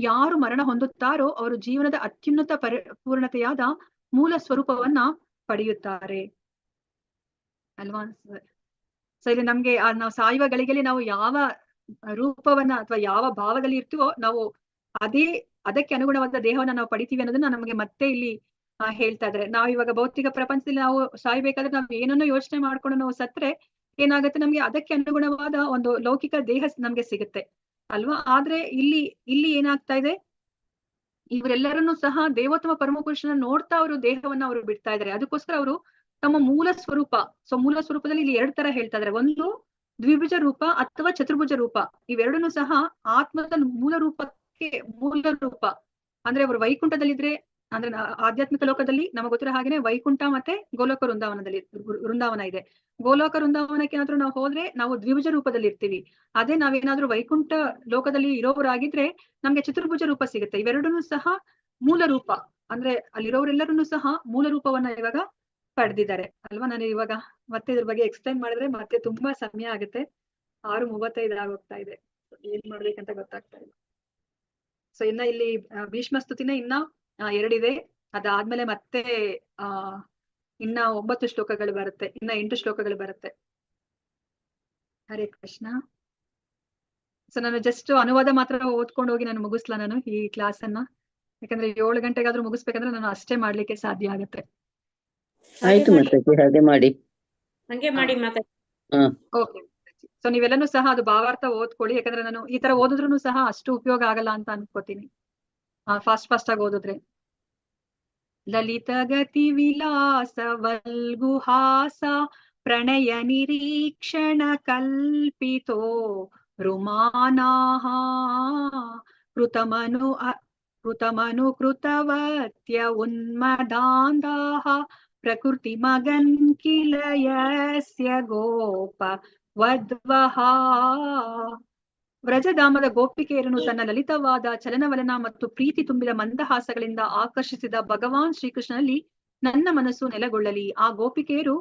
ಯಾರು ಮರಣ ಹೊಂದುತ್ತಾರೋ ಅವರು ಜೀವನದ ಅತ್ಯುನ್ನತ ಪೂರ್ಣತೆಯಾದ ಮೂಲ ಸ್ವರೂಪವನ್ನ ಪಡೆಯುತ್ತಾರೆ ಅಲ್ವಾ. ಸೊ ಇಲ್ಲಿ ನಮ್ಗೆ ನಾವು ಸಾಯುವ ಗಳಿಗೆಯಲ್ಲಿ ನಾವು ಯಾವ ರೂಪವನ್ನ ಅಥವಾ ಯಾವ ಭಾವದಲ್ಲಿ ಇರ್ತೀವೋ ನಾವು ಅದಕ್ಕೆ ಅನುಗುಣವಾದ ದೇಹವನ್ನ ನಾವು ಪಡಿತೀವಿ ಅನ್ನೋದನ್ನ ನಮಗೆ ಮತ್ತೆ ಇಲ್ಲಿ ಹೇಳ್ತಾ ಇದ್ದಾರೆ. ನಾವು ಇವಾಗ ಭೌತಿಕ ಪ್ರಪಂಚದಲ್ಲಿ ನಾವು ಸಾಯ್ಬೇಕಾದ್ರೆ ನಾವು ಏನನ್ನೋ ಯೋಚನೆ ಮಾಡ್ಕೊಂಡು ನಾವು ಸತ್ರೆ ಏನಾಗುತ್ತೆ, ನಮ್ಗೆ ಅದಕ್ಕೆ ಅನುಗುಣವಾದ ಒಂದು ಲೌಕಿಕ ದೇಹ ನಮ್ಗೆ ಸಿಗುತ್ತೆ ಅಲ್ವಾ. ಆದ್ರೆ ಇಲ್ಲಿ ಏನಾಗ್ತಾ ಇದೆ, ಇವರೆಲ್ಲರನ್ನೂ ಸಹ ದೇವೋತ್ತಮ ಪರಮಪುರುಷನ ನೋಡ್ತಾ ಅವರು ದೇಹವನ್ನ ಅವರು ಬಿಡ್ತಾ ಇದ್ದಾರೆ. ಅದಕ್ಕೋಸ್ಕರ ಅವರು ತಮ್ಮ ಮೂಲ ಸ್ವರೂಪ, ಸೊ ಮೂಲ ಸ್ವರೂಪದಲ್ಲಿ ಇಲ್ಲಿ 2 ತರ ಹೇಳ್ತಾ ಇದ್ದಾರೆ. ಒಂದು ದ್ವಿಭುಜ ರೂಪ ಅಥವಾ ಚತುರ್ಭುಜ ರೂಪ, ಇವೆರಡನ್ನೂ ಸಹ ಆತ್ಮದ ಮೂಲ ರೂಪ. ಅಂದ್ರೆ ಅವರು ವೈಕುಂಠದಲ್ಲಿದ್ರೆ, ಅಂದ್ರೆ ಆಧ್ಯಾತ್ಮಿಕ ಲೋಕದಲ್ಲಿ ನಮಗೆ ಗೊತ್ತಿರೋ ಹಾಗೇನೆ ವೈಕುಂಠ ಮತ್ತೆ ಗೋಲೋಕ ವೃಂದಾವನ ಇದೆ. ಗೋಲೋಕ ವೃಂದಾವನಕ್ಕೆ ಏನಾದ್ರೂ ನಾವು ಹೋದ್ರೆ ನಾವು ದ್ವಿಭುಜ ರೂಪದಲ್ಲಿ ಇರ್ತೀವಿ. ಅದೇ ನಾವೇನಾದ್ರೂ ವೈಕುಂಠ ಲೋಕದಲ್ಲಿ ಇರೋರಾಗಿದ್ರೆ ನಮ್ಗೆ ಚತುರ್ಭುಜ ರೂಪ ಸಿಗುತ್ತೆ. ಇವೆರಡನ್ನೂ ಸಹ ಮೂಲ ರೂಪ, ಅಂದ್ರೆ ಅಲ್ಲಿರೋರೆಲ್ಲರನ್ನೂ ಸಹ ಮೂಲ ರೂಪವನ್ನ ಇವಾಗ ಪಡೆದಿದ್ದಾರೆ ಅಲ್ವಾ. ನಾನು ಇವಾಗ ಮತ್ತೆ ಇದ್ರ ಬಗ್ಗೆ ಎಕ್ಸ್ಪ್ಲೈನ್ ಮಾಡಿದ್ರೆ ಮತ್ತೆ ತುಂಬಾ ಸಮಯ ಆಗುತ್ತೆ. 6:35 ಆಗೋಗ್ತಾ ಇದೆ, ಏನ್ ಮಾಡ್ಬೇಕಂತ ಗೊತ್ತಾಗ್ತಾ ಇಲ್ಲ. ಸೊ ಇನ್ನ ಇಲ್ಲಿ ಭೀಷ್ಮ ಸ್ತುತಿನೇ ಇನ್ನ 2 ಇದೆ. ಅದಾದ್ಮೇಲೆ ಮತ್ತೆ ಇನ್ನ 9 ಶ್ಲೋಕಗಳು ಬರುತ್ತೆ, ಇನ್ನ 8 ಶ್ಲೋಕಗಳು ಬರುತ್ತೆ. ಹರೇ ಕೃಷ್ಣ. ಸೊ ನಾನು ಜಸ್ಟ್ ಅನುವಾದ ಮಾತ್ರ ಓದ್ಕೊಂಡು ಹೋಗಿ ನಾನು ಮುಗಿಸ್ಲಾ ನಾನು ಈ ಕ್ಲಾಸ್ ಅನ್ನ, ಯಾಕಂದ್ರೆ 7 ಗಂಟೆಗಾದ್ರೂ ಮುಗಿಸ್ಬೇಕಂದ್ರೆ ನಾನು ಅಷ್ಟೇ ಮಾಡ್ಲಿಕ್ಕೆ ಸಾಧ್ಯ ಆಗುತ್ತೆ. ಆಯ್ತು ಮಾತಾಜಿ, ಹಾಗೆ ಮಾಡಿ. ಓಕೆ. ಸೊ ನೀವೆಲ್ಲನೂ ಸಹ ಅದು ಭಾವಾರ್ಥ ಓದ್ಕೊಳ್ಳಿ, ಯಾಕಂದ್ರೆ ನಾನು ಈ ತರ ಓದಿದ್ರು ಸಹ ಅಷ್ಟು ಉಪಯೋಗ ಆಗಲ್ಲ ಅಂತ ಅನ್ಕೋತೀನಿ ಫಾಸ್ಟ್ ಆಗಿ ಓದಿದ್ರೆ. ಲಲಿತ ಗತಿ ವಿಲಾಸ ವಲ್ಗುಹಾಸ ಪ್ರಣಯ ನಿರೀಕ್ಷಣ ಕಲ್ಪಿತೋ ರುಮಾನಾಹ ಕೃತಮನು ಕೃತವತ್ಯ ಉನ್ಮದಾಂಧಾಃ ಪ್ರಕೃತಿ ಮಗನ್ ಕಿಲ ಯಸ್ಯ ಗೋಪ ವದ್ವಹ. ವ್ರಜಧಾಮದ ಗೋಪಿಕೆಯರನ್ನು ತನ್ನ ಲಲಿತವಾದ ಚಲನವಲನ ಮತ್ತು ಪ್ರೀತಿ ತುಂಬಿದ ಮಂದಹಾಸಗಳಿಂದ ಆಕರ್ಷಿಸಿದ ಭಗವಾನ್ ಶ್ರೀಕೃಷ್ಣನಲ್ಲಿ ನನ್ನ ಮನಸ್ಸು ನೆಲೆಗೊಳ್ಳಲಿ. ಆ ಗೋಪಿಕೆಯರು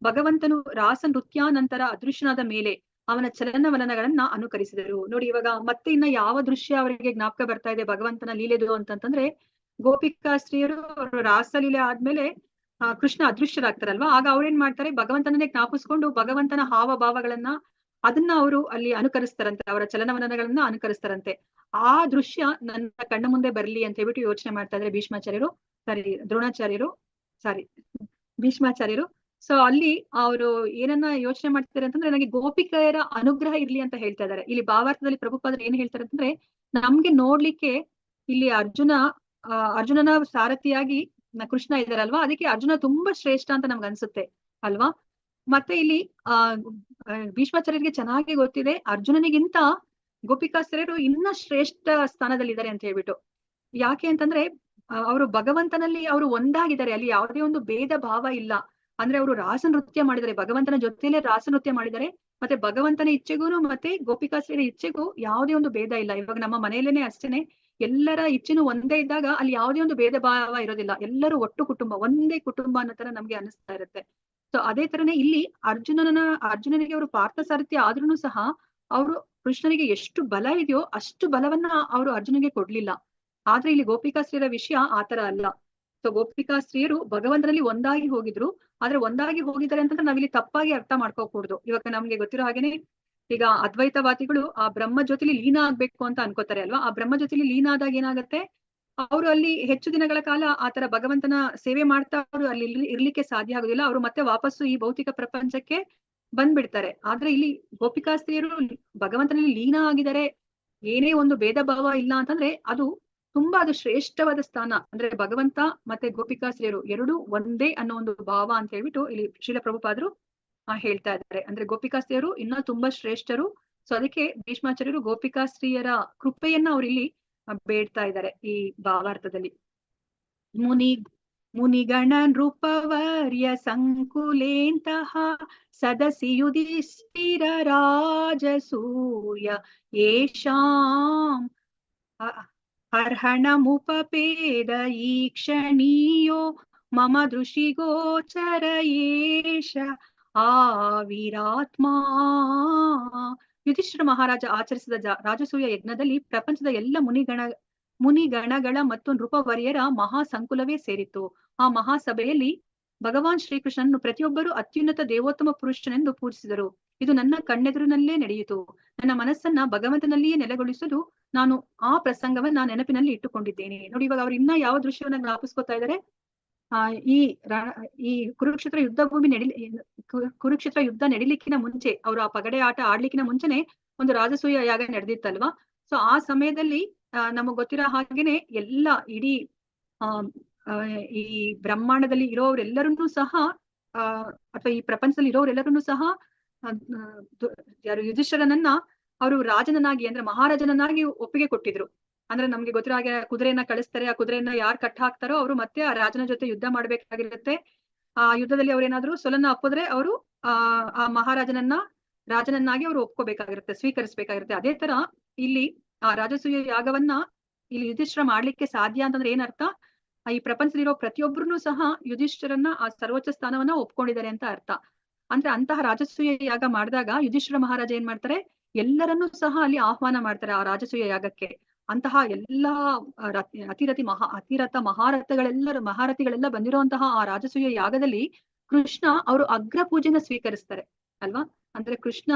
ಭಗವಂತನು ರಾಸ ನೃತ್ಯಾನಂತರ ಅದೃಶ್ಯನಾದ ಮೇಲೆ ಅವನ ಚಲನವಲನಗಳನ್ನ ಅನುಕರಿಸಿದರು. ನೋಡಿ, ಇವಾಗ ಮತ್ತೆ ಇನ್ನ ಯಾವ ದೃಶ್ಯ ಅವರಿಗೆ ಜ್ಞಾಪಕ ಬರ್ತಾ ಇದೆ ಭಗವಂತನ ಲೀಲೆದು ಅಂತಂದ್ರೆ, ಗೋಪಿಕಾಸ್ತ್ರೀಯರು ರಾಸಲೀಲೆ ಆದ್ಮೇಲೆ ಕೃಷ್ಣ ಅದೃಶ್ಯರಾಗ್ತಾರಲ್ವಾ, ಆಗ ಅವ್ರೇನ್ ಮಾಡ್ತಾರೆ, ಭಗವಂತನನ್ನೇ ಜ್ಞಾಪಿಸ್ಕೊಂಡು ಭಗವಂತನ ಹಾವಭಾವಗಳನ್ನ ಅದನ್ನ ಅವರು ಅಲ್ಲಿ ಅನುಕರಿಸ್ತಾರಂತೆ, ಅವರ ಚಲನವಲನಗಳನ್ನ ಅನುಕರಿಸ್ತಾರಂತೆ. ಆ ದೃಶ್ಯ ನನ್ನ ಕಣ್ಣ ಮುಂದೆ ಬರ್ಲಿ ಅಂತ ಹೇಳ್ಬಿಟ್ಟು ಯೋಚನೆ ಮಾಡ್ತಾ ಇದ್ರೆ ಭೀಷ್ಮಾಚಾರ್ಯರು. ಸೊ ಅಲ್ಲಿ ಅವರು ಏನನ್ನ ಯೋಚನೆ ಮಾಡ್ತಾರೆ ಅಂತಂದ್ರೆ, ನನಗೆ ಗೋಪಿಕೆಯರ ಅನುಗ್ರಹ ಇರ್ಲಿ ಅಂತ ಹೇಳ್ತಾ ಇದ್ದಾರೆ. ಇಲ್ಲಿ ಭಾವಾರ್ಥದಲ್ಲಿ ಪ್ರಭುಪಾದರು ಏನ್ ಹೇಳ್ತಾರೆ ಅಂತಂದ್ರೆ, ನಮ್ಗೆ ನೋಡ್ಲಿಕ್ಕೆ ಇಲ್ಲಿ ಅರ್ಜುನನ ಸಾರಥಿಯಾಗಿ ಕೃಷ್ಣ ಇದ್ದಾರಲ್ವಾ, ಅದಕ್ಕೆ ಅರ್ಜುನ ತುಂಬಾ ಶ್ರೇಷ್ಠ ಅಂತ ನಮ್ಗೆ ಅನ್ಸುತ್ತೆ ಅಲ್ವಾ. ಮತ್ತೆ ಇಲ್ಲಿ ಭೀಷ್ಮಾಚಾರ್ಯರಿಗೆ ಚೆನ್ನಾಗಿ ಗೊತ್ತಿದೆ ಅರ್ಜುನನಿಗಿಂತ ಗೋಪಿಕಾಸ್ತ್ರೀಯರು ಇನ್ನ ಶ್ರೇಷ್ಠ ಸ್ಥಾನದಲ್ಲಿದ್ದಾರೆ ಅಂತ ಹೇಳ್ಬಿಟ್ಟು. ಯಾಕೆ ಅಂತಂದ್ರೆ ಅವರು ಭಗವಂತನಲ್ಲಿ ಅವರು ಒಂದಾಗಿದ್ದಾರೆ, ಅಲ್ಲಿ ಯಾವುದೇ ಒಂದು ಭೇದ ಭಾವ ಇಲ್ಲ. ಅಂದ್ರೆ ಅವರು ರಾಸ ನೃತ್ಯ ಮಾಡಿದ್ದಾರೆ, ಭಗವಂತನ ಜೊತೆಯಲ್ಲೇ ರಾಸ ನೃತ್ಯ ಮಾಡಿದ್ದಾರೆ. ಮತ್ತೆ ಭಗವಂತನ ಇಚ್ಛೆಗೂ ಮತ್ತೆ ಗೋಪಿಕಾಸ್ತ್ರೀಯರ ಇಚ್ಛೆಗೂ ಯಾವುದೇ ಒಂದು ಭೇದ ಇಲ್ಲ. ಇವಾಗ ನಮ್ಮ ಮನೆಯಲ್ಲೇನೆ ಅಷ್ಟೇನೆ, ಎಲ್ಲರ ಇಚ್ಛೆನೂ ಒಂದೇ ಇದ್ದಾಗ ಅಲ್ಲಿ ಯಾವುದೇ ಒಂದು ಭೇದ ಭಾವ ಇರೋದಿಲ್ಲ. ಎಲ್ಲರೂ ಒಟ್ಟು ಕುಟುಂಬ, ಒಂದೇ ಕುಟುಂಬ ಅನ್ನೋ ತರ ನಮ್ಗೆ ಅನಿಸ್ತಾ ಇರುತ್ತೆ. ಸೊ ಅದೇ ತರನೇ ಇಲ್ಲಿ ಅರ್ಜುನನಿಗೆ ಅವರು ಪಾರ್ಥಸಾರಥಿ ಆದ್ರೂ ಸಹ ಅವರು ಕೃಷ್ಣನಿಗೆ ಎಷ್ಟು ಬಲ ಇದೆಯೋ ಅಷ್ಟು ಬಲವನ್ನ ಅವರು ಅರ್ಜುನಿಗೆ ಕೊಡ್ಲಿಲ್ಲ. ಆದ್ರೆ ಇಲ್ಲಿ ಗೋಪಿಕಾಸ್ತ್ರೀಯರ ವಿಷಯ ಆತರ ಅಲ್ಲ. ಸೊ ಗೋಪಿಕಾಸ್ತ್ರೀಯರು ಭಗವಂತನಲ್ಲಿ ಒಂದಾಗಿ ಹೋಗಿದ್ರು, ಆದ್ರೆ ಒಂದಾಗಿ ಹೋಗಿದ್ದಾರೆ ಅಂತಂದ್ರೆ ನಾವಿಲ್ಲಿ ತಪ್ಪಾಗಿ ಅರ್ಥ ಮಾಡ್ಕೋಕೂಡ್ದು. ಇವಾಗ ನಮ್ಗೆ ಗೊತ್ತಿರೋ ಹಾಗೇನೆ, ಈಗ ಅದ್ವೈತವಾದಿಗಳು ಆ ಬ್ರಹ್ಮ ಜೊತೆಲಿ ಲೀನ ಆಗ್ಬೇಕು ಅಂತ ಅನ್ಕೋತಾರೆ ಅಲ್ವಾ. ಆ ಬ್ರಹ್ಮ ಜೊತೆಲಿ ಲೀನ ಆದಾಗ ಏನಾಗತ್ತೆ, ಅವರು ಅಲ್ಲಿ ಹೆಚ್ಚು ದಿನಗಳ ಕಾಲ ಆತರ ಭಗವಂತನ ಸೇವೆ ಮಾಡ್ತಾ ಅವರು ಅಲ್ಲಿ ಇರ್ಲಿಕ್ಕೆ ಸಾಧ್ಯ ಆಗುದಿಲ್ಲ. ಅವರು ಮತ್ತೆ ವಾಪಸ್ಸು ಈ ಭೌತಿಕ ಪ್ರಪಂಚಕ್ಕೆ ಬಂದ್ಬಿಡ್ತಾರೆ. ಆದ್ರೆ ಇಲ್ಲಿ ಗೋಪಿಕಾಸ್ತ್ರೀಯರು ಭಗವಂತನಲ್ಲಿ ಲೀನ ಆಗಿದ್ದಾರೆ, ಏನೇ ಒಂದು ಭೇದ ಭಾವ ಇಲ್ಲ ಅಂತಂದ್ರೆ ಅದು ಶ್ರೇಷ್ಠವಾದ ಸ್ಥಾನ. ಅಂದ್ರೆ ಭಗವಂತ ಮತ್ತೆ ಗೋಪಿಕಾಸ್ತ್ರೀಯರು ಎರಡೂ ಒಂದೇ ಅನ್ನೋ ಒಂದು ಭಾವ ಅಂತ ಹೇಳ್ಬಿಟ್ಟು ಇಲ್ಲಿ ಶ್ರೀಲ ಪ್ರಭುಪಾದರು ಹೇಳ್ತಾ ಇದ್ದಾರೆ. ಅಂದ್ರೆ ಗೋಪಿಕಾಸ್ತ್ರೀಯರು ಇನ್ನ ತುಂಬಾ ಶ್ರೇಷ್ಠರು. ಸೊ ಅದಕ್ಕೆ ಭೀಷ್ಮಾಚಾರ್ಯರು ಗೋಪಿಕಾಸ್ತ್ರೀಯರ ಕೃಪೆಯನ್ನ ಅವ್ರು ಇಲ್ಲಿ ಬೇಡ್ತಾ ಇದ್ದಾರೆ ಈ ಭಾವಾರ್ಥದಲ್ಲಿ. ಮುನಿಗಣ ನೃಪವರ್ಯ ಸಂಕುಲೇಂತಹ ಸದಸಿ ಯುಧಿಷ್ಠಿರ ರಾಜಸೂಯ ಯೇಷಾಂ ಅರ್ಹಣಮುಪಪೇದ ಈಕ್ಷಣೀಯೋ ಮಮ ದೃಷಿಗೋಚರ ಯೇಷ ಆವಿರಾತ್ಮ. ಯುಧಿಷ್ಠಿರ ಮಹಾರಾಜ ಆಚರಿಸಿದ ರಾಜಸೂಯ ಯಜ್ಞದಲ್ಲಿ ಪ್ರಪಂಚದ ಎಲ್ಲ ಮುನಿ ಗಣಗಳ ಮತ್ತು ನೃಪವರ್ಯರ ಮಹಾ ಸಂಕುಲವೇ ಸೇರಿತು. ಆ ಮಹಾಸಭೆಯಲ್ಲಿ ಭಗವಾನ್ ಶ್ರೀಕೃಷ್ಣನನ್ನು ಪ್ರತಿಯೊಬ್ಬರು ಅತ್ಯುನ್ನತ ದೇವೋತ್ತಮ ಪುರುಷನೆಂದು ಪೂಜಿಸಿದರು. ಇದು ನನ್ನ ಕಣ್ಣೆದುರಿನಲ್ಲೇ ನಡೆಯಿತು. ನನ್ನ ಮನಸ್ಸನ್ನ ಭಗವಂತನಲ್ಲಿಯೇ ನೆಲೆಗೊಳಿಸಲು ನಾನು ಆ ಪ್ರಸಂಗವನ್ನ ನೆನಪಿನಲ್ಲಿ ಇಟ್ಟುಕೊಂಡಿದ್ದೇನೆ. ನೋಡಿ, ಇವಾಗ ಅವ್ರು ಇನ್ನ ಯಾವ ದೃಶ್ಯವನ್ನ ಜ್ಞಾಪಿಸ್ಕೊತಾ ಇದ್ದಾರೆ? ಈ ಕುರುಕ್ಷೇತ್ರ ಯುದ್ಧ ಭೂಮಿ ಕುರುಕ್ಷೇತ್ರ ಯುದ್ಧ ನಡಿಲಿಕ್ಕಿನ ಮುಂಚೆ, ಅವರು ಆ ಪಗಡೆ ಆಟ ಆಡ್ಲಿಕ್ಕಿನ ಮುಂಚೆನೆ ಒಂದು ರಾಜಸೂಯ ಯಾಗ ನಡೆದಿತ್ತಲ್ವಾ? ಸೊ ಆ ಸಮಯದಲ್ಲಿ ನಮಗ್ ಗೊತ್ತಿರೋ ಹಾಗೇನೆ ಎಲ್ಲ ಇಡೀ ಈ ಬ್ರಹ್ಮಾಂಡದಲ್ಲಿ ಇರೋರೆಲ್ಲರನ್ನೂ ಸಹ ಅಥವಾ ಈ ಪ್ರಪಂಚದಲ್ಲಿ ಇರೋರೆಲ್ಲರನ್ನೂ ಸಹ ಯಾರು ಯುಧಿಷ್ಠಿರನನ್ನ ಅವರು ರಾಜನನ್ನಾಗಿ ಅಂದ್ರೆ ಮಹಾರಾಜನನ್ನಾಗಿ ಒಪ್ಪಿಗೆ ಕೊಟ್ಟಿದ್ರು. ಅಂದ್ರೆ ನಮ್ಗೆ ಗೊತ್ತಿರೋ ಹಾಗೆ ಕುದುರೆಯನ್ನ ಕಳಿಸ್ತಾರೆ. ಆ ಕುದುರೆಯನ್ನ ಯಾರು ಕಟ್ಟ ಹಾಕ್ತಾರೋ ಅವರು ಮತ್ತೆ ಆ ರಾಜನ ಜೊತೆ ಯುದ್ಧ ಮಾಡ್ಬೇಕಾಗಿರುತ್ತೆ. ಆ ಯುದ್ಧದಲ್ಲಿ ಅವ್ರೇನಾದ್ರು ಸೊಲನ್ನ ಅಪ್ಪಿದ್ರೆ ಅವರು ಆ ಮಹಾರಾಜನನ್ನ ರಾಜನನ್ನಾಗಿ ಅವರು ಒಪ್ಕೋಬೇಕಾಗಿರುತ್ತೆ, ಸ್ವೀಕರಿಸಬೇಕಾಗಿರುತ್ತೆ. ಅದೇ ತರ ಇಲ್ಲಿ ಆ ರಾಜಸೂಯ ಯಾಗವನ್ನ ಇಲ್ಲಿ ಯುಧಿಷ್ಠಿರ ಮಾಡ್ಲಿಕ್ಕೆ ಸಾಧ್ಯ ಅಂತಂದ್ರೆ ಏನರ್ಥ? ಈ ಪ್ರಪಂಚದಲ್ಲಿರೋ ಪ್ರತಿಯೊಬ್ಬರನ್ನು ಸಹ ಯುಧಿಷ್ಠಿರನ್ನ ಆ ಸರ್ವೋಚ್ಚ ಸ್ಥಾನವನ್ನ ಒಪ್ಕೊಂಡಿದ್ದಾರೆ ಅಂತ ಅರ್ಥ. ಅಂದ್ರೆ ಅಂತಹ ರಾಜಸೂಯ ಯಾಗ ಮಾಡಿದಾಗ ಯುಧಿಷ್ಠಿರ ಮಹಾರಾಜ ಏನ್ ಮಾಡ್ತಾರೆ? ಎಲ್ಲರನ್ನೂ ಸಹ ಅಲ್ಲಿ ಆಹ್ವಾನ ಮಾಡ್ತಾರೆ ಆ ರಾಜಸೂಯ ಯಾಗಕ್ಕೆ. ಅಂತಹ ಎಲ್ಲಾ ಅತಿರಥ ಮಹಾರಥಿಗಳೆಲ್ಲ ಬಂದಿರುವಂತಹ ಆ ರಾಜಸೂಯ ಯಾಗದಲ್ಲಿ ಕೃಷ್ಣ ಅವರು ಅಗ್ರ ಪೂಜೆನ ಸ್ವೀಕರಿಸ್ತಾರೆ ಅಲ್ವಾ? ಅಂದ್ರೆ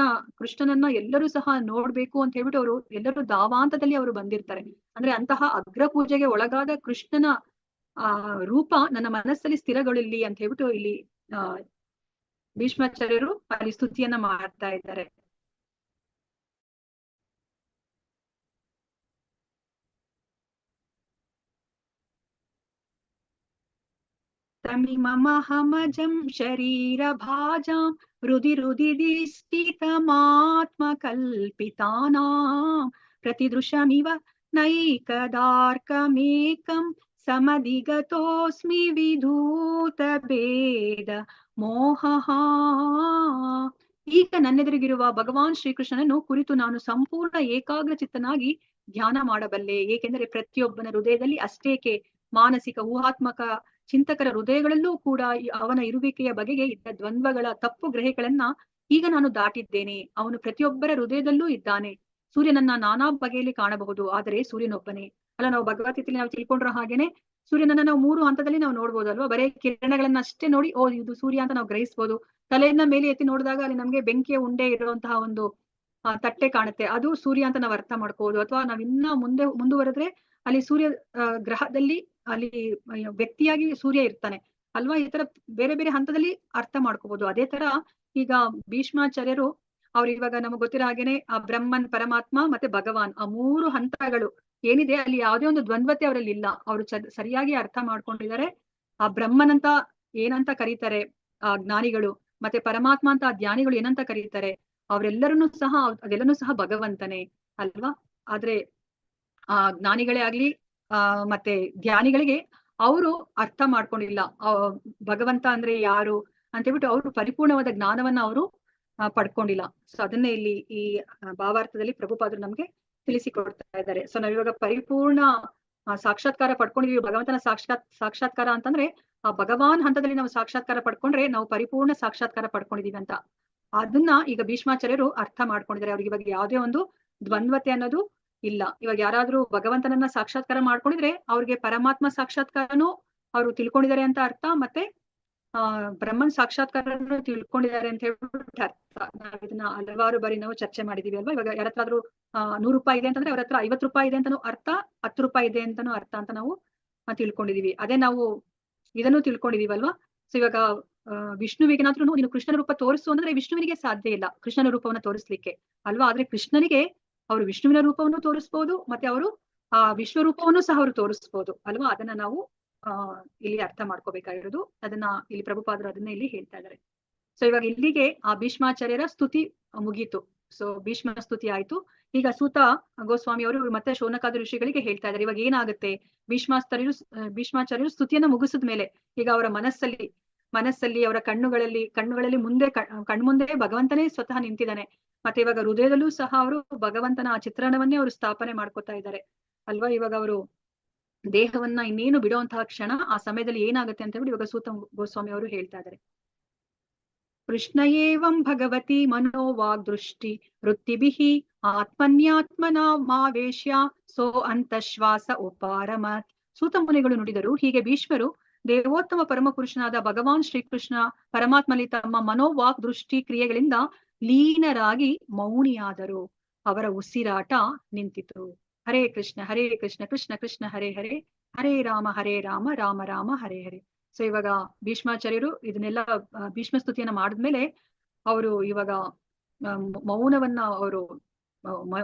ಕೃಷ್ಣನನ್ನ ಎಲ್ಲರೂ ಸಹ ನೋಡ್ಬೇಕು ಅಂತ ಹೇಳ್ಬಿಟ್ಟು ಅವರು ಎಲ್ಲರೂ ದಾವಾಂತದಲ್ಲಿ ಅವರು ಬಂದಿರ್ತಾರೆ. ಅಂದ್ರೆ ಅಂತಹ ಅಗ್ರ ಪೂಜೆಗೆ ಒಳಗಾದ ಕೃಷ್ಣನ ರೂಪ ನನ್ನ ಮನಸ್ಸಲ್ಲಿ ಸ್ಥಿರಗೊಳ್ಳಿ ಅಂತ ಹೇಳ್ಬಿಟ್ಟು ಇಲ್ಲಿ ಭೀಷ್ಮಾಚಾರ್ಯರು ಅಲ್ಲಿ ಸ್ತುತಿಯನ್ನ ಮಾಡ್ತಾ ಇದ್ದಾರೆ. ತಮಿಮಹಮಜಂ ಶರೀರ ಭಾಜಾಂ ಹೃದಿ ಸ್ಥಿತಮಾತ್ಮ ಕಲ್ಪಿತಾನಾಂ ಪ್ರತಿದೃಶಮಿವ ನೈಕದಾರ್ಕಮೇಕಂ ಸಮಧಿಗತೋಸ್ಮಿ ವಿಧೂತ ಭೇದ ಮೋಹಃ. ಈಗ ನನ್ನೆದುರಿಗಿರುವ ಭಗವಾನ್ ಶ್ರೀಕೃಷ್ಣನನ್ನು ಕುರಿತು ನಾನು ಸಂಪೂರ್ಣ ಏಕಾಗ್ರ ಚಿತ್ತನಾಗಿ ಧ್ಯಾನ ಮಾಡಬಲ್ಲೆ. ಏಕೆಂದರೆ ಪ್ರತಿಯೊಬ್ಬನ ಹೃದಯದಲ್ಲಿ ಅಷ್ಟೇಕೆ ಮಾನಸಿಕ ಊಹಾತ್ಮಕ ಚಿಂತಕರ ಹೃದಯಗಳಲ್ಲೂ ಕೂಡ ಅವನ ಇರುವಿಕೆಯ ಬಗೆಗೆ ಇದ್ದ ದ್ವಂದ್ವಗಳ ತಪ್ಪು ಗ್ರಹಿಕೆಗಳನ್ನ ಈಗ ನಾನು ದಾಟಿದ್ದೇನೆ. ಅವನು ಪ್ರತಿಯೊಬ್ಬರ ಹೃದಯದಲ್ಲೂ ಇದ್ದಾನೆ. ಸೂರ್ಯನನ್ನ ನಾನಾ ಬಗೆಯಲ್ಲಿ ಕಾಣಬಹುದು, ಆದರೆ ಸೂರ್ಯನೊಬ್ಬನೇ ಅಲ್ಲ. ನಾವು ಭಗವದ್ಗೀತೆಯಲ್ಲಿ ನಾವು ತಿಳ್ಕೊಂಡ್ರ ಹಾಗೇನೆ ಸೂರ್ಯನನ್ನ ನಾವು 3 ಹಂತದಲ್ಲಿ ನಾವು ನೋಡ್ಬೋದು ಅಲ್ವಾ? ಬರೇ ಕಿರಣಗಳನ್ನ ಅಷ್ಟೇ ನೋಡಿ ಇದು ಸೂರ್ಯ ಅಂತ ನಾವು ಗ್ರಹಿಸ್ಬೋದು. ತಲೆಯನ್ನ ಮೇಲೆ ಎತ್ತಿ ನೋಡಿದಾಗ ಅಲ್ಲಿ ನಮ್ಗೆ ಬೆಂಕಿಯ ಉಂಡೆ ಇರುವಂತಹ ಒಂದು ತಟ್ಟೆ ಕಾಣುತ್ತೆ, ಅದು ಸೂರ್ಯ ಅಂತ ನಾವು ಅರ್ಥ ಮಾಡ್ಕೋಬಹುದು. ಅಥವಾ ನಾವ್ ಇನ್ನ ಮುಂದುವರೆದ್ರೆ ಅಲ್ಲಿ ಸೂರ್ಯ ಗ್ರಹದಲ್ಲಿ ಅಲ್ಲಿ ವ್ಯಕ್ತಿಯಾಗಿ ಸೂರ್ಯ ಇರ್ತಾನೆ ಅಲ್ವಾ? ಈ ತರ ಬೇರೆ ಬೇರೆ ಹಂತದಲ್ಲಿ ಅರ್ಥ ಮಾಡ್ಕೋಬಹುದು. ಅದೇ ತರ ಈಗ ಭೀಷ್ಮಾಚಾರ್ಯರು ಅವ್ರು ಇವಾಗ ನಮಗ್ ಗೊತ್ತಿರೋ ಹಾಗೇನೆ ಆ ಬ್ರಹ್ಮನ್, ಪರಮಾತ್ಮ ಮತ್ತೆ ಭಗವಾನ್, ಆ 3 ಹಂತಗಳು ಏನಿದೆ ಅಲ್ಲಿ ಯಾವುದೇ ಒಂದು ದ್ವಂದ್ವತೆ ಅವರಲ್ಲಿ ಇಲ್ಲ. ಅವರು ಸರಿಯಾಗಿ ಅರ್ಥ ಮಾಡ್ಕೊಂಡಿದ್ದಾರೆ. ಆ ಬ್ರಹ್ಮನ್ ಅಂತ ಏನಂತ ಕರೀತಾರೆ ಆ ಜ್ಞಾನಿಗಳು, ಮತ್ತೆ ಪರಮಾತ್ಮ ಅಂತ ಆ ಜ್ಞಾನಿಗಳು ಏನಂತ ಕರೀತಾರೆ, ಅವರೆಲ್ಲರನ್ನೂ ಸಹ ಅದೆಲ್ಲನೂ ಸಹ ಭಗವಂತನೇ ಅಲ್ವಾ? ಆದ್ರೆ ಆ ಜ್ಞಾನಿಗಳೇ ಆಗ್ಲಿ ಮತ್ತೆ ಧ್ಯಾನಿಗಳಿಗೆ ಅವರು ಅರ್ಥ ಮಾಡ್ಕೊಂಡಿಲ್ಲ ಭಗವಂತ ಅಂದ್ರೆ ಯಾರು ಅಂತ ಹೇಳ್ಬಿಟ್ಟು ಅವರು ಪರಿಪೂರ್ಣವಾದ ಜ್ಞಾನವನ್ನ ಅವರು ಪಡ್ಕೊಂಡಿಲ್ಲ. ಸೊ ಅದನ್ನೇ ಇಲ್ಲಿ ಈ ಭಾವಾರ್ಥದಲ್ಲಿ ಪ್ರಭುಪಾದರು ನಮ್ಗೆ ತಿಳಿಸಿಕೊಡ್ತಾ ಇದ್ದಾರೆ. ಸೊ ನಾವಿವಾಗ ಪರಿಪೂರ್ಣ ಸಾಕ್ಷಾತ್ಕಾರ ಪಡ್ಕೊಂಡಿದೀವಿ. ಭಗವಂತನ ಸಾಕ್ಷಾತ್ಕಾರ ಅಂತಂದ್ರೆ ಆ ಭಗವಾನ್ ಹಂತದಲ್ಲಿ ನಾವು ಸಾಕ್ಷಾತ್ಕಾರ ಪಡ್ಕೊಂಡ್ರೆ ನಾವು ಪರಿಪೂರ್ಣ ಸಾಕ್ಷಾತ್ಕಾರ ಪಡ್ಕೊಂಡಿದೀವಿ ಅಂತ. ಅದನ್ನ ಈಗ ಭೀಷ್ಮಾಚಾರ್ಯರು ಅರ್ಥ ಮಾಡ್ಕೊಂಡಿದ್ದಾರೆ. ಅವ್ರಿಗೆ ಇವಾಗ ಯಾವುದೇ ಒಂದು ದ್ವಂದ್ವತೆ ಅನ್ನೋದು ಇಲ್ಲ. ಇವಾಗ ಯಾರಾದ್ರೂ ಭಗವಂತನನ್ನ ಸಾಕ್ಷಾತ್ಕಾರ ಮಾಡ್ಕೊಂಡಿದ್ರೆ ಅವ್ರಿಗೆ ಪರಮಾತ್ಮ ಸಾಕ್ಷಾತ್ಕಾರನು ಅವ್ರು ತಿಳ್ಕೊಂಡಿದ್ದಾರೆ ಅಂತ ಅರ್ಥ, ಮತ್ತೆ ಬ್ರಹ್ಮನ್ ಸಾಕ್ಷಾತ್ಕಾರನು ತಿಳ್ಕೊಂಡಿದ್ದಾರೆ ಅಂತ ಹೇಳ್ಬಿಟ್ಟು ಅರ್ಥ. ನಾವ್ ಇದನ್ನ ಹಲವಾರು ಬಾರಿ ನಾವು ಚರ್ಚೆ ಮಾಡಿದೀವಿ ಅಲ್ವಾ? ಇವಾಗ ಯಾರತ್ರಾದ್ರೂ 100 ರೂಪಾಯಿ ಇದೆ ಅಂತಂದ್ರೆ ಅವ್ರ ಹತ್ರ 50 ರೂಪಾಯಿ ಇದೆ ಅಂತಾನು ಅರ್ಥ, 10 ರೂಪಾಯಿ ಇದೆ ಅಂತಾನು ಅರ್ಥ ಅಂತ ನಾವು ತಿಳ್ಕೊಂಡಿದೀವಿ. ಅದೇ ನಾವು ಇದನ್ನು ತಿಳ್ಕೊಂಡಿದೀವಲ್ವಾ? ಸೊ ಇವಾಗ ವಿಷ್ಣುವಿಗೇನಾದ್ರೂ ನೀನು ಕೃಷ್ಣನ ರೂಪ ತೋರಿಸು ಅಂದ್ರೆ ವಿಷ್ಣುವಿನಿಗೆ ಸಾಧ್ಯ ಇಲ್ಲ ಕೃಷ್ಣನ ರೂಪವನ್ನ ತೋರಿಸ್ಲಿಕ್ಕೆ ಅಲ್ವಾ? ಆದ್ರೆ ಕೃಷ್ಣನಿಗೆ ಅವರು ವಿಷ್ಣುವಿನ ರೂಪವನ್ನು ತೋರಿಸ್ಬೋದು, ಮತ್ತೆ ಅವರು ಆ ವಿಶ್ವರೂಪವನ್ನು ಸಹ ಅವರು ತೋರಿಸ್ಬೋದು ಅಲ್ವಾ? ಅದನ್ನ ನಾವು ಇಲ್ಲಿ ಅರ್ಥ ಮಾಡ್ಕೋಬೇಕಾಗಿರೋದು. ಅದನ್ನ ಇಲ್ಲಿ ಪ್ರಭುಪಾದರು ಅದನ್ನ ಇಲ್ಲಿ ಹೇಳ್ತಾ ಇದ್ದಾರೆ. ಸೊ ಇವಾಗ ಇಲ್ಲಿಗೆ ಆ ಭೀಷ್ಮಾಚಾರ್ಯರ ಸ್ತುತಿ ಮುಗೀತು. ಸೊ ಭೀಷ್ಮ ಸ್ತುತಿ ಆಯ್ತು. ಈಗ ಸೂತ ಗೋಸ್ವಾಮಿ ಅವರು ಮತ್ತೆ ಶೌನಕಾದಿ ಋಷಿಗಳಿಗೆ ಹೇಳ್ತಾ ಇದ್ದಾರೆ ಇವಾಗ ಏನಾಗುತ್ತೆ. ಭೀಷ್ಮಾಚಾರ್ಯರು ಸ್ತುತಿಯನ್ನ ಮುಗಿಸಿದ ಮೇಲೆ ಈಗ ಅವರ ಮನಸ್ಸಲ್ಲಿ ಅವರ ಕಣ್ಣುಗಳಲ್ಲಿ ಮುಂದೆ ಕಣ್ಮುಂದೆ ಭಗವಂತನೇ ಸ್ವತಃ ನಿಂತಿದ್ದಾನೆ. ಮತ್ತೆ ಇವಾಗ ಹೃದಯದಲ್ಲೂ ಸಹ ಅವರು ಭಗವಂತನ ಆ ಚಿತ್ರಣವನ್ನೇ ಅವರು ಸ್ಥಾಪನೆ ಮಾಡ್ಕೊತಾ ಇದ್ದಾರೆ ಅಲ್ವಾ? ಇವಾಗ ಅವರು ದೇಹವನ್ನ ಇನ್ನೇನು ಬಿಡುವಂತಹ ಕ್ಷಣ ಆ ಸಮಯದಲ್ಲಿ ಏನಾಗುತ್ತೆ ಅಂತ ಹೇಳಿ ಇವಾಗ ಸೂತ ಗೋಸ್ವಾಮಿ ಅವರು ಹೇಳ್ತಾ ಇದ್ದಾರೆ. ಕೃಷ್ಣ ಏವಂ ಭಗವತಿ ಮನೋವಾಗ್ ದೃಷ್ಟಿ ವೃತ್ತಿಭಿಃ ಆತ್ಮನ್ಯಾತ್ಮನ ಮಾವೇಶ್ಯ ಸೋ ಅಂತಶ್ವಾಸ ಉಪಾರಮತ್. ಸೂತ ಮುನಿಗಳು ನುಡಿದರು, ಹೀಗೆ ಭೀಷ್ಮರು ದೇವೋತ್ತಮ ಪರಮಪುರುಷನಾದ ಭಗವಾನ್ ಶ್ರೀಕೃಷ್ಣ ಪರಮಾತ್ಮಲಿ ತಮ್ಮ ಮನೋವಾಕ್ ದೃಷ್ಟಿ ಕ್ರಿಯೆಗಳಿಂದ ಲೀನರಾಗಿ ಮೌನಿಯಾದರು. ಅವರ ಉಸಿರಾಟ ನಿಂತಿತು. ಹರೇ ಕೃಷ್ಣ ಕೃಷ್ಣ ಕೃಷ್ಣ ಹರೇ ಹರೇ, ಹರೇ ರಾಮ ರಾಮ ರಾಮ ಹರೇ ಹರೇ. ಸೊ ಇವಾಗ ಭೀಷ್ಮಾಚಾರ್ಯರು ಇದನ್ನೆಲ್ಲ ಭೀಷ್ಮ ಸ್ತುತಿಯನ್ನ ಮಾಡಿದ್ಮೇಲೆ ಅವರು ಇವಾಗ ಮೌನವನ್ನ ಅವರು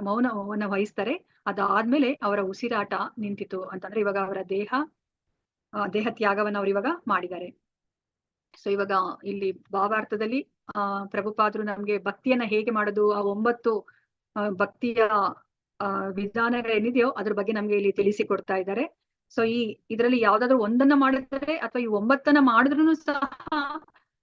ಮೌನವನ್ನ ವಹಿಸ್ತಾರೆ. ಅದಾದ್ಮೇಲೆ ಅವರ ಉಸಿರಾಟ ನಿಂತಿತು ಅಂತಂದ್ರೆ ಇವಾಗ ಅವರ ದೇಹ ತ್ಯಾಗವನ್ನ ಅವ್ರು ಇವಾಗ ಮಾಡಿದ್ದಾರೆ. ಸೊ ಇವಾಗ ಇಲ್ಲಿ ಭಾವಾರ್ಥದಲ್ಲಿ ಪ್ರಭುಪಾದರು ನಮ್ಗೆ ಭಕ್ತಿಯನ್ನ ಹೇಗೆ ಮಾಡೋದು, ಆ 9 ಭಕ್ತಿಯ ವಿಧಾನಗಳೇನಿದೆಯೋ ಅದ್ರ ಬಗ್ಗೆ ನಮ್ಗೆ ಇಲ್ಲಿ ತಿಳಿಸಿಕೊಡ್ತಾ ಇದ್ದಾರೆ. ಸೊ ಇದರಲ್ಲಿ ಯಾವ್ದಾದ್ರು ಒಂದನ್ನ ಮಾಡಿದ್ರೆ ಅಥವಾ ಈ 9 ಮಾಡಿದ್ರು ಸಹ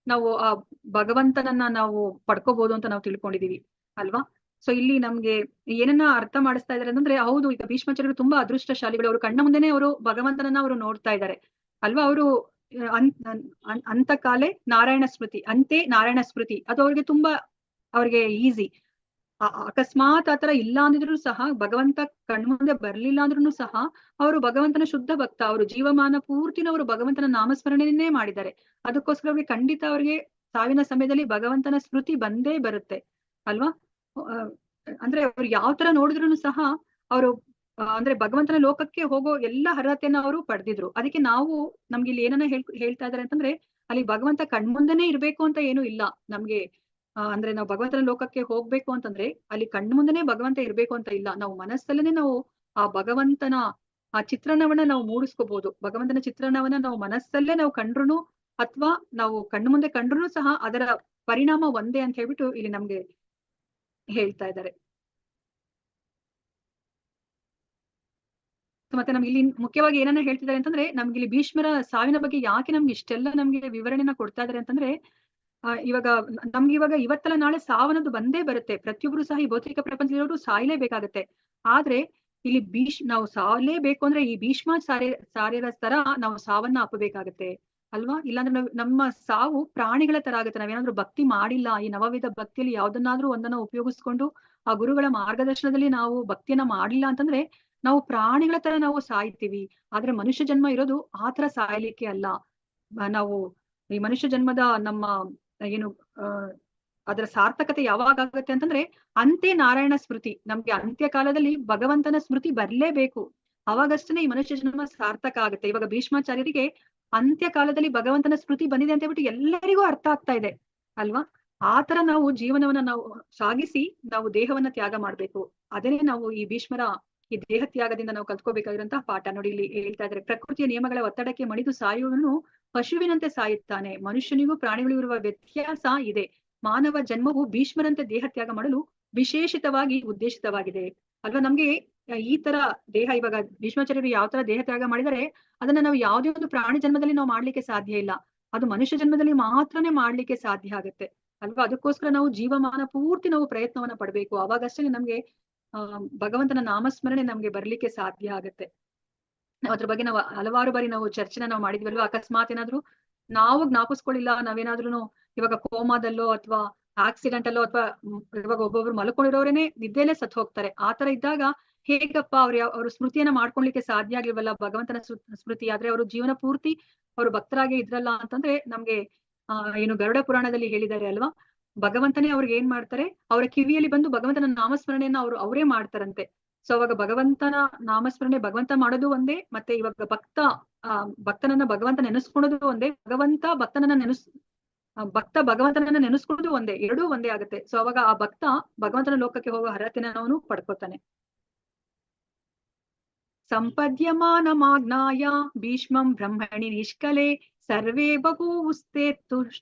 ನಾವು ಆ ಭಗವಂತನನ್ನ ನಾವು ಪಡ್ಕೋಬಹುದು ಅಂತ ನಾವು ತಿಳ್ಕೊಂಡಿದೀವಿ ಅಲ್ವಾ. ಸೊ ಇಲ್ಲಿ ನಮ್ಗೆ ಏನನ್ನ ಅರ್ಥ ಮಾಡಿಸ್ತಾ ಇದಾರೆ ಅಂತಂದ್ರೆ, ಹೌದು ಈಗ ಭೀಷ್ಮಾಚಾರ್ಯರು ತುಂಬಾ ಅದೃಷ್ಟಶಾಲಿಗಳು. ಅವರು ಕಣ್ಣ ಮುಂದೆನೆ ಅವರು ಭಗವಂತನನ್ನ ಅವರು ನೋಡ್ತಾ ಇದ್ದಾರೆ ಅಲ್ವಾ. ಅವರು ಅಂತಕಾಲೆ ನಾರಾಯಣ ಸ್ಮೃತಿ, ಅಂತೆ ನಾರಾಯಣ ಸ್ಮೃತಿ ಅದು ಅವ್ರಿಗೆ ಈಸಿ. ಅಕಸ್ಮಾತ್ ಆತರ ಇಲ್ಲ ಅಂದಿದ್ರು ಸಹ, ಭಗವಂತ ಕಣ್ಮುಂದೆ ಬರ್ಲಿಲ್ಲ ಅಂದ್ರೂ ಸಹ ಅವರು ಭಗವಂತನ ಶುದ್ಧ ಭಕ್ತ. ಅವರು ಜೀವಮಾನ ಪೂರ್ತಿನ ಅವರು ಭಗವಂತನ ನಾಮಸ್ಮರಣೆಯನ್ನೇ ಮಾಡಿದ್ದಾರೆ. ಅದಕ್ಕೋಸ್ಕರ ಅವ್ರಿಗೆ ಖಂಡಿತ ಅವ್ರಿಗೆ ಸಾವಿನ ಸಮಯದಲ್ಲಿ ಭಗವಂತನ ಸ್ಮೃತಿ ಬಂದೇ ಬರುತ್ತೆ ಅಲ್ವಾ. ಅಂದ್ರೆ ಅವ್ರು ಯಾವ ತರ ನೋಡಿದ್ರು ಸಹ ಅವರು ಅಂದ್ರೆ ಭಗವಂತನ ಲೋಕಕ್ಕೆ ಹೋಗೋ ಎಲ್ಲ ಅರ್ಹತೆಯನ್ನ ಅವರು ಪಡೆದಿದ್ರು. ಅದಕ್ಕೆ ನಮ್ಗೆ ಇಲ್ಲಿ ಏನನ್ನ ಹೇಳ್ತಾ ಇದಾರೆ ಅಂತಂದ್ರೆ, ಅಲ್ಲಿ ಭಗವಂತ ಕಣ್ಮುಂದೆನೇ ಇರ್ಬೇಕು ಅಂತ ಏನು ಇಲ್ಲ ನಮ್ಗೆ. ಅಂದ್ರೆ ನಾವು ಭಗವಂತನ ಲೋಕಕ್ಕೆ ಹೋಗ್ಬೇಕು ಅಂತಂದ್ರೆ ಅಲ್ಲಿ ಕಣ್ಮುಂದೆನೇ ಭಗವಂತ ಇರ್ಬೇಕು ಅಂತ ಇಲ್ಲ. ನಾವು ಮನಸ್ಸಲ್ಲೇನೆ ನಾವು ಆ ಭಗವಂತನ ಆ ಚಿತ್ರಣವನ್ನ ನಾವು ಮೂಡಿಸ್ಕೋಬಹುದು. ಭಗವಂತನ ಚಿತ್ರಣವನ್ನ ನಾವು ಮನಸ್ಸಲ್ಲೇ ನಾವು ಕಂಡ್ರುನು ಅಥವಾ ನಾವು ಕಣ್ಣು ಮುಂದೆ ಕಂಡ್ರು ಸಹ ಅದರ ಪರಿಣಾಮ ಒಂದೇ ಅಂತ ಹೇಳ್ಬಿಟ್ಟು ಇಲ್ಲಿ ನಮ್ಗೆ ಹೇಳ್ತಾ ಇದ್ದಾರೆ. ಮತ್ತೆ ನಮ್ಗೆ ಇಲ್ಲಿ ಮುಖ್ಯವಾಗಿ ಏನನ್ನ ಹೇಳ್ತಿದ್ದಾರೆ ಅಂತಂದ್ರೆ, ನಮ್ಗೆ ಇಲ್ಲಿ ಭೀಷ್ಮರ ಸಾವಿನ ಬಗ್ಗೆ ಯಾಕೆ ನಮ್ಗೆ ಇಷ್ಟೆಲ್ಲ ನಮ್ಗೆ ವಿವರಣೆನ ಕೊಡ್ತಾ ಇದಾರೆ ಅಂತಂದ್ರೆ, ಇವಾಗ ನಮ್ಗೆ ಇವತ್ತಲ್ಲ ನಾಳೆ ಸಾವನ್ನದು ಬಂದೇ ಬರುತ್ತೆ. ಪ್ರತಿಯೊಬ್ರು ಸಹ ಈ ಭೌತಿಕ ಪ್ರಪಂಚದವರು ಸಾಯ್ಲೇಬೇಕಾಗತ್ತೆ. ಆದ್ರೆ ಇಲ್ಲಿ ನಾವು ಸಾವಲೇಬೇಕು ಅಂದ್ರೆ ಈ ಸಾರ್ಯರ ತರ ನಾವು ಸಾವನ್ನ ಅಪ್ಪಬೇಕಾಗತ್ತೆ ಅಲ್ವಾ. ಇಲ್ಲಾಂದ್ರೆ ನಮ್ಮ ಸಾವು ಪ್ರಾಣಿಗಳ ತರ ಆಗುತ್ತೆ. ನಾವೇನಾದ್ರೂ ಭಕ್ತಿ ಮಾಡಿಲ್ಲ, ಈ ನವವಿಧ ಭಕ್ತಿಯಲ್ಲಿ ಯಾವ್ದನ್ನಾದ್ರೂ ಒಂದನ್ನ ಉಪಯೋಗಿಸ್ಕೊಂಡು ಆ ಗುರುಗಳ ಮಾರ್ಗದರ್ಶನದಲ್ಲಿ ನಾವು ಭಕ್ತಿಯನ್ನ ಮಾಡಿಲ್ಲ ಅಂತಂದ್ರೆ ನಾವು ಪ್ರಾಣಿಗಳ ತರ ನಾವು ಸಾಯ್ತೀವಿ. ಆದ್ರೆ ಮನುಷ್ಯ ಜನ್ಮ ಇರೋದು ಆತರ ಸಾಯ್ಲಿಕ್ಕೆ ಅಲ್ಲ. ನಾವು ಈ ಮನುಷ್ಯ ಜನ್ಮದ ನಮ್ಮ ಏನು ಅದರ ಸಾರ್ಥಕತೆ ಯಾವಾಗ ಆಗುತ್ತೆ ಅಂತಂದ್ರೆ ಅಂತೆ ನಾರಾಯಣ ಸ್ಮೃತಿ. ನಮ್ಗೆ ಅಂತ್ಯ ಕಾಲದಲ್ಲಿ ಭಗವಂತನ ಸ್ಮೃತಿ ಬರ್ಲೇಬೇಕು. ಅವಾಗಷ್ಟೇ ಈ ಮನುಷ್ಯ ಜನ್ಮ ಸಾರ್ಥಕ ಆಗುತ್ತೆ. ಇವಾಗ ಭೀಷ್ಮಾಚಾರ್ಯರಿಗೆ ಅಂತ್ಯ ಕಾಲದಲ್ಲಿ ಭಗವಂತನ ಸ್ಮೃತಿ ಬಂದಿದೆ ಅಂತ ಹೇಳ್ಬಿಟ್ಟು ಎಲ್ಲರಿಗೂ ಅರ್ಥ ಆಗ್ತಾ ಇದೆ ಅಲ್ವಾ. ಆತರ ನಾವು ಜೀವನವನ್ನ ನಾವು ಸಾಗಿಸಿ ನಾವು ದೇಹವನ್ನ ತ್ಯಾಗ ಮಾಡ್ಬೇಕು. ಅದೇನೆ ನಾವು ಈ ಭೀಷ್ಮರ ಈ ದೇಹ ತ್ಯಾಗದಿಂದ ನಾವು ಕಲ್ತ್ಕೋಬೇಕಾಗಿರುವಂತಹ ಪಾಠ. ನೋಡಿ ಇಲ್ಲಿ ಹೇಳ್ತಾ ಇದ್ದಾರೆ, ಪ್ರಕೃತಿಯ ನಿಯಮಗಳ ಒತ್ತಡಕ್ಕೆ ಮಣಿದು ಸಾಯುವವನು ಪಶುವಿನಂತೆ ಸಾಯುತ್ತಾನೆ. ಮನುಷ್ಯನಿಗೂ ಪ್ರಾಣಿಗಳಿಗೂ ಇರುವ ವ್ಯತ್ಯಾಸ ಇದೆ. ಮಾನವ ಜನ್ಮವು ಭೀಷ್ಮರಂತೆ ದೇಹ ತ್ಯಾಗ ಮಾಡಲು ವಿಶೇಷಿತವಾಗಿ ಉದ್ದೇಶಿತವಾಗಿದೆ ಅಲ್ವಾ. ನಮ್ಗೆ ಈ ತರ ದೇಹ ಇವಾಗ ಭೀಷ್ಮಾಚಾರ್ಯರು ಯಾವ ತರ ದೇಹ ತ್ಯಾಗ ಮಾಡಿದರೆ ಅದನ್ನ ನಾವು ಯಾವುದೇ ಒಂದು ಪ್ರಾಣಿ ಜನ್ಮದಲ್ಲಿ ನಾವು ಮಾಡ್ಲಿಕ್ಕೆ ಸಾಧ್ಯ ಇಲ್ಲ. ಅದು ಮನುಷ್ಯ ಜನ್ಮದಲ್ಲಿ ಮಾತ್ರನೇ ಮಾಡ್ಲಿಕ್ಕೆ ಸಾಧ್ಯ ಆಗುತ್ತೆ ಅಲ್ವಾ. ಅದಕ್ಕೋಸ್ಕರ ನಾವು ಜೀವಮಾನ ಪೂರ್ತಿ ನಾವು ಪ್ರಯತ್ನವನ್ನ ಪಡ್ಬೇಕು. ಅವಾಗಷ್ಟೇ ನಮ್ಗೆ ಭಗವಂತನ ನಾಮಸ್ಮರಣೆ ನಮ್ಗೆ ಬರ್ಲಿಕ್ಕೆ ಸಾಧ್ಯ ಆಗತ್ತೆ. ಅದ್ರ ಬಗ್ಗೆ ನಾವು ಹಲವಾರು ಬಾರಿ ನಾವು ಚರ್ಚೆನ ನಾವು ಮಾಡಿದ್ವಲ್ವಾ. ಅಕಸ್ಮಾತ್ ಏನಾದ್ರು ನಾವು ಜ್ಞಾಪಿಸ್ಕೊಳ್ಳಿಲ್ಲ, ನಾವೇನಾದ್ರೂ ಇವಾಗ ಕೋಮಾದಲ್ಲೋ ಅಥವಾ ಆಕ್ಸಿಡೆಂಟ್ ಅಲ್ಲೋ ಅಥವಾ ಇವಾಗ ಒಬ್ಬೊಬ್ರು ಮಲ್ಕೊಂಡಿರೋರೇನೆ ನಿದ್ದೆಲೆ ಸತ್ತು ಹೋಗ್ತಾರೆ. ಆತರ ಇದ್ದಾಗ ಹೇಗಪ್ಪ ಅವ್ರ ಸ್ಮೃತಿಯನ್ನ ಮಾಡ್ಕೊಳ್ಲಿಕ್ಕೆ ಸಾಧ್ಯ ಆಗಿಲ್ವಲ್ಲ ಭಗವಂತನ ಸ್ಮೃತಿ. ಆದ್ರೆ ಅವರು ಜೀವನ ಪೂರ್ತಿ ಅವರು ಭಕ್ತರಾಗಿ ಇದ್ರಲ್ಲ ಅಂತಂದ್ರೆ ನಮ್ಗೆ ಏನು ಗರುಡ ಪುರಾಣದಲ್ಲಿ ಹೇಳಿದ್ದಾರೆ ಅಲ್ವಾ. ಭಗವಂತನೇ ಅವ್ರಿಗೆ ಏನ್ ಮಾಡ್ತಾರೆ, ಅವರ ಕಿವಿಯಲ್ಲಿ ಬಂದು ಭಗವಂತನ ನಾಮಸ್ಮರಣೆಯನ್ನ ಅವರೇ ಮಾಡ್ತಾರಂತೆ. ಸೊ ಅವಾಗ ಭಗವಂತನ ನಾಮಸ್ಮರಣೆ ಭಗವಂತ ಮಾಡೋದು ಒಂದೇ, ಮತ್ತೆ ಇವಾಗ ಭಕ್ತನನ್ನ ಭಗವಂತ ನೆನೆಸ್ಕೊಳ್ಳೋದು ಒಂದೇ, ಭಕ್ತ ಭಗವಂತನನ್ನ ನೆನೆಸ್ಕೊಳ್ಳೋದು ಒಂದೇ, ಎರಡೂ ಒಂದೇ ಆಗುತ್ತೆ. ಸೊ ಅವಾಗ ಆ ಭಕ್ತ ಭಗವಂತನ ಲೋಕಕ್ಕೆ ಹೋಗೋ ಅರ್ಹತೆನ ಅವನು ಪಡ್ಕೋತಾನೆ. ಸಂಪದ್ಯಮಾನಮಾಜ್ಞಾಯ ಭೀಷ್ಮಂ ಬ್ರಹ್ಮಣಿ ನಿಷ್ಕಲೆ ಸರ್ವೇ ಬಭೂವುಸ್ತೆ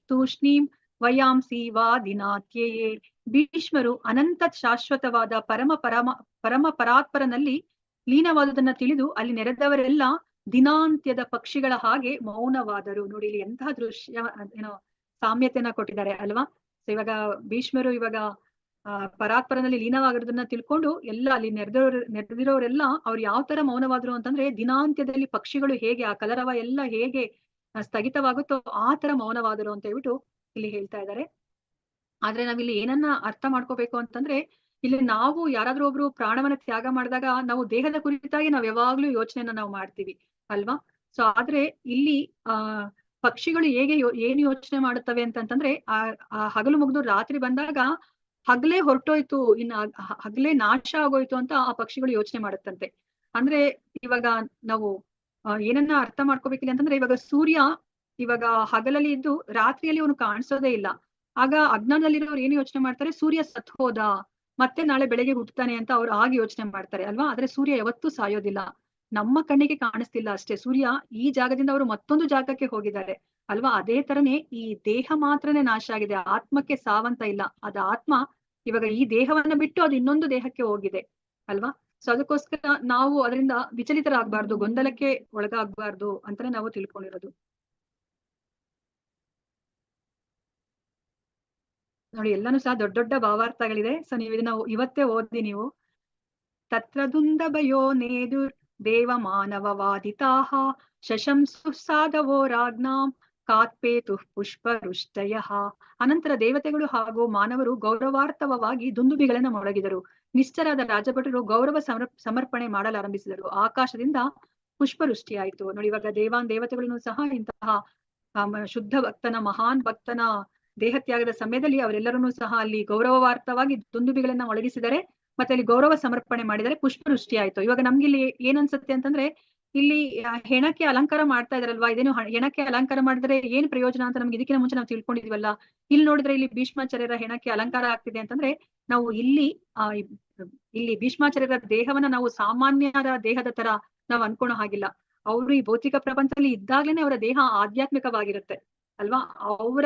ತೂಷ್ಣೀಂ ವಯಾಂಸಿ ವಾದಿನಾತ್ಯಯೇ. ಭೀಷ್ಮರು ಅನಂತ ಶಾಶ್ವತವಾದ ಪರಮ ಪರಾತ್ಪರನಲ್ಲಿ ಲೀನವಾದುದನ್ನ ತಿಳಿದು ಅಲ್ಲಿ ನೆರೆದವರೆಲ್ಲ ದಿನಾಂತ್ಯದ ಪಕ್ಷಿಗಳ ಹಾಗೆ ಮೌನವಾದರು. ನೋಡಿ ಇಲ್ಲಿ ಎಂತಹ ದೃಶ್ಯ ಏನೋ ಸಾಮ್ಯತೆಯನ್ನ ಕೊಟ್ಟಿದ್ದಾರೆ ಅಲ್ವಾ. ಸೊ ಇವಾಗ ಭೀಷ್ಮರು ಇವಾಗ ಪರಾತ್ಪರನಲ್ಲಿ ಲೀನವಾಗಿರೋದನ್ನ ತಿಳ್ಕೊಂಡು ಎಲ್ಲ ಅಲ್ಲಿ ನೆರೆದಿರೋರೆಲ್ಲ ಅವ್ರು ಯಾವ ತರ ಮೌನವಾದ್ರು ಅಂತಂದ್ರೆ, ದಿನಾಂತ್ಯದಲ್ಲಿ ಪಕ್ಷಿಗಳು ಹೇಗೆ ಆ ಕಲರವ ಎಲ್ಲ ಹೇಗೆ ಸ್ಥಗಿತವಾಗುತ್ತೋ ಆ ತರ ಮೌನವಾದರು ಅಂತ ಹೇಳ್ಬಿಟ್ಟು ಇಲ್ಲಿ ಹೇಳ್ತಾ ಇದ್ದಾರೆ. ಆದ್ರೆ ನಾವಿಲ್ಲಿ ಏನನ್ನ ಅರ್ಥ ಮಾಡ್ಕೋಬೇಕು ಅಂತಂದ್ರೆ, ಇಲ್ಲಿ ನಾವು ಯಾರಾದ್ರೂ ಒಬ್ರು ಪ್ರಾಣವನ್ನ ತ್ಯಾಗ ಮಾಡಿದಾಗ ನಾವು ದೇಹದ ಕುರಿತಾಗಿ ನಾವ್ ಯಾವಾಗ್ಲೂ ಯೋಚನೆಯನ್ನ ನಾವು ಮಾಡ್ತೀವಿ ಅಲ್ವಾ. ಸೊ ಆದ್ರೆ ಇಲ್ಲಿ ಪಕ್ಷಿಗಳು ಹೇಗೆ ಏನ್ ಯೋಚನೆ ಮಾಡುತ್ತವೆ ಅಂತಂದ್ರೆ ಆ ಹಗಲು ಮುಗಿದು ರಾತ್ರಿ ಬಂದಾಗ ಹಗಲೇ ಹೊರಟೋಯ್ತು, ಇನ್ನು ಹಗಲೇ ನಾಶ ಆಗೋಯ್ತು ಅಂತ ಆ ಪಕ್ಷಿಗಳು ಯೋಚನೆ ಮಾಡುತ್ತಂತೆ. ಅಂದ್ರೆ ಇವಾಗ ನಾವು ಏನನ್ನ ಅರ್ಥ ಮಾಡ್ಕೋಬೇಕಿಲ್ಲ ಅಂತಂದ್ರೆ, ಇವಾಗ ಸೂರ್ಯ ಇವಾಗ ಹಗಲಲ್ಲಿ ಇದ್ದು ರಾತ್ರಿಯಲ್ಲಿ ಅವನು ಕಾಣಿಸೋದೇ ಇಲ್ಲ. ಆಗ ಅಜ್ಞಾನದಲ್ಲಿರೋರು ಏನು ಯೋಚನೆ ಮಾಡ್ತಾರೆ, ಸೂರ್ಯ ಸತ್ ಹೋದ, ಮತ್ತೆ ನಾಳೆ ಬೆಳಗ್ಗೆ ಹುಟ್ಟುತ್ತಾನೆ ಅಂತ ಅವ್ರು ಆಗ ಯೋಚನೆ ಮಾಡ್ತಾರೆ ಅಲ್ವಾ. ಆದ್ರೆ ಸೂರ್ಯ ಯಾವತ್ತೂ ಸಾಯೋದಿಲ್ಲ, ನಮ್ಮ ಕಣ್ಣಿಗೆ ಕಾಣಿಸ್ತಿಲ್ಲ ಅಷ್ಟೇ. ಸೂರ್ಯ ಈ ಜಾಗದಿಂದ ಅವರು ಮತ್ತೊಂದು ಜಾಗಕ್ಕೆ ಹೋಗಿದ್ದಾರೆ ಅಲ್ವಾ. ಅದೇ ತರನೇ ಈ ದೇಹ ಮಾತ್ರನೇ ನಾಶ ಆಗಿದೆ, ಆತ್ಮಕ್ಕೆ ಸಾವಂತ ಇಲ್ಲ. ಅದ ಆತ್ಮ ಇವಾಗ ಈ ದೇಹವನ್ನ ಬಿಟ್ಟು ಅದು ಇನ್ನೊಂದು ದೇಹಕ್ಕೆ ಹೋಗಿದೆ ಅಲ್ವಾ. ಸೊ ಅದಕ್ಕೋಸ್ಕರ ನಾವು ಅದರಿಂದ ವಿಚಲಿತರಾಗಬಾರ್ದು, ಗೊಂದಲಕ್ಕೆ ಒಳಗಾಗಬಾರ್ದು ಅಂತಾನೆ ನಾವು ತಿಳ್ಕೊಂಡಿರೋದು. ನೋಡಿ ಎಲ್ಲಾನು ಸಹ ದೊಡ್ಡ ದೊಡ್ಡ ಭಾವಾರ್ಥಗಳಿದೆ. ಸೊ ನೀವು ಇದನ್ನ ಇವತ್ತೇ ಓದಿ ನೀವು. ತತ್ರ ದುಂದಭಯೋ ನೇದುರ್ ದೇವ ಮಾನವವಾದಿತಾಹ ಶಶಂಸು ಸಾಧವೋ ರಾಜ್ಞಾಂ ಕಾತ್ಪೇತು ಪುಷ್ಪವೃಷ್ಟಯಃ. ಅನಂತರ ದೇವತೆಗಳು ಹಾಗೂ ಮಾನವರು ಗೌರವಾರ್ಥವಾಗಿ ದುಂದುಬಿಗಳನ್ನ ಮೊಳಗಿದರು. ನಿಶ್ಚರಾದ ರಾಜಭಟರು ಗೌರವ ಸಮರ್ಪಣೆ ಮಾಡಲಾರಂಭಿಸಿದರು. ಆಕಾಶದಿಂದ ಪುಷ್ಪವೃಷ್ಟಿಯಾಯಿತು. ನೋಡಿ ಇವಾಗ ದೇವತೆಗಳನ್ನು ಸಹ ಇಂತಹ ಶುದ್ಧ ಭಕ್ತನ, ಮಹಾನ್ ಭಕ್ತನ ದೇಹತ್ಯಾಗದ ಸಮಯದಲ್ಲಿ ಅವರೆಲ್ಲರನ್ನೂ ಸಹ ಅಲ್ಲಿ ಗೌರವಾರ್ಥವಾಗಿ ದುಂದುಬಿಗಳನ್ನ ಒಳಗಿಸಿದರೆ, ಮತ್ತೆ ಅಲ್ಲಿ ಗೌರವ ಸಮರ್ಪಣೆ ಮಾಡಿದರೆ ಪುಷ್ಪವೃಷ್ಟಿ ಆಯ್ತು. ಇವಾಗ ನಮ್ಗೆ ಇಲ್ಲಿ ಏನ್ ಅನ್ಸುತ್ತೆ ಅಂತಂದ್ರೆ, ಇಲ್ಲಿ ಹೆಣಕ್ಕೆ ಅಲಂಕಾರ ಮಾಡ್ತಾ ಇದಾರಲ್ವಾ, ಇದೇನು ಹೆಣಕ್ಕೆ ಅಲಂಕಾರ ಮಾಡಿದ್ರೆ ಏನ್ ಪ್ರಯೋಜನ ಅಂತ ನಮ್ಗೆ ಇದಕ್ಕಿಂತ ಮುಂಚೆ ನಾವು ತಿಳ್ಕೊಂಡಿದೀವಲ್ಲ. ಇಲ್ಲಿ ನೋಡಿದ್ರೆ ಇಲ್ಲಿ ಭೀಷ್ಮಾಚಾರ್ಯರ ಹೆಣಕ್ಕೆ ಅಲಂಕಾರ ಆಗ್ತಿದೆ ಅಂತಂದ್ರೆ, ನಾವು ಇಲ್ಲಿ ಭೀಷ್ಮಾಚಾರ್ಯರ ದೇಹವನ್ನ ನಾವು ಸಾಮಾನ್ಯರ ದೇಹದ ತರ ನಾವು ಅನ್ಕೊಳೋ ಹಾಗಿಲ್ಲ. ಅವರು ಈ ಭೌತಿಕ ಪ್ರಪಂಚದಲ್ಲಿ ಇದ್ದಾಗ್ಲೇನೆ ಅವರ ದೇಹ ಆಧ್ಯಾತ್ಮಿಕವಾಗಿರುತ್ತೆ ಅಲ್ವಾ. ಅವರ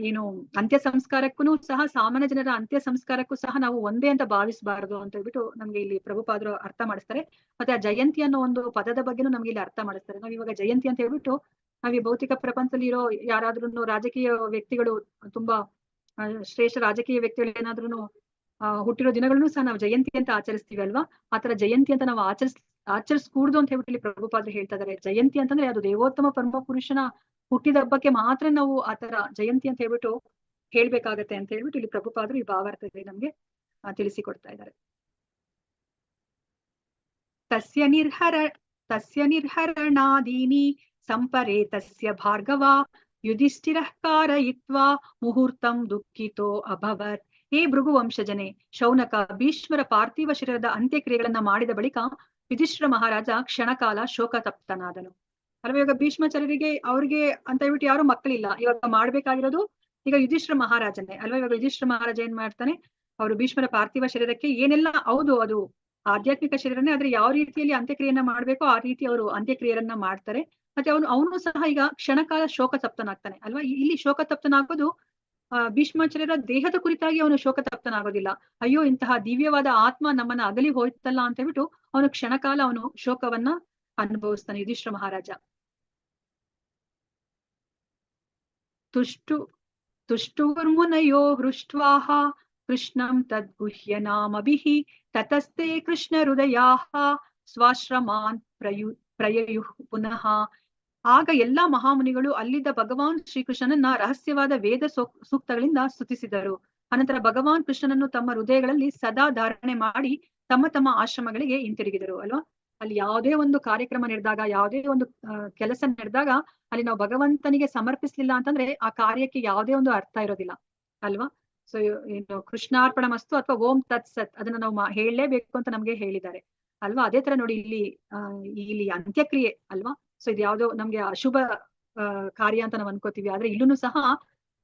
ಏನು ಅಂತ್ಯ ಸಂಸ್ಕಾರಕ್ಕೂ ಸಹ, ಸಾಮಾನ್ಯ ಜನರ ಅಂತ್ಯ ಸಂಸ್ಕಾರಕ್ಕೂ ಸಹ ನಾವು ಒಂದೇ ಅಂತ ಭಾವಿಸಬಾರದು ಅಂತ ಹೇಳ್ಬಿಟ್ಟು ನಮ್ಗೆ ಇಲ್ಲಿ ಪ್ರಭುಪಾದರು ಅರ್ಥ ಮಾಡಿಸ್ತಾರೆ. ಮತ್ತೆ ಆ ಜಯಂತಿ ಅನ್ನೋ ಒಂದು ಪದದ ಬಗ್ಗೆನೂ ನಮ್ಗೆ ಇಲ್ಲಿ ಅರ್ಥ ಮಾಡಿಸ್ತಾರೆ. ನಾವ್ ಇವಾಗ ಜಯಂತಿ ಅಂತ ಹೇಳ್ಬಿಟ್ಟು ನಾವ್ ಈ ಭೌತಿಕ ಪ್ರಪಂಚದಲ್ಲಿ ಇರೋ ಯಾರಾದ್ರೂ ರಾಜಕೀಯ ವ್ಯಕ್ತಿಗಳು, ತುಂಬಾ ಶ್ರೇಷ್ಠ ರಾಜಕೀಯ ವ್ಯಕ್ತಿಗಳು ಏನಾದ್ರೂ ಹುಟ್ಟಿರೋ ದಿನಗಳನ್ನು ಸಹ ನಾವು ಜಯಂತಿ ಅಂತ ಆಚರಿಸ್ತೀವಿ ಅಲ್ವಾ. ಆತರ ಜಯಂತಿ ಅಂತ ನಾವು ಆಚರಿಸ್ಕೂಡ್ದು ಅಂತ ಹೇಳ್ಬಿಟ್ಟು ಇಲ್ಲಿ ಪ್ರಭುಪಾದರು ಹೇಳ್ತಾ ಇದಾರೆ. ಜಯಂತಿ ಅಂತಂದ್ರೆ ಅದು ದೇವೋತ್ತಮ ಪರಮ ಪುರುಷನ ಹುಟ್ಟಿದ ಹಬ್ಬಕ್ಕೆ ಮಾತ್ರ ನಾವು ಆತರ ಜಯಂತಿ ಅಂತ ಹೇಳ್ಬಿಟ್ಟು ಹೇಳ್ಬೇಕಾಗತ್ತೆ ಅಂತ ಹೇಳ್ಬಿಟ್ಟು ಇಲ್ಲಿ ಪ್ರಭುಪಾದರು ಈ ಭಾವಾರ್ಥದಲ್ಲಿ ನಮ್ಗೆ ತಿಳಿಸಿಕೊಡ್ತಾ ಇದ್ದಾರೆ. ತಸ್ಯ ನಿರ್ಹರಣಾದೀನಿ ಸಂಪರೇ ತಸ್ಯ ಭಾರ್ಗವ ಯುಧಿಷ್ಠಿರಃ ಕಾರಯಿತ್ವಾ ಮುಹೂರ್ತಂ ದುಃಖಿತೋ ಅಭವತ್. ಹೇ ಭೃಗು ವಂಶಜನೆ ಶೌನಕ, ಭೀಷ್ಮರ ಪಾರ್ಥಿವ ಶರೀರದ ಅಂತ್ಯಕ್ರಿಯೆಗಳನ್ನ ಮಾಡಿದ ಬಳಿಕ ಯುಧಿಷ್ಠಿರ ಮಹಾರಾಜ ಕ್ಷಣಕಾಲ ಶೋಕತಪ್ತನಾದನು ಅಲ್ವಾ. ಇವಾಗ ಭೀಷ್ಮಾಚಾರ್ಯರಿಗೆ ಅವ್ರಿಗೆ ಅಂತ ಹೇಳ್ಬಿಟ್ಟು ಯಾರು ಮಕ್ಕಳಿಲ್ಲ. ಇವಾಗ ಮಾಡ್ಬೇಕಾಗಿರೋದು ಈಗ ಯುಧಿಷ್ಠಿರ ಮಹಾರಾಜನೇ ಅಲ್ವಾ. ಇವಾಗ ಯುಧಿಷ್ಠಿರ ಮಹಾರಾಜ ಏನ್ ಮಾಡ್ತಾನೆ, ಅವರು ಭೀಷ್ಮರ ಪಾರ್ಥಿವ ಶರೀರಕ್ಕೆ ಏನೆಲ್ಲ, ಹೌದು ಅದು ಆಧ್ಯಾತ್ಮಿಕ ಶರೀರನೇ, ಆದ್ರೆ ಯಾವ ರೀತಿಯಲ್ಲಿ ಅಂತ್ಯಕ್ರಿಯೆಯನ್ನ ಮಾಡ್ಬೇಕೋ ಆ ರೀತಿ ಅವರು ಅಂತ್ಯಕ್ರಿಯೆಯನ್ನ ಮಾಡ್ತಾರೆ. ಮತ್ತೆ ಅವನು ಸಹ ಈಗ ಕ್ಷಣಕಾಲ ಶೋಕತಪ್ತನಾಗ್ತಾನೆ ಅಲ್ವಾ. ಇಲ್ಲಿ ಶೋಕತಪ್ತನಾಗೋದು ಭೀಷ್ಮಾಚಾರ್ಯರ ದೇಹದ ಕುರಿತಾಗಿ ಅವನು ಶೋಕತಪ್ತನಾಗೋದಿಲ್ಲ. ಅಯ್ಯೋ ಇಂತಹ ದಿವ್ಯವಾದ ಆತ್ಮ ನಮ್ಮನ್ನ ಅಗಲಿ ಹೋಯ್ತಲ್ಲ ಅಂತ ಹೇಳ್ಬಿಟ್ಟು ಅವನು ಕ್ಷಣಕಾಲ ಅವನು ಶೋಕವನ್ನ ಅನುಭವಿಸ್ತಾನೆ ಯುಧಿಷ್ಠಿರ ಮಹಾರಾಜ. ತುಷ್ಟುರ್ಮುನಯೋ ಹೃಷ್ಟ್ವಾಹ ಕೃಷ್ಣಂ ತದ್ಗುಹ್ಯ ನಾಮಭಿಃ ತತಸ್ತೆ ಕೃಷ್ಣ ಹೃದಯಾಃ ಸ್ವಾಶ್ರಮಾನ್ ಪ್ರಯಯುಃ ಪುನಃ. ಆಗ ಎಲ್ಲಾ ಮಹಾಮುನಿಗಳು ಅಲ್ಲಿದ್ದ ಭಗವಾನ್ ಶ್ರೀಕೃಷ್ಣನನ್ನ ರಹಸ್ಯವಾದ ವೇದ ಸೂಕ್ತಗಳಿಂದ ಸ್ತುತಿಸಿದರು. ಅನಂತರ ಭಗವಾನ್ ಕೃಷ್ಣನನ್ನು ತಮ್ಮ ಹೃದಯಗಳಲ್ಲಿ ಸದಾ ಧಾರಣೆ ಮಾಡಿ ತಮ್ಮ ತಮ್ಮ ಆಶ್ರಮಗಳಿಗೆ ಹಿಂತಿರುಗಿದರು ಅಲ್ವಾ. ಅಲ್ಲಿ ಯಾವುದೇ ಒಂದು ಕಾರ್ಯಕ್ರಮ ನಡೆದಾಗ, ಯಾವುದೇ ಒಂದು ಕೆಲಸ ನಡೆದಾಗ ಅಲ್ಲಿ ನಾವು ಭಗವಂತನಿಗೆ ಸಮರ್ಪಿಸ್ಲಿಲ್ಲ ಅಂತಂದ್ರೆ ಆ ಕಾರ್ಯಕ್ಕೆ ಯಾವುದೇ ಒಂದು ಅರ್ಥ ಇರೋದಿಲ್ಲ ಅಲ್ವಾ. ಸೊ ಏನು ಕೃಷ್ಣಾರ್ಪಣ ಮಸ್ತು ಅಥವಾ ಓಂ ತತ್ ಸತ್ ಅದನ್ನ ನಾವು ಹೇಳಲೇಬೇಕು ಅಂತ ನಮ್ಗೆ ಹೇಳಿದ್ದಾರೆ ಅಲ್ವಾ. ಅದೇ ತರ ನೋಡಿ ಇಲ್ಲಿ ಅಂತ್ಯಕ್ರಿಯೆ ಅಲ್ವಾ. ಸೊ ಇದು ಯಾವ್ದೋ ನಮ್ಗೆ ಅಶುಭ ಕಾರ್ಯ ಅಂತ ನಾವು ಅನ್ಕೋತೀವಿ, ಆದ್ರೆ ಇಲ್ಲೂ ಸಹ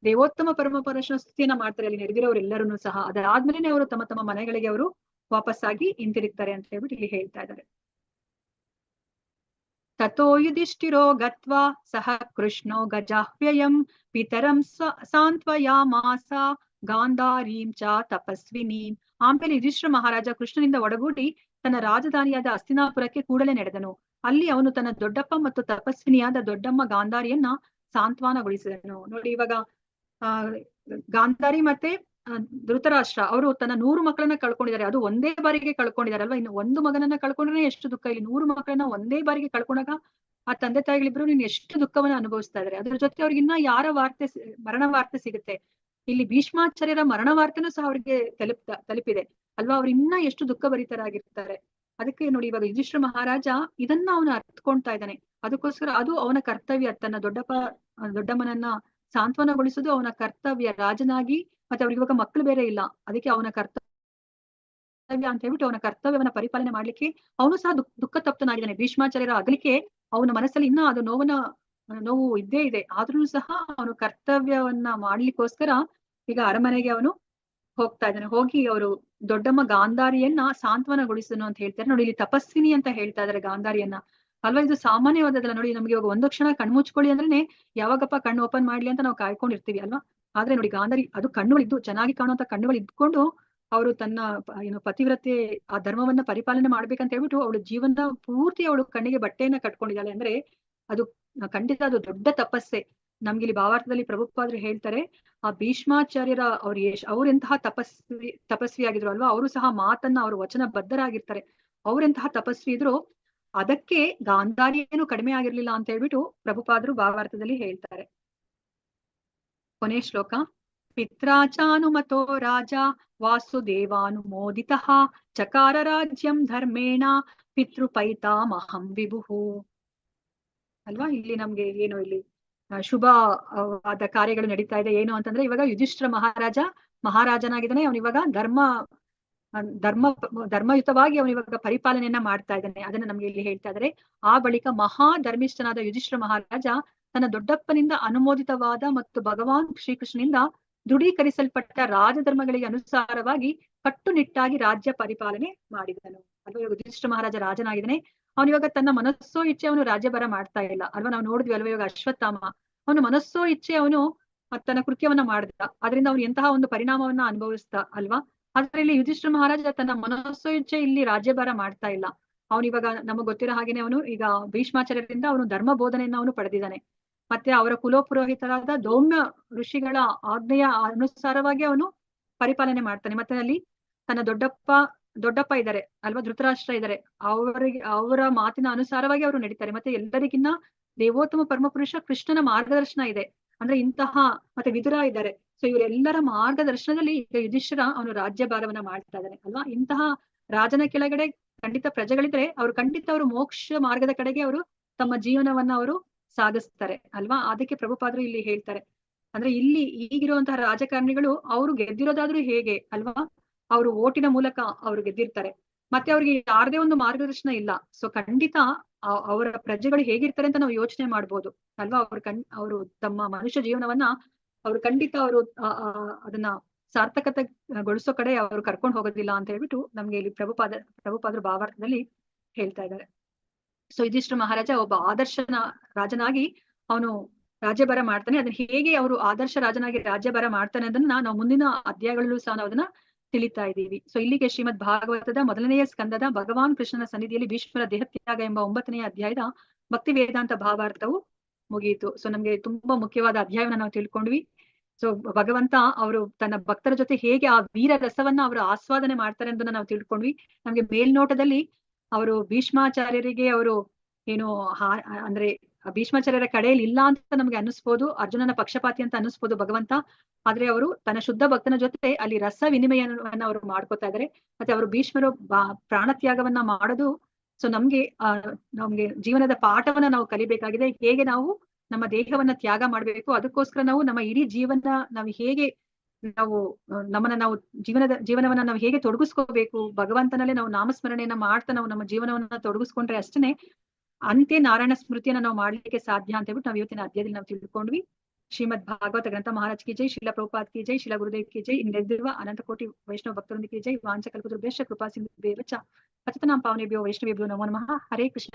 ದೇವೋತ್ತಮ ಪರಮ ಪರಮೇಶ್ವರನ ಸ್ತುತಿಯನ್ನ ಮಾಡ್ತಾರೆ ಅಲ್ಲಿ ನಡೆದಿರೋರೆಲ್ಲರೂ ಸಹ. ಅದಾದ್ಮೇಲೆ ಅವರು ತಮ್ಮ ತಮ್ಮ ಮನೆಗಳಿಗೆ ಅವರು ವಾಪಸ್ಸಾಗಿ ಹಿಂತಿರುಗ್ತಾರೆ ಅಂತ ಹೇಳ್ಬಿಟ್ಟು ಇಲ್ಲಿ ಹೇಳ್ತಾ ಇದ್ದಾರೆ. ತಥೋ ಯುಧಿಷ್ಠಿರೋ ಗತ್ವಾ ಸಹ ಕೃಷ್ಣೋ ಗಜಾಹ್ವ್ಯಯಂ ಪಿತರಂ ಸಾಂತ್ವಯಾಮಾಸ ಗಾಂಧಾರೀಂ ಚ ತಪಸ್ವಿನೀಂ. ಆಮೇಲೆ ಯುಧಿಷ್ಠಿರ ಮಹಾರಾಜ ಕೃಷ್ಣನಿಂದ ಒಡಗೂಡಿ ತನ್ನ ರಾಜಧಾನಿಯಾದ ಹಸ್ತಿನಾಪುರಕ್ಕೆ ಕೂಡಲೇ ನಡೆದನು. ಅಲ್ಲಿ ಅವನು ತನ್ನ ದೊಡ್ಡಪ್ಪ ಮತ್ತು ತಪಸ್ವಿನಿಯಾದ ದೊಡ್ಡಮ್ಮ ಗಾಂಧಾರಿಯನ್ನ ಸಾಂತ್ವನಗೊಳಿಸಿದನು. ನೋಡಿ ಇವಾಗ ಗಾಂಧಾರಿ ಮತ್ತೆ ಧೃತರಾಷ್ಟ್ರ ಅವರು ತನ್ನ 100 ಮಕ್ಕಳನ್ನ ಕಳ್ಕೊಂಡಿದ್ದಾರೆ. ಅದು ಒಂದೇ ಬಾರಿಗೆ ಕಳ್ಕೊಂಡಿದ್ದಾರೆ ಅಲ್ವಾ. ಇನ್ನು ಒಂದು ಮಗನನ್ನ ಕಳ್ಕೊಂಡ್ರೆ ಎಷ್ಟು ದುಃಖ, ಇಲ್ಲಿ 100 ಮಕ್ಕಳನ್ನ ಒಂದೇ ಬಾರಿಗೆ ಕಳ್ಕೊಂಡಾಗ ಆ ತಂದೆ ತಾಯಿಗಳಿಬ್ರು ನೀನ್ ಎಷ್ಟು ದುಃಖವನ್ನ ಅನುಭವಿಸ್ತಾ ಇದಾರೆ. ಅದ್ರ ಜೊತೆ ಅವ್ರಿಗೆ ಇನ್ನ ಯಾರ ಮರಣ ವಾರ್ತೆ ಸಿಗುತ್ತೆ, ಇಲ್ಲಿ ಭೀಷ್ಮಾಚಾರ್ಯರ ಮರಣ ವಾರ್ತೆನೂ ಸಹ ಅವ್ರಿಗೆ ತಲುಪಿದೆ ಅಲ್ವಾ. ಅವ್ರು ಇನ್ನ ಎಷ್ಟು ದುಃಖ ಭರಿತರಾಗಿರ್ತಾರೆ. ಅದಕ್ಕೆ ನೋಡಿ ಇವಾಗ ಯುಧಿಷ್ಠಿರ ಮಹಾರಾಜ ಇದನ್ನ ಅವನು ಅರ್ಥಕೊಳ್ತಾ ಇದ್ದಾನೆ. ಅದಕ್ಕೋಸ್ಕರ ಅದು ಅವನ ಕರ್ತವ್ಯ. ತನ್ನ ದೊಡ್ಡಮ್ಮನನ್ನ ಸಾಂತ್ವನಗೊಳಿಸೋದು ಅವನ ಕರ್ತವ್ಯ ರಾಜನಾಗಿ. ಮತ್ತೆ ಅವ್ರಿಗೆ ಇವಾಗ ಮಕ್ಕಳು ಬೇರೆ ಇಲ್ಲ, ಅದಕ್ಕೆ ಅವನ ಕರ್ತವ್ಯ ಅಂತ ಹೇಳ್ಬಿಟ್ಟು ಅವನ ಕರ್ತವ್ಯವನ್ನ ಪರಿಪಾಲನೆ ಮಾಡ್ಲಿಕ್ಕೆ ಅವನು ಸಹ ದುಃಖ ತಪ್ತನಾಗಿದ್ದಾನೆ. ಭೀಷ್ಮಾಚಾರ್ಯರ ಅಗಲಿಕೆ ಅವನ ಮನಸ್ಸಲ್ಲಿ ಇನ್ನ ಅದು ನೋವು ಇದ್ದೇ ಇದೆ. ಆದ್ರೂ ಸಹ ಅವನು ಕರ್ತವ್ಯವನ್ನ ಮಾಡ್ಲಿಕ್ಕೋಸ್ಕರ ಈಗ ಅರಮನೆಗೆ ಅವನು ಹೋಗ್ತಾ ಇದ್ದಾನೆ. ಹೋಗಿ ಅವರು ದೊಡ್ಡಮ್ಮ ಗಾಂಧಾರಿಯನ್ನ ಸಾಂತ್ವನಗೊಳಿಸನು ಅಂತ ಹೇಳ್ತಾರೆ. ನೋಡಿ ಇಲ್ಲಿ ತಪಸ್ವಿನಿ ಅಂತ ಹೇಳ್ತಾ ಇದಾರೆ ಗಾಂಧಾರಿಯನ್ನ ಅಲ್ವಾ. ಇದು ಸಾಮಾನ್ಯವಾದದಲ್ಲ ನೋಡಿ. ನಮ್ಗೆ ಇವಾಗ ಒಂದು ಕ್ಷಣ ಕಣ್ಣು ಮುಚ್ಕೊಳ್ಳಿ ಅಂದ್ರೆ ಯಾವಾಗಪ್ಪ ಕಣ್ಣು ಓಪನ್ ಮಾಡ್ಲಿ ಅಂತ ನಾವು ಕಾಯ್ಕೊಂಡಿರ್ತೀವಿ ಅಲ್ವಾ. ಆದ್ರೆ ನೋಡಿ ಗಾಂಧಾರಿ ಅದು ಕಣ್ಣುಗಳಿದ್ದು ಚೆನ್ನಾಗಿ ಕಾಣುವಂತ ಕಣ್ಣುಗಳು ಇದ್ಕೊಂಡು ಅವರು ತನ್ನ ಪತಿವ್ರತೆ ಆ ಧರ್ಮವನ್ನ ಪರಿಪಾಲನೆ ಮಾಡ್ಬೇಕಂತ ಹೇಳ್ಬಿಟ್ಟು ಅವಳು ಜೀವನದ ಪೂರ್ತಿ ಅವಳು ಕಣ್ಣಿಗೆ ಬಟ್ಟೆಯನ್ನ ಕಟ್ಕೊಂಡಿದ್ದಾಳೆ. ಅಂದ್ರೆ ಅದು ಖಂಡಿತ ಅದು ದೊಡ್ಡ ತಪಸ್ಸೆ. ನಮ್ಗೆ ಇಲ್ಲಿ ಭಾವಾರ್ಥದಲ್ಲಿ ಪ್ರಭುಪಾದರು ಹೇಳ್ತಾರೆ, ಆ ಭೀಷ್ಮಾಚಾರ್ಯರ ಅವ್ರೆಂತಹ ತಪಸ್ವಿ ಆಗಿದ್ರು ಅಲ್ವಾ. ಅವರು ಸಹ ಮಾತನ್ನ ಅವ್ರ ವಚನ ಬದ್ಧರಾಗಿರ್ತಾರೆ. ಅವ್ರೆಂತಹ ತಪಸ್ವಿ ಇದ್ರು, ಅದಕ್ಕೆ ಗಾಂಧಾರಿ ಏನು ಕಡಿಮೆ ಆಗಿರ್ಲಿಲ್ಲ ಅಂತ ಹೇಳ್ಬಿಟ್ಟು ಪ್ರಭುಪಾದರು ಭಾವಾರ್ಥದಲ್ಲಿ ಹೇಳ್ತಾರೆ. ಕೊನೆ ಶ್ಲೋಕ. ಪಿತ್ರಾಚಾನುಮತೋ ರಾಜ ವಾಸುದೇವಾನುಮೋದಿತಃ ಚಕಾರ ರಾಜ್ಯಂ ಧರ್ಮೇಣ ಪಿತೃಪೈತಾಮಹಂ ವಿಭುಃ ಅಲ್ವಾ. ಇಲ್ಲಿ ನಮ್ಗೆ ಏನು ಇಲ್ಲಿ ಶುಭವಾದ ಕಾರ್ಯಗಳು ನಡೀತಾ ಇದೆ. ಏನು ಅಂತಂದ್ರೆ ಇವಾಗ ಯುಧಿಷ್ಠಿರ ಮಹಾರಾಜನಾಗಿದ್ದಾನೆ. ಅವನು ಇವಾಗ ಧರ್ಮಯುತವಾಗಿ ಅವನು ಇವಾಗ ಪರಿಪಾಲನೆಯನ್ನ ಮಾಡ್ತಾ ಇದ್ದಾನೆ. ಅದನ್ನ ನಮ್ಗೆ ಇಲ್ಲಿ ಹೇಳ್ತಾ ಇದ್ದಾರೆ. ಆ ಬಳಿಕ ಮಹಾ ಧರ್ಮಿಷ್ಠನಾದ ಯುಧಿಷ್ಠಿರ ಮಹಾರಾಜ ತನ್ನ ದೊಡ್ಡಪ್ಪನಿಂದ ಅನುಮೋದಿತವಾದ ಮತ್ತು ಭಗವಾನ್ ಶ್ರೀಕೃಷ್ಣನಿಂದ ದೃಢೀಕರಿಸಲ್ಪಟ್ಟ ರಾಜಧರ್ಮಗಳಿಗೆ ಅನುಸಾರವಾಗಿ ಕಟ್ಟುನಿಟ್ಟಾಗಿ ರಾಜ್ಯ ಪರಿಪಾಲನೆ ಮಾಡಿದನು ಅಲ್ವಾ. ಇವಾಗ ಯುಧಿಷ್ಠಿರ ಮಹಾರಾಜ ರಾಜನಾಗಿದ್ದಾನೆ. ಅವನು ಇವಾಗ ತನ್ನ ಮನಸ್ಸೋ ಇಚ್ಛೆ ಅವನು ರಾಜ್ಯಭಾರ ಮಾಡ್ತಾ ಇಲ್ಲ ಅಲ್ವಾ. ನಾವು ನೋಡಿದ್ವಿ ಅಲ್ವಾ ಇವಾಗ ಅಶ್ವತ್ಥಾಮ ಅವನು ಮನಸ್ಸೋ ಇಚ್ಛೆ ಅವನು ತನ್ನ ಕೃತ್ಯವನ್ನ ಮಾಡಿದ. ಅದರಿಂದ ಅವನು ಎಂತಹ ಒಂದು ಪರಿಣಾಮವನ್ನ ಅನುಭವಿಸ್ತಾ ಅಲ್ವಾ. ಆದ್ರೆ ಇಲ್ಲಿ ಯುಧಿಷ್ಠಿರ ಮಹಾರಾಜ ತನ್ನ ಮನಸ್ಸೋ ಇಚ್ಛೆ ಇಲ್ಲಿ ರಾಜ್ಯಭಾರ ಮಾಡ್ತಾ ಇಲ್ಲ. ಅವನು ಇವಾಗ ನಮಗ್ ಗೊತ್ತಿರೋ ಹಾಗೇನೆ ಅವನು ಈಗ ಭೀಷ್ಮಾಚಾರ್ಯರಿಂದ ಅವನು ಧರ್ಮ ಬೋಧನೆಯನ್ನ ಅವನು ಪಡೆದಿದ್ದಾನೆ. ಮತ್ತೆ ಅವರ ಕುಲೋಪುರೋಹಿತರಾದ ದೌಮ್ಯ ಋಷಿಗಳ ಆಜ್ಞೆಯ ಅನುಸಾರವಾಗಿ ಅವನು ಪರಿಪಾಲನೆ ಮಾಡ್ತಾನೆ. ಮತ್ತೆ ಅಲ್ಲಿ ತನ್ನ ದೊಡ್ಡಪ್ಪ ಇದ್ದಾರೆ ಅಲ್ವಾ, ಧೃತರಾಷ್ಟ್ರ ಇದ್ದಾರೆ. ಅವರ ಮಾತಿನ ಅನುಸಾರವಾಗಿ ಅವರು ನಡೀತಾರೆ. ಮತ್ತೆ ಎಲ್ಲರಿಗಿನ್ನ ದೇವೋತ್ತಮ ಪರಮಪುರುಷ ಕೃಷ್ಣನ ಮಾರ್ಗದರ್ಶನ ಇದೆ. ಅಂದ್ರೆ ಇಂತಹ ಮತ್ತೆ ವಿದುರ ಇದ್ದಾರೆ. ಸೊ ಇವರೆಲ್ಲರ ಮಾರ್ಗದರ್ಶನದಲ್ಲಿ ಈಗ ಯುಧಿಷ್ಠಿರ ಅವನು ರಾಜ್ಯಭಾರವನ್ನ ಮಾಡ್ತಾ ಇದ್ದಾನೆ ಅಲ್ವಾ. ಇಂತಹ ರಾಜನ ಕೆಳಗಡೆ ಖಂಡಿತ ಪ್ರಜೆಗಳಿದ್ರೆ ಅವರು ಮೋಕ್ಷ ಮಾರ್ಗದ ಕಡೆಗೆ ಅವರು ತಮ್ಮ ಜೀವನವನ್ನ ಅವರು ಸಾಗಿಸ್ತಾರೆ ಅಲ್ವಾ. ಅದಕ್ಕೆ ಪ್ರಭುಪಾದರು ಇಲ್ಲಿ ಹೇಳ್ತಾರೆ, ಅಂದ್ರೆ ಇಲ್ಲಿ ಈಗಿರುವಂತಹ ರಾಜಕಾರಣಿಗಳು ಅವರು ಗೆದ್ದಿರೋದಾದ್ರೂ ಹೇಗೆ ಅಲ್ವಾ. ಅವರು ಓಟಿನ ಮೂಲಕ ಅವರು ಗೆದ್ದಿರ್ತಾರೆ. ಮತ್ತೆ ಅವ್ರಿಗೆ ಯಾರದೇ ಒಂದು ಮಾರ್ಗದರ್ಶನ ಇಲ್ಲ. ಸೊ ಖಂಡಿತ ಅವರ ಪ್ರಜೆಗಳು ಹೇಗಿರ್ತಾರೆ ಅಂತ ನಾವು ಯೋಚನೆ ಮಾಡ್ಬೋದು ಅಲ್ವಾ. ಅವರು ತಮ್ಮ ಮನುಷ್ಯ ಜೀವನವನ್ನ ಅವ್ರು ಖಂಡಿತ ಅವರು ಅದನ್ನ ಸಾರ್ಥಕತೆಗೊಳಿಸೋ ಕಡೆ ಅವರು ಕರ್ಕೊಂಡು ಹೋಗೋದಿಲ್ಲ ಅಂತ ಹೇಳ್ಬಿಟ್ಟು ನಮ್ಗೆ ಇಲ್ಲಿ ಪ್ರಭುಪಾದರು ಭಾವಾರ್ಥದಲ್ಲಿ ಹೇಳ್ತಾ ಇದ್ದಾರೆ. ಸೊ ಯುಧಿಷ್ಠಿರ ಮಹಾರಾಜ ಒಬ್ಬ ರಾಜನಾಗಿ ಅವನು ರಾಜ್ಯಭಾರ ಮಾಡ್ತಾನೆ. ಅದನ್ನ ಹೇಗೆ ಅವರು ಆದರ್ಶ ರಾಜನಾಗಿ ರಾಜ್ಯಭಾರ ಮಾಡ್ತಾನೆ ಅದನ್ನ ನಾವು ಮುಂದಿನ ಅಧ್ಯಾಯಗಳಲ್ಲೂ ಸಹ ನಾವು ಅದನ್ನ ತಿಳಿತಾ ಇದ್ದೀವಿ. ಸೊ ಇಲ್ಲಿಗೆ ಶ್ರೀಮದ್ ಭಾಗವತದ ಮೊದಲನೆಯ ಸ್ಕಂದದ ಭಗವಾನ್ ಕೃಷ್ಣನ ಸನ್ನಿಧಿಯಲ್ಲಿ ಭೀಷ್ಮರ ದೇಹತ್ಯಾಗ ಎಂಬ 9ನೇ ಅಧ್ಯಾಯದ ಭಕ್ತಿ ವೇದಾಂತ ಭಾವಾರ್ಥವು ಮುಗಿಯಿತು. ಸೊ ನಮ್ಗೆ ತುಂಬಾ ಮುಖ್ಯವಾದ ಅಧ್ಯಾಯವನ್ನ ನಾವು ತಿಳ್ಕೊಂಡ್ವಿ. ಸೊ ಭಗವಂತ ಅವರು ತನ್ನ ಭಕ್ತರ ಜೊತೆ ಹೇಗೆ ಆ ವೀರ ರಸವನ್ನ ಅವರು ಆಸ್ವಾದನೆ ಮಾಡ್ತಾರೆ ಅನ್ನೋದನ್ನ ನಾವು ತಿಳ್ಕೊಂಡ್ವಿ. ನಮ್ಗೆ ಮೇಲ್ನೋಟದಲ್ಲಿ ಅವರು ಭೀಷ್ಮಾಚಾರ್ಯರಿಗೆ ಅವರು ಏನು ಅಂದ್ರೆ ಭೀಷ್ಮಾಚಾರ್ಯರ ಕಡೆಯಲ್ಲಿ ಇಲ್ಲ ಅಂತ ನಮ್ಗೆ ಅನ್ನಿಸ್ಬೋದು, ಅರ್ಜುನನ ಪಕ್ಷಪಾತಿ ಅಂತ ಅನ್ನಿಸ್ಬೋದು ಭಗವಂತ. ಆದ್ರೆ ಅವರು ತನ್ನ ಶುದ್ಧ ಭಕ್ತನ ಜೊತೆ ಅಲ್ಲಿ ರಸ ವಿನಿಮಯವನ್ನ ಅವರು ಮಾಡ್ಕೋತಾ ಇದ್ದಾರೆ. ಮತ್ತೆ ಅವರು ಭೀಷ್ಮರು ಪ್ರಾಣತ್ಯಾಗವನ್ನ ಮಾಡೋದು ಸೊ ನಮ್ಗೆ ಜೀವನದ ಪಾಠವನ್ನ ನಾವು ಕಲಿಬೇಕಾಗಿದೆ. ಹೇಗೆ ನಾವು ನಮ್ಮ ದೇಹವನ್ನ ತ್ಯಾಗ ಮಾಡ್ಬೇಕು, ಅದಕ್ಕೋಸ್ಕರ ನಾವು ನಮ್ಮ ಇಡೀ ನಾವು ಹೇಗೆ ನಾವು ಜೀವನವನ್ನ ನಾವು ಹೇಗೆ ತೊಡಗಿಸ್ಕೋಬೇಕು, ಭಗವಂತನಲ್ಲೇ ನಾವು ನಾಮಸ್ಮರಣೆಯನ್ನ ಮಾಡ್ತಾ ನಾವು ನಮ್ಮ ಜೀವನವನ್ನ ತೊಡಗಿಸ್ಕೊಂಡ್ರೆ ಅಷ್ಟೇ ಅಂತ್ಯ ನಾರಾಯಣ ಸ್ಮೃತಿಯನ್ನ ನಾವು ಮಾಡ್ಲಿಕ್ಕೆ ಸಾಧ್ಯ ಅಂತ ಹೇಳ್ಬಿಟ್ಟು ನಾವು ಇವತ್ತಿನ ಅಧ್ಯಾಯದಲ್ಲಿ ನಾವು ತಿಳ್ಕೊಂಡ್ವಿ. ಶ್ರೀಮದ್ ಭಾಗವತ ಗ್ರಂಥ ಮಹಾರಾಜ್ ಕಿ ಜೈ, ಶಿಲ ಪ್ರಭುಪಾದ್ ಕಿ ಜೈ, ಶಿಲ ಗುರುದೇವ್ ಕಿ ಜೈ, ಇನ್ನೆದ್ದಿರುವ ಅನಂತ ಕೋಟಿ ವೈಷ್ಣವ ಭಕ್ತರೊಂದಿಗೆ ಜೈ. ವಾಂಚ ಕಲ್ಪತರುಭ್ಯಶ್ಚ ಕೃಪಾ ಸಿಂಧುಭ್ಯೇವ ಚ ಪತಿತನಾಂ ಪಾವನೇಭ್ಯೋ ವೈಷ್ಣವೇಭ್ಯೋ ನಮೋ ನಮಃ. ಹರೇ ಕೃಷ್ಣ.